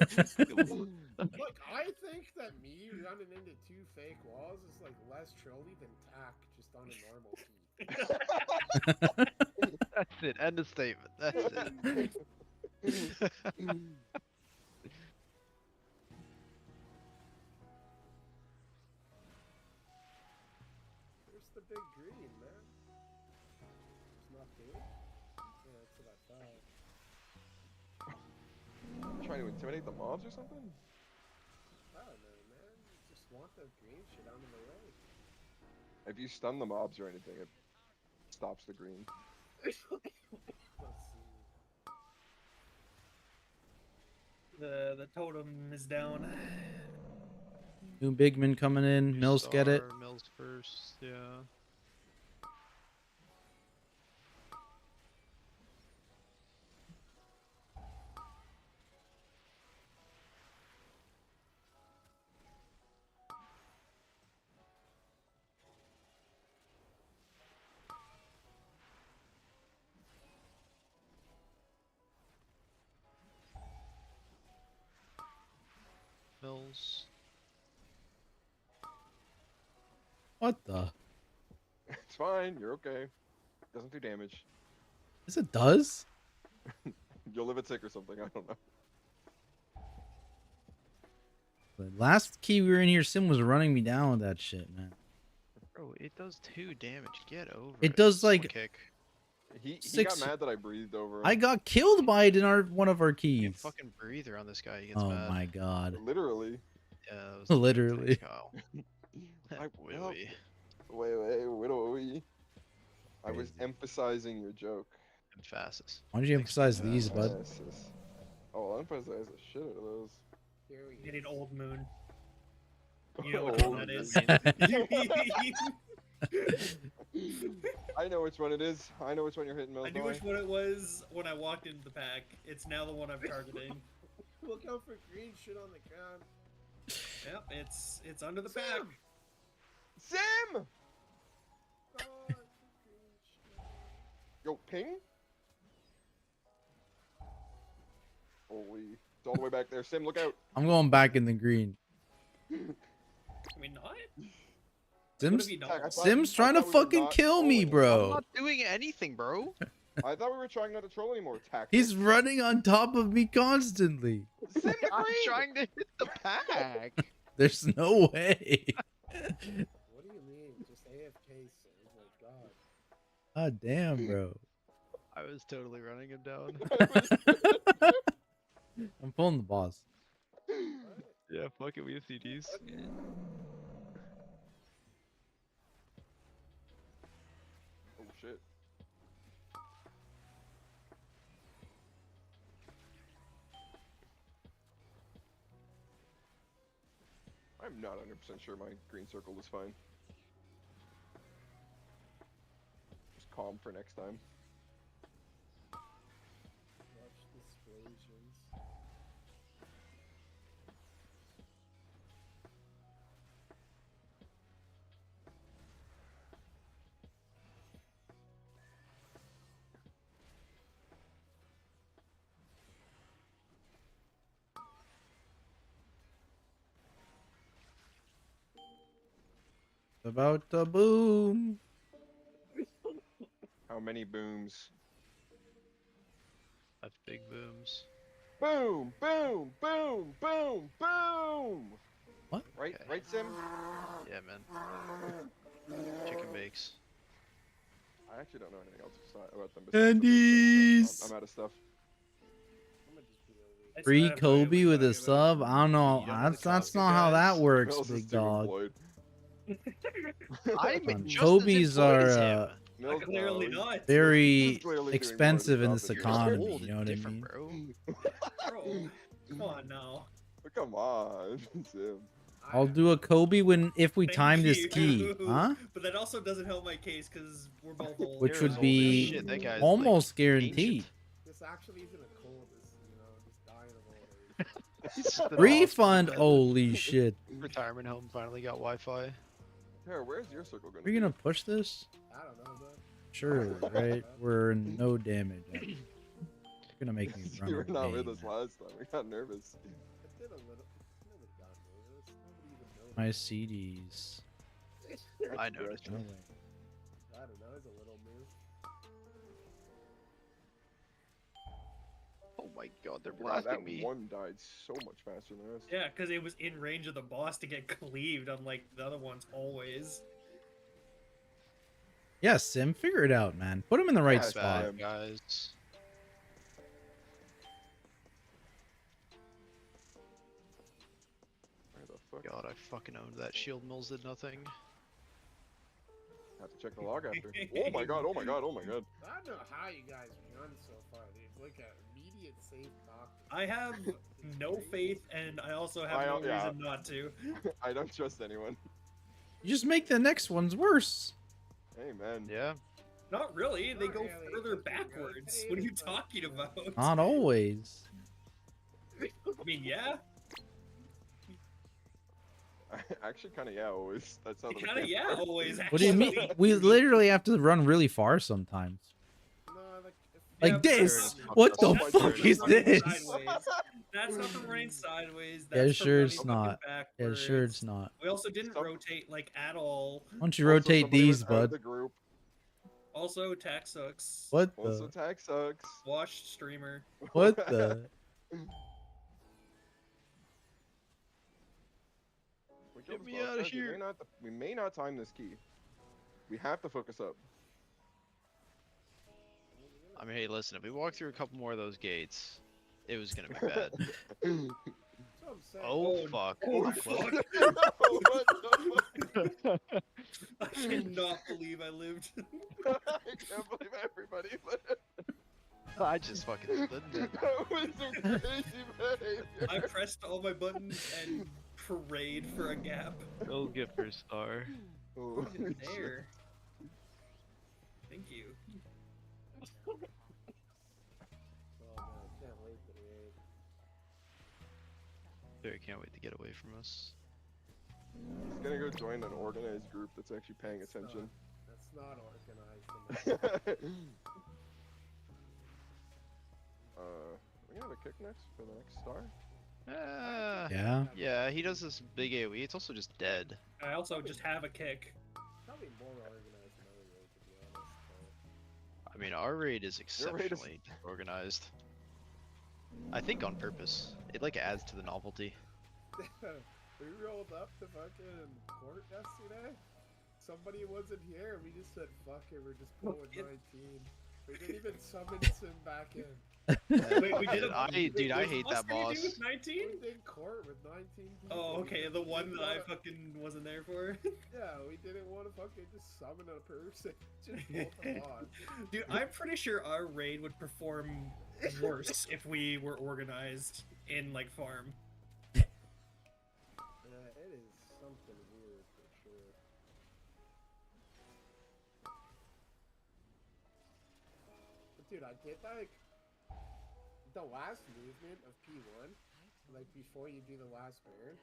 Look, I think that me running into 2 fake walls is like less trolly than tack just on a normal key. That's it. End of statement. That's it. Where's the big green, man? It's not big? Yeah, that's what I thought. Trying to intimidate the mobs or something? I don't know, man. Just want the green shit out of the way. If you stun the mobs or anything, it stops the green. Let's see. The totem is down. New bigman coming in. Mills get it. Mills first. Yeah. Mills. What the? It's fine. You're okay. Doesn't do damage. Yes, it does. You'll live at 6 or something. I don't know. The last key we were in here, Sim was running me down with that shit, man. Bro, it does 2 damage. Get over it. It does Someone like kick. He Six- got mad that I breathed over him. I got killed by it in one of our You can't keys. fucking breathe around this guy. He gets Oh mad. my god. Literally. Yeah, that was Literally. Kyle. Wait, Wait. wait. I was Crazy. emphasizing your joke. Emphasis. Why don't you Thanks, emphasize Kyle. these, bud? Emphasis. Oh, I'll emphasize the shit out of those. Here we Getting go. old moon. You know Oh, which one that is. I know which one it is. I know which one you're hitting, Mills. I knew which one it was when I walked into the pack. It's now the one I'm targeting. Look out for green shit on the ground. Yep, it's under the pack. Sim! Oh, it's the green shit. Yo, ping? Holy. It's all the way back there. Sim, look out. I'm going back in the green. I mean, not. What Sim's, have you Zach, I done? thought- Sim's I trying to thought we were fucking not kill me, trolling. I'm bro. not doing anything, bro. I thought we were trying not to troll anymore. Tactics. He's running on top of me constantly. Sim the I'm green! trying to hit the pack. There's no way. What do you mean? Just AFK, sir. Oh my god. God damn, bro. I was totally running him down. I'm pulling the boss. Yeah, fuck it. We have CDs. Oh shit. I'm not 100% sure my green circle was fine. Just calm for next time. Watch the explosions. About to boom. How many booms? That's big booms. Boom! Boom! Boom! Boom! Boom! What? Right? Okay. Right, Sim? Yeah, man. Chicken bakes. I actually don't know anything else about them. besides the booms, so Candies. I'm out of stuff. I'm gonna just be a That's Free not what Kobe we're with a talking about. sub. I don't know. You don't know the That's Costco not how that guys? works, Mills is big too dog. employed. I'm On just Kobe's as employed are as him. Mills, Clearly no, not. He's very clearly doing more expensive in stuff this than you. economy. Old You and know what I different, mean? bro. Bro, come on now. Come on, Sim. I'll do a Kobe if we Thank time this you. key, huh? But that also doesn't help my case because we're both old. Which You're would as old as be shit, that guy's, like, almost guaranteed. ancient. This actually isn't a cold. This, just dying of old age. He's just in a Refund. hospital bed. Holy shit. Retirement home finally got Wi-Fi. Tara, where's your circle going Are we gonna push this? I don't know, but Surely, right? We're no damage. You're gonna make me run. You were not away, with us man. last time. We got nervous. I did a little. My CDs. I noticed. No way. I don't know. It's a little move. Oh my god, they're Wow, that blasting me. one died so much faster than us. Yeah, because it was in range of the boss to get cleaved, unlike the other ones always. Yeah, Sim, figure it out, man. Put him in the right Yeah, spot. Sim. guys. Where the fuck? God, I fucking owned that. Shield mills did nothing. Have to check the log after. Oh my god, oh my god, oh my god. I don't know how you guys run so far, dude. Look at immediate save cock. I have no faith, and I also have no yeah. reason not to. I don't trust anyone. You just make the next ones worse. Hey man. Yeah. Not really. They Not go really, further because you're really backwards. What are you paid, but- talking about? Not always. I mean, yeah. Actually, kind of yeah. Always. That's how the Kind of, yeah, mechanics work. always. What do you mean? actually. We literally have to run really far sometimes. No, like, if Like Yeah, but this. that's not- What the Oh that's my not fuck God. from is running this? sideways. That's not from running sideways. Yeah, That's sure from it's running not. fucking Yeah, sure it's backwards. not. We also didn't Stop. rotate like at all. Why don't you Also, rotate somebody was these, out of bud? the group. Also, tax sucks. What Also, the? tag sucks. Washed streamer. What the? We Get killed me this boss, outta guys. here. We may not time this key. We have to focus up. I mean, hey, listen, if we walk through a couple more of those gates, it was gonna be bad. That's what I'm saying. Oh, fuck. Oh, Well, What the fuck? I cannot believe I lived. I can't believe everybody. I just fucking stood there. That was some crazy behavior. I pressed all my buttons and prayed for a gap. Go get for star. Oh, Not even there. Thank you. Oh man, I can't wait to raid. Dude, I can't wait to get away from us. He's gonna go join an organized group that's actually paying attention. That's not organized. We gonna have a kick next for the next star? Yeah. Yeah, he does this big AoE. It's also just dead. I also just have a kick. Probably more organized than other raid, to be honest. I mean, our raid is Your raid is- exceptionally organized. I think on purpose. It like adds to the novelty. We rolled up to fucking court yesterday. Somebody wasn't here. We just said, fuck it, we're just going 19. We didn't even summon Sim back in. Wait, we did Dude, I What hate else that did we boss. do with 19? We did court with 19 people. Oh, We okay, didn't- the we one didn't that I wanna- fucking wasn't there for. Yeah, we didn't want to fucking just summon a person. Just bolt them on. Dude, I'm pretty sure our raid would perform worse if we were organized in like farm. Yeah, it is something weird for sure. But dude, I did like the last movement of P1, like before you do the last burn.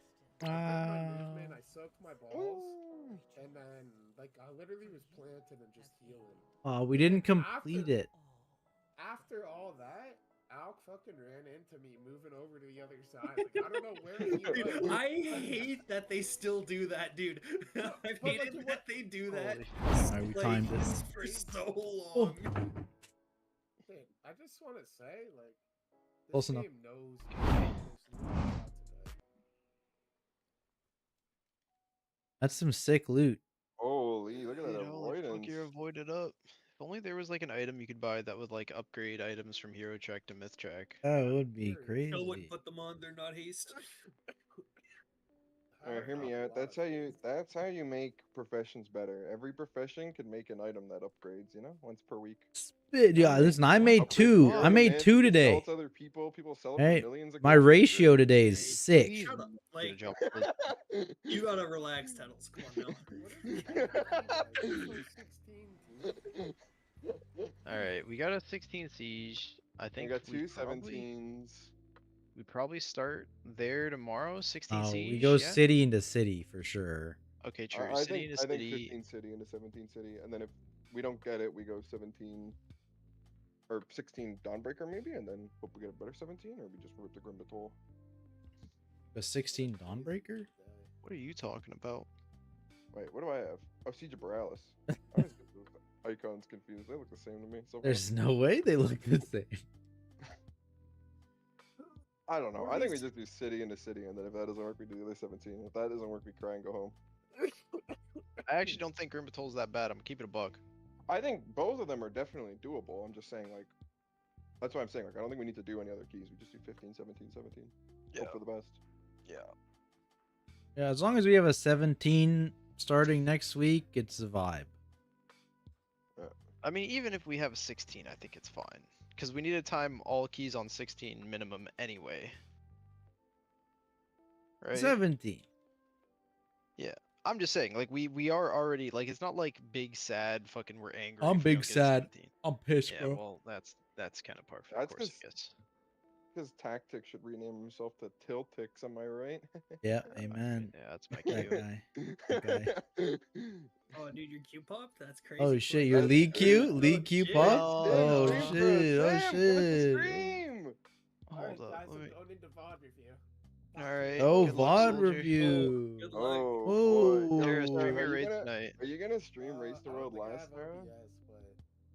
I did my movement, I soaked my balls, and then like I literally was planted and just healing. Oh, we didn't complete it. After all that, Alk fucking ran into me moving over to the other side. Like, I don't know where he Dude, was. I hate that they still do that, dude. I've like, hated what- that they do that Alright, we like, timed it. for so long. Dude, I just want to say, like, this Close enough. game knows today. That's some sick loot. Holy, look at that You know, like, fuck avoidance. your avoided up. If only there was like an item you could buy that would like upgrade items from hero check to myth check. That would be Still crazy. Still wouldn't put them on, they're not haste. Alright, hear me out. That's how you make professions better. Every profession can make an item that upgrades, you know, once per week. Yeah, listen, I made Upgrade two. one, I made myth, two you sell today. it to other people sell it Hey, for millions of my gold. ratio today is sick. Please Shut up. get a Like, jump. you gotta relax, Tettles. Come on now. What is this? Like, it's like 16 teams. Alright, we got a 16 siege. I I think got we two probably, 17s. we probably start there tomorrow. 16 Oh, siege. we go yeah? city into city for sure. Okay, true. I City think to I think city. 15 city into 17 city, and then if we don't get it, we go 17 or 16 Dawnbreaker maybe, and then hope we get a better 17, or we just rip the Grim Batol. A 16 Dawnbreaker? What are you talking about? Wait, what do I have? Oh, Siege of Borealis. I always get those icons confused. They look the same to me. So There's no way they look the same. I don't know. Or I think we these- just do city into city, and then if that doesn't work, we do the other 17. If that doesn't work, we cry and go home. I actually don't think Grim Patrol's that bad. I'm keeping a buck. I think both of them are definitely doable. I'm just saying, like, that's why I'm saying, like, I don't think we need to do any other keys. We just do 15, 17, 17. Hope for the best. Yeah. Yeah, as long as we have a 17 starting next week, it's a vibe. I mean, even if we have a 16, I think it's fine. Because we need to time all keys on 16 minimum anyway. Right? 17. I'm just saying, like, we are already, like, it's not like big, sad, fucking we're angry. I'm if we big don't get a sad. 17. I'm pissed, Yeah, bro. well, that's kind of par for the That's course, 'cause- I guess. Because Tactic should rename himself to Tiltix, am I right? Yeah, amen. Yeah, that's my That cue. guy. That guy. Oh, dude, your Q popped? That's crazy. Oh for shit, you. your That's league queue? crazy. League queue shit. pop? Oh, Oh no. shit, oh Damn, give us a shit. stream! Alright, Hold up. guys, Let me... I'm going into VOD review. Alright. Oh, good luck, VOD soldier. review. Good luck. Oh, Whoa. boy. Sarah, Yo, stream are your you raid gonna- tonight. Are you gonna stream Race the I don't Road think I last have Sarah? OBS,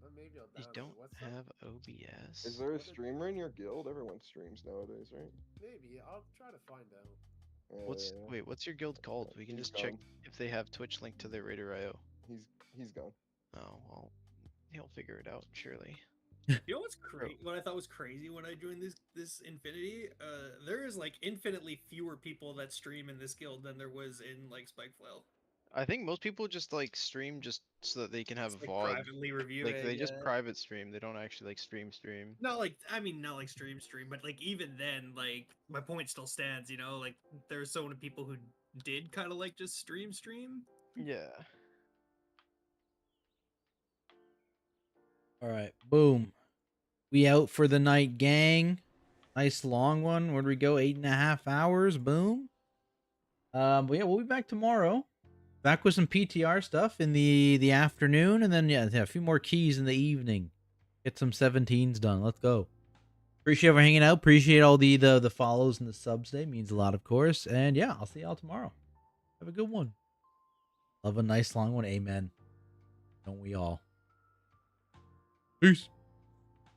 but maybe I'll You download it. don't What's up? have OBS? Is there a streamer in your guild? Everyone streams nowadays, right? Maybe. I'll try to find out. What's Yeah. wait? What's your guild called? We can He's just check gone. if they have Twitch linked to their Raider.io. He's gone. Oh well, he'll figure it out surely. You know what's crazy? What I thought was crazy when I joined this Infinity, there is like infinitely fewer people that stream in this guild than there was in like Spikeflail. I think most people just like stream just so that they can have Just, like, VOD. privately review Like it. they just yeah. private stream. They don't actually like stream. Not like not like stream, but like even then, like my point still stands. You know, like there's so many people who did kind of like just stream. Yeah. All right, boom. We out for the night, gang. Nice long one. Where'd we go? 8.5 hours. Boom. But yeah, we'll be back tomorrow. Back with some PTR stuff in the afternoon, and then yeah, a few more keys in the evening. Get some 17s done. Let's go. Appreciate everyone hanging out. Appreciate all the follows and the subs today. Means a lot, of course. And yeah, I'll see y'all tomorrow. Have a good one. Love a nice long one. Amen. Don't we all? Peace.